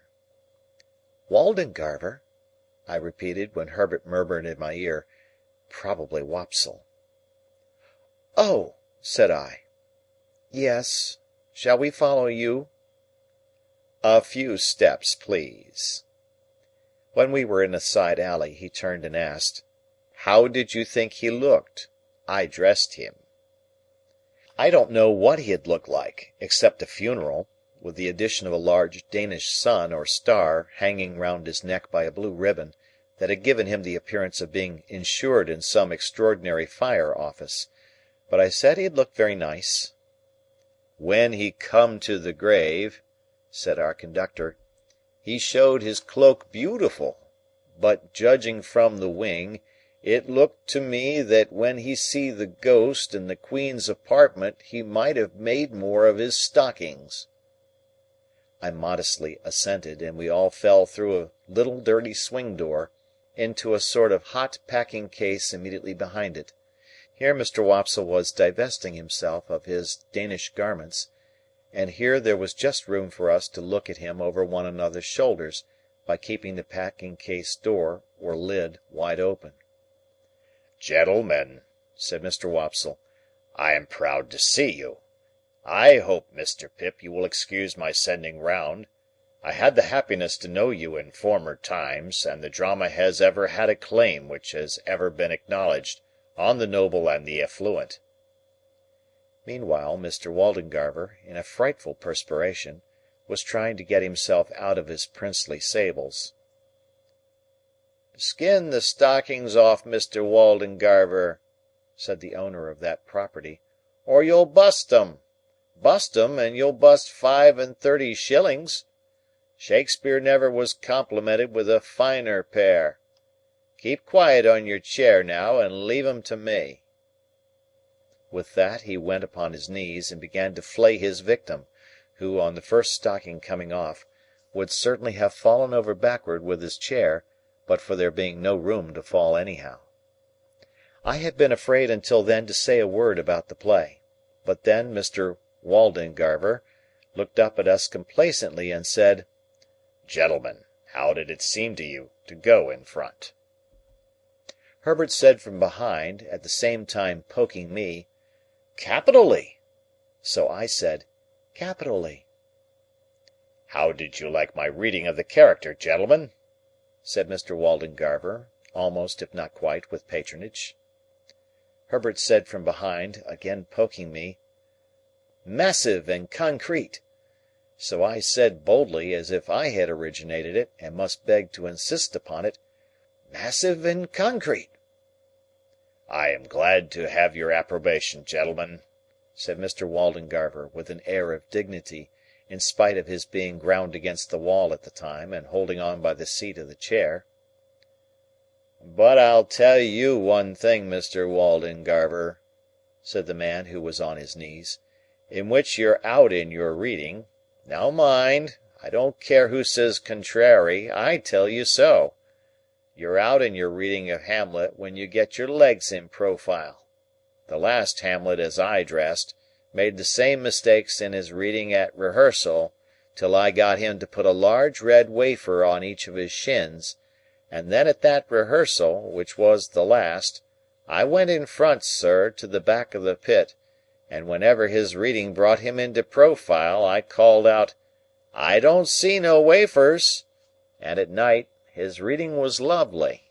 [SPEAKER 1] "Waldengarver?" I repeated, when Herbert murmured in my ear, "Probably Wopsle." "Oh!" said I. "Yes," Shall we follow you?" "A few steps, please." When we were in a side alley, he turned and asked, "How did you think he looked? I dressed him." I don't know what he had looked like, except a funeral, with the addition of a large Danish sun or star hanging round his neck by a blue ribbon that had given him the appearance of being insured in some extraordinary fire office; but I said he had looked very nice. "When he come to the grave," said our conductor, "he showed his cloak beautiful, but, judging from the wing, it looked to me that when he see the ghost in the Queen's apartment he might have made more of his stockings." I modestly assented, and we all fell through a little dirty swing door, into a sort of hot packing case immediately behind it. Here Mr. Wopsle was divesting himself of his Danish garments, and here there was just room for us to look at him over one another's shoulders, by keeping the packing case door, or lid, wide open.
[SPEAKER 4] "Gentlemen," said Mr. Wopsle, "I am proud to see you. I hope, Mr. Pip, you will excuse my sending round. I had the happiness to know you in former times, and the drama has ever had a claim which has ever been acknowledged on the noble and the affluent."
[SPEAKER 1] Meanwhile, Mr. Waldengarver, in a frightful perspiration, was trying to get himself out of his princely sables. "Skin the stockings off, Mr. Waldengarver," said the owner of that property, "or you'll bust 'em. Bust 'em, and you'll bust 35 shillings. Shakespeare never was complimented with a finer pair. Keep quiet on your chair now, and leave 'em to me." With that he went upon his knees, and began to flay his victim, who, on the first stocking coming off, would certainly have fallen over backward with his chair, but for there being no room to fall anyhow. I had been afraid until then to say a word about the play, but then Mr. Waldengarver looked up at us complacently and said,
[SPEAKER 4] "Gentlemen, how did it seem to you to go in front?"
[SPEAKER 1] Herbert said from behind, at the same time poking me, "Capitally!" So I said, "Capitally."
[SPEAKER 4] "How did you like my reading of the character, gentlemen?"
[SPEAKER 1] said Mr. Waldengarver, almost if not quite with patronage. Herbert said from behind, again poking me, "Massive and concrete." So I said boldly, as if I had originated it, and must beg to insist upon it, "Massive and concrete."
[SPEAKER 4] "I am glad to have your approbation, gentlemen," said Mr. Waldengarver, with an air of dignity, in spite of his being ground against the wall at the time, and holding on by the seat of the chair. "But I'll tell you one thing, Mr. Waldengarver," said the man who was on his knees, "in which you're out in your reading. Now mind, I don't care who says contrairy, I tell you so. You're out in your reading of Hamlet when you get your legs in profile. The last Hamlet as I dressed made the same mistakes in his reading at rehearsal, till I got him to put a large red wafer on each of his shins, and then at that rehearsal, which was the last, I went in front, sir, to the back of the pit, and whenever his reading brought him into profile, I called out, 'I don't see no wafers,' and at night his reading was lovely."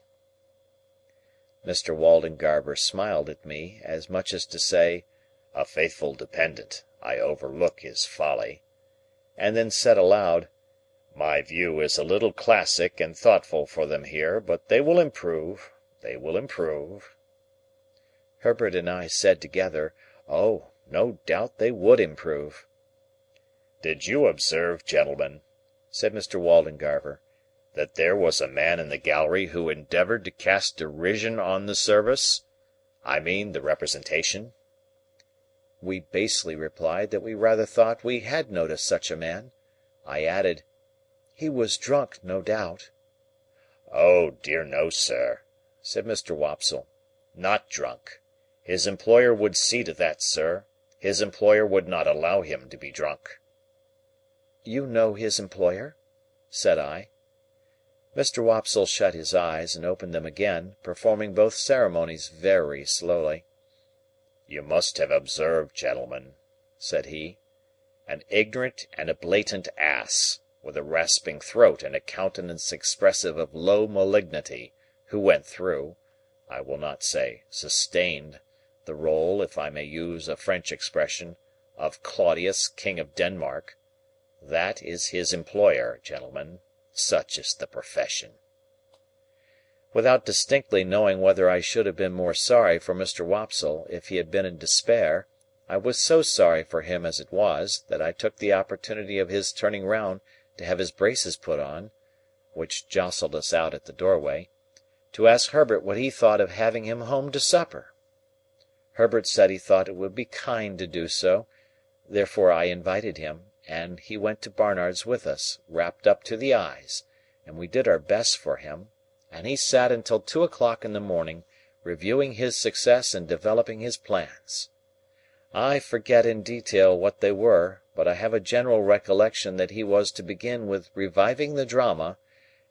[SPEAKER 4] Mr. Waldengarver smiled at me, as much as to say, "A faithful dependent, I overlook his folly," and then said aloud, "My view is a little classic and thoughtful for them here, but they will improve, they will improve." Herbert and I said together, "Oh, no doubt they would improve." "Did you observe, gentlemen," said Mr. Waldengarver, "that there was a man in the gallery who endeavoured to cast derision on the service? I mean the representation?"
[SPEAKER 1] We basely replied that we rather thought we had noticed such a man. I added, "He was drunk, no doubt."
[SPEAKER 4] "Oh, dear no, sir," said Mr. Wopsle. "Not drunk. His employer would see to that, sir. His employer would not allow him to be drunk."
[SPEAKER 1] "You know his employer?" said I. Mr. Wopsle shut his eyes and opened them again, performing both ceremonies very slowly.
[SPEAKER 4] "You must have observed, gentlemen," said he, An ignorant and a blatant ass, with a rasping throat and a countenance expressive of low malignity, who went through, I will not say sustained, the role, if I may use a French expression, of Claudius, King of Denmark. That is his employer, gentlemen. Such is the profession." Without distinctly knowing whether I should have been more sorry for Mr. Wopsle if he had been in despair, I was so sorry for him as it was, that I took the opportunity of his turning round to have his braces put on (which jostled us out at the doorway) to ask Herbert what he thought of having him home to supper. Herbert said he thought it would be kind to do so, therefore I invited him, and he went to Barnard's with us, wrapped up to the eyes, and we did our best for him, and he sat until 2 o'clock in the morning, reviewing his success and developing his plans. I forget in detail what they were, but I have a general recollection that he was to begin with reviving the drama,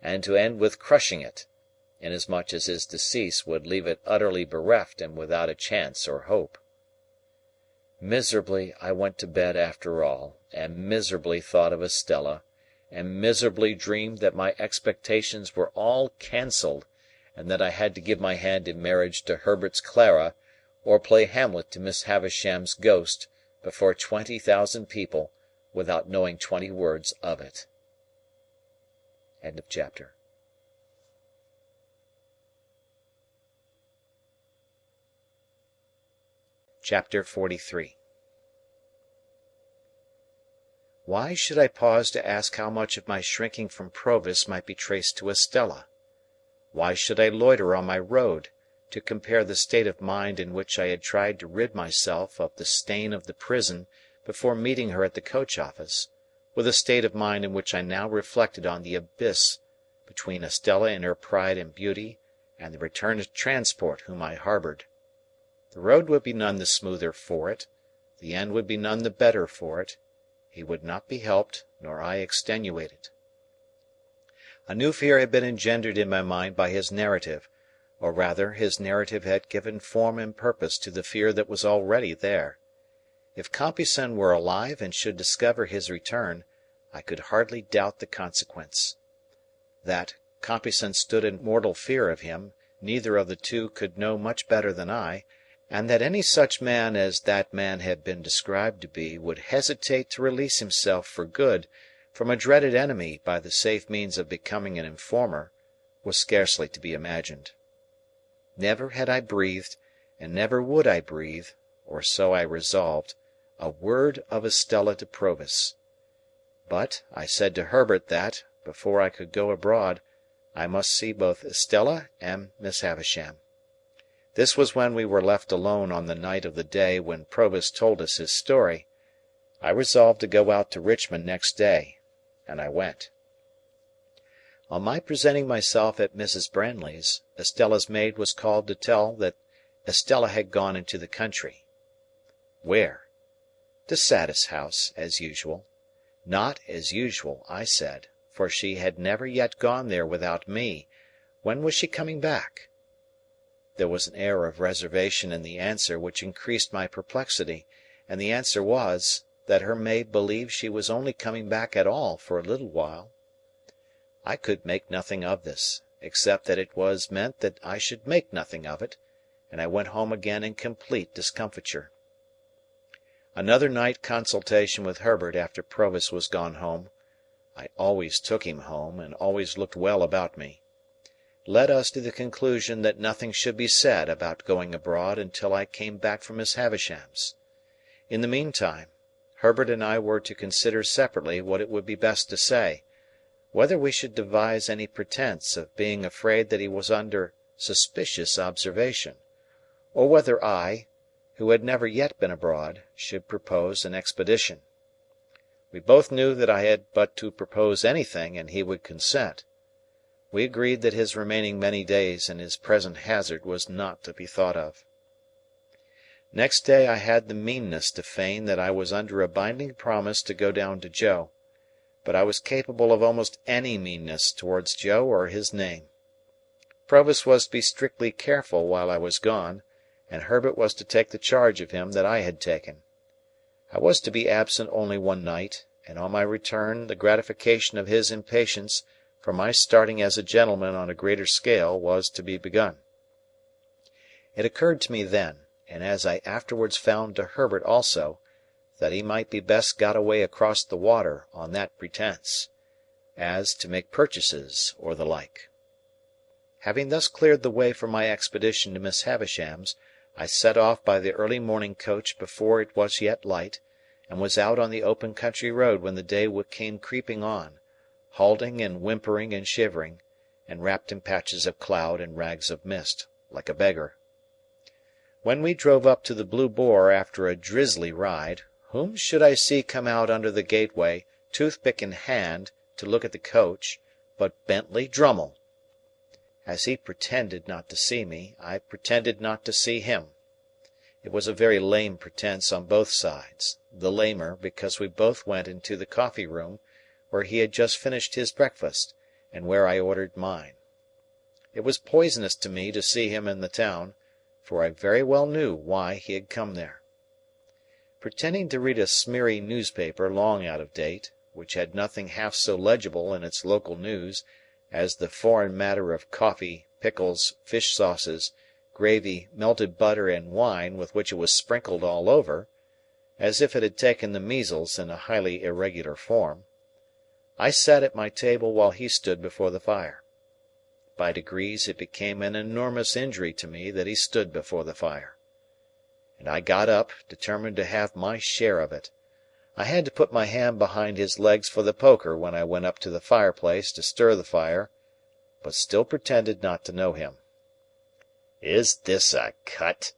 [SPEAKER 4] and to end with crushing it, inasmuch as his decease would leave it utterly bereft and without a chance or hope. Miserably I went to bed after all, and miserably thought of Estella, and miserably dreamed that my expectations were all cancelled, and that I had to give my hand in marriage to Herbert's Clara, or play Hamlet to Miss Havisham's ghost, before 20,000 people, without knowing 20 words of it. End of chapter.
[SPEAKER 1] Chapter 43. Why should I pause to ask how much of my shrinking from Provis might be traced to Estella? Why should I loiter on my road, to compare the state of mind in which I had tried to rid myself of the stain of the prison before meeting her at the coach office, with the state of mind in which I now reflected on the abyss between Estella in her pride and beauty and the returned transport whom I harboured? The road would be none the smoother for it, the end would be none the better for it. He would not be helped, nor I extenuated. A new fear had been engendered in my mind by his narrative, or rather his narrative had given form and purpose to the fear that was already there. If Compeyson were alive and should discover his return, I could hardly doubt the consequence. That Compeyson stood in mortal fear of him, neither of the two could know much better than I, and that any such man as that man had been described to be would hesitate to release himself for good from a dreaded enemy by the safe means of becoming an informer, was scarcely to be imagined. Never had I breathed, and never would I breathe, or so I resolved, a word of Estella to Provis. But I said to Herbert that, before I could go abroad, I must see both Estella and Miss Havisham. This was when we were left alone on the night of the day when Provis told us his story. I resolved to go out to Richmond next day, and I went. On my presenting myself at Mrs. Brandley's, Estella's maid was called to tell that Estella had gone into the country. Where? To Satis House, as usual. Not as usual, I said, for she had never yet gone there without me. When was she coming back? There was an air of reservation in the answer which increased my perplexity, and the answer was, that her maid believed she was only coming back at all for a little while. I could make nothing of this, except that it was meant that I should make nothing of it, and I went home again in complete discomfiture. Another night consultation with Herbert after Provis was gone home (I always took him home, and always looked well about me) led us to the conclusion that nothing should be said about going abroad until I came back from Miss Havisham's. In the meantime, Herbert and I were to consider separately what it would be best to say, whether we should devise any pretence of being afraid that he was under suspicious observation, or whether I, who had never yet been abroad, should propose an expedition. We both knew that I had but to propose anything, and he would consent. We agreed that his remaining many days in his present hazard was not to be thought of. Next day I had the meanness to feign that I was under a binding promise to go down to Joe, but I was capable of almost any meanness towards Joe or his name. Provis was to be strictly careful while I was gone, and Herbert was to take the charge of him that I had taken.
[SPEAKER 3] I was to be absent only one night, and on my return the gratification of his impatience for my starting as a gentleman on a greater scale was to be begun. It occurred to me then, and as I afterwards found to Herbert also, that he might be best got away across the water on that pretence, as to make purchases or the like. Having thus cleared the way for my expedition to Miss Havisham's, I set off by the early morning coach before it was yet light, and was out on the open country road when the day came creeping on, halting and whimpering and shivering, and wrapped in patches of cloud and rags of mist, like a beggar. When we drove up to the Blue Boar after a drizzly ride, whom should I see come out under the gateway, toothpick in hand, to look at the coach, but Bentley Drummle. As he pretended not to see me, I pretended not to see him. It was a very lame pretence on both sides, the lamer because we both went into the coffee-room, where he had just finished his breakfast, and where I ordered mine. It was poisonous to me to see him in the town, for I very well knew why he had come there. Pretending to read a smeary newspaper long out of date, which had nothing half so legible in its local news as the foreign matter of coffee, pickles, fish sauces, gravy, melted butter, and wine with which it was sprinkled all over, as if it had taken the measles in a highly irregular form, I sat at my table while he stood before the fire. By degrees it became an enormous injury to me that he stood before the fire. And I got up, determined to have my share of it. I had to put my hand behind his legs for the poker when I went up to the fireplace to stir the fire, but still pretended not to know him.
[SPEAKER 4] "Is this a cut?"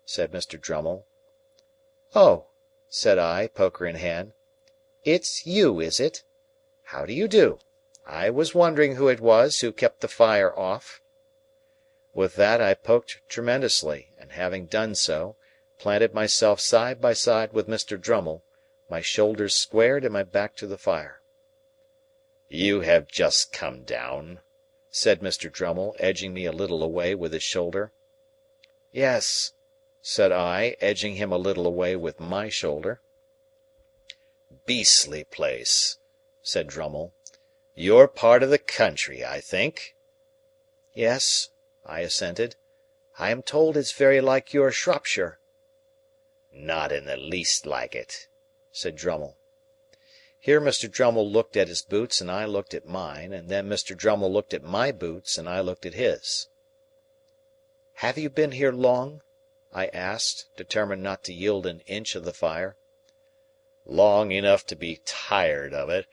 [SPEAKER 4] said Mr. Drummle.
[SPEAKER 3] "Oh," said I, poker in hand, "it's you, is it? How do you do? I was wondering who it was who kept the fire off." With that I poked tremendously, and having done so, planted myself side by side with Mr. Drummle, my shoulders squared and my back to the fire.
[SPEAKER 4] "You have just come down," said Mr. Drummle, edging me a little away with his shoulder.
[SPEAKER 3] "Yes," said I, edging him a little away with my shoulder.
[SPEAKER 4] "Beastly place," said Drummle. "Your part of the country, I think?"
[SPEAKER 3] "Yes," I assented. "I am told it's very like your Shropshire."
[SPEAKER 4] "Not in the least like it," said Drummle.
[SPEAKER 3] Here Mr. Drummle looked at his boots and I looked at mine, and then Mr. Drummle looked at my boots and I looked at his. "Have you been here long?" I asked, determined not to yield an inch of the fire.
[SPEAKER 4] "Long enough to be tired of it,"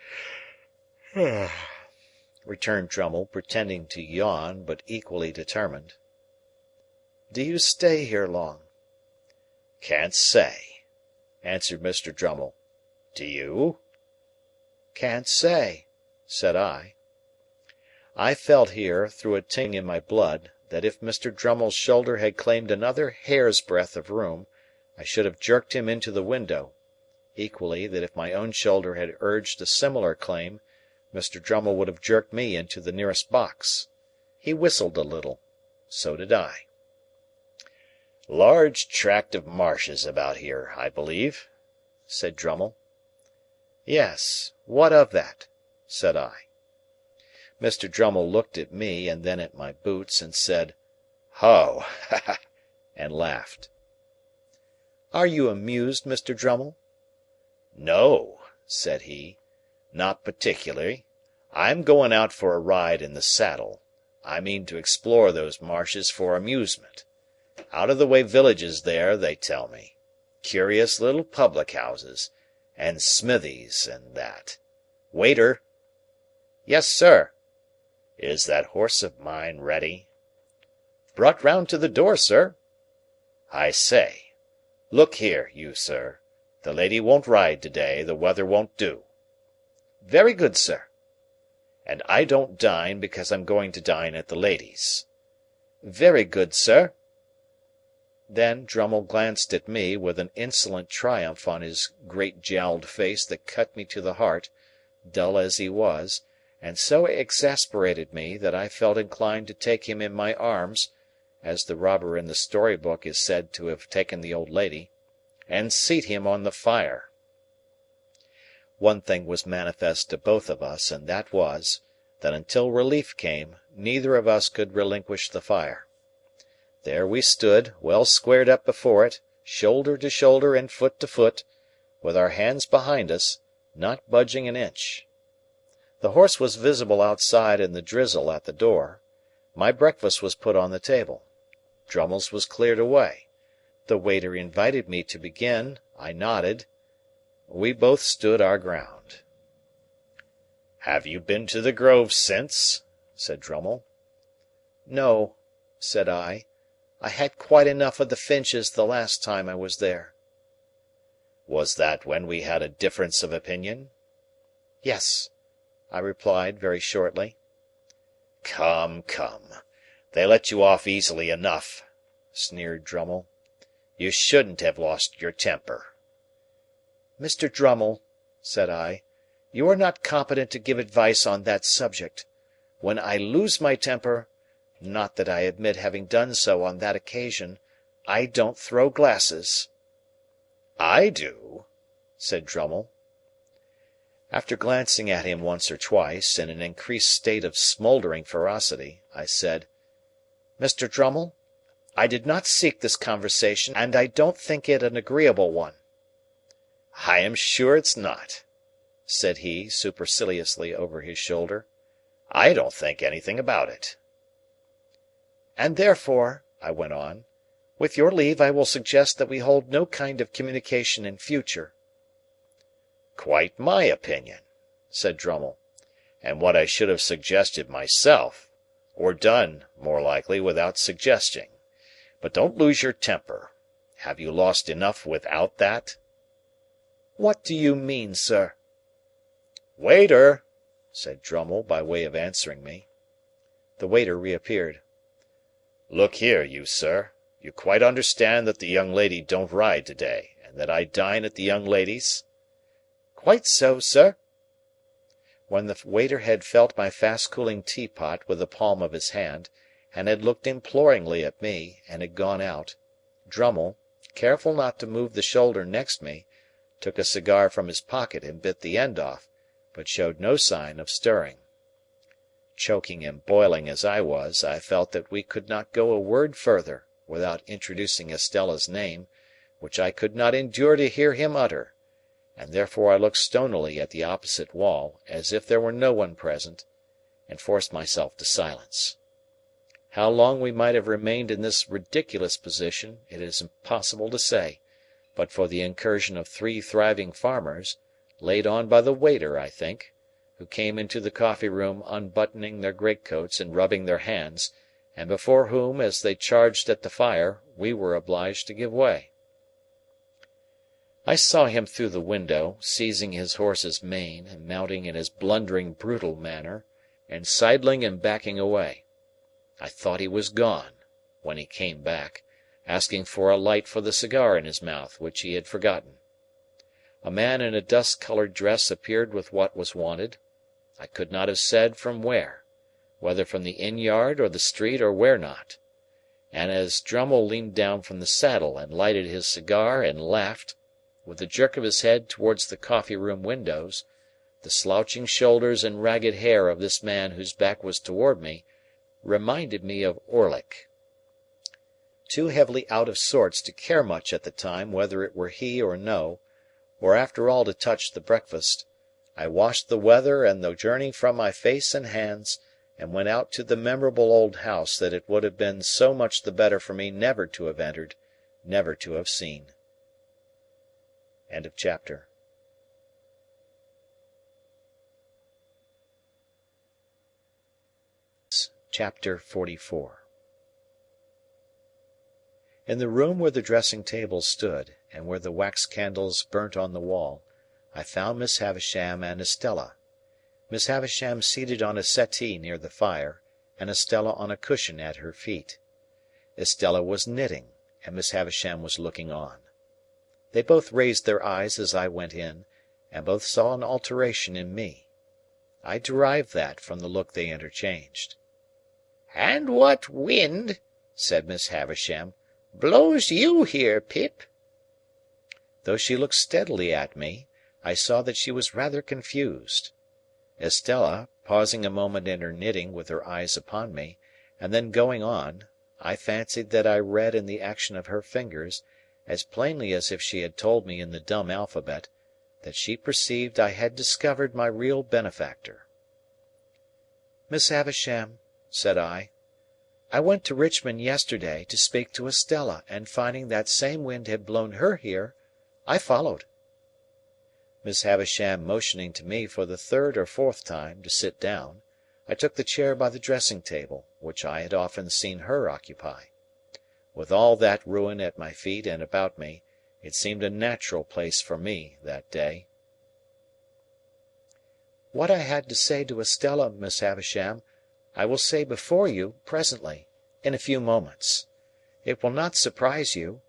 [SPEAKER 3] returned Drummle, pretending to yawn, but equally determined. "Do you stay here long?"
[SPEAKER 4] "Can't say," answered Mr. Drummle. "Do you?"
[SPEAKER 3] "Can't say," said I. I felt here, through a tingling in my blood, that if Mr. Drummle's shoulder had claimed another hair's breadth of room, I should have jerked him into the window; equally, that if my own shoulder had urged a similar claim, Mr. Drummle would have jerked me into the nearest box. He whistled a little. So did I.
[SPEAKER 4] "Large tract of marshes about here, I believe?" said Drummle.
[SPEAKER 3] "Yes. What of that?" said I. Mr. Drummle looked at me and then at my boots, and said, "Ho! Ha ha!" and laughed. "Are you amused, Mr. Drummle?"
[SPEAKER 4] "No," said he, "not particularly. I'm going out for a ride in the saddle. I mean to explore those marshes for amusement. Out-of-the-way villages there, they tell me. Curious little public-houses, and smithies, and that. Waiter!"
[SPEAKER 3] "Yes, sir."
[SPEAKER 4] "Is that horse of mine ready?"
[SPEAKER 3] "Brought round to the door, sir."
[SPEAKER 4] "I say. Look here, you sir. The lady won't ride to-day, the weather won't do."
[SPEAKER 3] "Very good, sir."
[SPEAKER 4] "And I don't dine because I'm going to dine at the lady's."
[SPEAKER 3] "Very good, sir." Then Drummle glanced at me, with an insolent triumph on his great jowled face that cut me to the heart, dull as he was, and so exasperated me that I felt inclined to take him in my arms, as the robber in the story book is said to have taken the old lady,
[SPEAKER 4] and seat him on the fire.
[SPEAKER 3] One thing was manifest to both of us, and that was, that until relief came, neither of us could relinquish the fire. There we stood, well squared up before it, shoulder to shoulder and foot to foot, with our hands behind us, not budging an inch. The horse was visible outside in the drizzle at the door. My breakfast was put on the table. Drummle's was cleared away. The waiter invited me to begin. I nodded. We both stood our ground.
[SPEAKER 4] "Have you been to the Grove since?" said Drummle.
[SPEAKER 3] "No," said I. "I had quite enough of the Finches the last time I was there."
[SPEAKER 4] "Was that when we had a difference of opinion?"
[SPEAKER 3] "Yes," I replied, very shortly.
[SPEAKER 4] "Come, come. They let you off easily enough," sneered Drummle. "You shouldn't have lost your temper."
[SPEAKER 3] "Mr. Drummle," said I, "you are not competent to give advice on that subject. When I lose my temper—not that I admit having done so on that occasion—I don't throw glasses."
[SPEAKER 4] "I do," said
[SPEAKER 3] Drummle. After glancing at him once or twice, in an increased state of smouldering ferocity, I said, "Mr. Drummle, I did not seek this conversation, and I don't think it an agreeable one."
[SPEAKER 4] "I am sure it's not,"
[SPEAKER 3] said he, superciliously over his shoulder.
[SPEAKER 4] "I don't think anything about it."
[SPEAKER 3] "And therefore," I went on, "with your leave I will suggest that we hold no kind of communication in future."
[SPEAKER 4] "Quite my opinion," said Drummle, "and what I should have suggested myself, or done, more likely, without suggesting. But don't lose your temper. Have you lost enough without that?"
[SPEAKER 3] "What do you mean, sir?"
[SPEAKER 4] "Waiter!" said Drummle, by way of answering me.
[SPEAKER 3] The waiter reappeared.
[SPEAKER 4] "Look here, you sir. You quite understand that the young lady don't ride to-day, and that I dine at the young lady's?"
[SPEAKER 3] "Quite so, sir." When the waiter had felt my fast-cooling teapot with the palm of his hand, and had looked imploringly at me, and had gone out, Drummle, careful not to move the shoulder next me, took a cigar from his pocket and bit the end off, but showed no sign of stirring. Choking and boiling as I was, I felt that we could not go a word further without introducing Estella's name, which I could not endure to hear him utter, and therefore I looked stonily at the opposite wall, as if there were no one present, and forced myself to silence. How long we might have remained in this ridiculous position it is impossible to say, but for the incursion of 3 thriving farmers, laid on by the waiter, I think, who came into the coffee-room unbuttoning their greatcoats and rubbing their hands, and before whom, as they charged at the fire, we were obliged to give way. I saw him through the window, seizing his horse's mane, and mounting in his blundering brutal manner, and sidling and backing away. I thought he was gone, when he came back, asking for a light for the cigar in his mouth, which he had forgotten. A man in a dust-coloured dress appeared with what was wanted. I could not have said from where, whether from the inn-yard or the street or where not. And as Drummle leaned down from the saddle and lighted his cigar and laughed, with a jerk of his head towards the coffee-room windows, the slouching shoulders and ragged hair of this man whose back was toward me reminded me of Orlick. Too heavily out of sorts to care much at the time whether it were he or no, or after all to touch the breakfast, I washed the weather and the journey from my face and hands, and went out to the memorable old house that it would have been so much the better for me never to have entered, never to have seen. End of chapter. Chapter 44. In the room where the dressing-table stood, and where the wax candles burnt on the wall, I found Miss Havisham and Estella. Miss Havisham seated on a settee near the fire, and Estella on a cushion at her feet. Estella was knitting, and Miss Havisham was looking on. They both raised their eyes as I went in, and both saw an alteration in me. I derived that from the look they interchanged.
[SPEAKER 2] "And what wind," said Miss Havisham, "blows you here, Pip?"
[SPEAKER 3] Though she looked steadily at me, I saw that she was rather confused. Estella, pausing a moment in her knitting with her eyes upon me, and then going on, I fancied that I read in the action of her fingers, as plainly as if she had told me in the dumb alphabet, that she perceived I had discovered my real benefactor. "Miss Havisham," said I went to Richmond yesterday to speak to Estella, and finding that same wind had blown her here, I followed." Miss Havisham motioning to me for the third or fourth time to sit down, I took the chair by the dressing-table, which I had often seen her occupy. With all that ruin at my feet and about me, it seemed a natural place for me that day. "What I had to say to Estella, Miss Havisham, I will say before you, presently, in a few moments. It will not surprise you.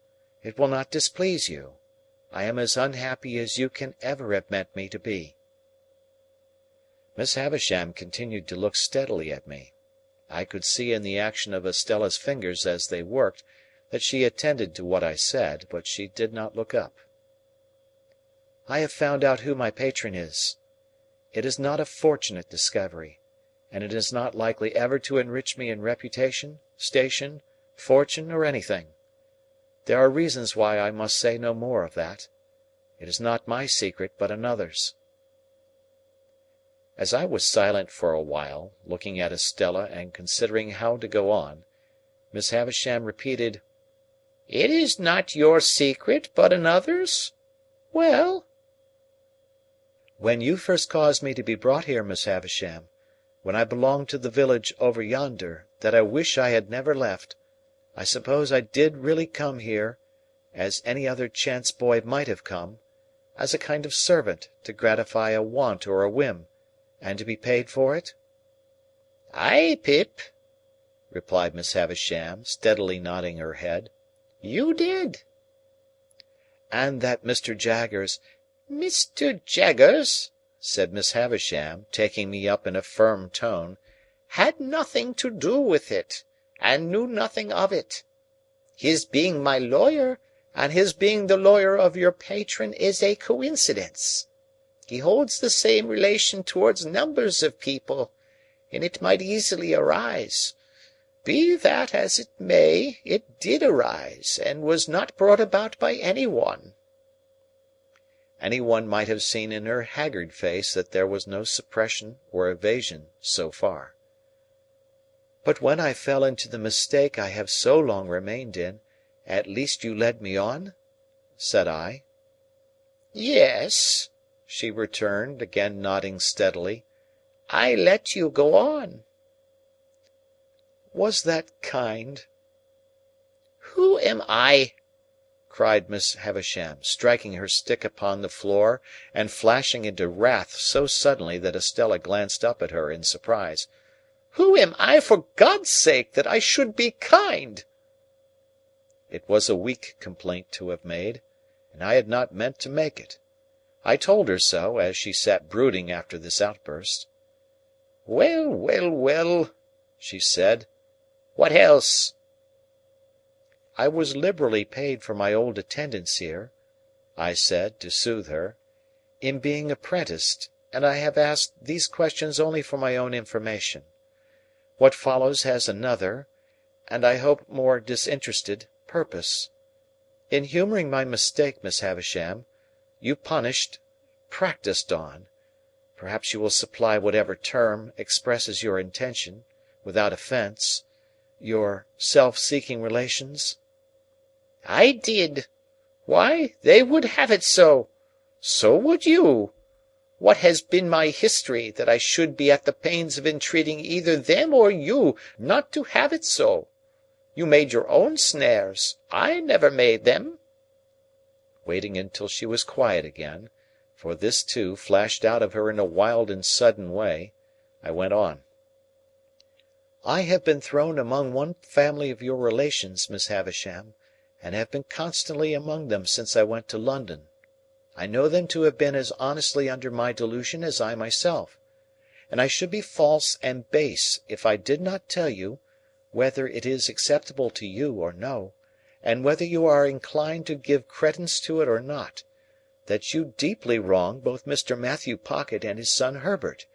[SPEAKER 3] It will not displease you. I am as unhappy as you can ever have meant me to be." Miss Havisham continued to look steadily at me. I could see in the action of Estella's fingers as they worked that she attended to what I said, but she did not look up. "I have found out who my patron is. It is not a fortunate discovery, and it is not likely ever to enrich me in reputation, station, fortune, or anything. There are reasons why I must say no more of that. It is not my secret, but another's." As I was silent for a while, looking at Estella and considering how to go on, Miss Havisham repeated, "It is not your secret, but another's? Well?" "When you first caused me to be brought here, Miss Havisham, when I belonged to the village over yonder, that I wish I had never left, I suppose I did really come here, as any other chance boy might have come, as a kind of servant to gratify a want or a whim, and to be paid for it?" "Ay, Pip," replied Miss Havisham, steadily nodding her head, "you did." "And that Mr. Jaggers—" "Mr. Jaggers," said Miss Havisham, taking me up in a firm tone, "had nothing to do with it, and knew nothing of it. His being my lawyer, and his being the lawyer of your patron, is a coincidence. He holds the same relation towards numbers of people, and it might easily arise. Be that as it may, it did arise, and was not brought about by any one." Any one might have seen in her haggard face that there was no suppression or evasion so far. "But when I fell into the mistake I have so long remained in, at least you led me on?" said I. "Yes," she returned, again nodding steadily, "I let you go on." "Was that kind?" "Who am I?" cried Miss Havisham, striking her stick upon the floor, and flashing into wrath so suddenly that Estella glanced up at her in surprise. "Who am I, for God's sake, that I should be kind?" It was a weak complaint to have made, and I had not meant to make it. I told her so, as she sat brooding after this outburst. "Well, well, well," she said. "What else?" "I was liberally paid for my old attendance here," I said, to soothe her, "in being apprenticed, and I have asked these questions only for my own information. What follows has another, and I hope more disinterested, purpose. In humouring my mistake, Miss Havisham, you practised on—perhaps you will supply whatever term expresses your intention, without offence—your self-seeking relations?" "I did. Why, they would have it so. So would you. What has been my history, that I should be at the pains of entreating either them or you not to have it so? You made your own snares. I never made them." Waiting until she was quiet again, for this too flashed out of her in a wild and sudden way, I went on. "I have been thrown among one family of your relations, Miss Havisham, and have been constantly among them since I went to London. I know them to have been as honestly under my delusion as I myself, and I should be false and base if I did not tell you, whether it is acceptable to you or no, and whether you are inclined to give credence to it or not, that you deeply wrong both Mr. Matthew Pocket and his son Herbert,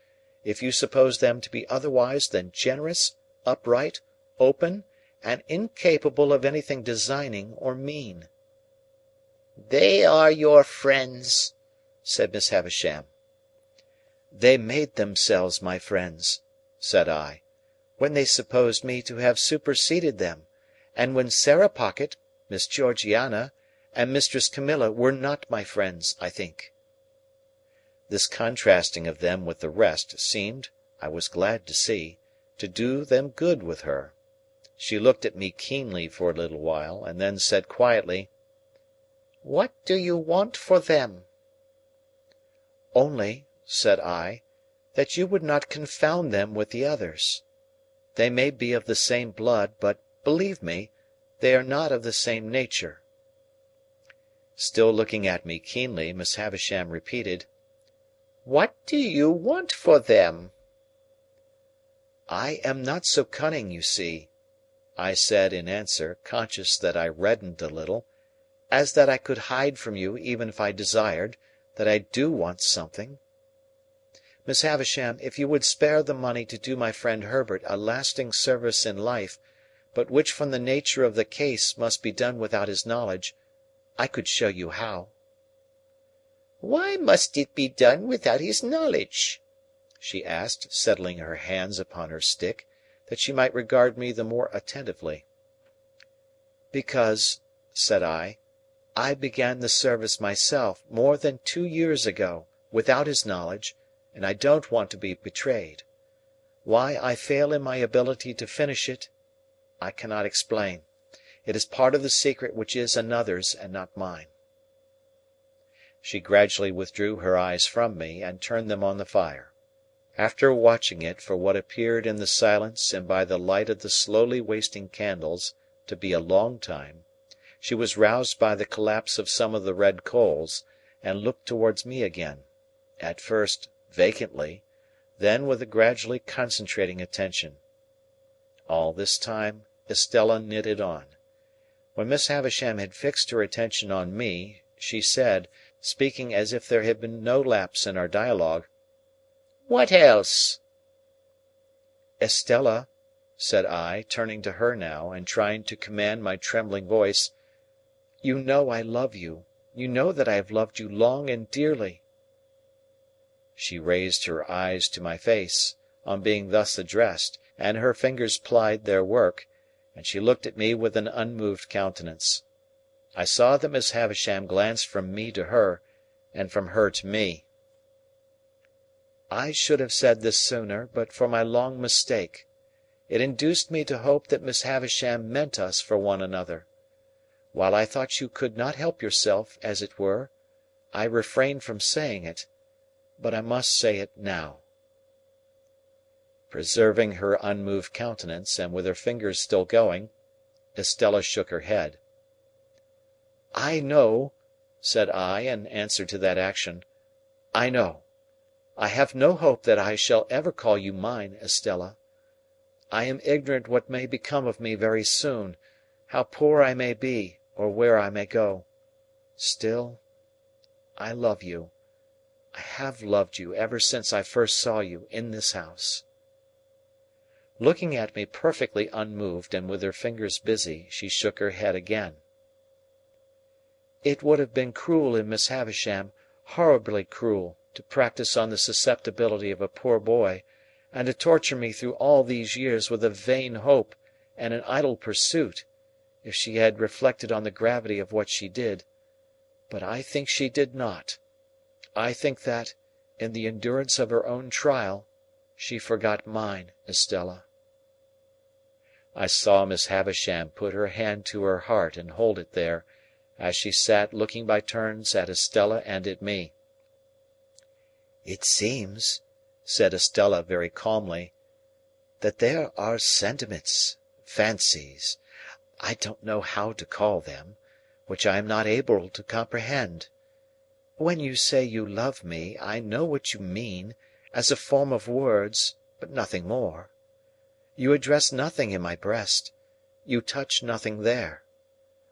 [SPEAKER 3] if you suppose them to be otherwise than generous, upright, open, and incapable of anything designing or mean."
[SPEAKER 2] "They are your friends," said Miss Havisham.
[SPEAKER 3] "They made themselves my friends," said I, "when they supposed me to have superseded them, and when Sarah Pocket, Miss Georgiana, and Mistress Camilla were not my friends, I think." This contrasting of them with the rest seemed, I was glad to see, to do them good with her. She looked at me keenly for a little while, and then said quietly,
[SPEAKER 2] "What do you want for them?"
[SPEAKER 3] "Only," said I, "that you would not confound them with the others. They may be of the same blood, but, believe me, they are not of the same nature." Still looking at me keenly, Miss Havisham repeated,
[SPEAKER 2] "What do you want for them?"
[SPEAKER 3] "I am not so cunning, you see," I said in answer, conscious that I reddened a little, "as that I could hide from you, even if I desired, that I do want something. Miss Havisham, if you would spare the money to do my friend Herbert a lasting service in life, but which from the nature of the case must be done without his knowledge, I could show you how."
[SPEAKER 2] "Why must it be done without his knowledge?"
[SPEAKER 3] she asked, settling her hands upon her stick, that she might regard me the more attentively. "Because," said I began the service myself, more than 2 years ago, without his knowledge, and I don't want to be betrayed. Why I fail in my ability to finish it, I cannot explain. It is part of the secret which is another's and not mine." She gradually withdrew her eyes from me, and turned them on the fire. After watching it for what appeared in the silence and by the light of the slowly wasting candles to be a long time, she was roused by the collapse of some of the red coals, and looked towards me again, at first vacantly, then with a gradually concentrating attention. All this time Estella knitted on. When Miss Havisham had fixed her attention on me, she said, speaking as if there had been no lapse in our dialogue,
[SPEAKER 2] "What else?"
[SPEAKER 3] "Estella," said I, turning to her now, and trying to command my trembling voice, "you know I love you. You know that I have loved you long and dearly." She raised her eyes to my face, on being thus addressed, and her fingers plied their work, and she looked at me with an unmoved countenance. I saw that Miss Havisham glanced from me to her, and from her to me. I should have said this sooner, but for my long mistake. It induced me to hope that Miss Havisham meant us for one another. While I thought you could not help yourself, as it were, I refrained from saying it, but I must say it now. Preserving her unmoved countenance, and with her fingers still going, Estella shook her head. "I know," said I, in answer to that action, "I know. I have no hope that I shall ever call you mine, Estella. I am ignorant what may become of me very soon, how poor I may be, or where I may go. Still, I love you. I have loved you ever since I first saw you in this house." Looking at me perfectly unmoved and with her fingers busy, she shook her head again. "It would have been cruel in Miss Havisham, horribly cruel, to practise on the susceptibility of a poor boy, and to torture me through all these years with a vain hope and an idle pursuit, if she had reflected on the gravity of what she did. But I think she did not. I think that, in the endurance of her own trial, she forgot mine, Estella." I saw Miss Havisham put her hand to her heart and hold it there, as she sat looking by turns at Estella and at me. "It seems," said Estella very calmly, "that there are sentiments, fancies, I don't know how to call them, which I am not able to comprehend. When you say you love me, I know what you mean, as a form of words, but nothing more. You address nothing in my breast, you touch nothing there.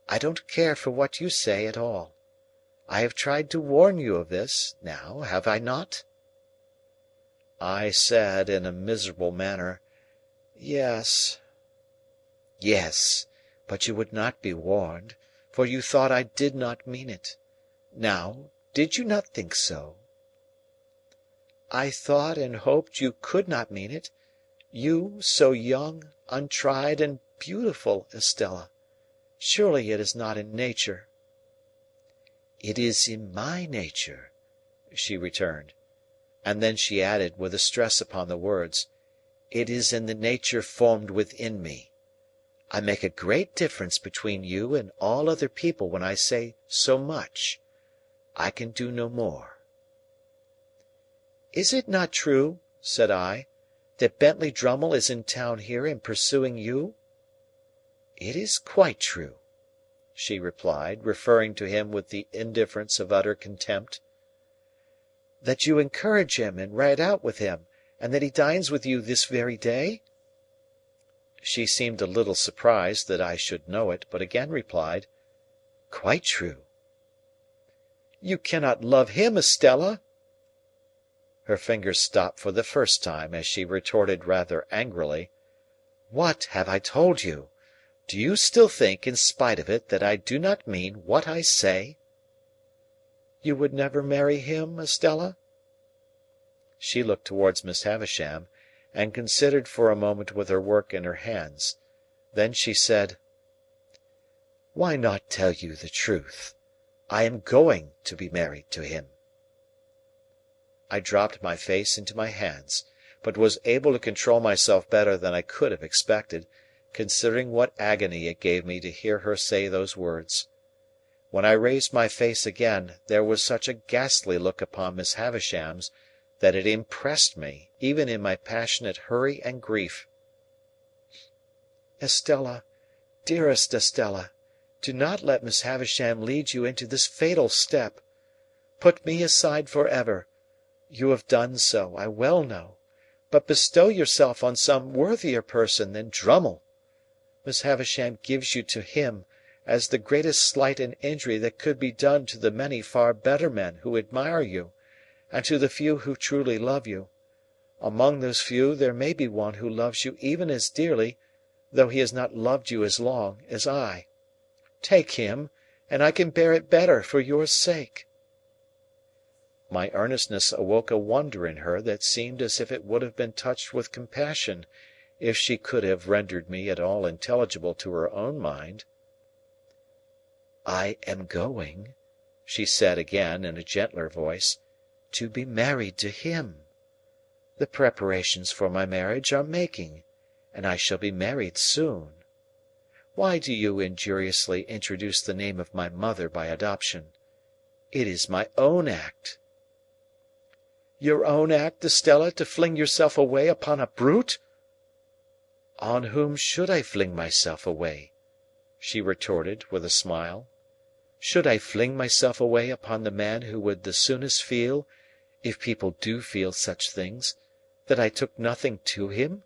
[SPEAKER 3] I don't care for what you say at all. I have tried to warn you of this, now, have I not?" I said, in a miserable manner, "Yes." "Yes, but you would not be warned, for you thought I did not mean it. Now, did you not think so?" "I thought and hoped you could not mean it. You, so young, untried, and beautiful, Estella. Surely it is not in nature." "It is in my nature," she returned. And then she added, with a stress upon the words, "It is in the nature formed within me. I make a great difference between you and all other people when I say so much. I can do no more." "Is it not true," said I, "that Bentley Drummle is in town here and pursuing you?" "It is quite true," she replied, referring to him with the indifference of utter contempt. "That you encourage him and ride out with him, and that he dines with you this very day?" She seemed a little surprised that I should know it, but again replied, "Quite true." "You cannot love him, Estella!" Her fingers stopped for the first time as she retorted rather angrily, "What have I told you? Do you still think, in spite of it, that I do not mean what I say?" "You would never marry him, Estella?" She looked towards Miss Havisham, and considered for a moment with her work in her hands. Then she said, "Why not tell you the truth? I am going to be married to him." I dropped my face into my hands, but was able to control myself better than I could have expected, considering what agony it gave me to hear her say those words. When I raised my face again, there was such a ghastly look upon Miss Havisham's that it impressed me, even in my passionate hurry and grief. "Estella, dearest Estella, do not let Miss Havisham lead you into this fatal step. Put me aside for ever. You have done so, I well know, but bestow yourself on some worthier person than Drummle. Miss Havisham gives you to him, as the greatest slight and injury that could be done to the many far better men who admire you, and to the few who truly love you. Among those few there may be one who loves you even as dearly, though he has not loved you as long, as I. Take him, and I can bear it better for your sake." My earnestness awoke a wonder in her that seemed as if it would have been touched with compassion, if she could have rendered me at all intelligible to her own mind. "I am going," she said again, in a gentler voice, "to be married to him. The preparations for my marriage are making, and I shall be married soon. Why do you injuriously introduce the name of my mother by adoption? It is my own act." "Your own act, Estella, to fling yourself away upon a brute?" "On whom should I fling myself away?" she retorted, with a smile. "Should I fling myself away upon the man who would the soonest feel, if people do feel such things, that I took nothing to him?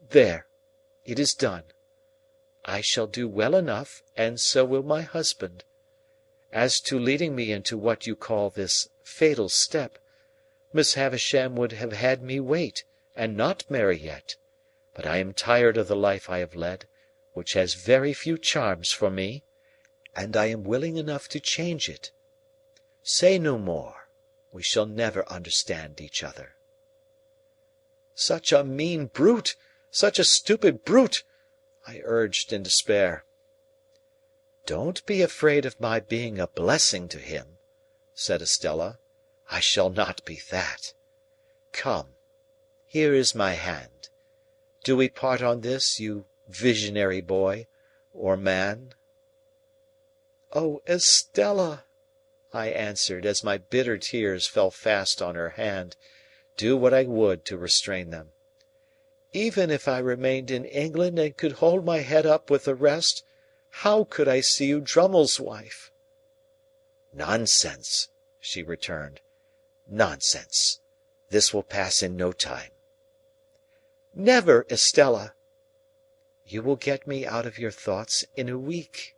[SPEAKER 3] There! It is done. I shall do well enough, and so will my husband. As to leading me into what you call this fatal step, Miss Havisham would have had me wait, and not marry yet. But I am tired of the life I have led, which has very few charms for me, and I am willing enough to change it. Say no more. We shall never understand each other." "Such a mean brute! Such a stupid brute!" I urged in despair. "Don't be afraid of my being a blessing to him," said Estella. "I shall not be that. Come, here is my hand. Do we part on this, you visionary boy, or man?" "Oh, Estella!" I answered, as my bitter tears fell fast on her hand, do what I would to restrain them. "Even if I remained in England and could hold my head up with the rest, how could I see you Drummle's wife?" "Nonsense!" she returned. "Nonsense! This will pass in no time." "Never, Estella!" "You will get me out of your thoughts in a week."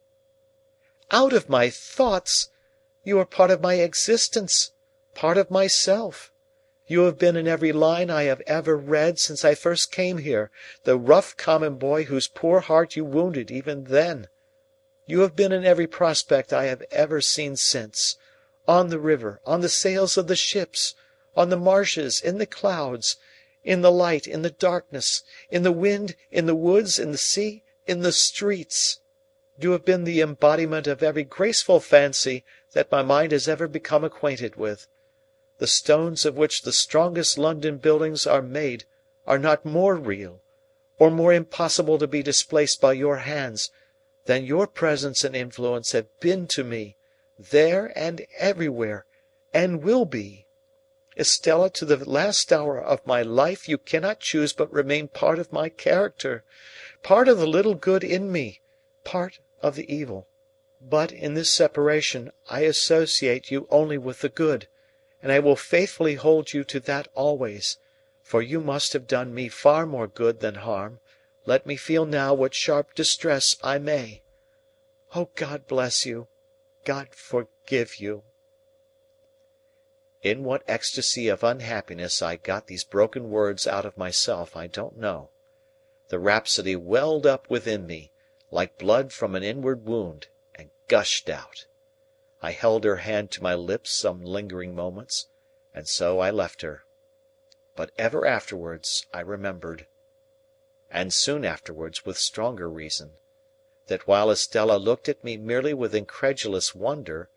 [SPEAKER 3] out of my thoughts! You are part of my existence, part of myself. You have been in every line I have ever read since I first came here, the rough common boy whose poor heart you wounded even then. You have been in every prospect I have ever seen since, on the river, on the sails of the ships, on the marshes, in the clouds, in the light, in the darkness, in the wind, in the woods, in the sea, in the streets. You have been the embodiment of every graceful fancy that my mind has ever become acquainted with. The stones of which the strongest London buildings are made are not more real, or more impossible to be displaced by your hands, than your presence and influence have been to me, there and everywhere, and will be. Estella, to the last hour of my life you cannot choose but remain part of my character, part of the little good in me, part of the evil. But in this separation I associate you only with the good, and I will faithfully hold you to that always, for you must have done me far more good than harm, let me feel now what sharp distress I may. Oh, God bless you! God forgive you!" In what ecstasy of unhappiness I got these broken words out of myself, I don't know. The rhapsody welled up within me, like blood from an inward wound, and gushed out. I held her hand to my lips some lingering moments, and so I left her. But ever afterwards I remembered, and soon afterwards with stronger reason, that while Estella looked at me merely with incredulous wonder,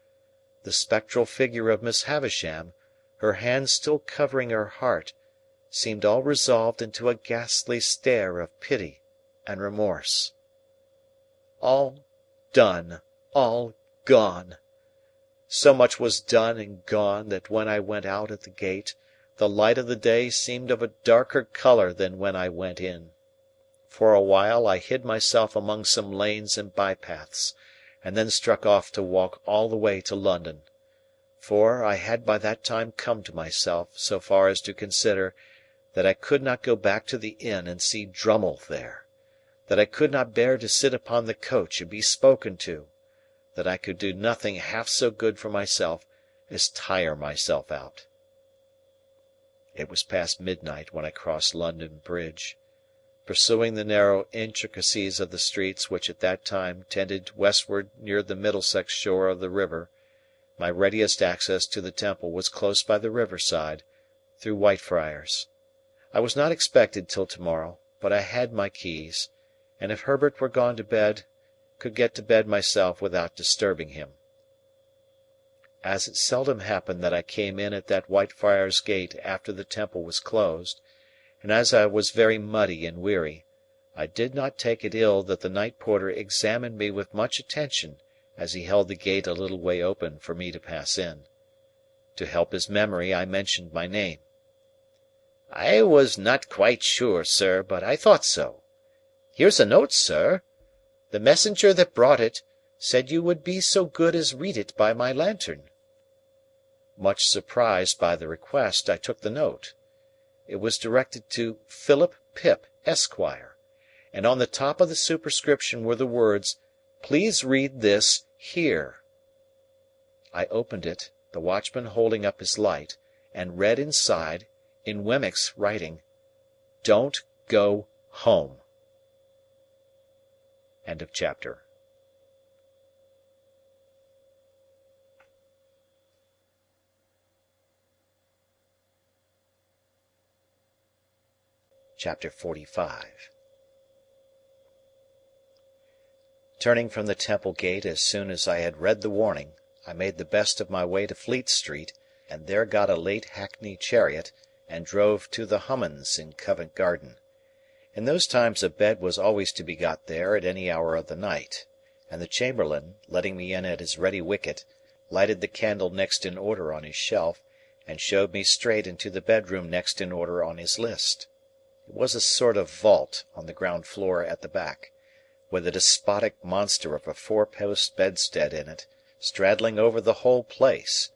[SPEAKER 3] the spectral figure of Miss Havisham, her hand still covering her heart, seemed all resolved into a ghastly stare of pity and remorse. All done, all gone! So much was done and gone that when I went out at the gate, the light of the day seemed of a darker colour than when I went in. For a while I hid myself among some lanes and bypaths, and then struck off to walk all the way to London. For I had by that time come to myself so far as to consider that I could not go back to the inn and see Drummle there, that I could not bear to sit upon the coach and be spoken to, that I could do nothing half so good for myself as tire myself out. It was past midnight when I crossed London Bridge. Pursuing the narrow intricacies of the streets which at that time tended westward near the Middlesex shore of the river, my readiest access to the Temple was close by the riverside, through Whitefriars. I was not expected till tomorrow, but I had my keys, and if Herbert were gone to bed, could get to bed myself without disturbing him. As it seldom happened that I came in at that Whitefriars gate after the Temple was closed, and as I was very muddy and weary, I did not take it ill that the night porter examined me with much attention as he held the gate a little way open for me to pass in. To help his memory, I mentioned my name. "I was not quite sure, sir, but I thought so. Here's a note, sir. The messenger that brought it said you would be so good as read it by my lantern." Much surprised by the request, I took the note. It was directed to Philip Pip, Esquire, and on the top of the superscription were the words, "Please read this here." I opened it, the watchman holding up his light, and read inside, in Wemmick's writing, "Don't go home." End of chapter. Chapter 45. Turning from the Temple Gate as soon as I had read the warning, I made the best of my way to Fleet Street, and there got a late hackney chariot, and drove to the Hummans in Covent Garden. In those times a bed was always to be got there at any hour of the night, and the chamberlain, letting me in at his ready wicket, lighted the candle next in order on his shelf, and showed me straight into the bedroom next in order on his list. It was a sort of vault on the ground floor at the back, with a despotic monster of a four-post bedstead in it, straddling over the whole place,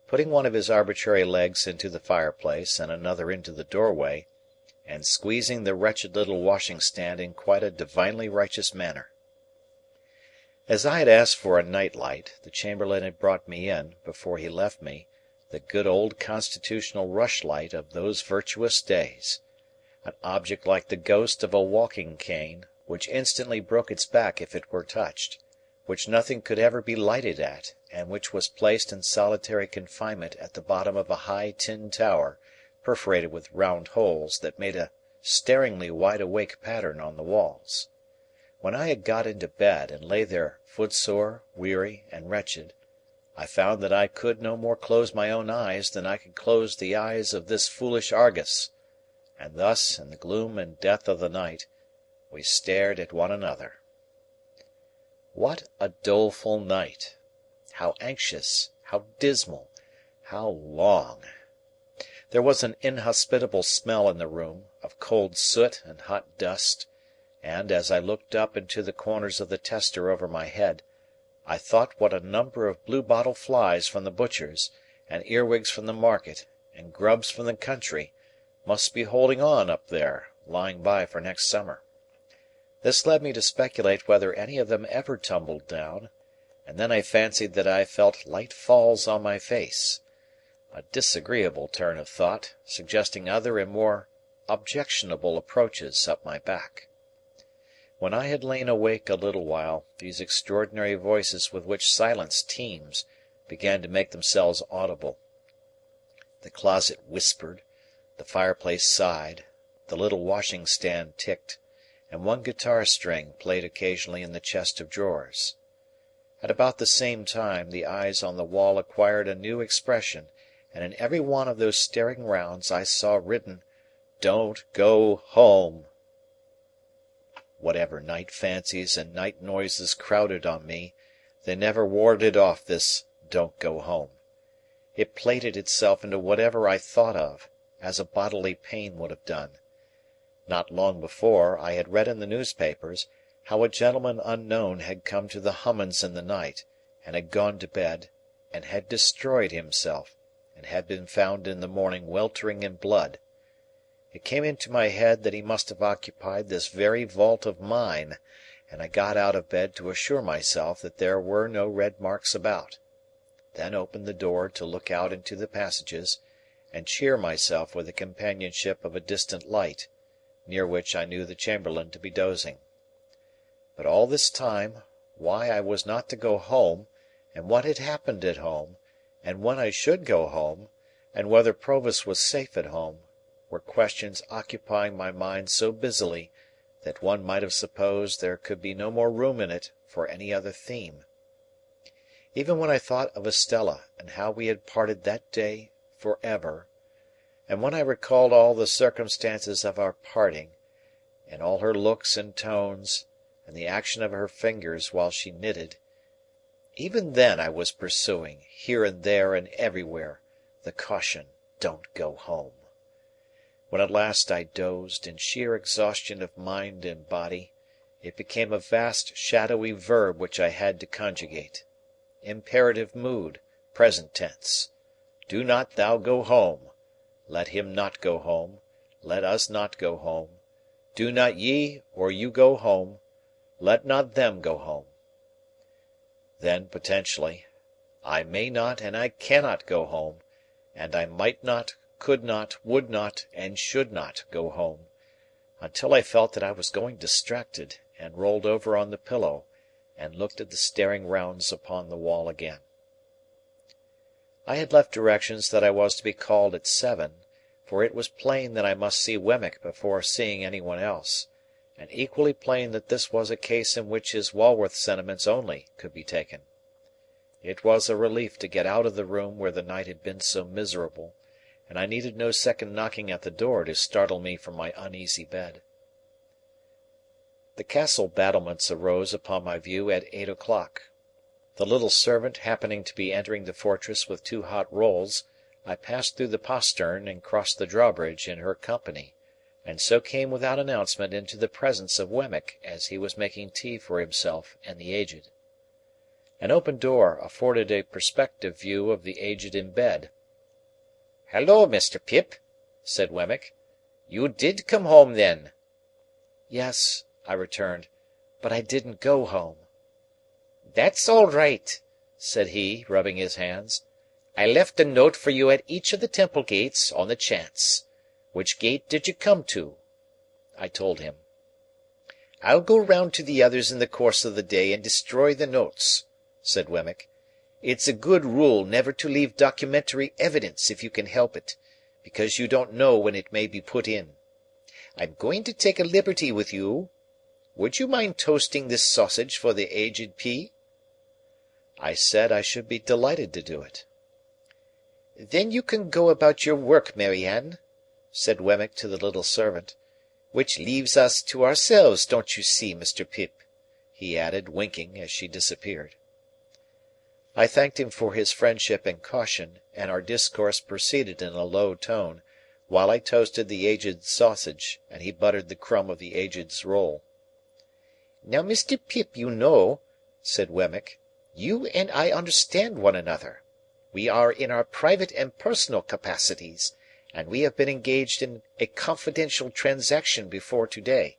[SPEAKER 3] putting one of his arbitrary legs into the fireplace and another into the doorway, and squeezing the wretched little washing-stand in quite a divinely righteous manner.
[SPEAKER 1] As I had asked for a night light, the chamberlain had brought me in, before he left me, the good old constitutional rushlight of those virtuous days, an object like the ghost of a walking cane, which instantly broke its back if it were touched, which nothing could ever be lighted at, and which was placed in solitary confinement at the bottom of a high tin tower, perforated with round holes that made a staringly wide-awake pattern on the walls. When I had got into bed and lay there footsore, weary, and wretched, I found that I could no more close my own eyes than I could close the eyes of this foolish Argus, and thus, in the gloom and death of the night, we stared at one another. What a doleful night! How anxious, how dismal, how long! There was an inhospitable smell in the room, of cold soot and hot dust, and, as I looked up into the corners of the tester over my head, I thought what a number of blue-bottle flies from the butcher's, and earwigs from the market, and grubs from the country, must be holding on up there, lying by for next summer. This led me to speculate whether any of them ever tumbled down, and then I fancied that I felt light falls on my face, a disagreeable turn of thought, suggesting other and more objectionable approaches up my back. When I had lain awake a little while, these extraordinary voices with which silence teems began to make themselves audible. The closet whispered, the fireplace sighed, the little washing-stand ticked, and one guitar string played occasionally in the chest of drawers. At about the same time, the eyes on the wall acquired a new expression, and in every one of those staring rounds I saw written, "Don't go home." Whatever night fancies and night noises crowded on me, they never warded off this "Don't go home." It plated itself into whatever I thought of, as a bodily pain would have done. Not long before, I had read in the newspapers how a gentleman unknown had come to the Hummums in the night, and had gone to bed, and had destroyed himself, and had been found in the morning weltering in blood. It came into my head that he must have occupied this very vault of mine, and I got out of bed to assure myself that there were no red marks about, then opened the door to look out into the passages, and cheer myself with the companionship of a distant light, near which I knew the chamberlain to be dozing. But all this time, why I was not to go home, and what had happened at home, and when I should go home, and whether Provis was safe at home, were questions occupying my mind so busily that one might have supposed there could be no more room in it for any other theme. Even when I thought of Estella and how we had parted that day for ever, and when I recalled all the circumstances of our parting, and all her looks and tones, and the action of her fingers while she knitted, even then I was pursuing, here and there and everywhere, the caution, "Don't go home." When at last I dozed, in sheer exhaustion of mind and body, it became a vast shadowy verb which I had to conjugate. Imperative mood, present tense. Do not thou go home. Let him not go home. Let us not go home. Do not ye or you go home. Let not them go home. Then, potentially, I may not and I cannot go home, and I might not, could not, would not, and should not go home, until I felt that I was going distracted, and rolled over on the pillow, and looked at the staring rounds upon the wall again. I had left directions that I was to be called at 7, for it was plain that I must see Wemmick before seeing any one else, and equally plain that this was a case in which his Walworth sentiments only could be taken. It was a relief to get out of the room where the night had been so miserable, and I needed no second knocking at the door to startle me from my uneasy bed. The castle battlements arose upon my view at 8 o'clock. The little servant happening to be entering the fortress with 2 hot rolls, I passed through the postern and crossed the drawbridge in her company, and so came without announcement into the presence of Wemmick as he was making tea for himself and the Aged. An open door afforded a perspective view of the Aged in bed. "Halloa, Mr. Pip," said Wemmick. "You did come home, then?" "Yes," I returned, "but I didn't go home."
[SPEAKER 2] "That's all right," said he, rubbing his hands. "I left a note for you at each of the temple gates, on the chance. Which gate did you come to?" I told him. "I'll go round to the others in the course of the day and destroy the notes," said Wemmick. "It's a good rule never to leave documentary evidence if you can help it, because you don't know when it may be put in. I'm going to take a liberty with you. Would you mind toasting this sausage for the Aged P?" I said I should be delighted to do it. "Then you can go about your work, Mary Anne," said Wemmick to the little servant. "Which leaves us to ourselves, don't you see, Mr. Pip?" he added, winking, as she disappeared. I thanked him for his friendship and caution, and our discourse proceeded in a low tone, while I toasted the Aged's sausage, and he buttered the crumb of the Aged's roll. "Now, Mr. Pip, you know," said Wemmick, "you and I understand one another. We are in our private and personal capacities, and we have been engaged in a confidential transaction before to-day.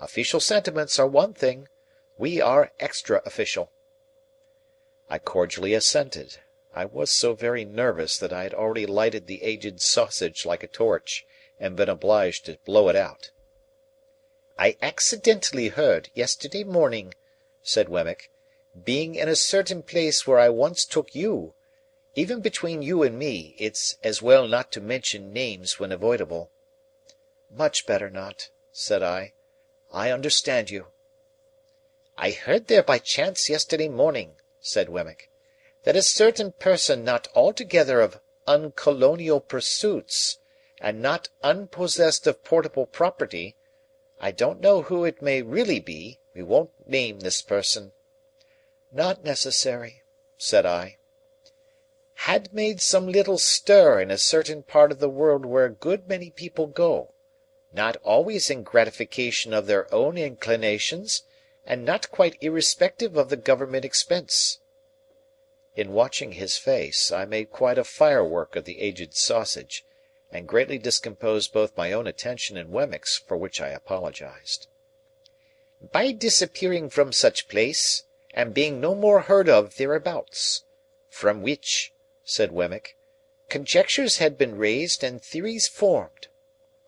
[SPEAKER 2] Official sentiments are one thing; we are extra-official." I cordially assented. I was so very nervous that I had already lighted the Aged's sausage like a torch, and been obliged to blow it out. "I accidentally heard, yesterday morning," said Wemmick, "being in a certain place where I once took you. Even between you and me, it's as well not to mention names when avoidable." "Much better not," said I. "I understand you." "I heard there by chance yesterday morning," said Wemmick, "that a certain person not altogether of uncolonial pursuits, and not unpossessed of portable property, I don't know who it may really be, we won't name this person." "Not necessary," said I. "Had made some little stir in a certain part of the world where a good many people go, not always in gratification of their own inclinations, and not quite irrespective of the government expense." In watching his face, I made quite a firework of the Aged's sausage, and greatly discomposed both my own attention and Wemmick's, for which I apologized. "By disappearing from such place, and being no more heard of thereabouts. From which," said Wemmick, "conjectures had been raised and theories formed.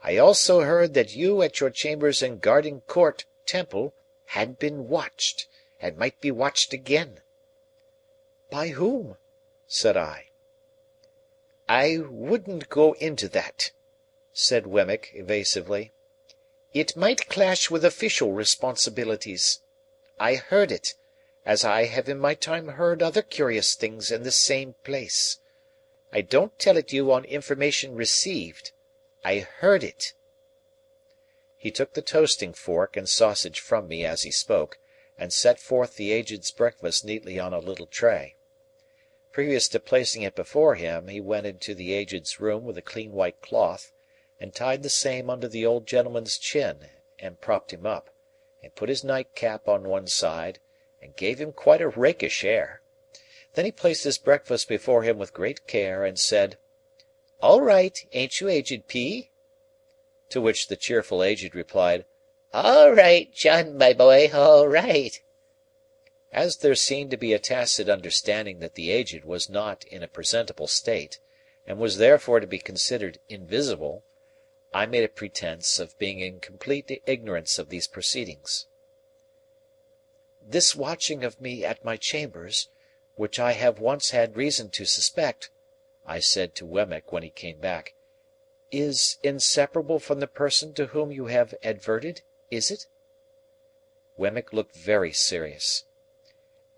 [SPEAKER 2] I also heard that you at your chambers in Garden Court, Temple, had been watched, and might be watched again." "By whom?" said I. "I wouldn't go into that," said Wemmick, evasively. "It might clash with official responsibilities. I heard it, as I have in my time heard other curious things in the same place. I don't tell it you on information received. I heard it." He took the toasting fork and sausage from me as he spoke, and set forth the Aged's breakfast neatly on a little tray. Previous to placing it before him, he went into the Aged's room with a clean white cloth, and tied the same under the old gentleman's chin, and propped him up, and put his nightcap on one side, and gave him quite a rakish air. Then he placed his breakfast before him with great care, and said, "All right, ain't you, Aged P?" To which the cheerful Aged replied, "All right, John, my boy, all right." As there seemed to be a tacit understanding that the Aged was not in a presentable state, and was therefore to be considered invisible, I made a pretence of being in complete ignorance of these proceedings. "This watching of me at my chambers, which I have once had reason to suspect," I said to Wemmick when he came back, "is inseparable from the person to whom you have adverted, is it?" Wemmick looked very serious.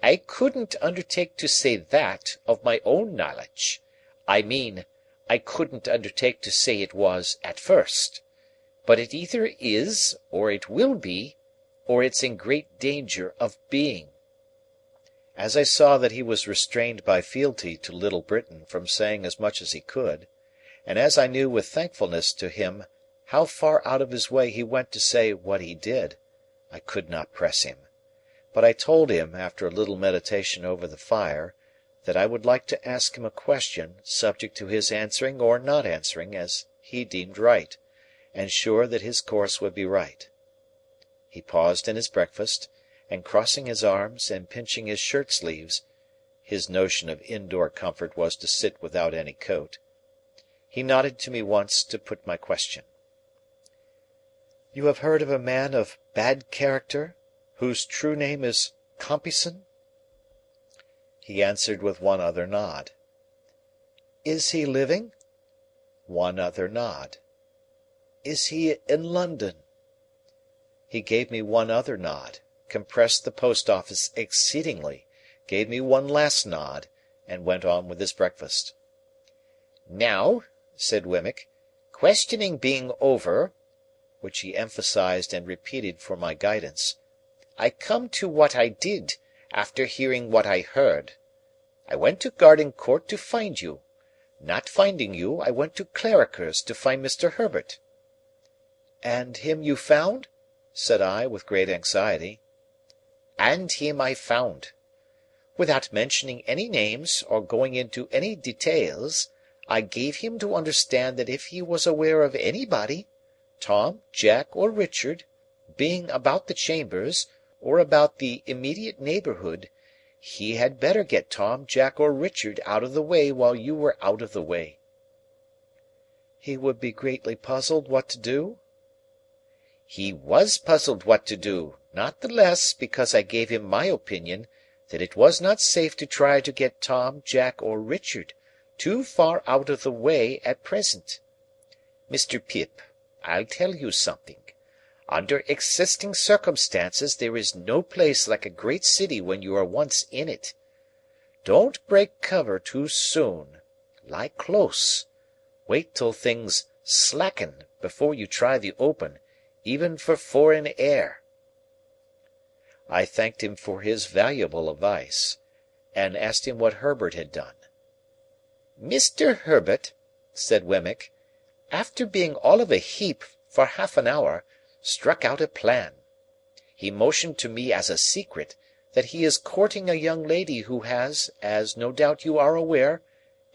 [SPEAKER 2] "I couldn't undertake to say that, of my own knowledge. I mean, I couldn't undertake to say it was at first. But it either is, or it will be, or it's in great danger of being." As I saw that he was restrained by fealty to Little Britain from saying as much as he could, and as I knew with thankfulness to him how far out of his way he went to say what he did, I could not press him. But I told him, after a little meditation over the fire, that I would like to ask him a question, subject to his answering or not answering as he deemed right, and sure that his course would be right. He paused in his breakfast,
[SPEAKER 3] and crossing his arms and pinching his shirt sleeves (his notion of indoor comfort was to sit without any coat), he nodded to me once to put my question. "You have heard of a man of bad character, whose true name is Compeyson?" He answered with one other nod. "Is he living?" One other nod. "Is he in London?" He gave me one other nod, compressed the post office exceedingly, gave me one last nod, and went on with his breakfast.
[SPEAKER 2] "Now," said Wemmick, "questioning being over,"
[SPEAKER 3] which he emphasized and repeated for my guidance,
[SPEAKER 2] "I come to what I did, after hearing what I heard. I went to Garden Court to find you. Not finding you, I went to Clarriker's to find Mr. Herbert."
[SPEAKER 3] "And him you found?" said I, with great anxiety.
[SPEAKER 2] "And him I found. Without mentioning any names or going into any details, I gave him to understand that if he was aware of anybody, Tom, Jack, or Richard, being about the chambers, or about the immediate neighbourhood, he had better get Tom, Jack, or Richard out of the way while you were out of the way." "He would be greatly puzzled what to do?" "He was puzzled what to do, not the less because I gave him my opinion that it was not safe to try to get Tom, Jack, or Richard too far out of the way at present. Mr. Pip, I'll tell you something. Under existing circumstances there is no place like a great city when you are once in it. Don't break cover too soon. Lie close. Wait till things slacken before you try the open, even for foreign air."
[SPEAKER 3] I thanked him for his valuable advice, and asked him what Herbert had done.
[SPEAKER 2] "Mr. Herbert," said Wemmick, "after being all of a heap for half an hour, struck out a plan. He motioned to me as a secret that he is courting a young lady who has, as no doubt you are aware,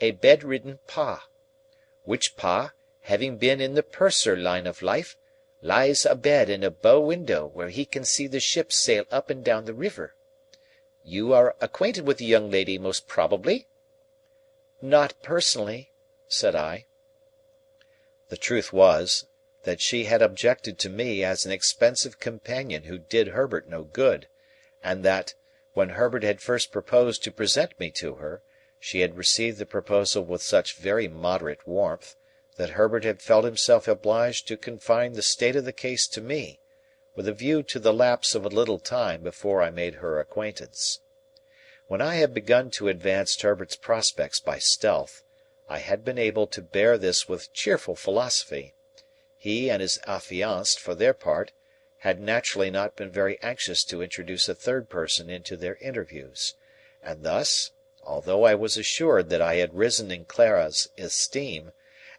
[SPEAKER 2] a bedridden Pa, which Pa, having been in the purser line of life, lies abed in a bow window where he can see the ships sail up and down the river. You are acquainted with the young lady most probably?"
[SPEAKER 3] "Not personally," said I. The truth was, that she had objected to me as an expensive companion who did Herbert no good, and that, when Herbert had first proposed to present me to her, she had received the proposal with such very moderate warmth, that Herbert had felt himself obliged to confine the state of the case to me, with a view to the lapse of a little time before I made her acquaintance. When I had begun to advance Herbert's prospects by stealth, I had been able to bear this with cheerful philosophy. He and his affianced, for their part, had naturally not been very anxious to introduce a third person into their interviews, and thus, although I was assured that I had risen in Clara's esteem,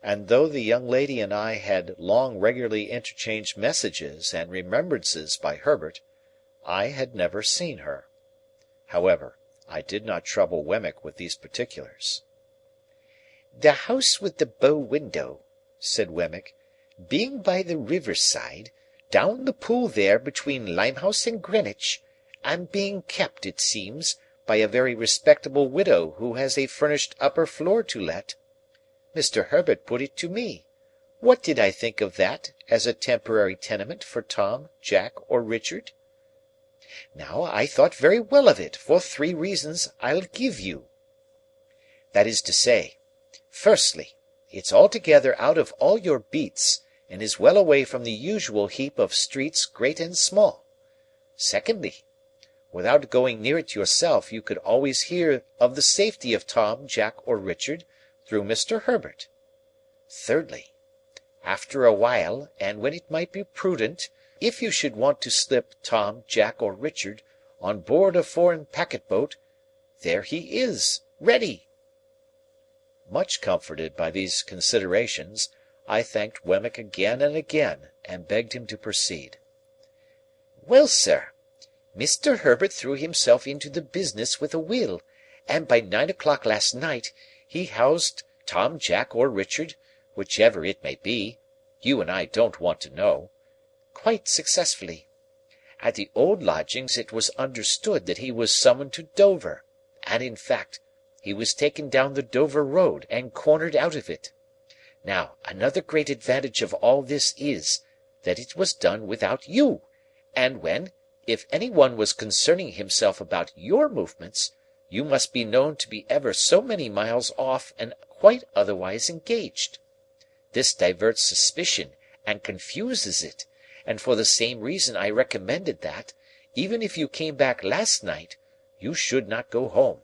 [SPEAKER 3] and though the young lady and I had long regularly interchanged messages and remembrances by Herbert, I had never seen her. However, I did not trouble Wemmick with these particulars.
[SPEAKER 2] "The house with the bow window," said Wemmick, "being by the river side, down the pool there between Limehouse and Greenwich, and being kept, it seems, by a very respectable widow who has a furnished upper floor to let. Mr. Herbert put it to me, what did I think of that as a temporary tenement for Tom, Jack, or Richard? Now, I thought very well of it for 3 reasons I'll give you. That is to say, firstly, it's altogether out of all your beats, and is well away from the usual heap of streets great and small. Secondly, without going near it yourself, you could always hear of the safety of Tom, Jack, or Richard, through Mr. Herbert. Thirdly, after a while, and when it might be prudent, if you should want to slip Tom, Jack, or Richard on board a foreign packet-boat, there he is, ready."
[SPEAKER 3] Much comforted by these considerations, I thanked Wemmick again and again, and begged him to proceed.
[SPEAKER 2] "Well, sir, Mr. Herbert threw himself into the business with a will, and by 9 o'clock last night he housed Tom, Jack, or Richard, whichever it may be, you and I don't want to know, quite successfully. At the old lodgings it was understood that he was summoned to Dover, and, in fact, he was taken down the Dover road and cornered out of it. Now, another great advantage of all this is, that it was done without you, and when, if any one was concerning himself about your movements, you must be known to be ever so many miles off and quite otherwise engaged. This diverts suspicion and confuses it, and for the same reason I recommended that, even if you came back last night, you should not go home.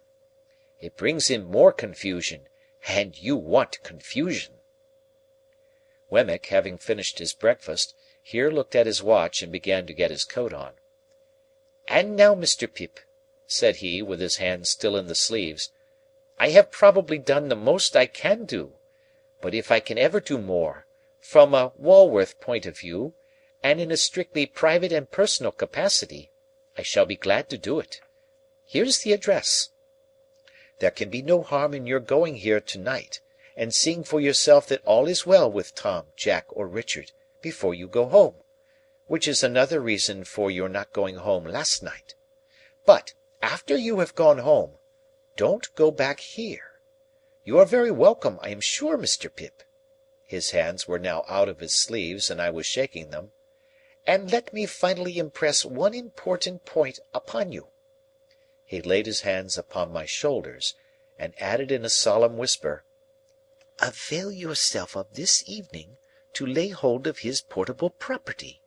[SPEAKER 2] It brings in more confusion, and you want confusion." Wemmick, having finished his breakfast, here looked at his watch and began to get his coat on. "And now, Mr. Pip," said he, with his hands still in the sleeves, "I have probably done the most I can do, but if I can ever do more, from a Walworth point of view, and in a strictly private and personal capacity, I shall be glad to do it. Here's the address. There can be no harm in your going here to-night, and seeing for yourself that all is well with Tom, Jack, or Richard, before you go home, which is another reason for your not going home last night. But, after you have gone home, don't go back here. You are very welcome, I am sure, Mr. Pip." His hands were now out of his sleeves, and I was shaking them. "And let me finally impress one important point upon you." He laid his hands upon my shoulders, and added in a solemn whisper, "Avail yourself of this evening to lay hold of his portable property.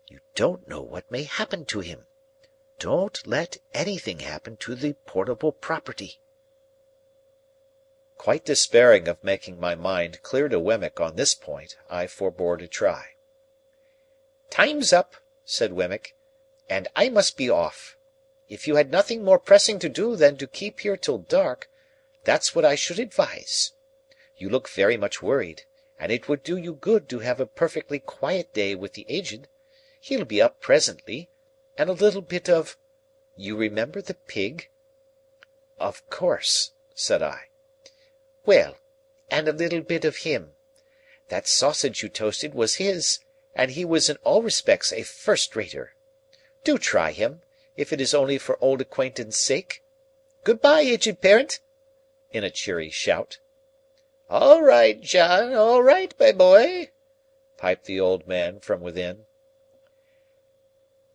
[SPEAKER 2] You don't know what may happen to him. Don't let anything happen to the portable property." Quite despairing of making my mind clear to Wemmick on this point, I forbore to try. "Time's up," said Wemmick, "and I must be off. If you had nothing more pressing to do than to keep here till dark, that's what I should advise. You look very much worried, and it would do you good to have a perfectly quiet day with the Aged. He'll be up presently, and a little bit of—you remember the pig?" "Of course," said I. "Well, and a little bit of him. That sausage you toasted was his, and he was in all respects a first-rater. Do try him, if it is only for old acquaintance' sake. Good-bye, Aged Parent!" in a cheery shout. "All right, John, all right, my boy," piped the old man from within.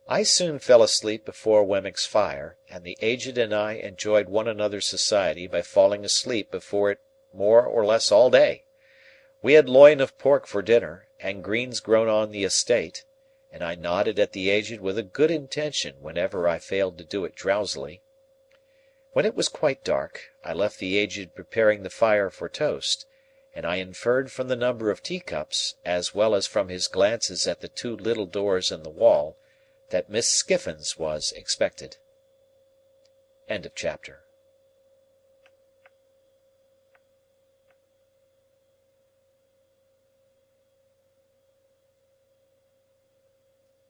[SPEAKER 2] I soon fell asleep before Wemmick's fire, and the Aged and I enjoyed one another's society by falling asleep before it more or less all day. We had loin of pork for dinner, and greens grown on the estate, and I nodded at the Aged with a good intention whenever I failed to do it drowsily. When it was quite dark, I left the Aged preparing the fire for toast, and I inferred from the number of teacups, as well as from his glances at the two little doors in the wall, that Miss Skiffins was expected. Chapter